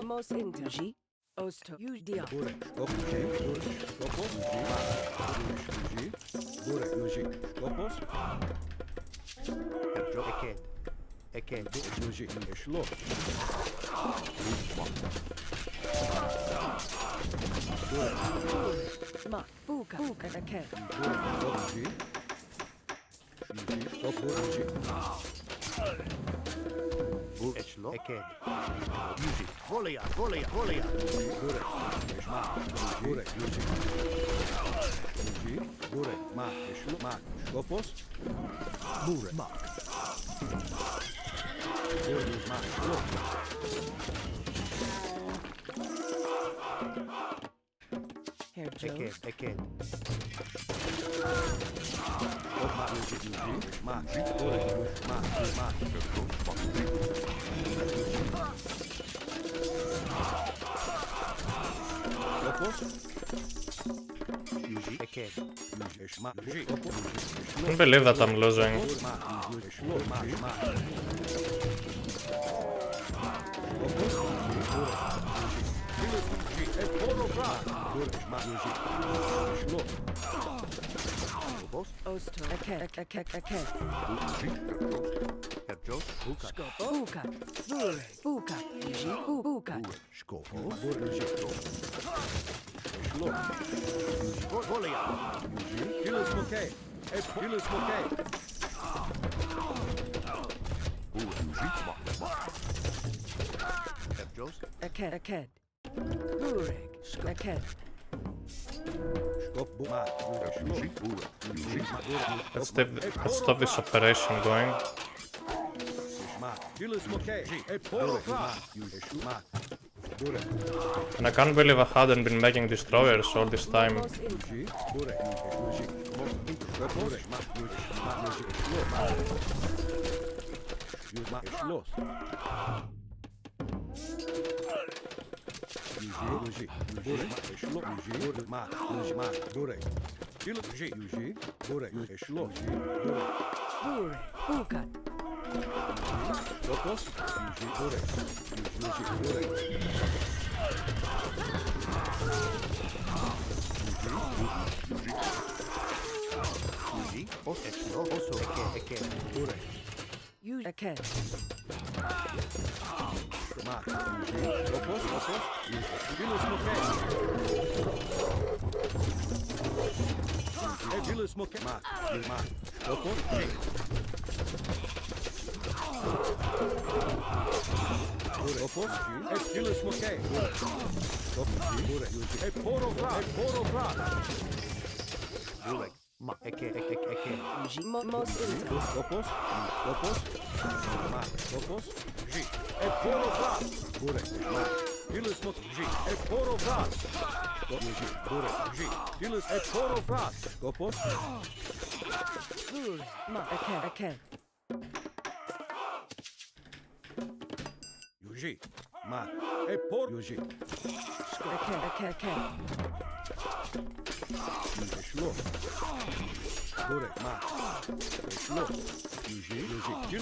Most interji. Osto. Dia. Ma. Buka. Eket. I can't believe that I'm losing. Osto. Eket. Buka. Buka. Buka. Eket. Burek. Eket. Let's stop this operation going. And I can't believe I hadn't been making destroyers all this time. Use a cat.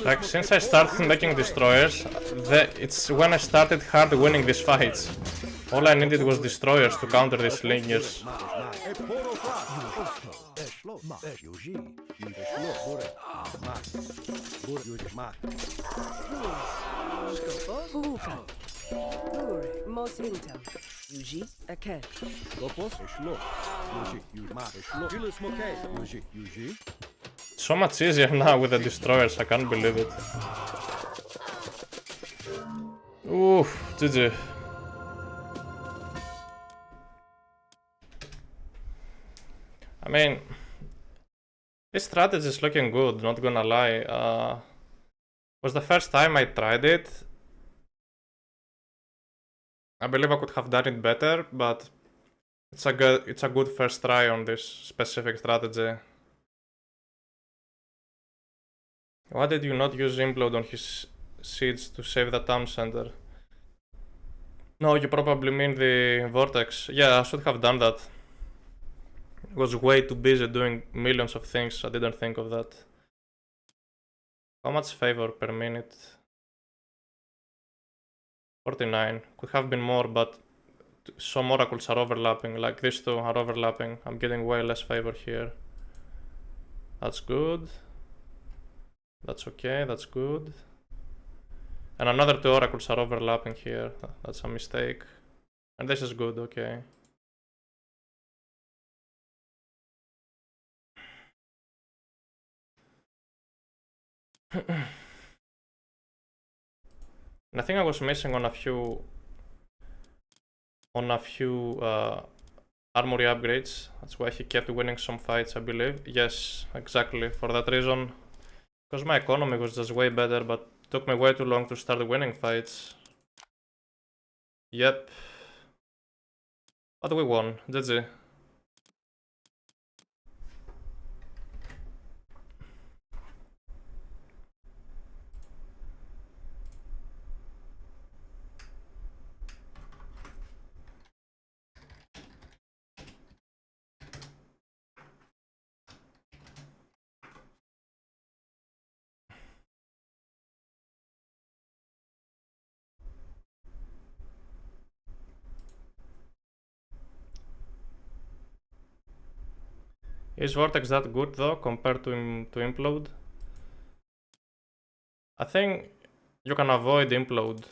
Like, since I started making destroyers, it's when I started hard winning these fights. All I needed was destroyers to counter these slingers. Most intel. Yuji, a cat. So much easier now with the destroyers, I can't believe it. Oof, GG. I mean, this strategy is looking good, not gonna lie. Was the first time I tried it. I believe I could have done it better, but it's a good first try on this specific strategy. Why did you not use Implode on his siege to save the town center? No, you probably mean the vortex. Yeah, I should have done that. I was way too busy doing millions of things, I didn't think of that. How much favor per minute? 49. Could have been more, but some oracles are overlapping, like these two are overlapping. I'm getting way less favor here. That's good. That's okay, that's good. And another two oracles are overlapping here. That's a mistake. And this is good, okay. And I think I was missing on a few armory upgrades. That's why he kept winning some fights, I believe. Yes, exactly, for that reason. Because my economy was just way better, but it took me way too long to start winning fights. Yep. But we won, GG. Is Vortex that good though, compared to Implode? I think you can avoid Implode.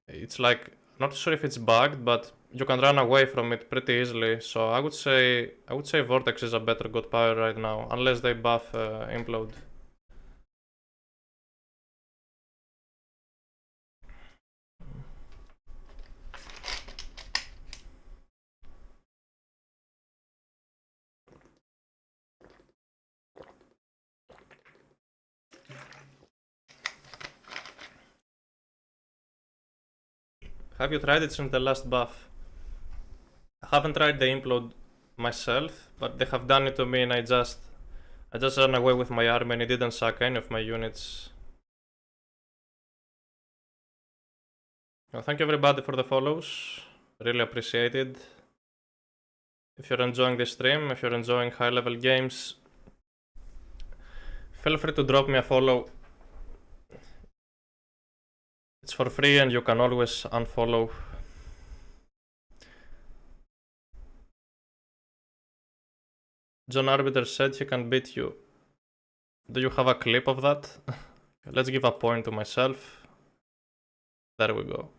It's like, not sure if it's bugged, but you can run away from it pretty easily. So I would say Vortex is a better god power right now, unless they buff Implode. Have you tried it since the last buff? I haven't tried the implode myself, but they have done it to me and I just ran away with my army and it didn't suck any of my units. Well, thank you everybody for the follows. Really appreciate it. If you're enjoying the stream, if you're enjoying high level games, feel free to drop me a follow. It's for free and you can always unfollow. John Arbiter said he can beat you. Do you have a clip of that? Let's give a point to myself. There we go.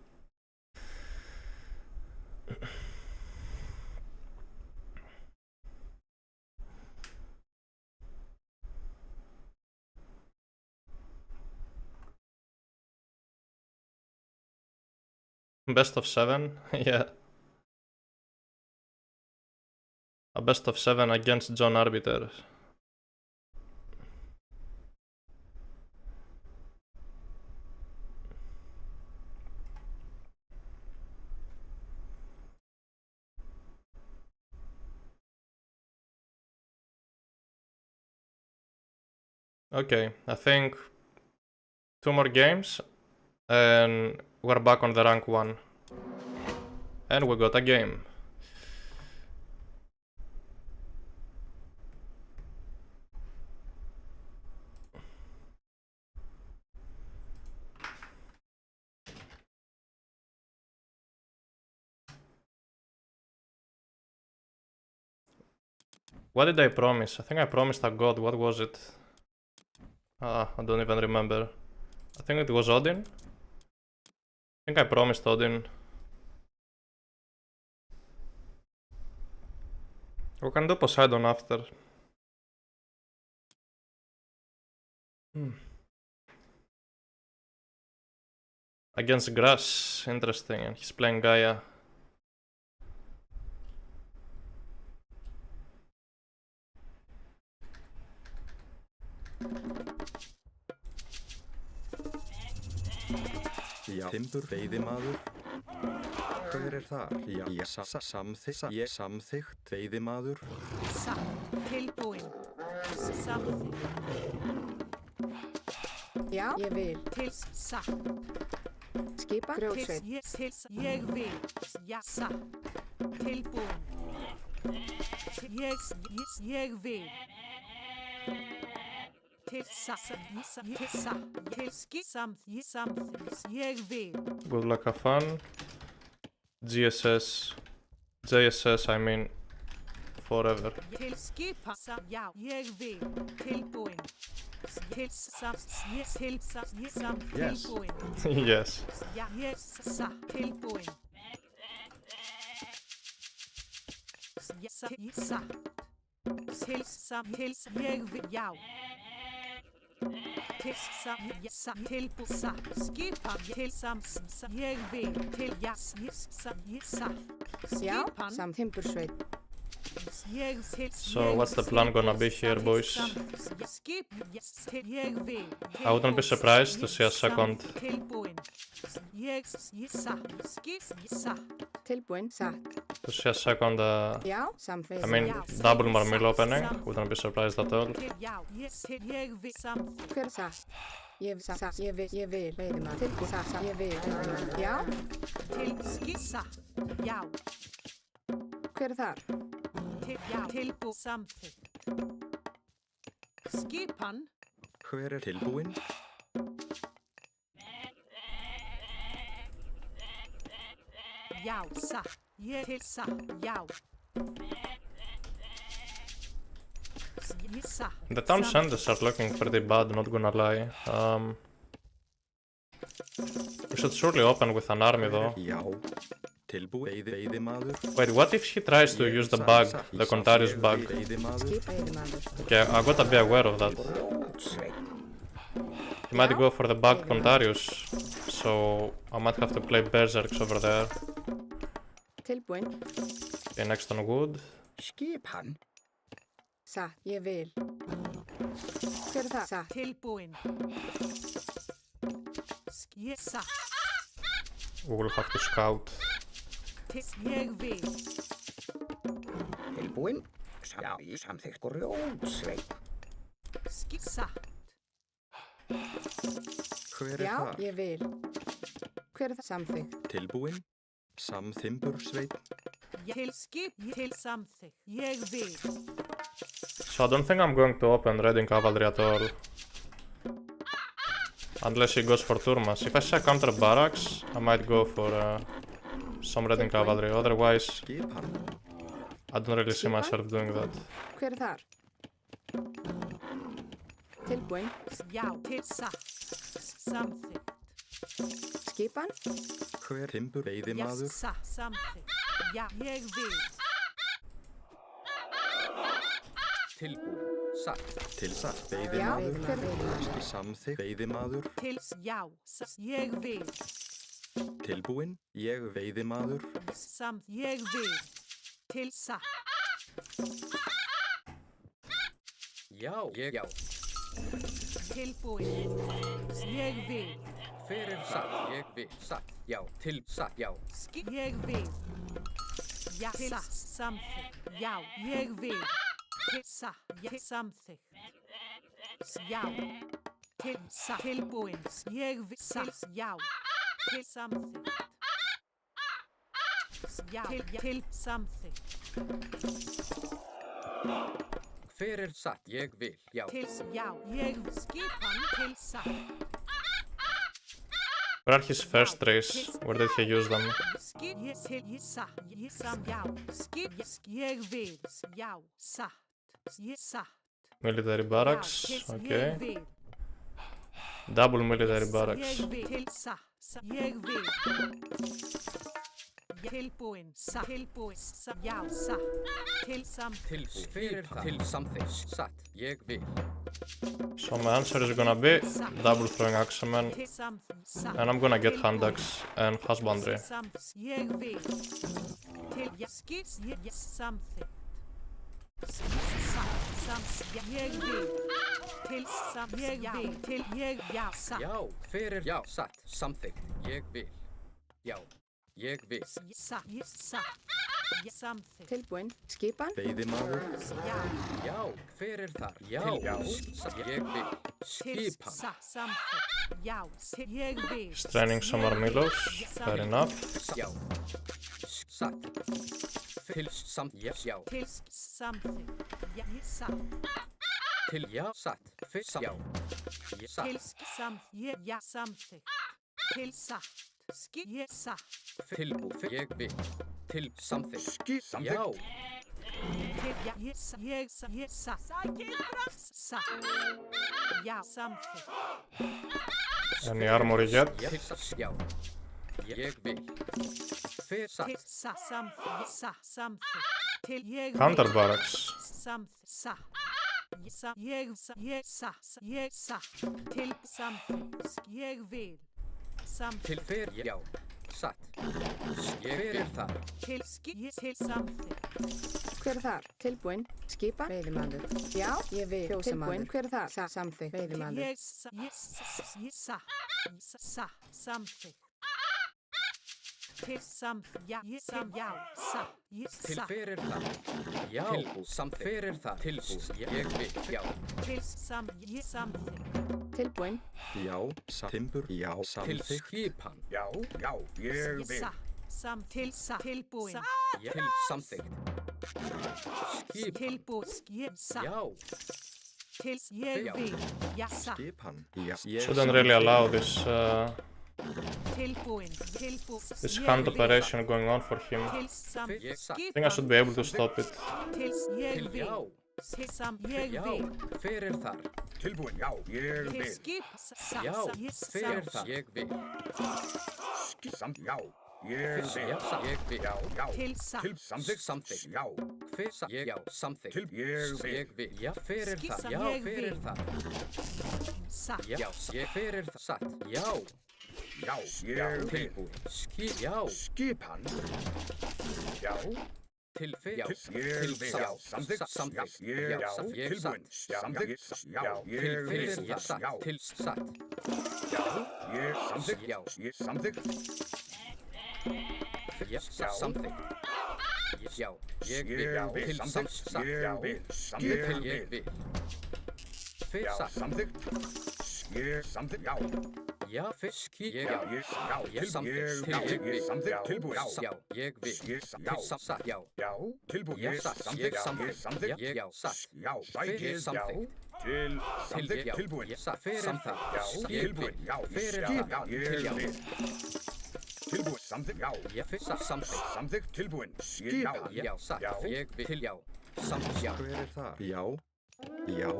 Best of 7? Yeah. A best of 7 against John Arbiter. Okay, I think 2 more games and we're back on the rank 1. And we got a game. What did I promise? I think I promised a god. What was it? I don't even remember. I think it was Odin. I think I promised Odin. We can do Poseidon after. Against Grass, interesting, and he's playing Gaia. Já, Timbur, veiðimaður. Hver þar? Já, ég samþykkt, veiðimaður. Tilbúin. Samþykkt. Já, ég vil. Satt. Skipa, grjótsveit. Ég vil. Já, satt. Tilbúin. Ég vil. Good luck, have fun. GSS, JSS, I mean, forever. Yes. So what's the plan gonna be here, boys? I wouldn't be surprised to see a second. To see a second, I mean, double Marmil opening. Wouldn't be surprised at all. Ég vil veiðimaður. Ég vil veiðimaður. Já. Já. Hver þar? Tilbúin. Samþykkt. Skipan. Hver tilbúin? Já, satt. Ég til satt. Já. The town centers are looking pretty bad, not gonna lie. We should surely open with an army though. Wait, what if he tries to use the bug, the Contarius bug? Okay, I gotta be aware of that. He might go for the bug Contarius, so I might have to play Berserks over there. Okay, next on wood. Satt, ég vil. Hver það? Satt. Tilbúin. Satt. We will have to scout. Ég vil. Tilbúin. Já, í samþykkt grjótsveit. Satt. Hver Já, þar? ég vil. Hver það? Samþykkt. Tilbúin. Samþimbursveit. Til skip, til samþykkt. Ég vil. So I don't think I'm going to open Reading Cavalry at all. Unless he goes for Turmas. If I see a counter barracks, I might go for some Reading Cavalry. Otherwise, I don't really see myself doing that. Hver þar? Tilbúin. Já, til satt. Samþykkt. Skipan. Hver timbur veiðimaður? Samþykkt. Já, ég vil. Tilbúin. Satt. Til satt. Já, Veiðimaður. hver veiðimaður? Samþykkt. Veiðimaður. Til já, ég vil. Tilbúin. Ég veiðimaður. Ég vil. Til satt. Já, já. Tilbúin. Ég vil. Fyrir satt. Ég vil. Satt. Já. Til satt. Já. Ég vil. Já, satt. Samþykkt. Já, ég vil. Til satt. Ég samþykkt. Já. Til satt. Tilbúin. Ég vil. Satt. Já. Til samþykkt. Já, til samþykkt. Fyrir satt. Ég vil. Já. Til já, ég skipan til satt. Where are his first race? Where did he use them? Skip ég til ég satt. Ég sam já. Skip ég vil. Já, satt. Ég satt. Military barracks, Ég okay. vil. Double military barracks. Ég vil til satt. Ég vil. Tilbúin. Satt. Tilbúin. Já, satt. Til samþykkt. Fyrir það. Til samþykkt. Satt. Ég vil. So my answer is gonna be double throwing axemen, Til samþykkt. and I'm gonna get hand axe and husbandry. Jeg vil. Til jeg skip jeg samþykkt. Jeg vil. Til jeg vil. Til jeg ja, satt. Já. Fyrir já. Satt. Samþykkt. Ég vil. Já. Ég vil. Satt. Ég satt. Ég samþykkt. Tilbúin. Skipan. Veiðimaður. Já. Já. Fyrir þar. Já. Já. Ég vil. Skipan. Samþykkt. Já. Ég vil. He's training some Armillos, fair enough. Já. Satt. Til samþykkt. Já. Til samþykkt. Já, ég satt. Til já. Satt. Fyrst já. Ég satt. Til samþykkt. Já, samþykkt. Til satt. Ég satt. Tilbú. Ég vil. Til samþykkt. Já. Til já, ég satt. Satt. Já, samþykkt. Any armory yet? Til satt. Já. Ég vil. Fyrir satt. Til satt. Samþykkt. Til jeg vil. Counter barracks. Samþykkt. Satt. Ég satt. Til samþykkt. Jeg vil. Til fyrir já. Satt. Ég fyrir þar. Til samþykkt. Hver þar? Tilbúin. Skipan. Veiðimaður. Já, ég vil. Tilbúin. Hver þar? Samþykkt. Veiðimaður. Ég satt. Samþykkt. Til samþykkt. Já, já, satt. Til fyrir þar. Já. Tilbú. Samt fyrir þar. Tilbú. Ég vil. Já. Til samþykkt. Tilbúin. Já. Timbur. Já. Til Samþykkt. skipan. Já, já, ég vil. Tilbúin. Til samþykkt. Skipan. Tilbúin. Já. Til ég vil. Já, satt. Skipan. Já. Shouldn't really allow this Tilbúin. this hand operation going on for him. Til Ég satt. I think I should be able to stop it. Til ég Til já. vil. Ég Já. vil. Fyrir þar. Tilbúin, já, ég Til vil. skip. Já. Fyrir þar. Ég vil. Samt, já, ég vil. Já. Ég vil. Já. Já. Til satt. Til samþykkt. Samþykkt. Já. Fyrir satt. Ég já. Samþykkt. Til ég vil. Ég vil. Já. Fyrir þar. Já. Ég vil. Fyrir þar. Satt. Já. Ég fyrir þar. Satt. Já. Já, ég vil. Tilbúin. Já. Skipan. Já. Til fyrir. Já. Ég vil. Já, samþykkt. Samþykkt. Já, Já. tilbúin. Samþykkt. Já, Til ég fyrir vil. þar. Satt. Já. Til satt. Já, ég samþykkt. Já. Ég samþykkt. Yes, something. Já, ég vil. Til samt. Ég vil. Til ég vil. Fyrir satt. Samþykkt. Ég samþykkt. Já. Já, fisk. Ég samþykkt. Til ég vil. Samþykkt. Tilbúið. Já, ég vil. Til satt. Já. Já. Tilbúið. Ég samþykkt. Ég samþykkt. Já, satt. Já. Fyrir samþykkt. Til samþykkt. Tilbúið. Fyrir það. Já. Tilbúið. Já. Fyrir það. Ég vil. Tilbúið. Samþykkt. Já. Ég fyrir samþykkt. Samþykkt. Tilbúin. Skipa. Já, satt. Ég vil. Til já. Samþykkt. Já. Hver er það? Já. Já.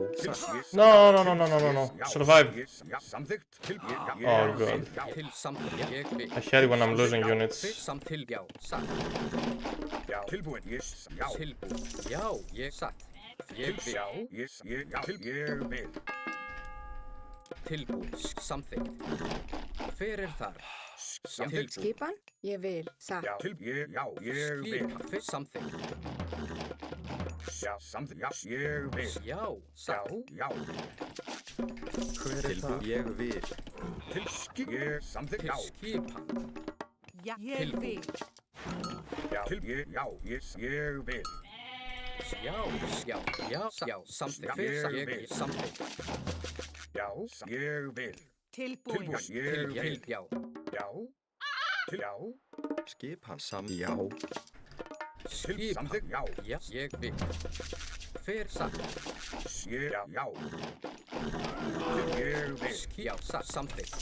No. Survive. Samþykkt. Tilbúið. Oh god. Til samþykkt. Ég vil. I hate when I'm losing units. Samt til já. Satt. Já. Tilbúin. Já. Tilbúið. Já, ég satt. Ég vil. Já. Ég vil. Tilbúið. Samþykkt. Fyrir þar. Skipan, ég vil, satt. Já. Ég vil. Skipa. Samþykkt. Já. Samþykkt. Já. Ég vil. Já, satt. Já. Hver er það? Ég vil. Til skip. Ég samþykkt. Til Já. skipan. Já, ég vil. Já. Til ég vil. Já, samþykkt. Ég vil. Samþykkt. Já. Ég vil. Tilbúin. Ég vil. Já. Já. Til já. Skipan já. Skipa. Samþykkt. Já. Já, ég vil. Fyrir satt. Já. Til ég vil. Já, satt. Samþykkt.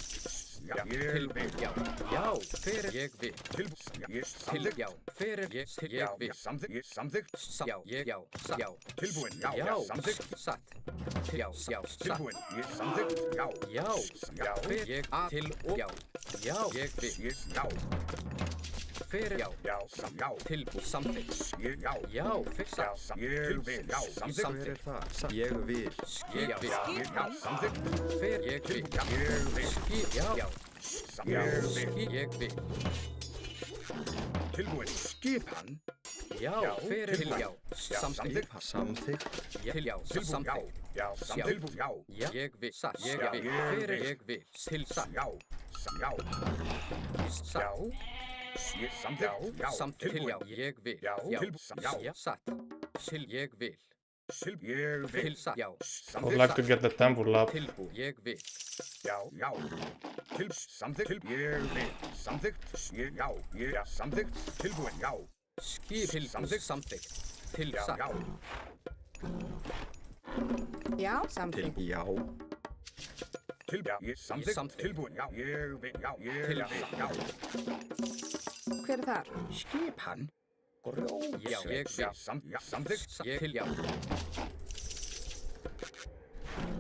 Já. Ég vil. Já, fyrir ég vil. Til já. Fyrir ég vil. Samþykkt. Já, já. Tilbúin. Já, samþykkt. Satt. Já, satt. Tilbúin. Samþykkt. Já. Já, fyrir ég til og já. Já, ég vil. Já. Fyrir já. Já. Tilbúið. Samþykkt. Já, fyrir satt. Ég vil. Já. Samþykkt. Ég vil. Ég vil. Já. Samþykkt. Fyrir ég vil. Ég vil. Já. Ég vil. Tilbúin. Skipan. Já, fyrir til já. Samþykkt. Samþykkt. Til já. Samþykkt. Já. Samþykkt. Já. Ég vil. Satt. Ég vil. Fyrir ég vil. Til satt. Já. Satt. Samþykkt. Já. Samþykkt. Til já. Ég vil. Já. Satt. Til jeg vil. Ég vil. Til satt. Já. I would like to get the temple up. Tilbúið. Jeg vil. Já. Samþykkt. Ég vil. Samþykkt. Já. Samþykkt. Tilbúin. Já. Skip. Tilbúið. Samþykkt. Til satt. Já, samþykkt. Já. Samþykkt. Tilbúin. Já. Ég vil. Já. Hver er þar? Skipan. Grjót. Já, ég vil. Samþykkt. Til já.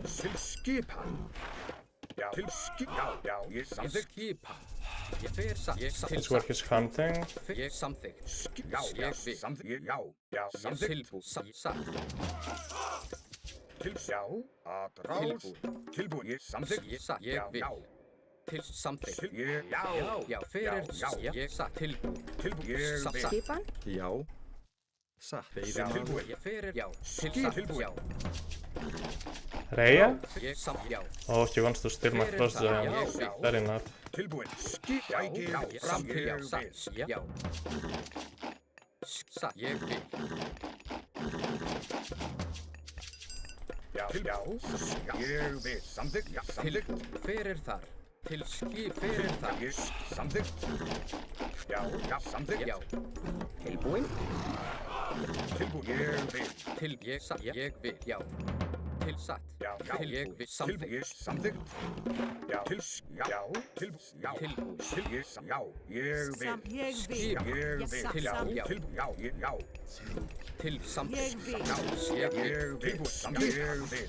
Til skipan. Til skipan. Já. Ég samþykkt. Skipa. Ég fyrir satt. That's where he's hunting. Ég samþykkt. Já. Ég vil. Samþykkt. Já. Samþykkt. Tilbúið. Satt. Til já. Atrás. Tilbúin. Ég samþykkt. Ég vil. Til samþykkt. Já. Fyrir ég satt. Tilbúið. Satt. Skipan? Já. Satt. Tilbúið. Ég fyrir já. Til satt. Já. Rhea? Ég satt. Já. Oh, he wants to steal my frost giant. Fair enough. Tilbúin. Já. Samt til já. Satt. Já. Satt. Ég vil. Já. Ég vil. Samþykkt. Tilbúið. Fyrir þar. Til skip. Fyrir þar. Samþykkt. Já. Samþykkt. Já. Tilbúin. Tilbúin. Ég vil. Til ég satt. Jeg vil. Já. Til satt. Til jeg vil. Samþykkt. Samþykkt. Já. Til já. Tilbúin. Já. Ég vil. Jeg vil. Jeg vil. Til Já. Já. Til samþykkt. Jeg vil. Jeg vil. Tilbúin. Samþykkt. Jeg vil.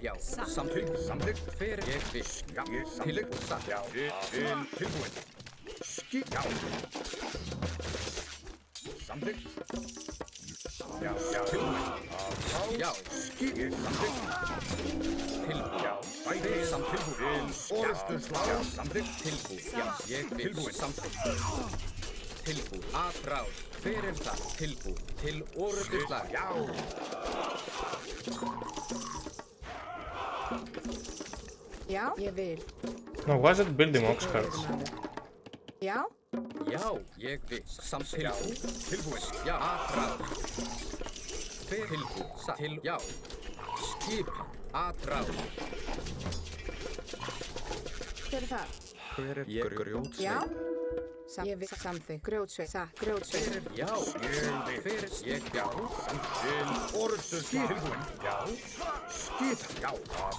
Já. Samþykkt. Samþykkt. Fyrir jeg vil. Samþykkt. Satt. Já. Tilbúin. Já. Samþykkt. Já. Tilbúin. Já. Samþykkt. Tilbúið. Já. Fyrir samþykkt. Tilbúin. Orðstuslag. Samþykkt. Tilbúið. Já. Ég vil. Samþykkt. Tilbúið. Atrás. Fyrir það. Tilbúið. Til orðuslag. Já. Já, ég vil. No, why is it building ox cards? Já. Já, ég vil. Tilbúin. Tilbúin. Já. Aðráð. Tilbúin. Til. Já. Skipan. Aðráð. Hver það? Hver ég grjótsveið? Já. Ég vil samþykk. Grjótsveið. Satt. Grjótsveið. Já. Ég vil. Ég já. Til orðstu tilbúin. Já. Skipan. Já.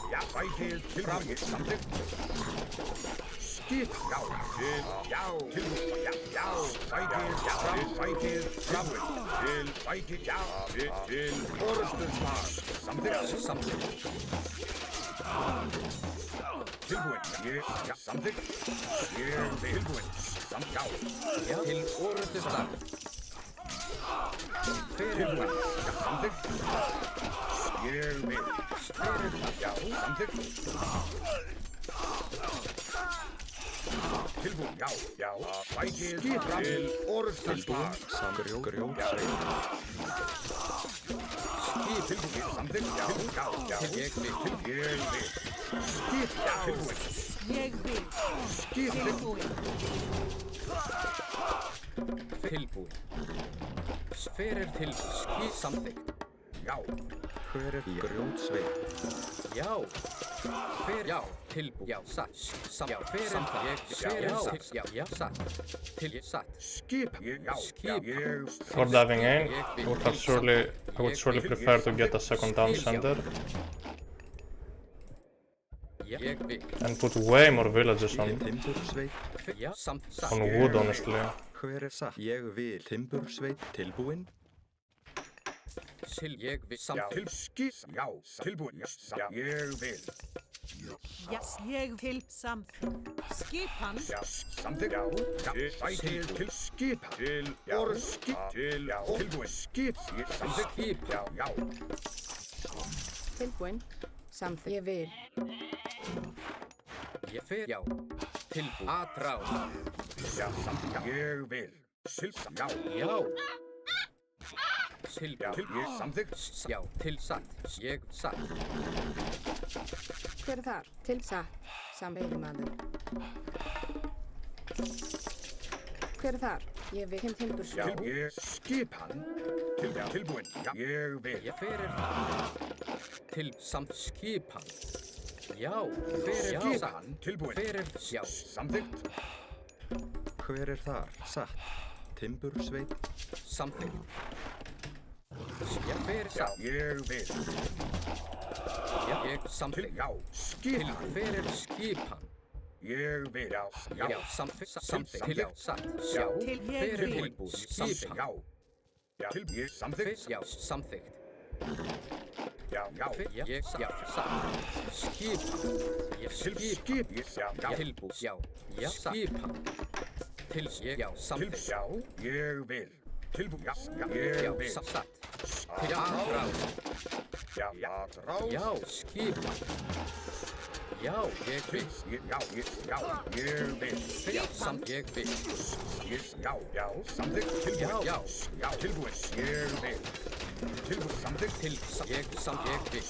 Já. Bætið tilbúin. Samþykkt. Skip, já, til, já, tilbúin, já, já, bætið, framvinn, til, bætið, já, til, orðstu svar, samþykkt, tilbúin, ég, já, samþykkt, ég, tilbúin, já, til orðstu svar, tilbúin, já, samþykkt, ég, já, samþykkt, tilbúin, já, já, bætið, til, orðstu svar, grjótsveið. Tilbúin, samþykkt, já, já, ég vil, skip, já, tilbúin. Ég vil. Skip, Tilbúin. Tilbúin. Fyrir til skip samþykkt. Já. Hver grjótsveið? Já. Fyrir, já, tilbúin. Já, satt. Já, fyrir það. Já, satt. Til, satt. Skip, já, skip. For diving in, I would surely prefer to get a second down center. And put way more villages on wood, honestly. Hver satt? Ég vil timbursveið tilbúin. Ég vil samþykkt. Skip, já, tilbúin. Já, ég vil. Yes, ég til samþykk. Skipan. Já, samþykkt, já, bætið til skipan. Til, skip, til, já, tilbúin. Skip, samþykkt, já, já. Tilbúin. Samþykkt. Ég vil. Ég fyrir, já. Tilbúin. Aðráð. Já, samþykkt, ég vil. Silsam, já. Já. Til, já, ég samþykkt. Já, til satt. Ég satt. Hver þar? Til satt. Samveiðimaður. Hver þar? Ég vil timbursveið. Já, ég skipan. Tilbúin. Já, ég vil. Ég fyrir það. Til samt skipan. Já, fyrir skipan. Tilbúin. Fyrir, já. Samþykkt. Hver þar? Satt. Timbursveið. Samþykkt. Já, fyrir satt. Ég vil. Já, ég samþykkt. Já, skipan. Til fyrir skipan. Ég vil. Já, samþykkt. Til, já, satt. Já, til ég fyrir vil. tilbúin. Skipan. Já. Já, til ég samþykkt. Já, samþykkt. Já, já. Já, satt. Skipan. Ég skip. Já, tilbúin. Já, já, skipan. Til, já, samþykkt. Já, ég vil. Tilbúin. Já, ég vil. Satt. Til aðráð. Já, aðráð. Já, skipan. Já, ég vil. Já, ég vil. Já, samt ég vil. Já, samþykkt. Tilbúin. Já, tilbúin. Ég vil. Tilbúin, samþykkt. Til, ég vil.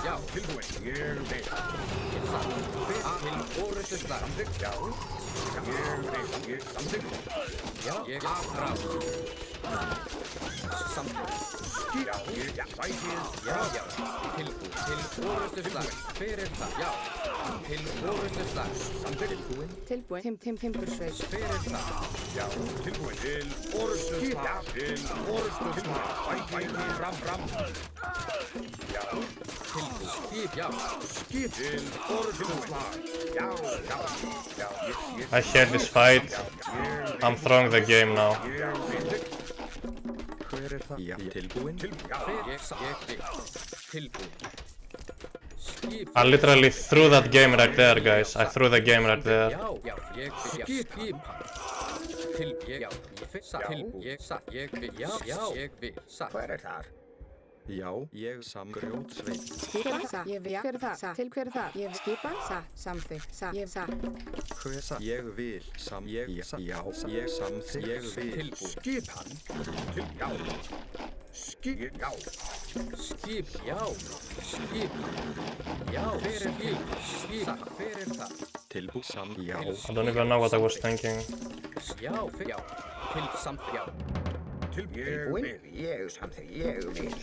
Já, tilbúin. Ég vil. Til orðstu slag. Samþykkt, já. Ég samþykkt. Já, ég aðráð. Samþykkt. Já, bætið. Já, tilbúin. Til orðstu slag. Fyrir það. Já, til orðstu slag. Samþykkt. Tilbúin. Timbursveið. Fyrir það. Já, tilbúin. Til orðstu slag. Til orðstu slag. Bætið. Fram. Já. Tilbúin. Skip, já. Skip. Til orðstu slag. Já. I hate this fight. I'm throwing the game now. Hver það? Já, tilbúin. Ég vil. Tilbúin. Skip. I literally threw that game right there, guys. I threw the game right there. Já, ég vil. Skipan. Til, já, tilbúin. Ég satt. Ég vil. Já, ég vil. Satt. Hver þar? Já, ég samgrjótsveið. Skipan, satt. Ég vil. Hver það? Satt. Til hver það? Ég vil. Skipan, satt. Samþykkt. Satt. Ég satt. Hver satt? Ég vil. Ég samþykkt. Ég vil. Tilbúin. Skipan. Til, já. Skip, já. Skip, já. Skip. Já, hver skip, hver það? Tilbúið samt, já. I don't even know what I was thinking. Já, já. Til samt, já. Tilbúin. Ég samþykkt, ég vil.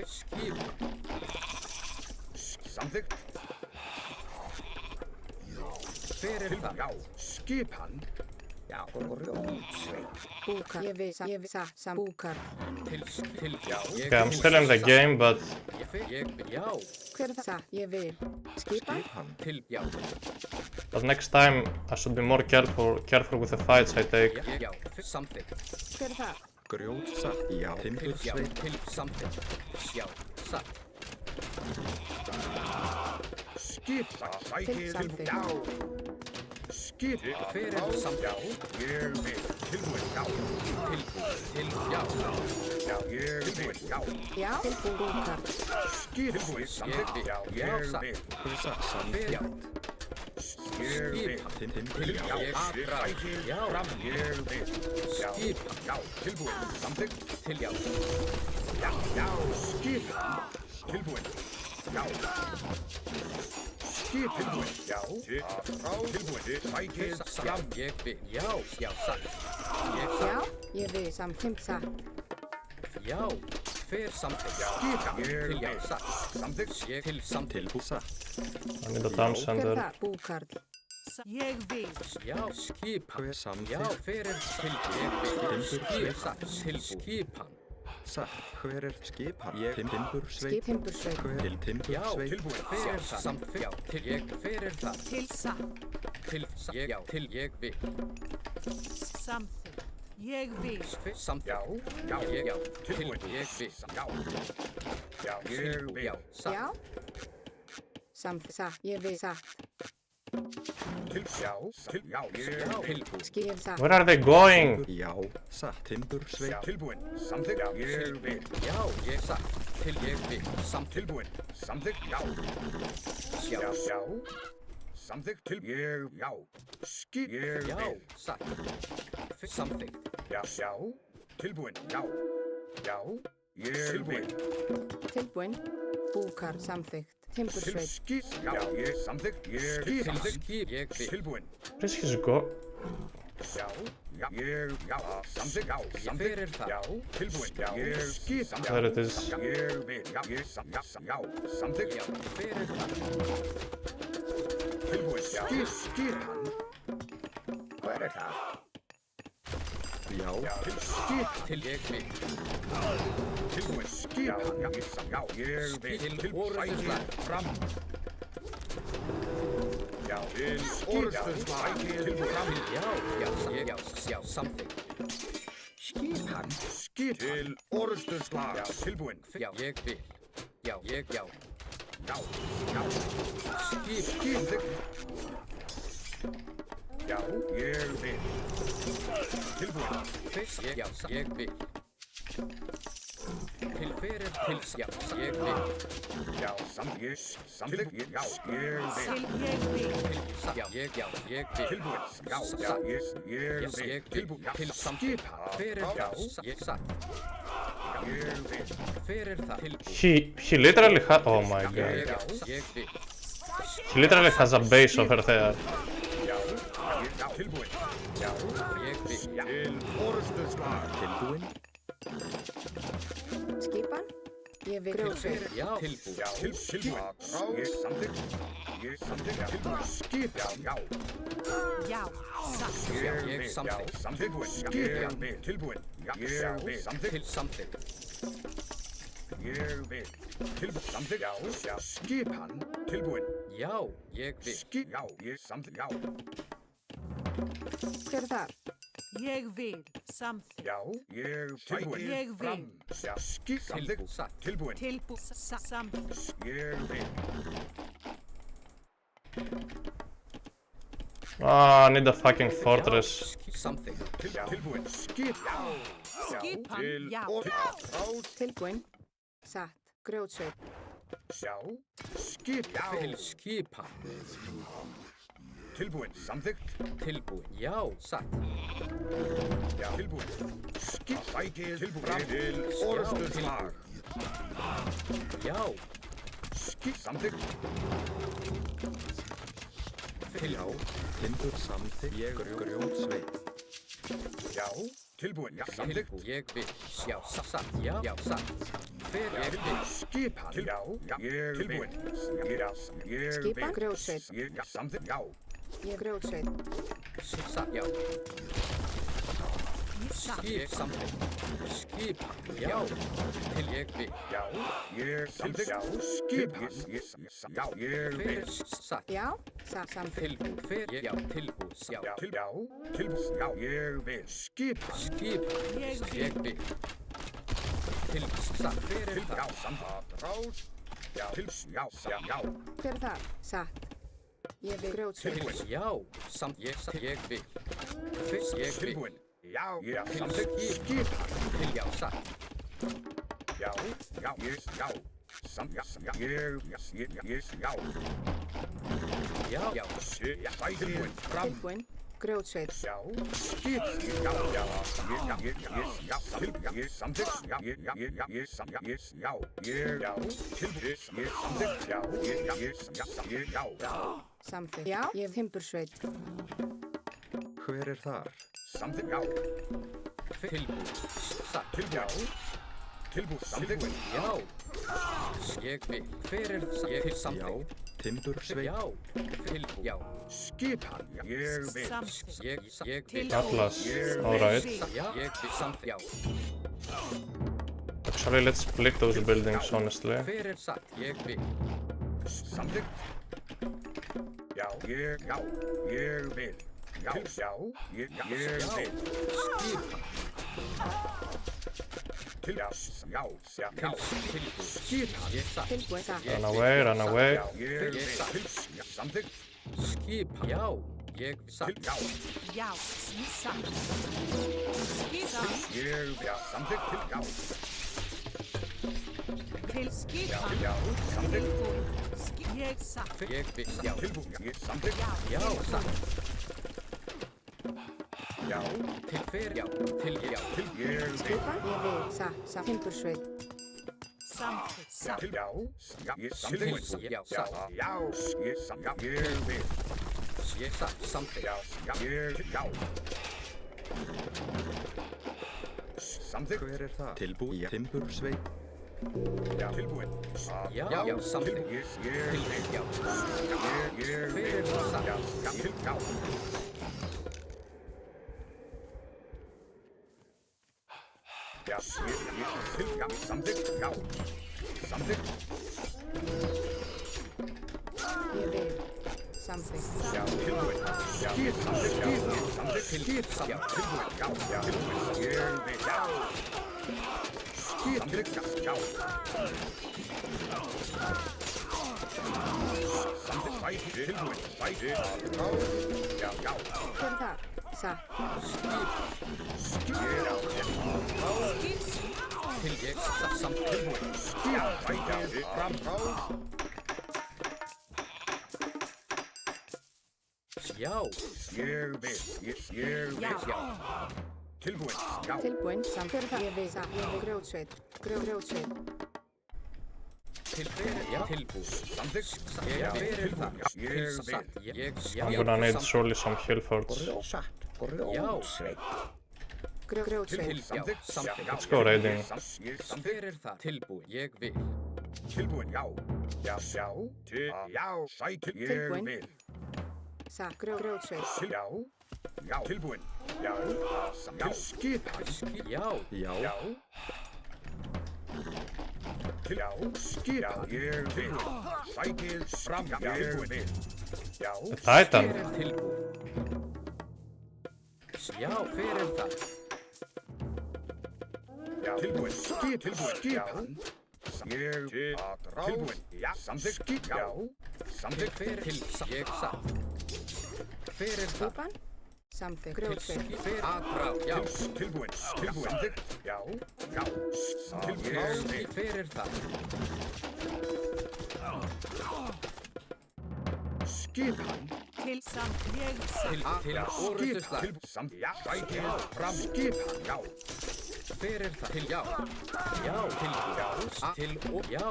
Skip. Samþykkt. Hver það? Já, skipan. Já, grjótsveit. Búkar. Ég vil búkar. Til, já. Okay, I'm still in the game, but... Já. Hver það? Ég vil. Skipan. Til, já. But next time, I should be more careful with the fights I take. Já, samþykkt. Hver það? Grjótsatt, já. Timbursveit. Til, samþykkt. Já, satt. Skipa, sækir, já. Skip, hver samþykkt? Ég vil. Tilbúin, já. Til, já. Já, ég vil, já. Já, tilbúin búkar. Skip, tilbúin, samþykkt, já. Ég vil. Samþykkt. Ég vil. Til, já. Sækir, já. Fram, ég vil. Já, Skip, já. Tilbúin, samþykkt. til, já. Já, já. Skip. Tilbúin. Já. Skip tilbúin. Já. Tilbúin. Sækir. Fram, ég vil. Já, já, satt. Já, ég vil samþykkt satt. Já, hver samþykkt? Skip. Til, já, satt. Samþykkt. Ég til samþykkt. I need a town Hver center. það? Búkar. Ég vil. Já, skipan. Já, hver til, ég vil. Skip, satt. Til skipan. Satt, hver skipan? Ég timbursveit. Timbursveit. Til timbursveit. Tilbúin. Hver samþykkt? Já, til ég, hver það? Til satt. Til, ég, já, til ég vil. Samþykkt. Ég vil. Samþykkt. Já. Ég, já, til Tilbúin. ég vil. Já. Já, ég vil. Já, satt. Já. Samþykkt satt. Ég vil satt. Til, já. Til, já. Ég vil. Skip satt. Where are they going? Já, satt, timbursveit. Já. Tilbúin. Samþykkt. Já, ég vil. Já, ég satt. Til ég vil. Tilbúin. Samþykkt. Já. Já. Já. Samþykkt. Til, ég, já. Skip. Ég Já, vil. satt. Samþykkt. Já. Já. Tilbúin. Já. Já. Ég vil. Tilbúin. Búkar samþykkt. Timbursveit. Skip. Já. Ég samþykkt. Ég samþykkt. Skip, ég vil. Tilbúin. Where is his go? Já. Já. Ég, já. Samþykkt. Já. Hver það? Já. Tilbúin. Já. Ég skip. There it is. Ég vil. Já. Ég samþykkt. Já. Samþykkt. Já, hver það? Tilbúin. Já. Skip hann. Hvað það? Já. Já. Til skip. Til ég vil. Tilbúin. Skip hann. Já. Ég vil. Til orðuslag. Fram. Já. Til orðuslag. Tilbúin. Fram. Já, samþykkt. Skip hann. Skip til orðuslag. Já. Tilbúin. Já, ég vil. Já, ég, já. Já. Já. Skip. Já. Ég vil. Tilbúin. Já, ég vil. Til hver til, já, ég vil. Já. Samþykkt. Já. Ég vil. Til ég vil. Já, ég vil. Tilbúin. Já. Já. Ég vil. Tilbúin. Já. Til samþykkt. Hver Já. ég satt. Ég vil. Hver það? Til He literally has... Oh my god. ég vil. He literally has a base over there. Já. Já. Tilbúin. Já. Ég vil. Til orðuslag. Tilbúin. Skipan. Ég vil. Grjótsveit. Já, tilbúin. Já. Tilbúin. Ég samþykkt. Ég samþykkt. Tilbúin. Skip. Já. Já. Já. Satt. Ég samþykkt. Tilbúin. Skip. Já. Tilbúin. Já. Ég vil. Samþykkt. Til samþykkt. Ég vil. Tilbúin. Samþykkt. Já. Skip hann. Tilbúin. Já, ég vil. Skip. Já. Ég samþykkt. Já. Hver það? Ég vil. Samþykkt. Já. Ég tilbúin. Ég vil. Fram. Já. Skip. Samþykkt. Tilbúin. Tilbúin. Samþykkt. Ég vil. Ah, I need a fucking fortress. Samþykkt. Tilbúin. Skip. Já. Skipan. Til Já. Tilbúin. Satt. Grjótsveit. Já. Skip. Já. Til skipan. Tilbúin. Samþykkt. Tilbúin. Já, satt. Já. Tilbúin. Skip. Sækið. Tilbúin. Til orðuslag. Já. Samþykkt. Já. Tindur samþykkt. Ég grjótsveit. Já. Tilbúin. Já, samþykkt. Ég vil. Já, satt. Já, satt. Hver er vil. Skipan. Já, ég tilbúin. Já, ég vil. Skipan grjótsveit. Já, samþykkt. Já. Ég grjótsveit. Satt, já. Skip samþykkt. Skipan. Já. Til ég vil. Já, ég samþykkt. Já, skipan. Já, ég vil. Satt. Já, samþykkt. Tilbúð. Hver. Já, tilbúð. Já. Já, tilbúð. Já, ég vil. Skipan. Skipan. Ég vil. Tilbúð. Satt. Hver er það? Já, samþykkt. Rás. Já, já. Hver er það? Satt. Ég vil grjótsveit. Já, ég vil. Fyrst ég vil. Tilbúin. Já, samþykkt. Skipan. Já, satt. Já, ég, já. Já. Tilbúin. Fram. Tilbúin. Grjótsveit. Já. Skip. Já. Ég samþykkt. Já. Ég samþykkt. Já. Samþykkt. Já, ég timbursveit. Hver er þar? Samþykkt. Já. Tilbúð. Satt. Tilbúð. Samþykkt. Já. Ég vil. Hver er það? Ég vil samþykkt. Timbursveit. Já. Tilbúð. Já. Skipan. Ég vil. Ég vil. Atlas, alright. Já. Ég vil samþykkt. Já. Actually, let's split those buildings, honestly. Hver er satt? Ég vil. Samþykkt. Já, ég vil. Já, ég vil. Skipan. Já. Skipan. Ég satt. Tilbúin. Satt. Run away, run away. Ég vil. Samþykkt. Skipan. Já. Ég satt. Já, satt. Skipan. Ég vil. Samþykkt. Já. Til skipan. Já, samþykkt. Ég satt. Ég vil. Já. Tilbúin. Ég samþykkt. Já, satt. Já. Til hver. Já. Til já. Ég vil. Skipan. Ég vil. Satt. Timbursveit. Samþykkt. Satt. Já. Ég samþykkt. Já, satt. Já. Ég samþykkt. Ég vil. Ég satt. Samþykkt. Já. Já. Samþykkt. Hver er það? Tilbúin. Timbursveit. Já, tilbúin. Já, samþykkt. Ég vil. Já. Ég Hver er það? Satt. Já. Ja, samþykkt. Já. Samþykkt. Ég vil. Samþykkt. Já, tilbúin. Já, samþykkt. Já, tilbúin. Já, tilbúin. Ég vil. Já. Samþykkt. Já. Samþykkt. Bæti. Tilbúin. Bæti. Já. Hver er það? Satt. Til ég satt. Samþykkt. Já, bæti. Fram. Já. Ég vil. Já. Tilbúin. Já. Tilbúin. Samt. Hver er það? Ég vil. Satt. Ég vil grjótsveit. Grjótsveit. Til hver. Já. Tilbúð. Samþykkt. Ég vil. Ég Satt. I'm gonna need surely some heal forts. Grjótsveit. Grjótsveit. Samþykkt. Let's go raiding. Hver er það? Tilbúð. Ég vil. Tilbúin. Já. Já. Sæti. Ég vil. Satt. Grjótsveit. Já. Tilbúin. Já. Skipan. Já. Já. Skipan. Ég vil. Sætið. Fram. Ég vil. Já. Titan. Hver er tilbúð? Já, hver er það? Já. Tilbúin. Skipan. Ég tilbúin. Já. Samþykkt. Já. Samþykkt. Hver til ég satt? Hver er það? Skipan. Samþykkt. Grjótsveit. Hver aðrá? Já. Tilbúin. Samþykkt. Já. Tilbúin. Hver er það? Skipan. Til samt. Ég satt. Til orðuslag. Já. Sætið. Fram. Skipan. Já. Fyrir það. Til já. Já, tilbúin. Já, til og já.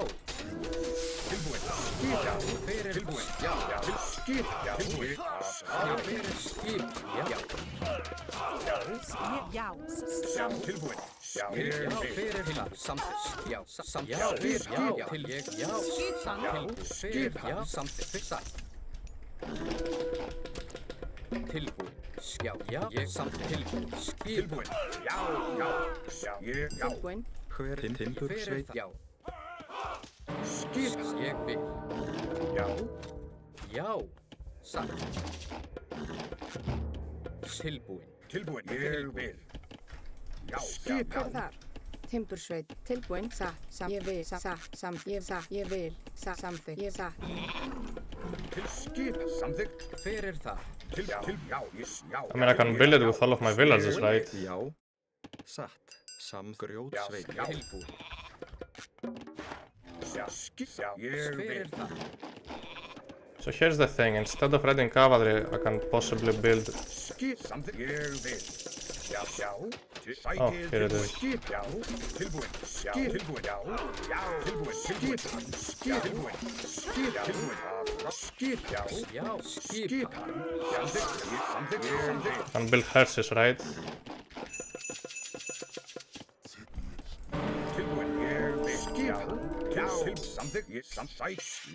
Tilbúin. Skip. Já, fyrir tilbúin. Já, til skip. Já, tilbúin. Fyrir skip. Já. Já, Tilbúin. Já, fyrir það. Samþykkt. Já, samþykkt. Já, fyrir já. Til ég. Já, skipan. Fyrir já, samþykkt. Fyrir það. Tilbúin. Já, já, ég samþykkt. Tilbúin. Tilbúin. Já. Tilbúin. Hver timbursveit? Já. Skip. Ég vil. Já. Já. Satt. Tilbúin. Tilbúin. Ég vil. Já. Hver þar? Timbursveit. Tilbúin. Satt. Ég vil. Satt. Ég vil. Samþykkt. Ég satt. Til skip. Samþykkt. Fyrir það. Já. I mean, I can build it with all of my villagers, right? Já. Satt. Samgrjótsveit. Tilbúin. Fyrir það. So here's the thing, instead of riding cavalry, I can possibly build... Skip. Samþykkt. Ég vil. Já. Oh, here it is. Skip. Já. Tilbúin. Skip. Tilbúin. Já. Tilbúin. Skip. Skip. Tilbúin. Skip. Tilbúin. Skip. Já. Já, skip. Samþykkt. Can build horses, right? Tilbúin. Ég vil. Skip. Já. Samþykkt.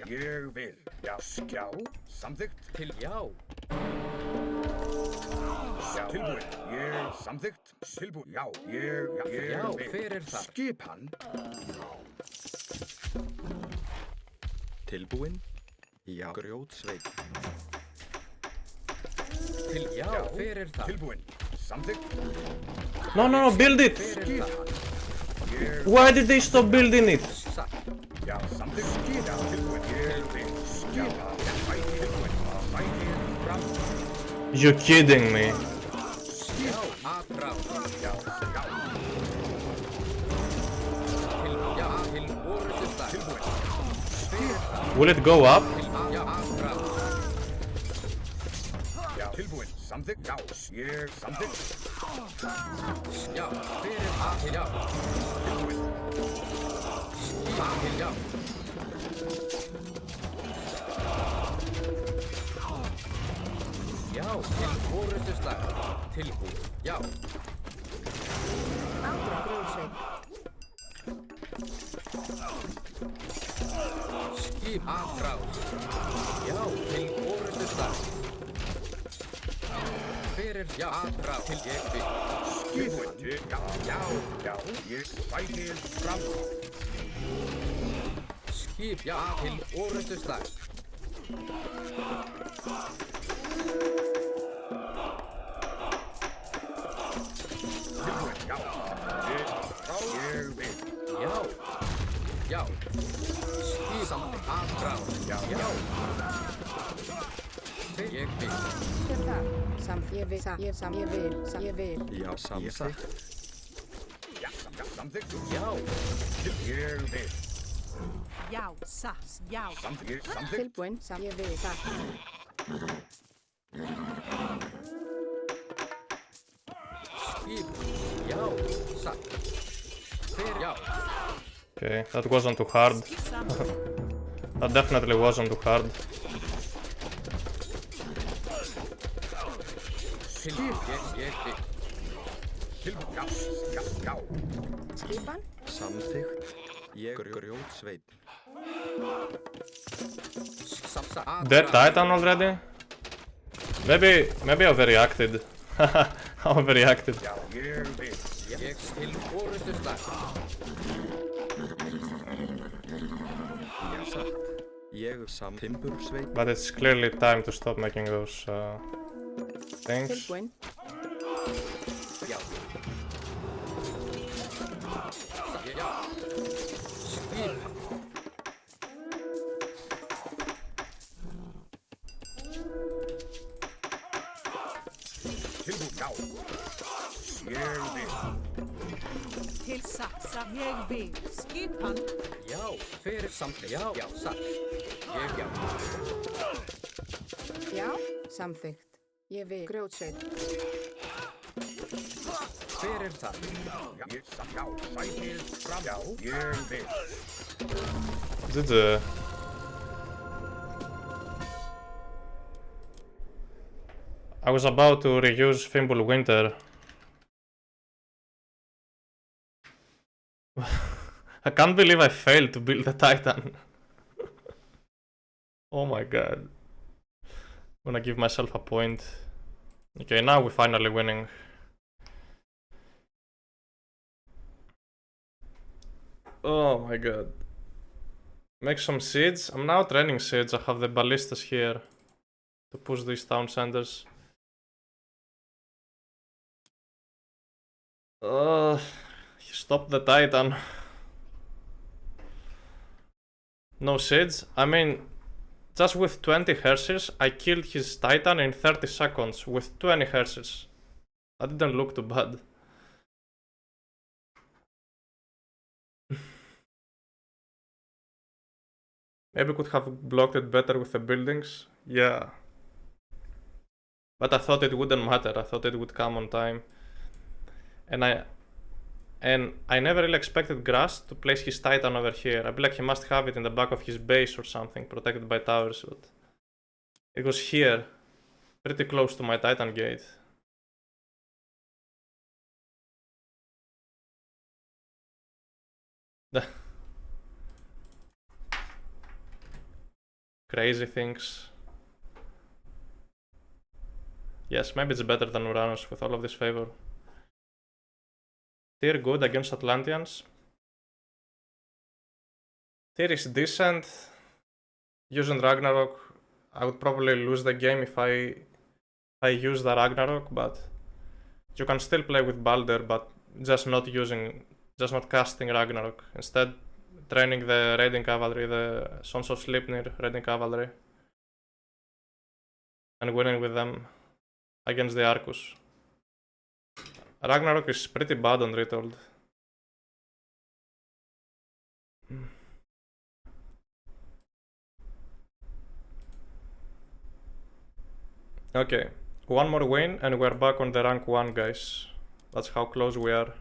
Ég vil. Já. Já. Samþykkt. Til já. Tilbúin. Ég samþykkt. Tilbúin. Já. Ég Já, vil. fyrir það. Skip hann. Tilbúin. Já. Grjótsveit. Til já, fyrir það. Tilbúin. Samþykkt. No, build it! Fyrir það. Why did they stop building it? Satt. Já. Samþykkt. Skip. Já. Tilbúin. Ég vil. Skip hann. Tilbúin. Fram. You're kidding me. Já, aðrá. Já. Til já, til orðustar. Tilbúin. Fyrir það. Will it go up? Já, aðrá. Já. Tilbúin. Samþykkt. Já. Ég samþykkt. Já, fyrir það. Til já. Tilbúin. Til já. Já, til orðustar. Tilbúin. Já. Átra grjótsveit. Skip aðrá. Já, til orðustar. Fyrir já, aðrá. Til ég vil. Tilbúin. Já. Ég spæti fram. Skip já, til orðustar. Tilbúin. Já. Ég vil. Já. Já. Skip samþykkt. Aðrá. Já. Ég vil. Hver þar? Ég vil. Ég vil. Já. Samþykkt. Já. Samþykkt. Já. Ég vil. já, satt, já. Samþykkt. Tilbúin. Ég vil. Satt. Skip. Já. Satt. Fyrir já. Okay, that wasn't too hard. That definitely wasn't too hard. Til ég vil. Tilbúin. Já. Skipan. Samþykkt. Ég grjótsveit. They're Titan already? Maybe I overreacted. I overreacted. Já. Ég vil. Ég til orðustar. Já. Satt. Ég timbursveit. But it's clearly time to stop making those things. Tilbúin. Já. Já. Skip. Tilbúin. Já. Ég vil. Til satt, ég vil. Skipan. Já. Fyrir samþykkt. Já. Já. Satt. Ég já. Já. Samþykkt. Ég vil. Grjótsveit. Hver það? Já, sætil fram. Já, ég vil. GG. I was about to reuse Fimble Winter. I can't believe I failed to build the Titan. Oh my god. I'm gonna give myself a point. Okay, now we're finally winning. Oh my god. Make some seeds. I'm now training seeds. I have the ballistas here to push these town centers. He stopped the Titan. No seeds. I mean, just with 20 Herses, I killed his Titan in 30 seconds with 20 Herses. That didn't look too bad. Maybe could have blocked it better with the buildings. Yeah. But I thought it wouldn't matter. I thought it would come on time. And I never really expected Grass to place his Titan over here. I feel like he must have it in the back of his base or something, protected by towers, but it was here, pretty close to my Titan gate. Crazy things. Yes, maybe it's better than Uranus with all of this favor. Tier good against Atlanteans. Tier is decent. Using Ragnarok, I would probably lose the game if I use the Ragnarok, but you can still play with Balder, but just not casting Ragnarok. Instead, training the Raiding Cavalry, the Sons of Sleipnir Raiding Cavalry, and winning with them against the Arcus. Ragnarok is pretty bad on Retold. Okay, one more win and we're back on the rank 1, guys. That's how close we are.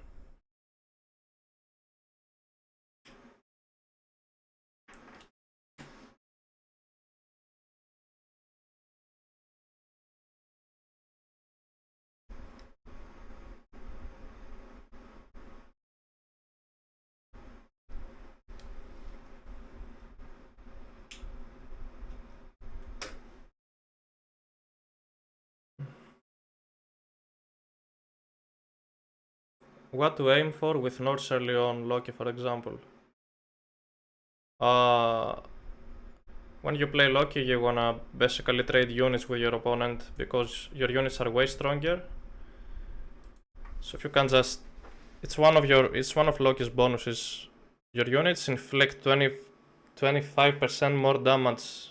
What to aim for with Norse early on Loki, for example. When you play Loki, you wanna basically trade units with your opponent because your units are way stronger. So if you can just, it's one of Loki's bonuses. Your units inflict 25% more damage.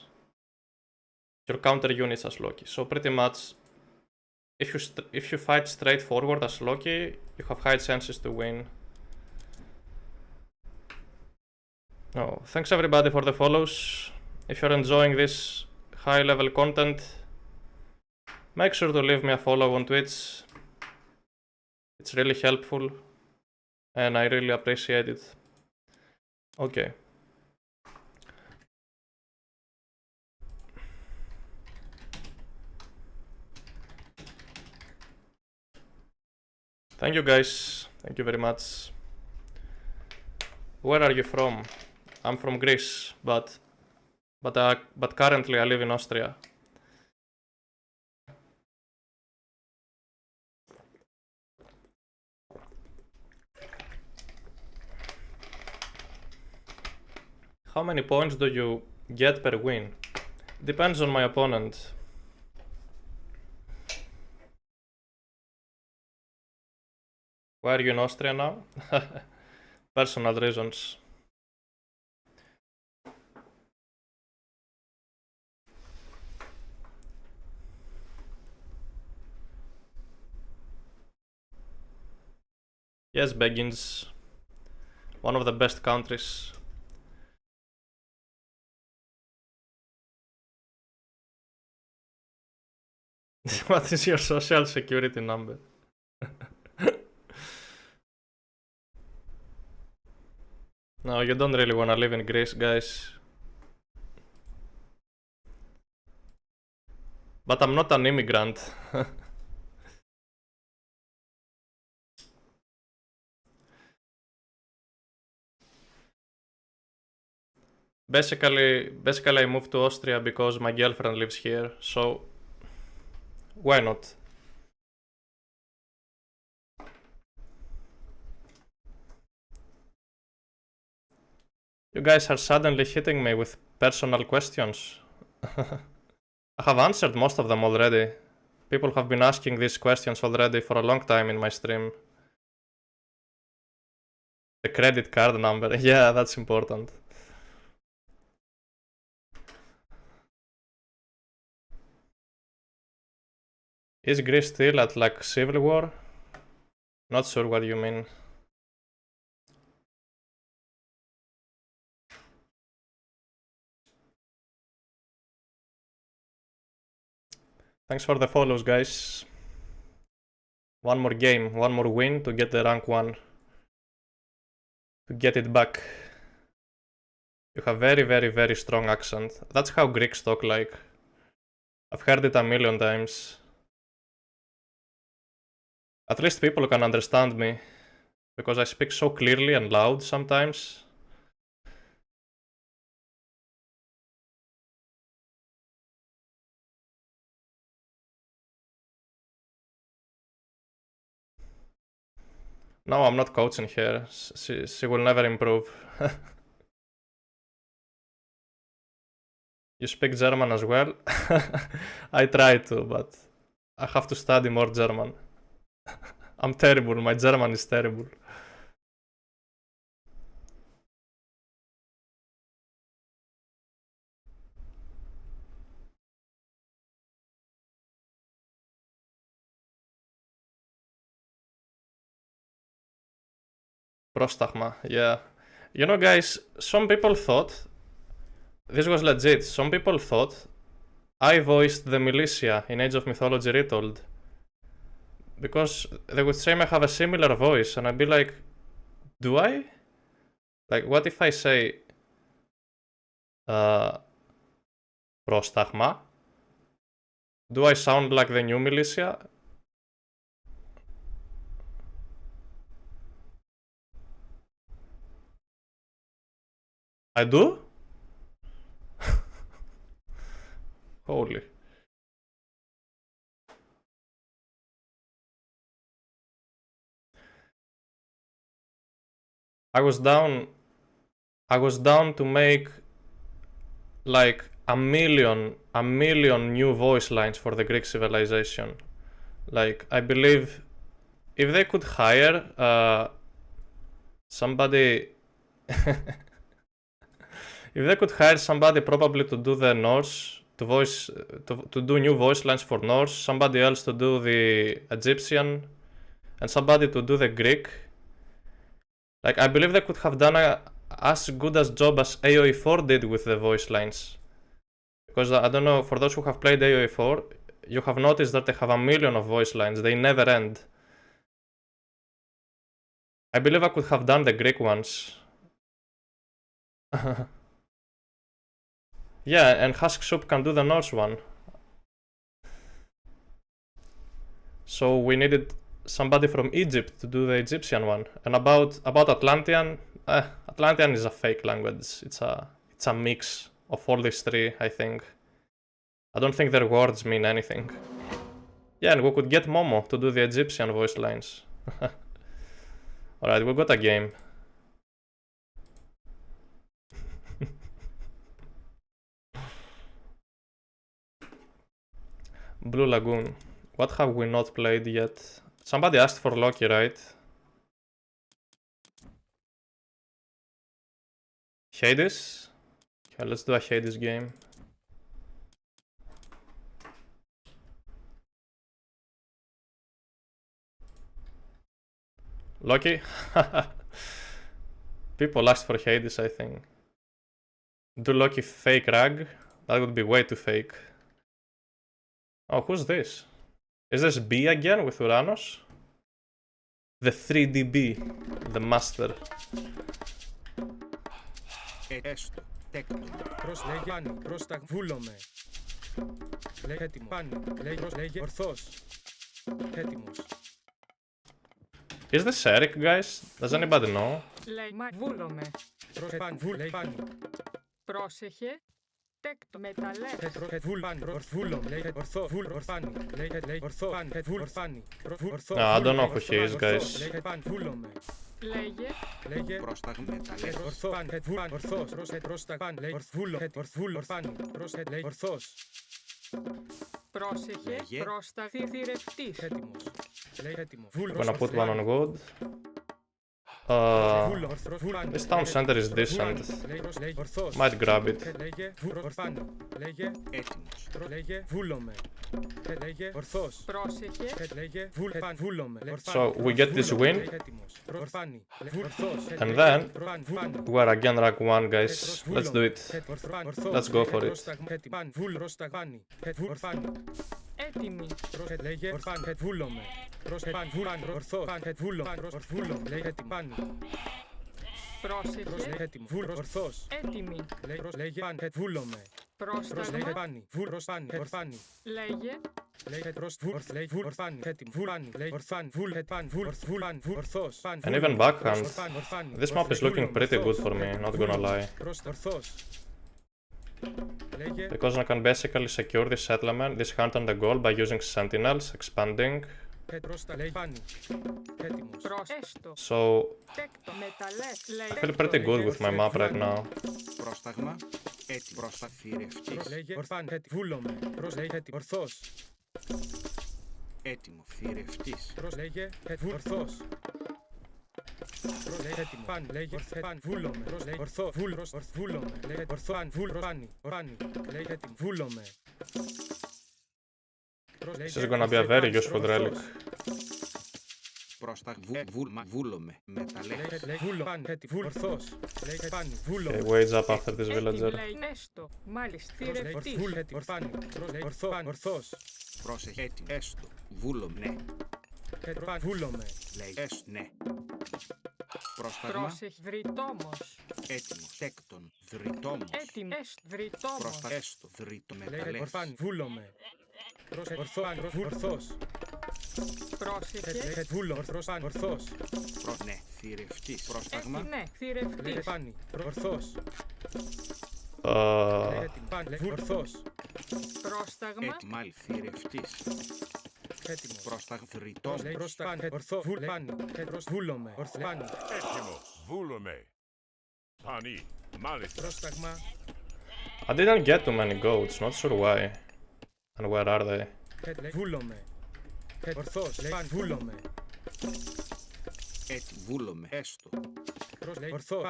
Your counter units as Loki. So pretty much, if you fight straightforward as Loki, you have high chances to win. Oh, thanks everybody for the follows. If you're enjoying this high level content, make sure to leave me a follow on Twitch. It's really helpful and I really appreciate it. Okay. Thank you guys. Thank you very much. Where are you from? I'm from Greece, but currently I live in Austria. How many points do you get per win? Depends on my opponent. Why are you in Austria now? Personal reasons. Yes, Beggins. One of the best countries. What is your social security number? No, you don't really wanna live in Greece, guys. But I'm not an immigrant. Basically I moved to Austria because my girlfriend lives here, so why not? You guys are suddenly hitting me with personal questions. I have answered most of them already. People have been asking these questions already for a long time in my stream. The credit card number, yeah, that's important. Is Greece still at like civil war? Not sure what you mean. Thanks for the follows, guys. One more game, one more win to get the rank 1. To get it back. You have very strong accent. That's how Greeks talk like. I've heard it a million times. At least people can understand me. Because I speak so clearly and loud sometimes. No, I'm not coaching her. She will never improve. You speak German as well? I try to, but I have to study more German. I'm terrible, my German is terrible. Πρόσταγμα, yeah. You know, guys, some people thought this was legit. Some people thought I voiced the militia in Age of Mythology Retold. Because they would say I have a similar voice, and I'd be like, do I? Like, what if I say πρόσταγμα? Do I sound like the new militia? I do? Holy. I was down to make like a million new voice lines for the Greek civilization. Like, I believe if they could hire somebody if they could hire somebody probably to do the Norse, to do new voice lines for Norse, somebody else to do the Egyptian, and somebody to do the Greek. Like, I believe they could have done as good a job as AOE4 did with the voice lines. Because I don't know, for those who have played AOE4, you have noticed that they have a million of voice lines. They never end. I believe I could have done the Greek ones. Yeah, and Husk Soup can do the Norse one. So we needed somebody from Egypt to do the Egyptian one. And about Atlantean, Atlantean is a fake language. It's a mix of all these three, I think. I don't think their words mean anything. Yeah, and we could get Momo to do the Egyptian voice lines. Alright, we got a game. Blue Lagoon. What have we not played yet? Somebody asked for Loki, right? Hades? Okay, let's do a Hades game. Loki? People asked for Hades, I think. Do Loki fake rag? That would be way too fake. Oh, who's this? Is this B again with Uranus? The 3D B, the master. Έστω. Τέκτον. Λέγε πάνι. Βούλομαι. Λέγε έτοιμο. Πάνι. Λέγε ορθός. Έτοιμος. Is this Eric, guys? Does anybody know? Λέει μα βούλομαι. Λέει πάνι. Πρόσεχε. Τέκτο μεταλλεύς. Βούλομαι. Λέγε ορθό. Ορθάνι. Λέγε ορθό. Ορθάνι. No, I don't know who he is, guys. Λέγε πάνι. Βούλομαι. Λέγε Πρόσταγμα μεταλλεύς. Ορθός. Πρόσταγμα. Ορθάνι. Λέει ορθός. πρόσεχε. Πρόσταγμα θηρευτής. Έτοιμος. Λέει έτοιμο. I'm gonna put one on wood. This town center is decent. Might grab it. Λέγε Έτοιμος. Λέγε βούλομαι. Λέγε ορθός. Πρόσεχε. Λέγε βούλομαι. So we get this win, and then we're again rank 1, guys. Let's do it. Let's go for it. Έτοιμη. Λέγε βούλομαι. Βούλομαι. Λέγε έτοιμο. Πρόσεχε. Ορθός. Έτοιμη. Λέγε βούλομαι. Πρόσταγμα. Ορθάνι. Λέγε. And even backhand. This map is looking pretty good for me, not gonna lie. Because I can basically secure this settlement, this hunt on the goal by using sentinels, expanding. So I feel pretty good with my map right now. Πρόσταγμα. Έτοιμο. Προσταθηρευτής. Έτοιμο. Θηρευτής. Λέγε ορθός. This is gonna be a very useful relic. Βούλομαι. Μεταλλεύς. Okay, wage up after this villager. Μάλιστα. Πρόσεχε. Έτοιμο. Έστω. Βούλομαι. Ναι. Βούλομαι. Λέει έστω. Ναι. Πρόσταγμα. Πρόσεχε. Βρυτόμος. Έτοιμος. Τέκτον. Δρυτόμος. Έτοιμος. Βρυτόμος. Πρόστα. Έστω. Δρυτο. Μεταλλεύς. Βούλομαι. Ορθός. Πρόσεχε. Ορθός. Ναι. Θηρευτής. Πρόσταγμα. Ναι. Θηρευτής. Ορθός. Ορθός. Πρόσταγμα. Έτοιμο. Θηρευτής. Έτοιμο. Πρόσταγμα. Δρυτόμος. Βούλομαι. Έτοιμος. Βούλομαι. Πανί. Μάλιστα. Πρόσταγμα. I didn't get too many goats, not sure why. And where are they? Βούλομαι. Ορθός. Βούλομαι. Έτοιμο. Βούλομαι. Έστω. Ορθός.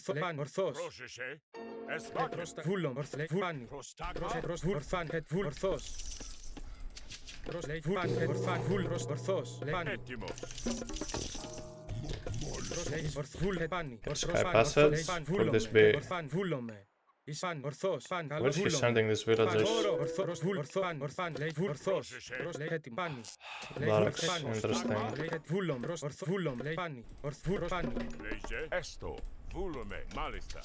Ορθάνι. Ορθός. Πρόσεχε. Εσπάκε. Βούλομαι. Προστάγμα. Ορθός. Ορθός. Έτοιμος. Sky passage. Could this be? Where is he sending these villagers? Barracks, interesting. Λέγε έστω. Βούλομαι. Μάλιστα.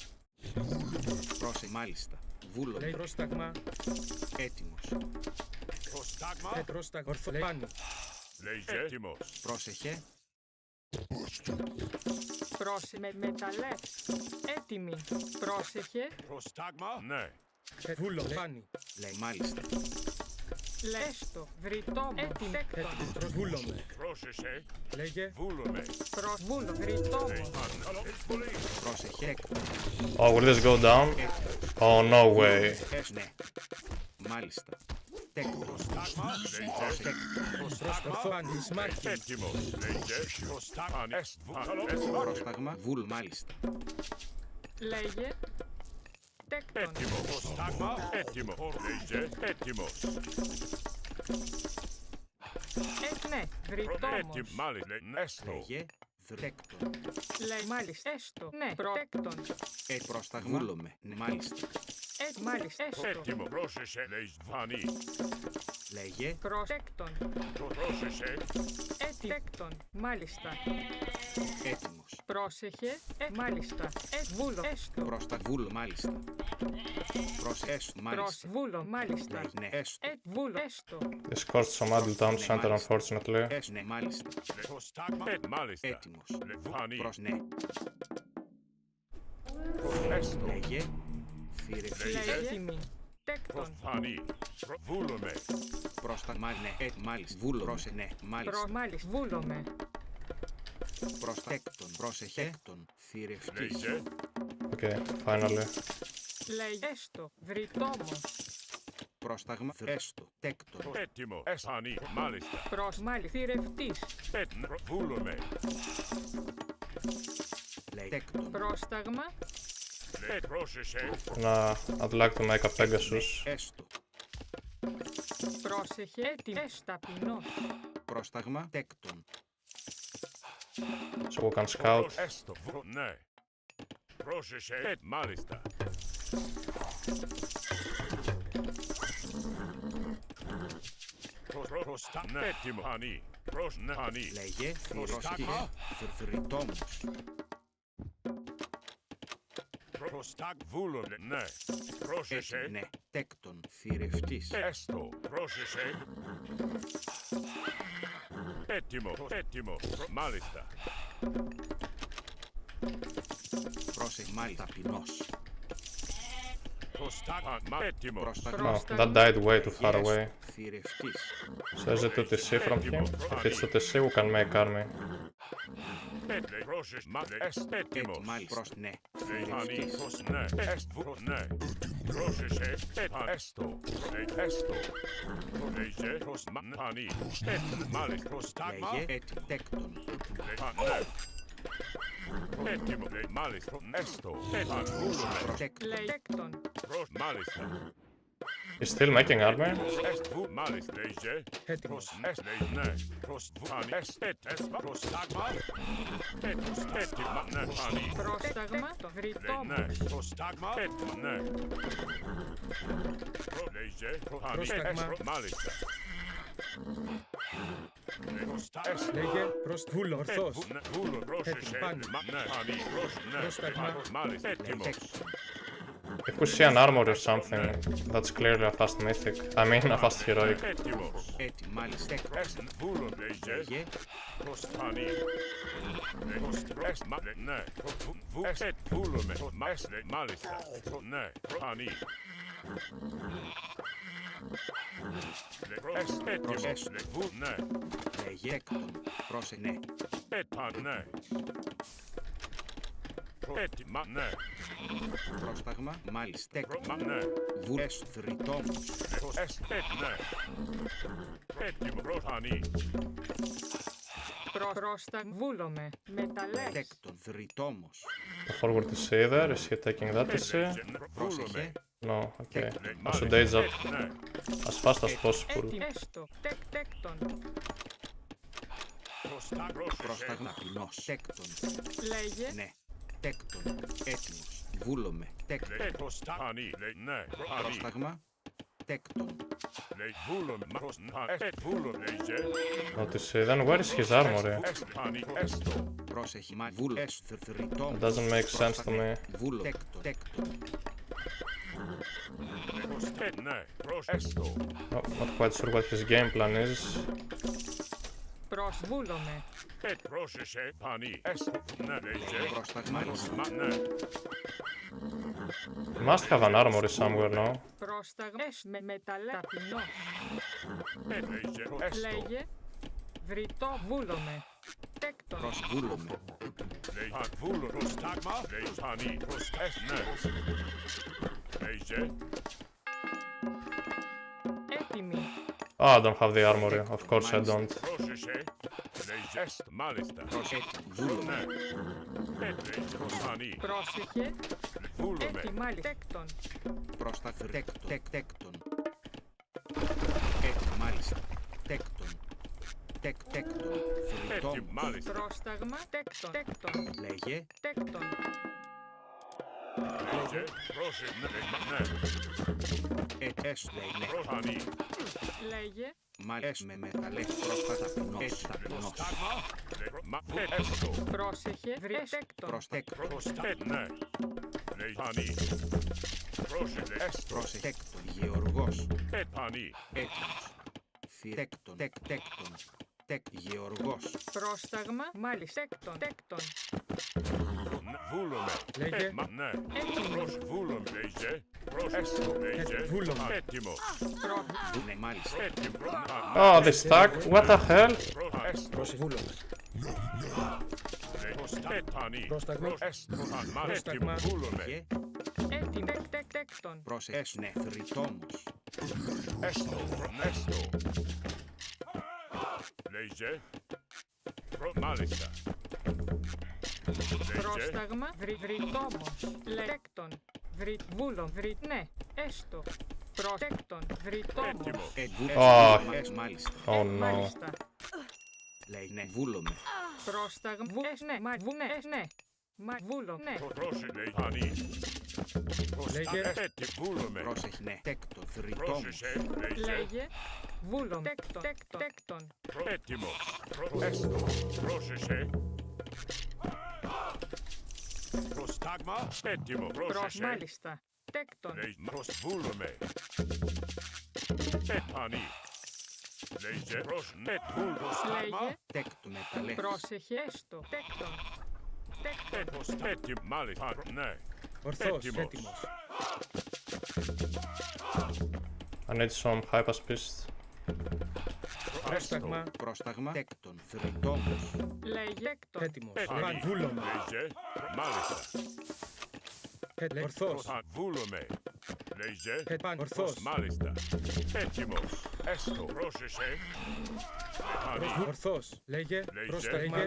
Πρόσεχε. Μάλιστα. Βούλομαι. Έτοιμος. Προστάγμα. Λέγε έτοιμος. Πρόσεχε. Πρόσεχε. Μεταλλεύς. Έτοιμη. Πρόσεχε. Προστάγμα. Ναι. Λέει μάλιστα. Λέστο. Βρυτόμος. Έτοιμη. Βούλομαι. Πρόσεχε. Λέγε. Βούλομαι. Βούλο. Βρυτόμος. Πρόσεχε. Oh, will this go down? Oh, no way. Ναι. Μάλιστα. Τέκτον. Προστάγμα. Λέγε. Έτοιμος. Λέγε. Προστάγμα. Πρόσταγμα. Βούλ. Μάλιστα. Λέγε. Τέκτον. Έτοιμο. Προστάγμα. Έτοιμο. Λέγε. Έτοιμος. Ναι. Βρυτόμος. Έτοιμο. Μάλιστα. Έστω. Λέγε. Τέκτον. Λέει μάλιστα. Έστω. Ναι. Προτέκτον. Πρόσταγμα. Βούλομαι. Ναι. Μάλιστα. Μάλιστα. Έστω. Έτοιμο. Πρόσεχε. Φανεί. Λέγε. Προσέκτον. Πρόσεχε. Έκτον. Μάλιστα. Έτοιμος. Πρόσεχε. Μάλιστα. Βούλο. Έστω. Πρόστα βούλο. Μάλιστα. Έστω. Μάλιστα. Βούλο. Μάλιστα. Ναι. Έστω. Βούλο. Έστω. This caused some idle town center, unfortunately. Ναι. Μάλιστα. Μάλιστα. Έτοιμος. Φανεί. Ναι. Έστω. Λέγε. Φύρε. Έτοιμη. Τέκτον. Φανεί. Βούλομαι. Πρόστα. Ναι. Μάλιστα. Βούλο. Πρόσε. Ναι. Μάλιστα. Μάλιστα. Βούλομαι. Πρόστα. Τέκτον. Πρόσεχε. Τέκτον. Θηρευτής. Λέγε. Okay, finally. Λέει έστω. Βρυτόμος. Πρόσταγμα. Έστω. Τέκτον. Έτοιμο. Φανεί. Μάλιστα. Μάλιστα. Θηρευτής. Βούλομαι. Λέει. Τέκτον. Πρόσταγμα. Πρόσεχε. Nah, I'd like to make a Pegasus. Έστω. Πρόσεχε. Έτοιμο. Ταπεινός. Πρόσταγμα. Τέκτον. So we can scout. Έστω. Ναι. Πρόσεχε. Μάλιστα. Ναι. Έτοιμο. Φανεί. Φανεί. Λέγε. Πρόσταγμα. Θρητόμος. Προστάκ βούλωνε. Ναι. Πρόσεχε. Ναι. Τέκτον. Θηρευτής. Έστω. Πρόσεχε. Έτοιμο. Έτοιμο. Μάλιστα. Πρόσεχε. Μάλιστα. Ταπεινός. Προστάκ. Έτοιμο. Oh, that died way too far away. Θηρευτής. So is it to TC from him? If it's to TC, we can make army. Έτοιμος. Μάλιστα. Ναι. Θηρευτής. Ναι. Ναι. Πρόσεχε. Έστω. Έστω. Λέγε. Φανεί. Μάλιστα. Προστάγμα. Λέγε. Τέκτον. Έτοιμο. Μάλιστα. Έστω. Βούλουμε. Τέκτον. Μάλιστα. He's still making army? Μάλιστα. Λέγε. Έτοιμος. Ναι. Προστάγμα. Έτοιμα. Ναι. Φανεί. Πρόσταγμα. Ναι. Βρυτόμος. Προστάγμα. Ναι. Λέγε. Πρόσταγμα. Μάλιστα. Λέγε. Βούλο. Ορθός. Βούλο. Πρόσεχε. Πάνω. Ναι. Φανεί. Πρόσταγμα. Μάλιστα. Έτοιμος. If we see an armor or something, that's clearly a fast mythic. I mean, a fast heroic. Έτοιμος. Μάλιστα. Βούλο. Λέγε. Φανεί. Ναι. Βούλουμε. Μάλιστα. Ναι. Φανεί. Έτοιμος. Ναι. Λέγε. Τέκτον. Πρόσεχε. Ναι. Ναι. Έτοιμα. Ναι. Πρόσταγμα. Μάλιστα. Τέκτον. Ναι. Βούλες. Θρητόμος. Ναι. Έτοιμο. Φανεί. Πρόσταγμα. Βούλομαι. Μεταλλές. Τέκτον. Θρητόμος. The forward to C there, is he taking that to C? Πρόσεχε. No, okay. I should age up as fast as possible. Έστω. Τέκτον. Πρόσταγμα. Ταπεινός. Τέκτον. Λέγε. Ναι. Τέκτον. Έτοιμος. Βούλομαι. Τέκτον. Φανεί. Ναι. Πρόσταγμα. Τέκτον. Βούλομαι. Λέγε. Not to C, then where is his armor? Πρόσεχε. Βούλο. Θρητόμος. It doesn't make sense to me. Βούλο. Τέκτον. Τέκτον. Ναι. Έστω. Oh, not quite sure what his game plan is. Βούλομαι. Πρόσεχε. Φανεί. Έστω. Ναι. Λέγε. Πρόσταγμα. Ναι. He must have an armory somewhere, no? Πρόσταγμα. Με μεταλλές. Ταπεινός. Λέγε. Έστω. Λέγε. Βρυτό. Βούλομαι. Τέκτον. Βούλομαι. Βούλο. Προστάγμα. Φανεί. Ναι. Λέγε. Έτοιμη. Oh, I don't have the armory. Of course I don't. Πρόσεχε. Λέγε. Μάλιστα. Βούλομαι. Φανεί. Πρόσεχε. Βούλομαι. Έτοιμα. Τέκτον. Πρόσταγμα. Τέκτον. Μάλιστα. Τέκτον. Τέκτον. Θρητόμος. Μάλιστα. Πρόσταγμα. Τέκτον. Λέγε. Τέκτον. Λέγε. Με μεταλλεύτροφα ταπεινός. Πρόσεχε. Βρέστεκτον. Προσεκτον. Γεωργός. Έτοιμος. Φυρέκτον. Γεωργός. Πρόσταγμα. Μάλιστα. Τέκτον. Λέγε. Έτοιμο. Ναι, μάλιστα. Oh, they stuck? What the hell? Προσβούλωμε. Πρόσταγμα. Πρόσταγμα. Έτοιμο. Τέκτον. Προσέσνε θρητόμος. Πρόσταγμα. Βρυτόμος. Λέκτον. Βούλον. Ναι. Έστω. Προτέκτον. Βρυτόμος. Oh, Μάλιστα. oh no. Μάλιστα. Λέει ναι, βούλομαι. Πρόσταγμα. Ναι. Ναι. Μα βούλο. Ναι. Λέγε. Πρόσεχε, ναι. Τέκτον. Θρητόμος. Λέγε. Βούλον. Τέκτον. Προστάγμα. Έτοιμο. Μάλιστα. Τέκτον. Προσβούλουμε. Επανή. Λέγε. Λέγε. Τέκτον μεταλλεύτροφα. Πρόσεχε. Έστω. Τέκτον. Έτοιμο. Μάλιστα. Ναι. Ορθός. Έτοιμος. I need some hyperspeed. Πρόσταγμα. Τέκτον. Θρητόμος. Λέγε. Έτοιμος. Βούλωμε. Μάλιστα. Ορθός. Βούλουμε. Λέγε. Ορθός. Μάλιστα. Έτοιμος. Έστω. Πρόσεχε. Ορθός. Λέγε. Πρόσταγμα.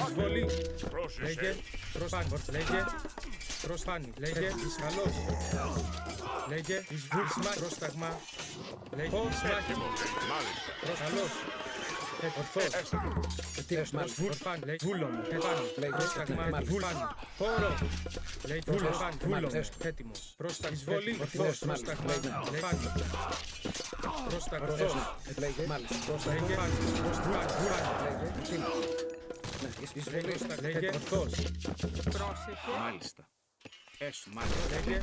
Εισβολή. Λέγε. Λέγε. Προσπάνη. Λέγε. Ισχαλός. Λέγε. Εισβούλσμα. Πρόσταγμα. Λέγε. Προσαλός. Ορθός. Προσβούλπαν. Βούλων. Πρόσταγμα. Βούλπαν. Χώρο. Λέει βούλων. Έτοιμος. Πρόστα. Εισβολή. Ορθός. Πρόσταγμα. Πάνη. Πρόστα. Ορθός. Πρόστα. Λέγε. Ορθός. Πρόσεχε. Μάλιστα. Μάλιστα. Λέγε.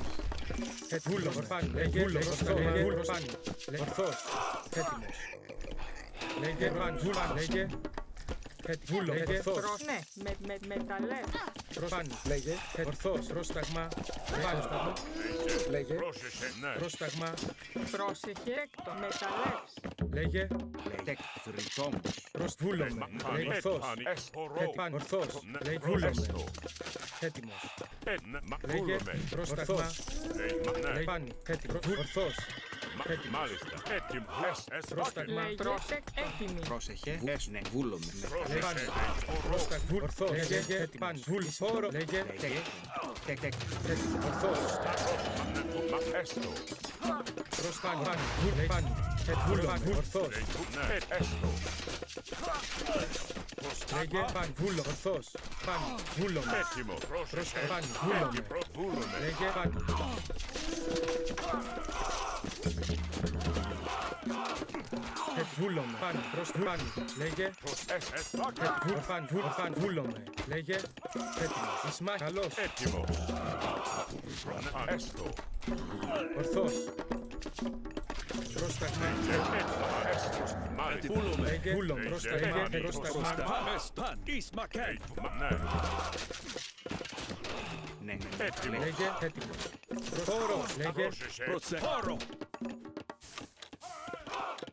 Βούλων. Λέγε. Ορθός. Έτοιμος. Λέγε. Βούλων. Λέγε. Βούλων. Λέγε. Ναι. Μεταλλεύ. Προσπάνη. Λέγε. Ορθός. Πρόσταγμα. Πρόσταγμα. Λέγε. Πρόσταγμα. Πρόσεχε. Τέκτον. Μεταλλεύς. Λέγε. Θρητόμος. Προσβούλωμε. Λέγε. Ορθός. Ορθός. Λέγε. Βούλωμε. Έτοιμος. Λέγε. Πρόσταγμα. Λέγε. Πάνη. Έτοιμος. Ορθός. Μάλιστα. Έτοιμος. Πρόσταγμα. Έτοιμη. Πρόσεχε. Ναι, βούλομαι. Πρόσταγμα. Ορθός. Λέγε. Πάνη. Βούλη. Χώρο. Λέγε. Ορθός. Έστω. Πρόσταγμα. Πάνη. Βούλωμε. Ορθός. Λέγε. Πάνη. Βούλω. Ορθός. Πάνη. Βούλωμε. Έτοιμο. Πρόσταγμα. Πάνη. Βούλωμε. Λέγε. Πάνη. Βούλωμε. Πάνη. Πάνη. Λέγε. Βούλωμε. Λέγε. Έτοιμος. Ισμά. Καλός. Έτοιμος. Έστω. Ορθός. Πρόσταγμα. Λέγε. Βούλωμε. Πρόσταγμα. Ναι. Λέγε. Έτοιμος. Χώρο. Λέγε. Χώρο.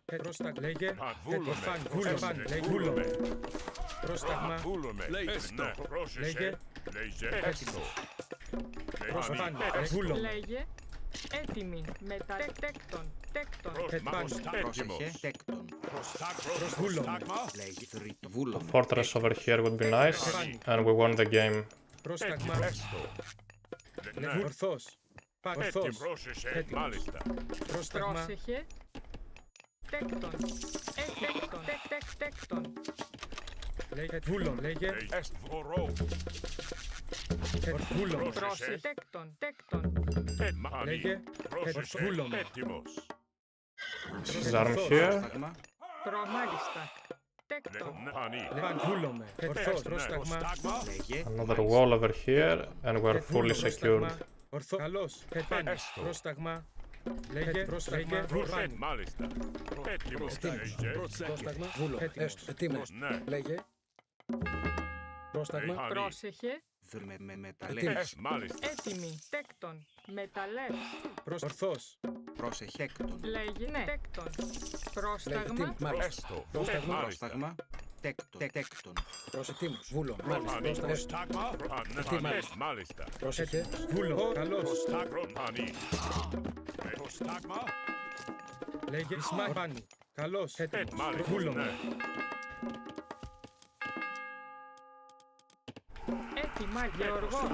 Πρόσταγμα. Λέγε. Βούλωμε. Πρόσταγμα. Λέγε. Έτοιμος. Πρόσταγμα. Βούλωμε. Λέγε. Έτοιμη. Τέκτον. Πρόσεχε. Τέκτον. Βούλωμε. Λέγει βούλωμε. Fortress over here would be nice, and we won the game. Πρόσταγμα. Ορθός. Ορθός. Έτοιμος. Πρόσταγμα. Πρόσεχε. Τέκτον. Τέκτον. Λέγε. Βούλων. Λέγε. Βούλομος. Πρόσεχε. Τέκτον. Τέκτον. Λέγε. Βούλομος. Disarm here. Μάλιστα. Τέκτον. Βούλομε. Ορθός. Πρόσταγμα. Another wall over here, and we're fully secured. Ορθό. Καλώς. Επάνω. Πρόσταγμα. Λέγε. Πρόσταγμα. Βουρβάνι. Πρόσταγμα. Βούλο. Έτοιμος. Λέγε. Πρόσταγμα. Πρόσεχε. Έτοιμος. Έτοιμη. Τέκτον. Μεταλλεύς. Ορθός. Προσεχέκτον. Λέγει ναι. Τέκτον. Πρόσταγμα. Πρόσταγμα. Τέκτον. Προσετήμος. Βούλο. Μάλιστα. Μάλιστα. Πρόσεχε. Βούλο. Καλώς. Λέγε. Ισμάνι. Καλώς. Έτοιμος. Βούλο. Έτοιμα. Γεωργός.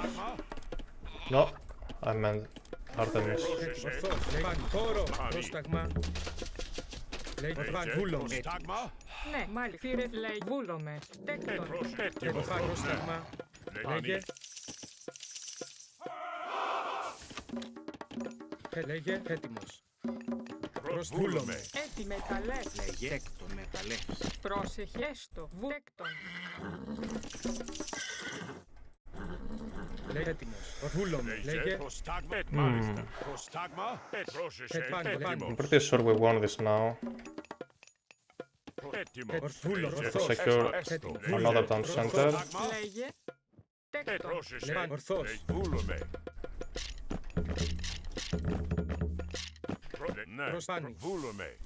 No, I meant Artemis. Ορθός. Λέγει. Χώρο. Πρόσταγμα. Λέγει. Βούλο. Ναι, μάλιστα. Φύρε. Λέει. Βούλομε. Τέκτον. Πρόσταγμα. Λέγε. Λέγε. Έτοιμος. Βούλομε. Έτι μεταλλεύς. Λέγε. Τέκτον μεταλλεύς. Πρόσεχε. Έστω. Τέκτον. Λέγε. Έτοιμος. Βούλομε. Λέγε. I'm pretty sure we won this now. Secure another town center. Λέγε. Τέκτον. Ορθός. Προσπάνι. Βούλομε.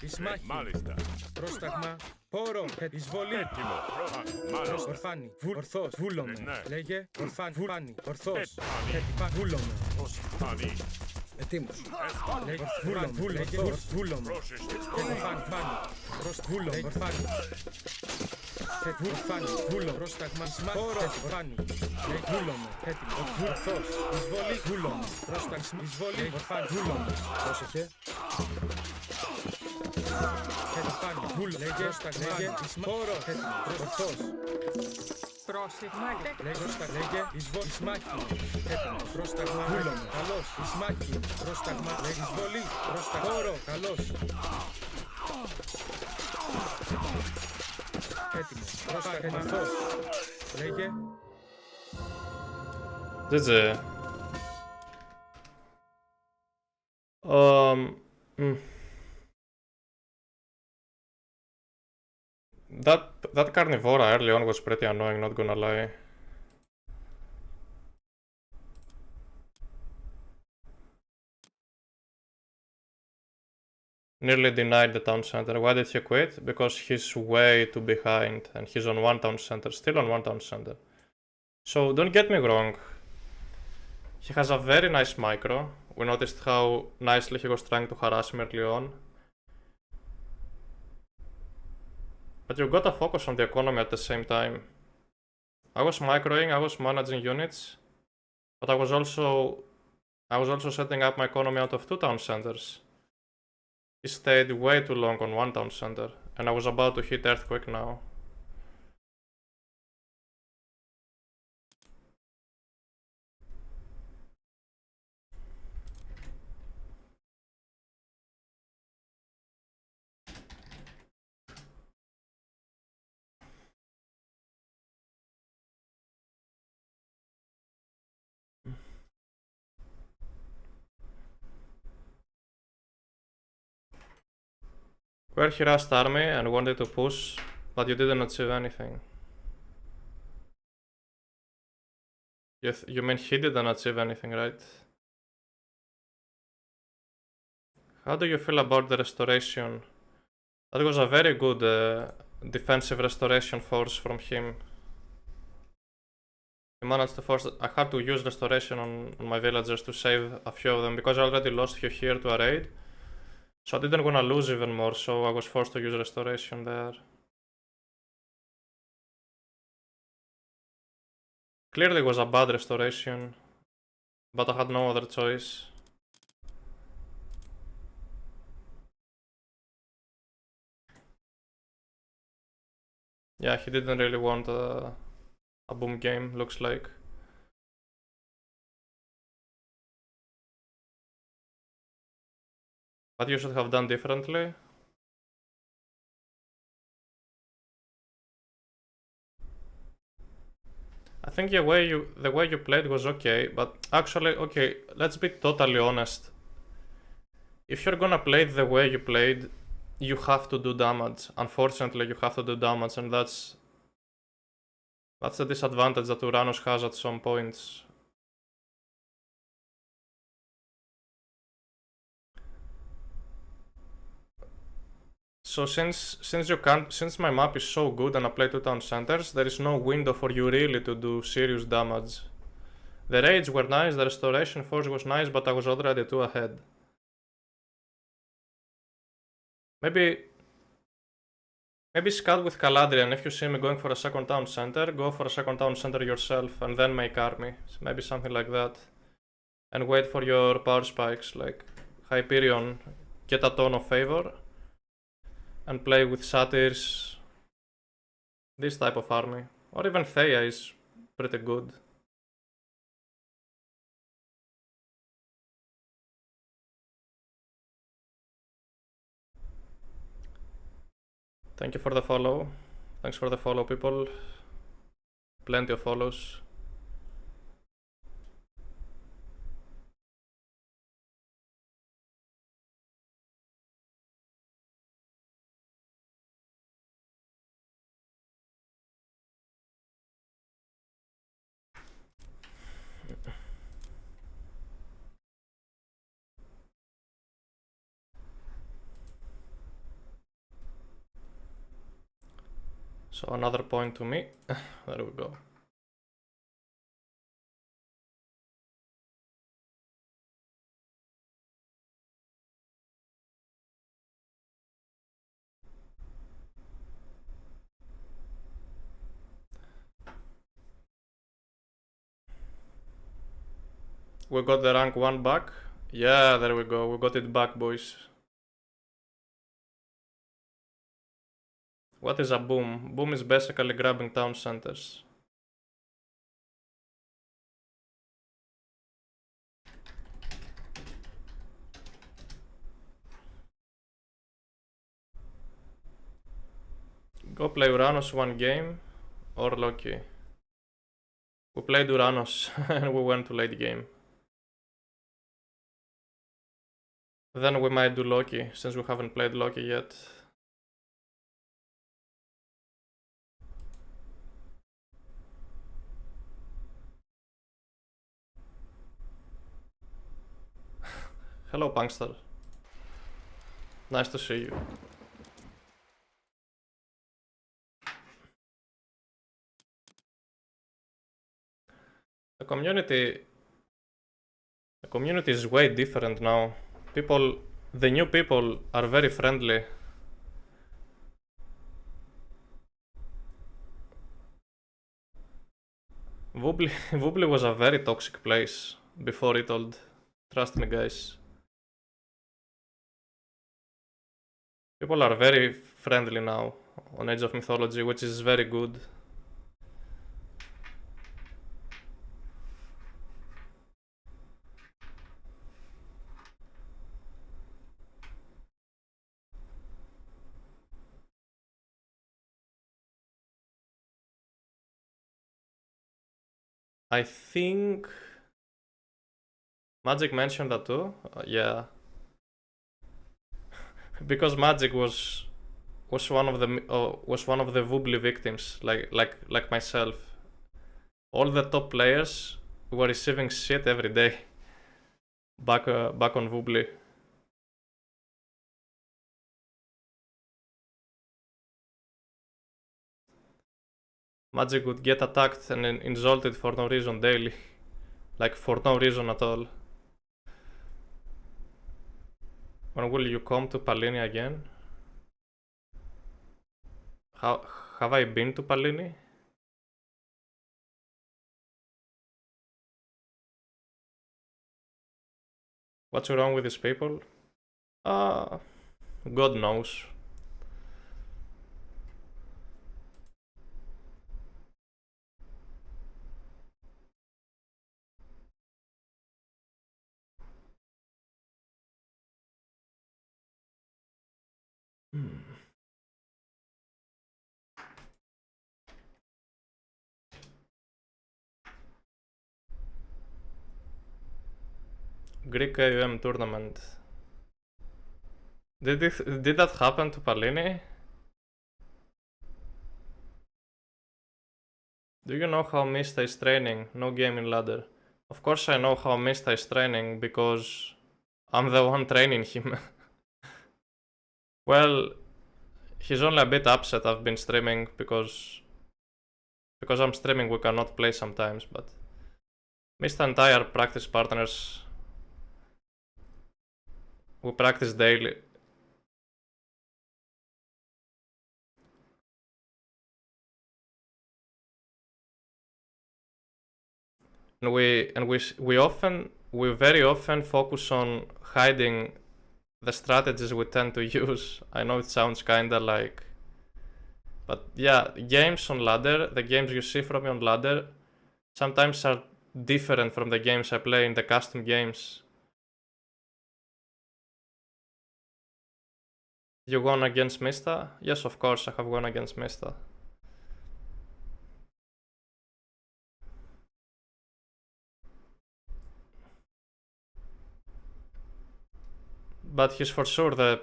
Ισμάχη. Πρόσταγμα. Πόρο. Εισβολή. Ορφάνι. Ορθός. Βούλομε. Λέγε. Ορφάνι. Βούλάνι. Ορθός. Βούλομε. Ετοίμος. Λέγε. Βούλομε. Βούλομε. Ορφάνι. Βούλομε. Ορφάνι. Βούλφάνι. Βούλο. Πρόσταγμα. Πόρο. Ορφάνι. Βούλομε. Έτοιμο. Ορθός. Εισβολή. Βούλομε. Πρόσταγμα. Εισβολή. Ορφάνι. Βούλομε. Πρόσεχε. Ορφάνι. Βούλο. Λέγε. Λέγε. Πόρο. Ορθός. Πρόσεχμα. Λέγε. Εισβολή. Ισμάχη. Έτοιμο. Πρόσταγμα. Βούλομε. Καλώς. Ισμάχη. Πρόσταγμα. Λέγε. Εισβολή. Πρόσταγμα. Πόρο. Καλώς. Έτοιμο. Πρόσταγμα. Ορθός. Λέγε. GG. That Carnivora early on was pretty annoying, not gonna lie. Nearly denied the town center. Why did he quit? Because he's way too behind and he's on one town center, still on one town center. So don't get me wrong, he has a very nice micro. We noticed how nicely he was trying to harass me early on. But you gotta focus on the economy at the same time. I was microing, I was managing units, but I was also setting up my economy out of two town centers. He stayed way too long on one town center, and I was about to hit earthquake now. Where he rushed army and wanted to push, but you didn't achieve anything. You mean he didn't achieve anything, right? How do you feel about the restoration? That was a very good defensive restoration force from him. He managed to force... I had to use restoration on my villagers to save a few of them, because I already lost few here to a raid. So I didn't want to lose even more, so I was forced to use restoration there. Clearly it was a bad restoration, but I had no other choice. Yeah, he didn't really want a boom game, looks like. What you should have done differently? I think the way you played was okay, but actually, okay, let's be totally honest. If you're gonna play the way you played, you have to do damage. Unfortunately, you have to do damage, and that's the disadvantage that Uranus has at some points. So since my map is so good and I play 2 town centers, there is no window for you really to do serious damage. The raids were nice, the restoration force was nice, but I was already 2 ahead. Maybe scout with Caladrian. If you see me going for a second town center, go for a second town center yourself and then make army. Maybe something like that. And wait for your power spikes, like Hyperion, get a ton of favor. And play with Satyrs. This type of army. Or even Theia is pretty good. Thank you for the follow. Thanks for the follow, people. Plenty of follows. So another point to me. There we go. We got the rank 1 back. Yeah, there we go. We got it back, boys. What is a boom? Boom is basically grabbing town centers. Go play Uranus 1 game or Loki. We played Uranus and we went to late game. Then we might do Loki, since we haven't played Loki yet. Hello, Punkster. Nice to see you. The community is way different now. The new people are very friendly. Wubli was a very toxic place before it all. Trust me, guys. People are very friendly now on Age of Mythology, which is very good. I think Magic mentioned that too. Yeah, because Magic was one of the Wubli victims, like myself. All the top players were receiving shit every day. Back on Wubli. Magic would get attacked and insulted for no reason daily. Like, for no reason at all. When will you come to Palini again? Have I been to Palini? What's wrong with these people? God knows. Greek AUM tournament. Did that happen to Palini? Do you know how Mista is training? No game in ladder. Of course I know how Mista is training because I'm the one training him. Well, he's only a bit upset I've been streaming because I'm streaming we cannot play sometimes, but Mista and I are practice partners. We practice daily. And we very often focus on hiding the strategies we tend to use. I know it sounds kinda like, but yeah, games on ladder, the games you see from me on ladder, sometimes are different from the games I play in the custom games. You won against Mista? Yes, of course I have won against Mista. But he's for sure the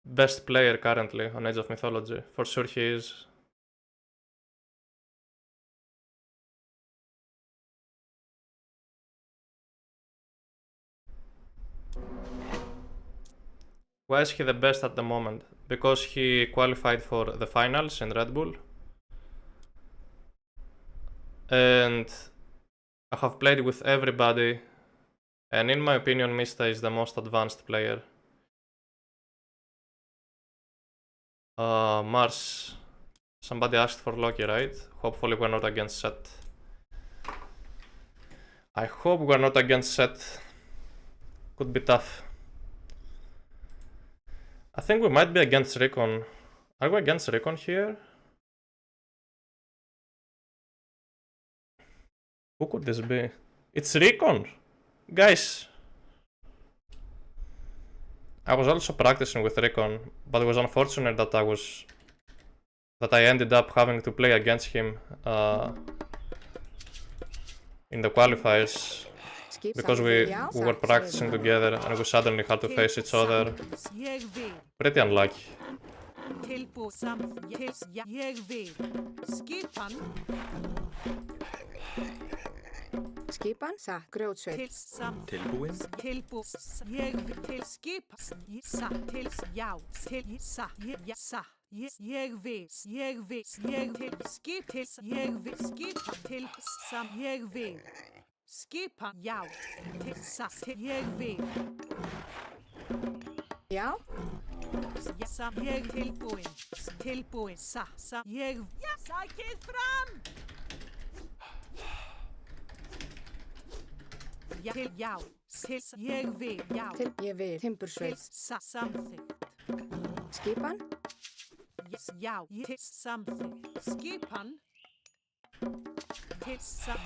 best player currently on Age of Mythology. For sure he is. Why is he the best at the moment? Because he qualified for the finals in Red Bull. And I have played with everybody. And in my opinion, Mista is the most advanced player. Mars. Somebody asked for Loki, right? Hopefully we're not against Set. I hope we're not against Set. Could be tough. I think we might be against Recon. Are we against Recon here? Who could this be? It's Recon! Guys! I was also practicing with Recon, but it was unfortunate that I ended up having to play against him in the qualifiers because we were practicing together and we suddenly had to face each other. Pretty unlucky. Skipan, satt, grjótsveit. Tilbúin. Ég vil til skipa. Satt, til, já, til, satt, ja, satt. Ég vil til skip til, ég vil skipa til, ég vil. Skipa, já, til, satt, ég vil. Já. Ég tilbúin, satt, ég, já, sækið fram. Til, já, til, ég vil, já. Til, ég vil, timbursveit. Til, samþykkt. Skipan? Já, til, samþykkt. Skipan? Til,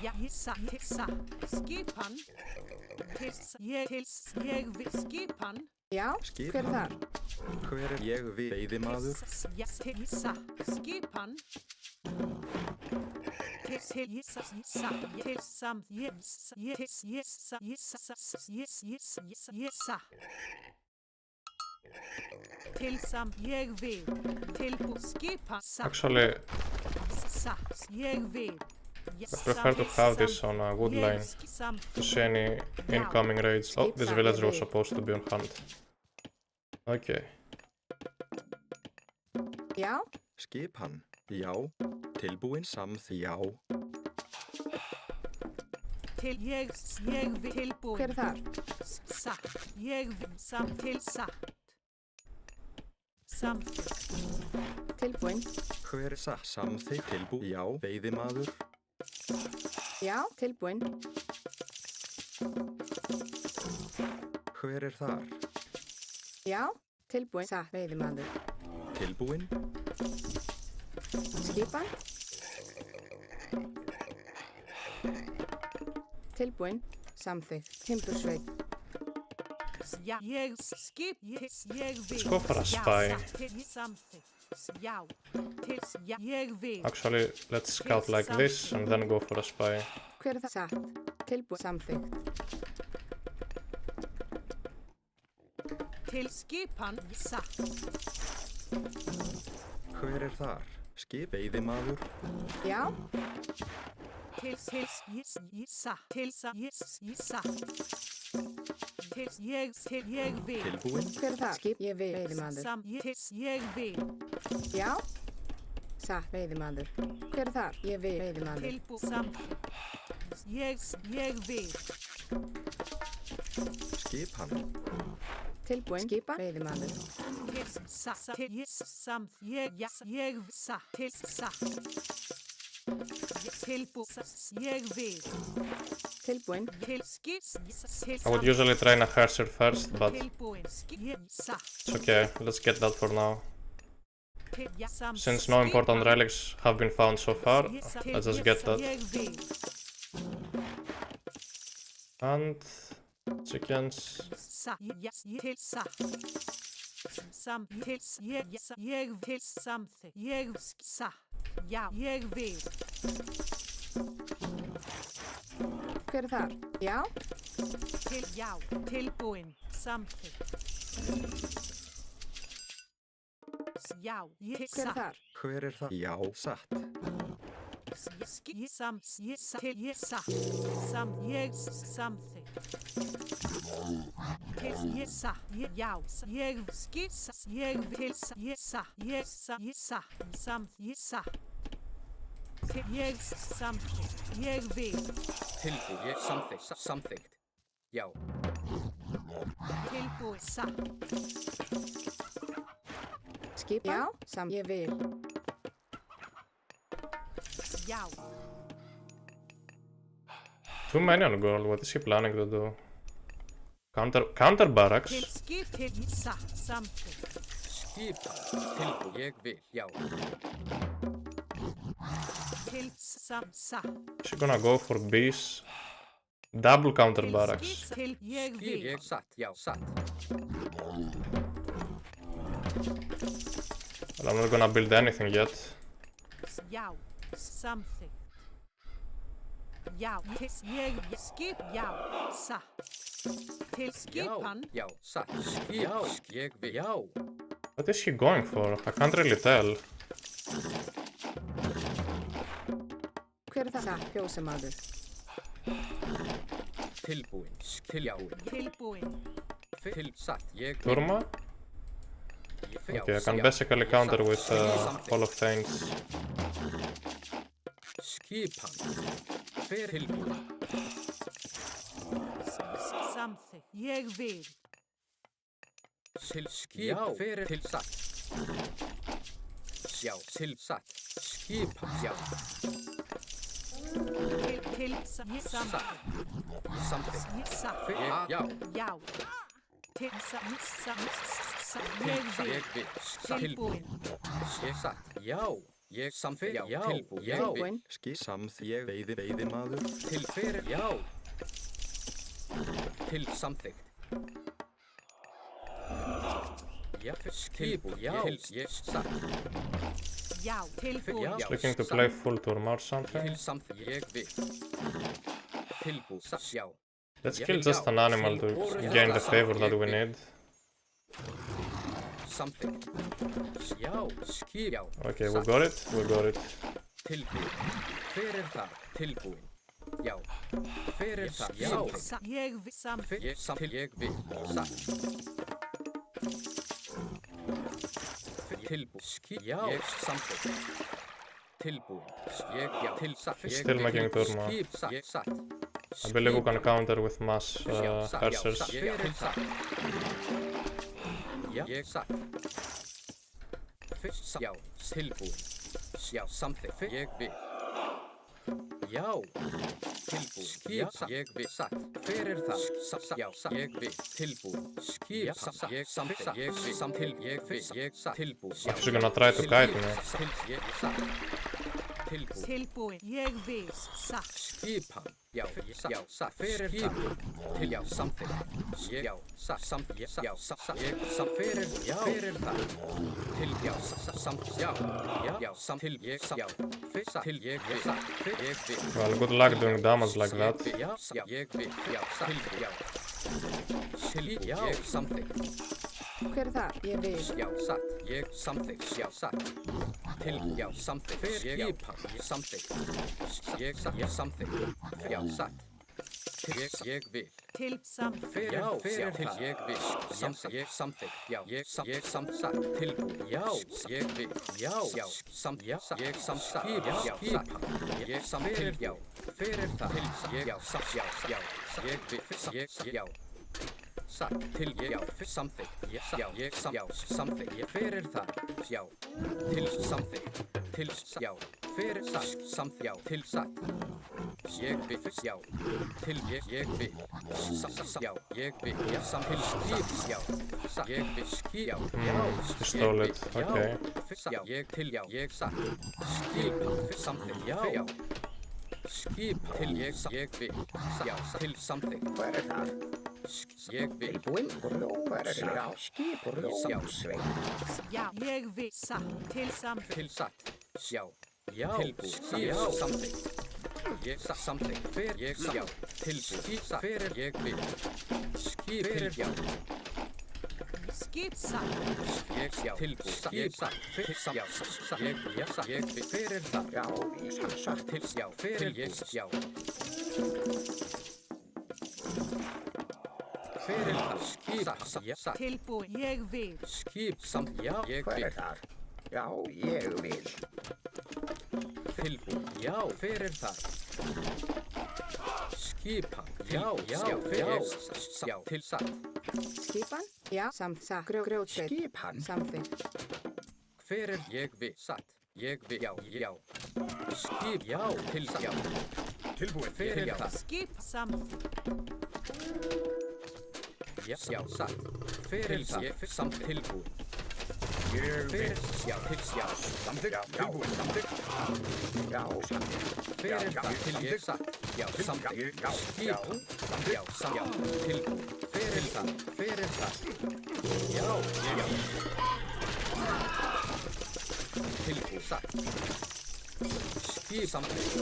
já, til, skipan? Til, ég vil, skipan? Já, hver er þar? Hver er ég við veiðimaður? Já, til, skipan? Actually, I prefer to have this on a wood line to see any incoming raids. Oh, this villager was supposed to be on hunt. Okay. Já. Skipan. Já. Tilbúin já. Til ég vil tilbúin. Hver er þar? Satt. Ég vil til satt. Samþykkt. Tilbúin. Hver er satt? Samþykkt. Tilbúin. Já. Veiðimaður. Já, tilbúin. Hver er þar? Já, tilbúin. Satt, veiðimaður. Tilbúin. Skipan? Tilbúin. Samþykkt. Timbursveit. Já, ég skip, ég vil. Let's go for a spy. Samþykkt. Já, já, ég vil. Actually, let's scout like this and then go for a spy. Hver það? Satt. Tilbúið. Samþykkt. Til skipan, satt. Hver þar? Skip, veiðimaður. Já. Til satt. Til satt. Til ég vil. Tilbúin. Hver það? Skip. Ég vil. Veiðimaður. Ég vil. Já. Satt. Veiðimaður. Hver þar? Ég vil. Veiðimaður. Tilbúið. Samþykkt. Ég vil. Skip hann. Tilbúin. Skipa. Veiðimaður. Ég vil. Tilbúin. I would usually train a Herser first, but it's okay, let's get that for now. Since no important relics have been found so far, let's just get that. And chickens. Já, ég vil. Hver þar? Já. Já, tilbúin. Samþykkt. Já, ég Hver þar? Hver það? Já, satt. Ég samþykkt. Ég satt. Já, ég skip. Ég vil. Ég satt. Ég satt. Ég samþykkt. Ég vil. Tilbúið. Ég samþykkt. Já. Tilbúið. Satt. Skip. Já. Ég vil. Já. Too many on gold, what is he planning to do? Counter barracks? Skip. Satt. Samþykkt. Skipa. Tilbúið. Ég vil. Já. Satt. She's gonna go for bees. Double counter barracks. Ég vil. Ég satt. Já, satt. Well, I'm not gonna build anything yet. Já. Samþykkt. Já. Ég skip. Já. Satt. Til skipan. Já, satt. Já, ég vil. Já. What is she going for? I can't really tell. Hver það? Satt. Fjósamaður. Tilbúin. Tilbúin. Satt. Ég vil. Turma? Okay, I can basically counter with all of things. Skipan. Hver tilbúin. Samþykkt. Ég vil. Til skip. Hver til satt. Já, til satt. Skipan. Já. Til samþykkt. Já. Já. Til ég vil. Tilbúin. Ég satt. Já. Ég samþykkt. Já. Tilbúin. Já. Tilbúin. Ég veiðimaður. Til fyrir. Já. Til samþykkt. Já. Tilbúin. Já. Ég satt. Já. Tilbúin. She's looking to play full Turma or something. Til samþykkt. Ég vil. Tilbúin. Já. Let's kill just an animal to gain the favor that we need. Samþykkt. Já. Skip. Já. Okay, we got it. Tilbúin. Hver það? Tilbúin. Já. Hver það? Já. Ég vil. Samþykkt. Ég vil. Satt. Tilbúin. Skip. Já. Ég samþykkt. Tilbúin. Ég. Já. Til satt. Still making Turma. Skip. Satt. Ég satt. I believe we can counter with mass Hersers. Já. Ég satt. Já. Tilbúin. Já. Samþykkt. Ég vil. Já. Tilbúin. Skip. Ég vil. Satt. Hver það? Já. Ég vil. Tilbúin. Skip. Ég samþykkt. Ég vil. Samþykkt. Ég vil. Ég satt. Tilbúin. She's gonna try to guide me. Ég satt. Tilbúin. Ég vil. Satt. Skipan. Já, satt. Fyrir það. Til, já, samþykkt. Já, satt. Samþykkt. Já, satt. Ég, samt. Fyrir, já. Fyrir það. Til, já, samt. Já, já, samt. Til, ég, já. Fyrst, til, ég vil. Satt. Ég vil. Well, good luck doing damage like that. Já, ég vil. Já, satt. Til, já. Til, já, samþykkt. Hver það? Ég vil. Já, satt. Ég samþykkt. Já, satt. Til, já, samþykkt. Skipan. Ég samþykkt. Ég samþykkt. Já, satt. Til, ég vil. Til samþykkt. Fyrir til, ég vil. Samþykkt. Ég samþykkt. Já, ég samsatt. Tilbúin. Já, ég vil. Já, samt. Já, ég samsatt. Já, skipan. Ég samþykkt. Já, fyrir það. Til, já, satt. Já, ég vil. Já. Satt. Til, já, samþykkt. Já, samþykkt. Fyrir það. Já. Til, samþykkt. Til, já. Fyrir satt. Samþykkt. Já. Til, satt. Ég vil. Já. Til, ég vil. Já, ég vil. Já, samþykkt. Skip. Já. Satt. Ég vil. Skip. Já. You stole it. Okay. Já, ég til, já, ég satt. Skipan. Samþykkt. Já. Skip. Til, ég vil. Já, til, samþykkt. Hver það? Ég vil. Tilbúin. Hver það? Skipur ljónsveit. Já, ég vil. Satt. Til samþykkt. Til satt. Já. Tilbúin. Já, samþykkt. Ég satt samþykkt. Fyrir, ég já. Tilbúin. Satt. Fyrir, ég vil. Skip. Fyrir, já. Skip satt. Ég já. Tilbúin. Ég satt. Fyrir, já. Ég vil. Fyrir það. Já, ég satt. Til, já. Fyrir, ég já. Fyrir það. Skip. Satt. Tilbúin. Ég vil. Skip. Samt. Já, ég vil. Hver það? Já, ég vil. Tilbúin. Já, fyrir það. Skipan. Já, fyrir. Já, til satt. Skipan? Já, samt. Grjótsveit. Skipan. Samþykkt. Fyrir, ég vil. Satt. Ég vil. Já. Skip. Já, til satt. Já. Tilbúin. Fyrir það. Skip samþykkt. Já, satt. Fyrir það. Samt. Tilbúin. Fyrir, já, til, já. Samþykkt. Tilbúin. Samþykkt. Já, samþykkt. Fyrir það. Til, ég satt. Já, samþykkt. Skipan. Já, tilbúin. Fyrir það. Fyrir það. Já. Tilbúin. Satt. Skip. Samþykkt.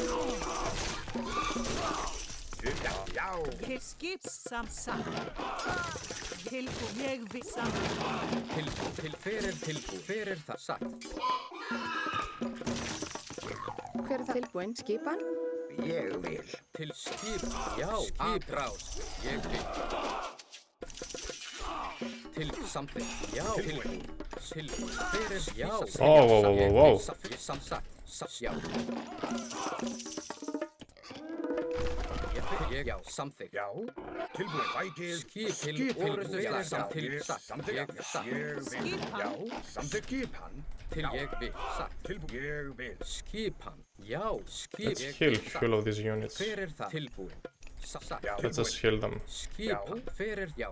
Já. Til skip samsatt. Tilbúin. Ég vil samþykkt. Tilbúin. Fyrir það. Satt. Hver það? Tilbúin. Skipan? Ég vil. Til skip. Já. Skiprás. Ég vil. Til samþykkt. Já. Tilbúin. Fyrir. Já. Wow. Samsatt. Já. Já, samþykkt. Já. Tilbúin. Vækið. Skip. Orðuða. Til satt. Samþykkt. Skipan. Já. Samþykkt. Skipan. Til ég vil. Satt. Tilbúin. Ég vil. Skipan. Já. Skip. Let's heal full of these units. Fyrir það. Tilbúin. Satt. Let's just heal them. Skipan. Fyrir. Já.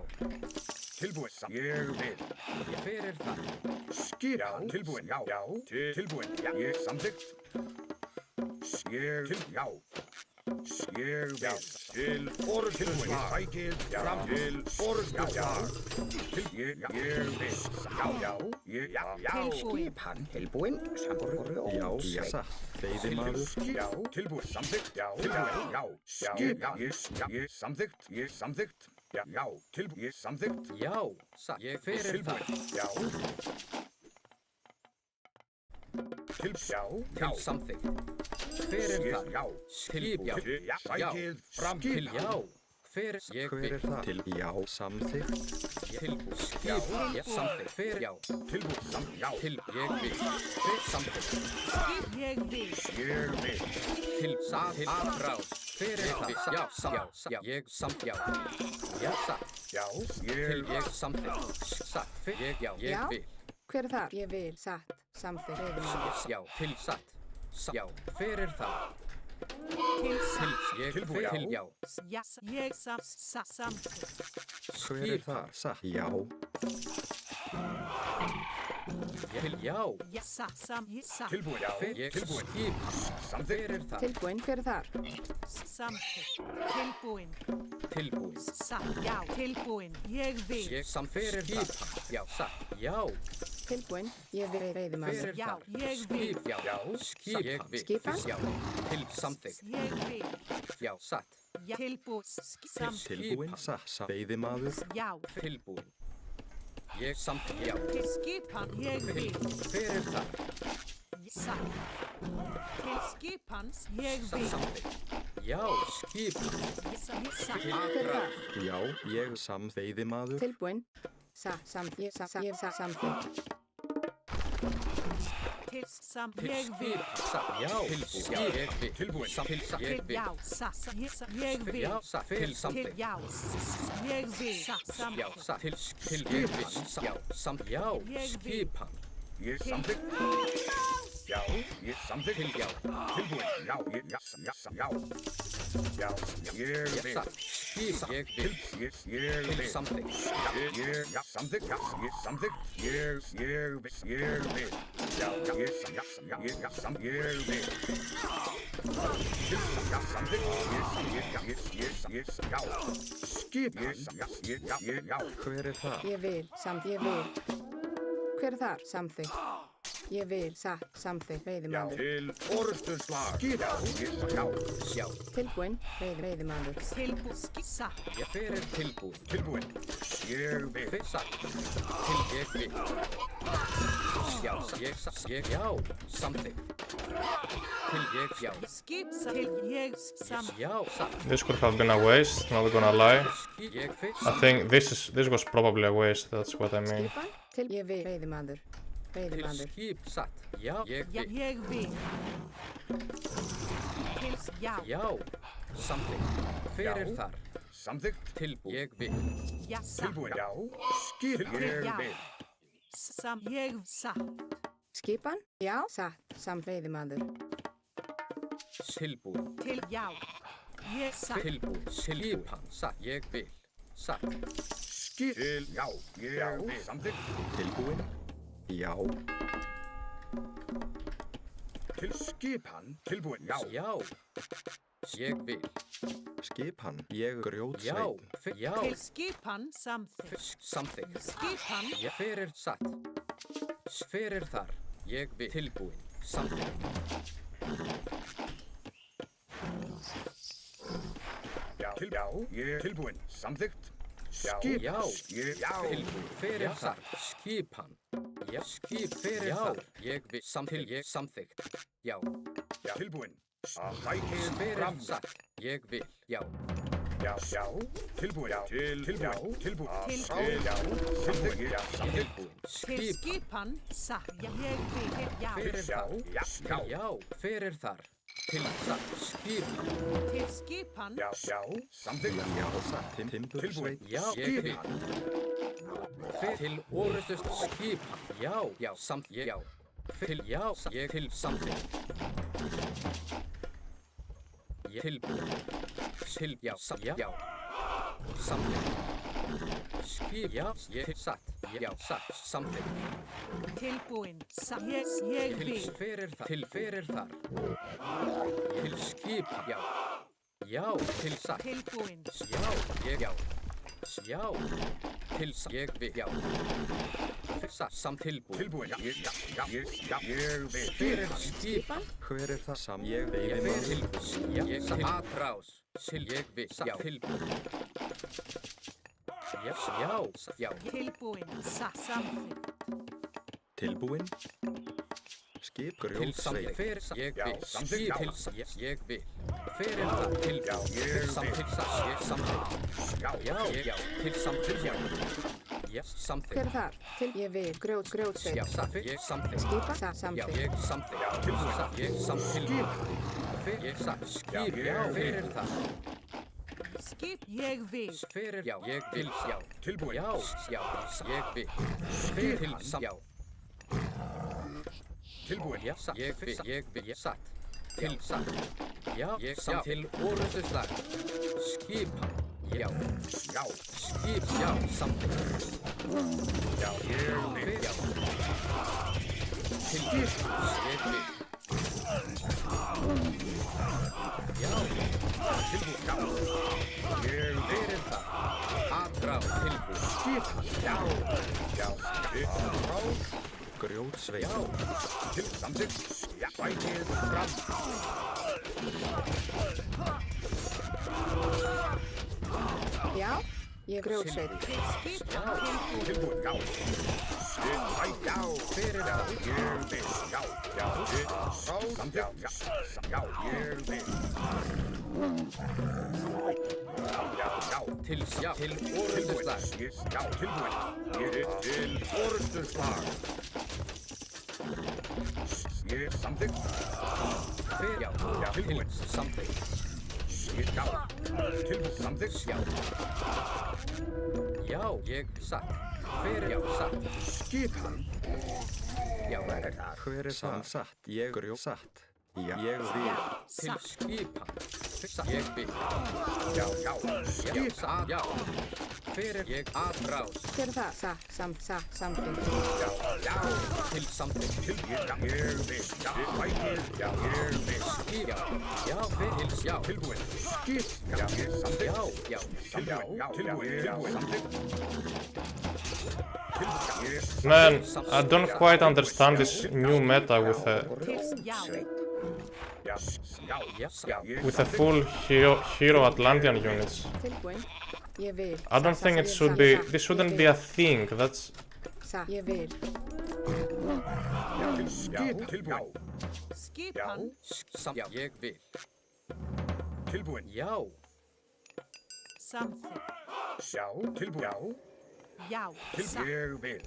Tilbúin. Ég vil. Fyrir það. Skipan. Tilbúin. Já. Tilbúin. Ég samþykkt. Ég til. Já. Ég vil. Til orðsvar. Sækið fram til orðsvar. Til ég vil. Já. Skipan. Tilbúin. Samborgur. Já, satt. Veiðimaður. Já. Tilbúin. Samþykkt. Já. Tilbúin. Já. Skipan. Ég samþykkt. Ég samþykkt. Já. Tilbúin. Ég samþykkt. Já. Satt. Ég fyrir það. Já. Til samþykkt. Fyrir það. Já. Skip. Já. Sækið fram til. Já. Fyrir. Ég Hver er það? Til já, samþykkt. Tilbúin. Skip. Já. Samþykkt. Fyrir. Já. Tilbúin. Já. Til. Ég vil. Fyrir. Samþykkt. Skip. Ég vil. Ég vil. Til. Satt. Afrás. Fyrir. Já. Já. Ég samþykkt. Já. Já. Satt. Já. Til. Ég samþykkt. Satt. Fyrir. Já. Ég vil. Hver er það? Ég vil. Satt. Samþykkt. Já. Til. Satt. Já. Fyrir það. Til satt. Ég til. Já. Já. Ég samþykkt. Hver er það? Satt. Já. Já. Tilbúin, já. Tilbúin. Tilbúin, hver er þar? Samþykkt. Tilbúin. Tilbúin. Já, tilbúin. Ég vil. Hver er þar? Já, satt. Já. Tilbúin, ég vil veiðimaður. Já, ég vil. Já. Skipan. Skipan? Já. Samþykkt. Ég vil. Já, satt. Já, tilbúin. Tilbúin, veiðimaður. Já. Tilbúin. Ég samþykkt. Já. Til skipan. Ég vil. Hver er þar? Satt. Til skipans. Ég vil. Samþykkt. Já, skipan. Já, ég veiðimaður. Tilbúin, ég samþykkt. Ég vil. Já, tilbúin. Já, ég vil. Já, til samþykkt. Já, ég vil. Já, til skipan. Já, skipan. Ég samþykkt. Já, ég samþykkt. Já. Tilbúin, já, já. Já, ég vil. Ég vil. Ég vil. Samþykkt. Ég samþykkt. Ég samþykkt. Ég vil. Já, ég samþykkt. Ég vil. Já, samþykkt. Já. Skipan. Já. Hver er það? Ég vil. Hver er þar? Samþykkt. Ég vil, samþykkt, veiðimaður. Til orustuslag. Já. Tilbúin, veiðimaður. Tilbúin. Ég fer tilbúin. Tilbúin. Ég vil. Satt. Ég vil. Já, já, samþykkt. Já. Skip, ég samþykkt. Já, satt. This could have been a waste, not gonna lie. I think this was probably a waste, that's what I mean. Skipan, ég vil, veiðimaður. Til skip, satt. Já, ég vil. Ég vil. Já. Já, samþykkt. Hver er þar? Samþykkt. Tilbúin. Ég vil. Já, Tilbúin, já. Skip, ég vil. Ég satt. Skipan, já, samt veiðimaður. Tilbúin. Já. Ég satt. Tilbúin. Skipan, satt. Ég vil. Satt. Skip, já, ég vil. Samþykkt. Tilbúin. Já. Til skipan, tilbúin, já. Já. Ég vil. Skipan, ég grjótsveinn. Já. Til skipan, samþykkt. Samþykkt. Skipan. Ég fyrir satt. Fyrir þar. Ég vil. Tilbúin. Samþykkt. Já, ég tilbúin. Samþykkt. Skip, já. Tilbúin. Fyrir þar. Skipan. Já, skip fyrir þar. Ég vil. Samþykkt. Já. Tilbúin. Fyrir satt. Ég vil. Já. Já. Tilbúin. Tilbúin. Tilbúin. Til skipan, satt. Ég vil. Já. Fyrir þar. Já. Fyrir þar. Til satt. Skipan. Til skipan. Já. Samþykkt. Já, satt. Timbursveinn. Já. Ég vil. Til orustust skipan. Já. Samþykkt. Já. Ég til samþykkt. Tilbúin. Já. Samþykkt. Skip. Já. Ég satt. Já. Satt. Samþykkt. Tilbúin. Ég vil. Fyrir þar. Til skip. Já. Já. Til satt. Tilbúin. Já. Já. Til satt. Ég vil. Já. Satt. Tilbúin. Ég vil. Fyrir skipan. Hver er það? Ég veiðimaður. Ég satt. Atrás. Ég vil. Satt. Tilbúin. Já. Tilbúin. Samþykkt. Tilbúin. Skip, grjótsveinn. Fyrir ég vil. Skip. Ég vil. Fyrir það. Tilbúin. Samþykkt. Já. Til samþykkt. Já. Samþykkt. Hver er þar? Ég vil, grjótsveinn. Já. Ég samþykkt. Skipa, samþykkt. Ég samþykkt. Tilbúin. Ég samþykkt. Ég satt. Skip. Já. Fyrir það. Skip, ég vil. Fyrir. Já. Ég vil. Já. Tilbúin. Já. Ég vil. Fyrir. Já. Tilbúin. Já. Ég vil. Satt. Til satt. Já. Ég satt. Til orustuslag. Skipan. Já. Já. Skip. Já. Samþykkt. Já. Ég vil. Já. Tilbúin. Svepi. Já. Tilbúin. Já. Ég verið það. Aðrá. Tilbúin. Skip. Já. Já. Aðrá. Grjótsveið. Já. Til samþykkt. Já. Bætið fram. Já, ég grjótsveit. Já. Tilbúin. Já. Já. Fyrir það. Ég vil. Já. Já. Samþykkt. Já. Já. Ég vil. Já. Já. Til orrustuslag. Já. Tilbúin. Til orrustuslag. Ég samþykkt. Já. Já. Tilbúin. Samþykkt. Já. Tilbúin. Samþykkt. Já. Já. Ég satt. Hver já satt. Skipan. Já, hver það? Hver það? Satt. Ég satt. Já. Ég vil. Til skipan. Ég vil. Já. Já. Skipan. Já. Hver ég aðrás. Hver það? Samþykkt. Já. Já. Til samþykkt. Til ég vil. Já. Bætið. Já. Ég vil. Skip. Já. Já. Til. Já. Tilbúin. Skip. Já. Samþykkt. Já. Já. Tilbúin. Já. Tilbúin. Samþykkt. Man, I don't quite understand this new meta with the full hero Atlantean units. I don't think it should be. This shouldn't be a thing. That's. Ég vil. Skipan. Já. Ég vil. Tilbúin. Já. Samþykkt. Já. Tilbúin. Já. Já. Ég vil.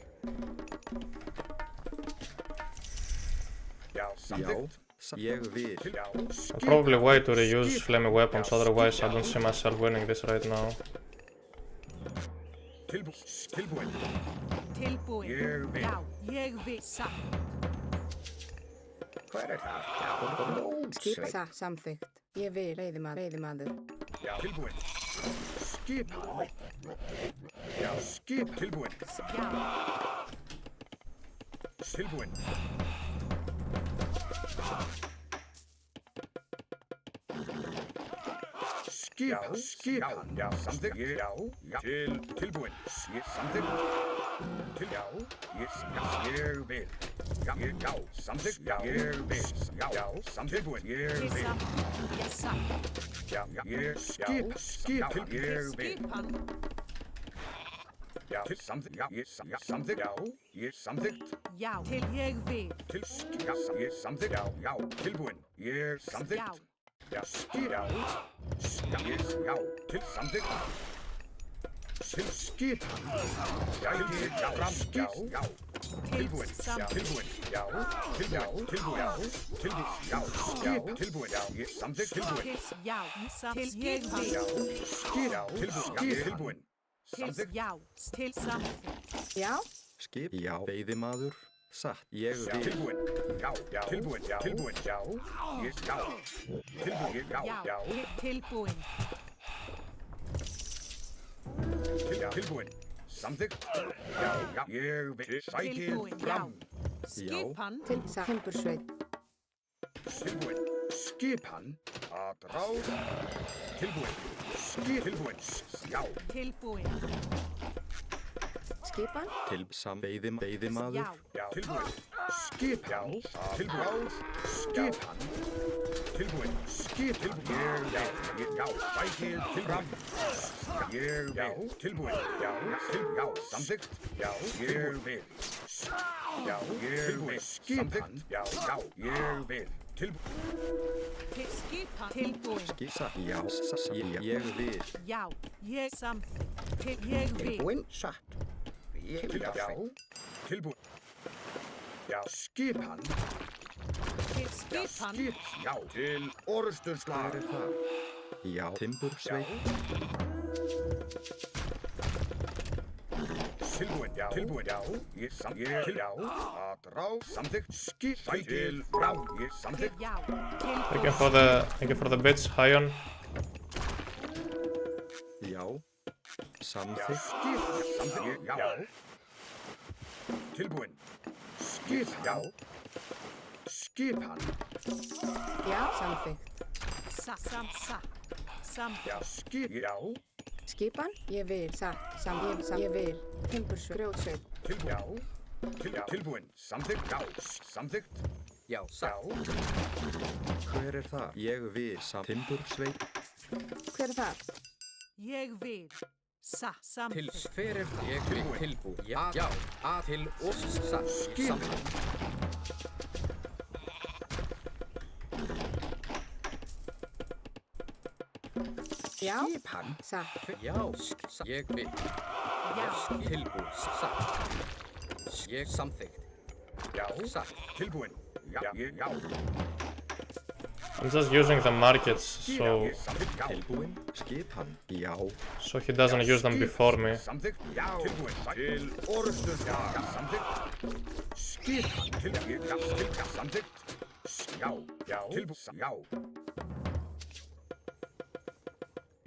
Já. Samþykkt. Ég vil. I'll probably wait to reuse flaming weapons, otherwise I don't see myself winning this right now. Tilbúin. Tilbúin. Ég vil. Já. Ég vil. Satt. Hver það? Já. Skipa. Samþykkt. Ég vil. Veiðimaður. Já. Tilbúin. Skipan. Já. Skip. Tilbúin. Já. Tilbúin. Skipan. Já. Samþykkt. Já. Tilbúin. Samþykkt. Til já. Ég vil. Já. Samþykkt. Já. Ég vil. Já. Samþykkt. Ég vil. Já. Skip. Ég vil. Já. Til samþykkt. Já. Samþykkt. Já. Ég samþykkt. Já. Til ég vil. Til já. Ég samþykkt. Já. Tilbúin. Ég samþykkt. Já. Já. Skip. Já. Já. Til samþykkt. Til skipan. Já. Já. Skip. Já. Tilbúin. Já. Tilbúin. Já. Tilbúin. Já. Tilbúin. Já. Skip. Tilbúin. Já. Ég samþykkt. Tilbúin. Já. Til ég vil. Já. Skip. Já. Tilbúin. Tilbúin. Samþykkt. Já. Til samþykkt. Já. Skip. Já. Veiðimaður. Satt. Ég vil. Tilbúin. Já. Tilbúin. Já. Tilbúin. Já. Já. Tilbúin. Já. Tilbúin. Tilbúin. Samþykkt. Já. Ég vil. Sækið fram. Skipan. Til timbursveit. Tilbúin. Skipan. Aðráð. Tilbúin. Tilbúin. Já. Tilbúin. Skipan. Til veiðimaður. Já. Tilbúin. Skipan. Tilbúin. Skipan. Tilbúin. Tilbúin. Já. Sækið fram. Ég vil. Tilbúin. Já. Samþykkt. Já. Ég vil. Já. Ég vil. Skipan. Já. Ég vil. Skipan. Tilbúin. Skissa. Já. Ég vil. Já. Ég samþykkt. Til ég vil. Tilbúin. Satt. Já. Tilbúin. Já. Skipan. Til skipan. Já. Til orrustuslag. Já. Timbursveit. Tilbúin. Já. Tilbúin. Já. Ég samþykkt. Já. Aðráð. Samþykkt. Skip. Til fram. Ég samþykkt. Já. Thank you for the bits, Highland. Já. Samþykkt. Samþykkt. Já. Tilbúin. Skipan. Já. Skipan. Já, samþykkt. Já. Skip. Já. Skipan, ég vil, ég vil. Timbursveit, grjótsveit. Já. Tilbúin. Samþykkt. Já. Samþykkt. Já, satt. Hver er það? Ég vil timbursveit. Hver er það? Ég vil. Samþykkt. Til hver er það? Ég vil tilbúin. Já, til og samþykkt. Já, Skipan. satt. Já, ég vil. Já, tilbúin. Satt. Ég samþykkt. Já. Satt. Tilbúin. Já. Já. I'm just using the markets so Tilbúin. Skipan. Já. so he doesn't use them before me. Samþykkt. Já. Tilbúin. Til orðstöð. Já. Samþykkt. Skipan. Tilbúin. Já. Samþykkt. Já. Já. Tilbúin. Já.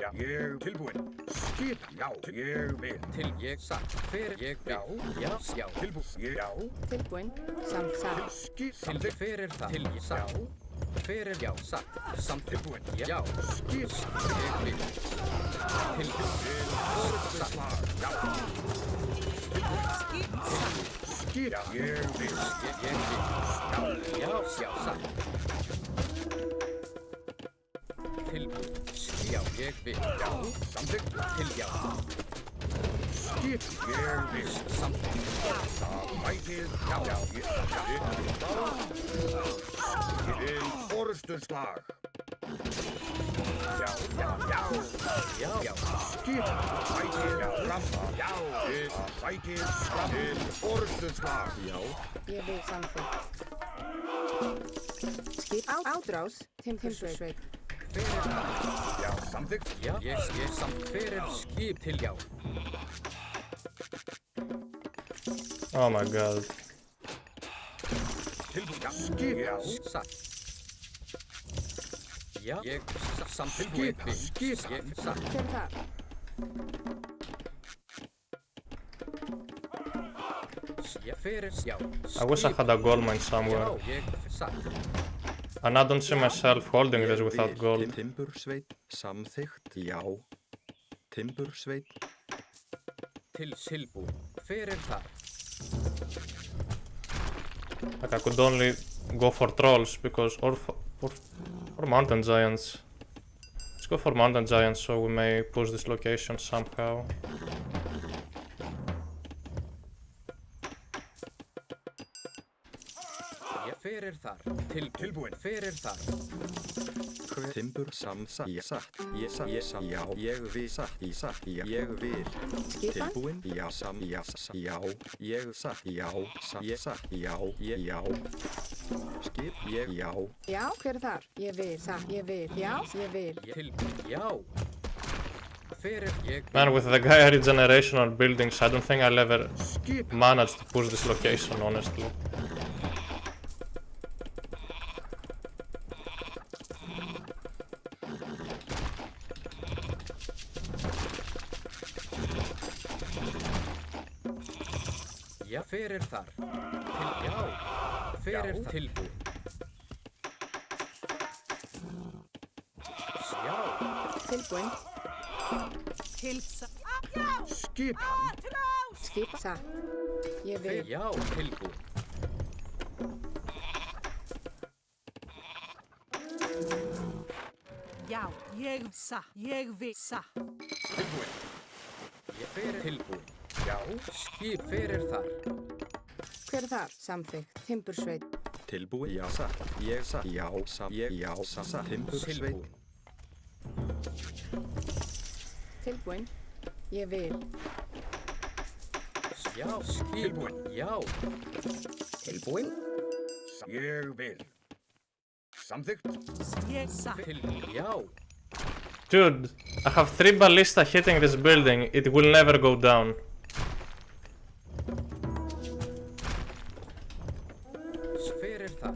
Já. Ég tilbúin. Skipan. Já. Ég vil. Til ég satt. Hver ég vil. Já. Já. Tilbúin. Já. Tilbúin, satt. Til hver er það? Til ég satt. Hver er já, satt. Tilbúin. Já. Skip. Ég vil. Til satt. Já. Skip. Ég vil. Ég vil. Já. Já. Satt. Tilbúin. Já, ég vil. Já. Samþykkt. Til já. Skip. Ég vil. Samþykkt. Það mætið. Já. Já. Til orðstöðslag. Já. Já. Já. Já. Já. Skip. Mætið. Já. Rampa. Já. Til mætið. Til orðstöðslag. Já. Ég vil samþykkt. Skip, ádrás, timbursveit. Já. Samþykkt. Já. Ég samþykkt. Hver er skip til já? Oh my god. Tilbúin. Já. Skip. Já. Satt. Já. Ég samþykkt. Skip. Ég satt. Hver er það? Já. Hver er já? I wish I had a gold mine somewhere. Já. Ég satt. And I don't see myself holding this without gold. Timbursveit. Samþykkt. Já. Timbursveit. Til tilbúin. Hver er það? Like I could only go for trolls because or mountain giants. Let's go for mountain giants so we may push this location somehow. Já. Hver er þar? Tilbúin. Hver er þar? Timbur samsa. Ég satt. Ég satt. Já. Ég vil satt. Ég satt. Ég vil. Tilbúin. Já. Já. Já. Ég satt. Já. Ég satt. Já. Já. Skip. Ég. Já. Já, hver er þar? Ég vil, satt. Ég vil. Já, ég vil. Tilbúin. Já. Hver er ég? Man, with the guy regenerational buildings, I don't think I'll ever manage to push this location, honestly. Já, hver er þar? Já, hver er tilbúin? Já. Tilbúin. Skipan. Skip, satt. Ég vil. Já, tilbúin. Já, ég vil satt. Tilbúin. Ég fer tilbúin. Já, skip, hver er þar? Hver er þar? Samþykkt. Timbursveit. Tilbúin. Já, satt. Ég satt. Já, satt. Ég, já, satt. Timbursveit. Tilbúin. Ég vil. Já, skipun. Já. Tilbúin. Ég vil. Samþykkt. Ég satt. Já. Dude, I have 3 ballista hitting this building. It will never go down. Hver er þar?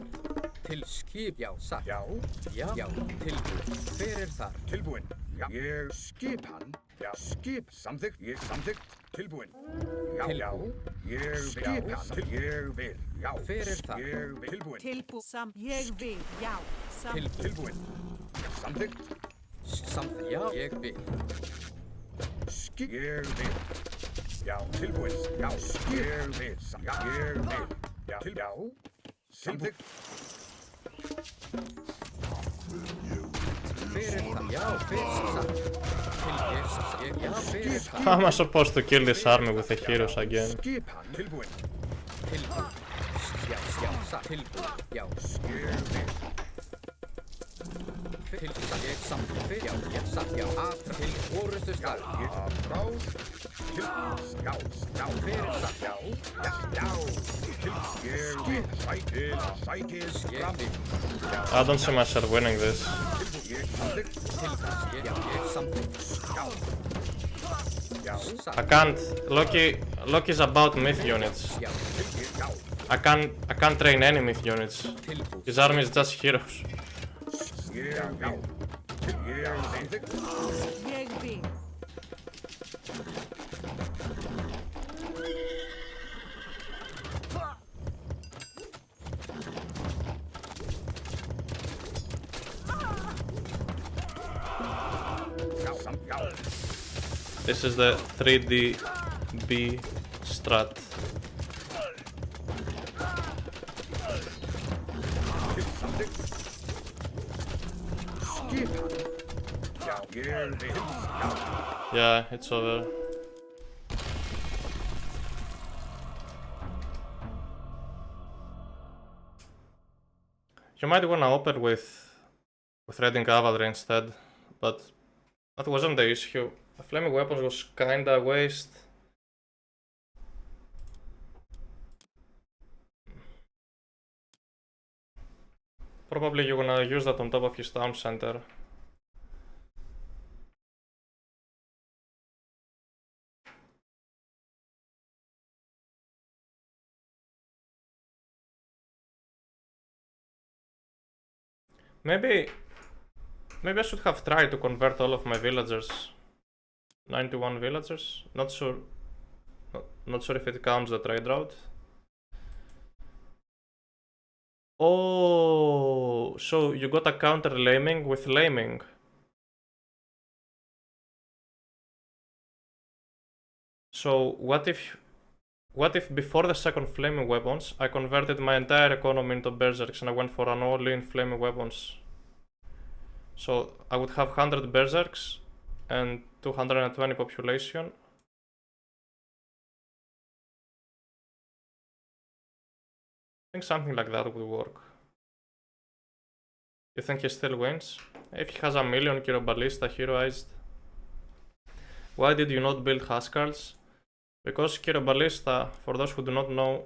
Til skip, já, satt. Já. Já, tilbúin. Hver er Hver er þar? Tilbúin. Já. Ég skipan. Já. Skip. Samþykkt. Ég samþykkt. Tilbúin. Já. Já. Ég skipan. Ég vil. Já. Hver er þar? Ég vil. Tilbúin. Ég vil, já. Tilbúin. Samþykkt. Samþykkt. Já. Ég vil. Skip. Ég vil. Já. Tilbúin. Já. Ég vil. Já. Ég vil. Já. Já. Samþykkt. Hver er það? Já, hver er það? Já, hver er það? How am I supposed to kill this army with the heroes again? Skipan. Tilbúin. Tilbúin. Já, tilbúin. Já. Ég samþykkt. Já, ég samþykkt. Já, til orustu stað. Frá. Já. Hver er það? Já. Já. Sækir. I don't see myself winning this. I can't. Loki's about myth units. I can't train any myth units. His army is just heroes. Ég vil. This is the 3DB strat. Yeah, it's over. You might wanna open with Reading Cavalry instead, but that wasn't the issue. The flaming weapons was kinda a waste. Probably you're gonna use that on top of his town center. Maybe I should have tried to convert all of my villagers. 91 villagers. Not sure if it counts the trade route. Oh, so you got a counter laming with laming. So what if before the second flaming weapons I converted my entire economy into berserks and I went for an all-in flaming weapons? So I would have 100 berserks and 220 population. I think something like that would work. You think he still wins? If he has a million Kiroballista heroized. Why did you not build Huskars? Because Kiroballista, for those who do not know,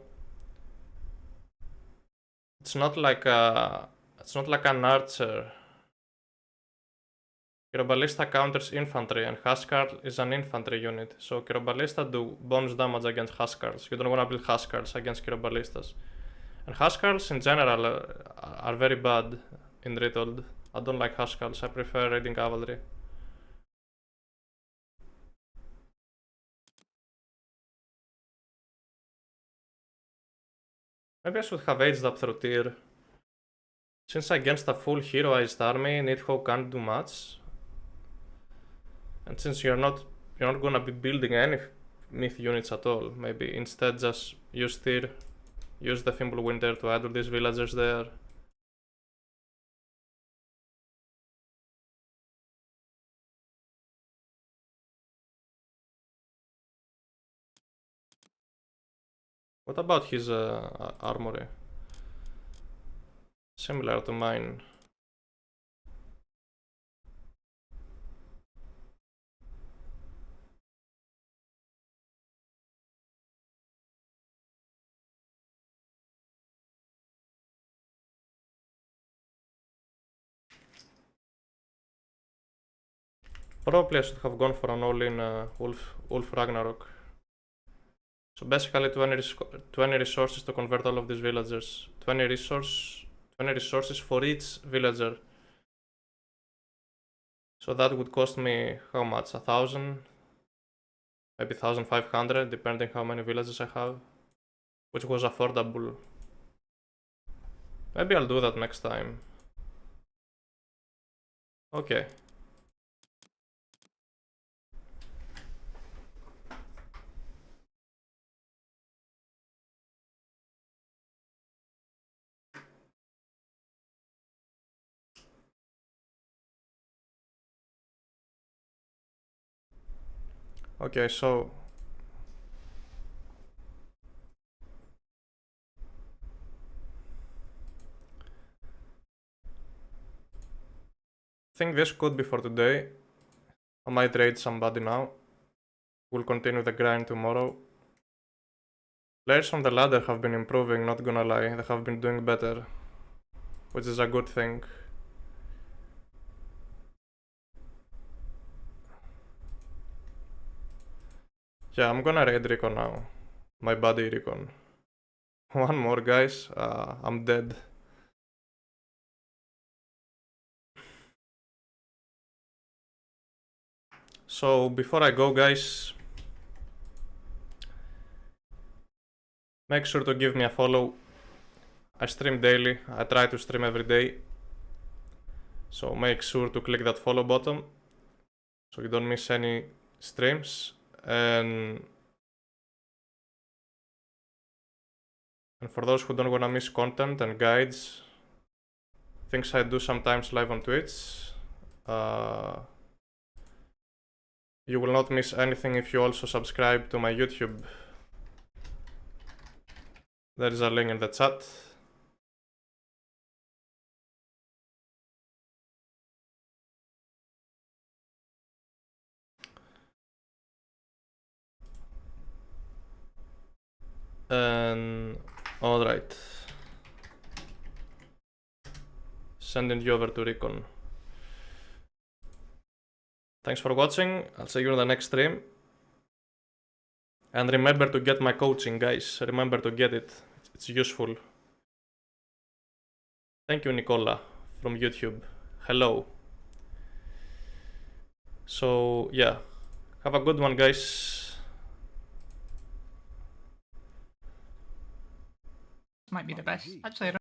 it's not like an archer. Kiroballista counters infantry and Huskar is an infantry unit, so Kiroballista do bonus damage against Huskars. You don't want to build Huskars against Kiroballistas. And Huskars in general are very bad in Retold. I don't like Huskars, I prefer Raiding Cavalry. Maybe I should have aged up through tier. Since against a full heroized army, Nidhogg can't do much. And since you're not gonna be building any myth units at all, maybe instead just use tier, use the Fimbulwinter to add all these villagers there. What about his armory? Similar to mine. Probably I should have gone for an all-in Wolf Ragnarok. So basically 20 resources to convert all of these villagers. 20 resources for each villager. So that would cost me how much? 1,000? Maybe 1,500, depending how many villages I have. Which was affordable. Maybe I'll do that next time. Okay. Okay, so I think this could be for today. I might raid somebody now. We'll continue the grind tomorrow. Players on the ladder have been improving, not gonna lie. They have been doing better, which is a good thing. Yeah, I'm gonna raid Recon now. My buddy Recon. One more, guys. I'm dead. So, before I go, guys, make sure to give me a follow. I stream daily. I try to stream every day. So, make sure to click that follow button so you don't miss any streams. And for those who don't wanna miss content and guides, things I do sometimes live on Twitch, you will not miss anything if you also subscribe to my YouTube. There is a link in the chat. And alright. Sending you over to Recon. Thanks for watching. I'll see you in the next stream. And remember to get my coaching, guys. Remember to get it. It's useful. Thank you, Nicola, from YouTube. Hello. So, yeah. Have a good one, guys. Might be the best. Actually, I don't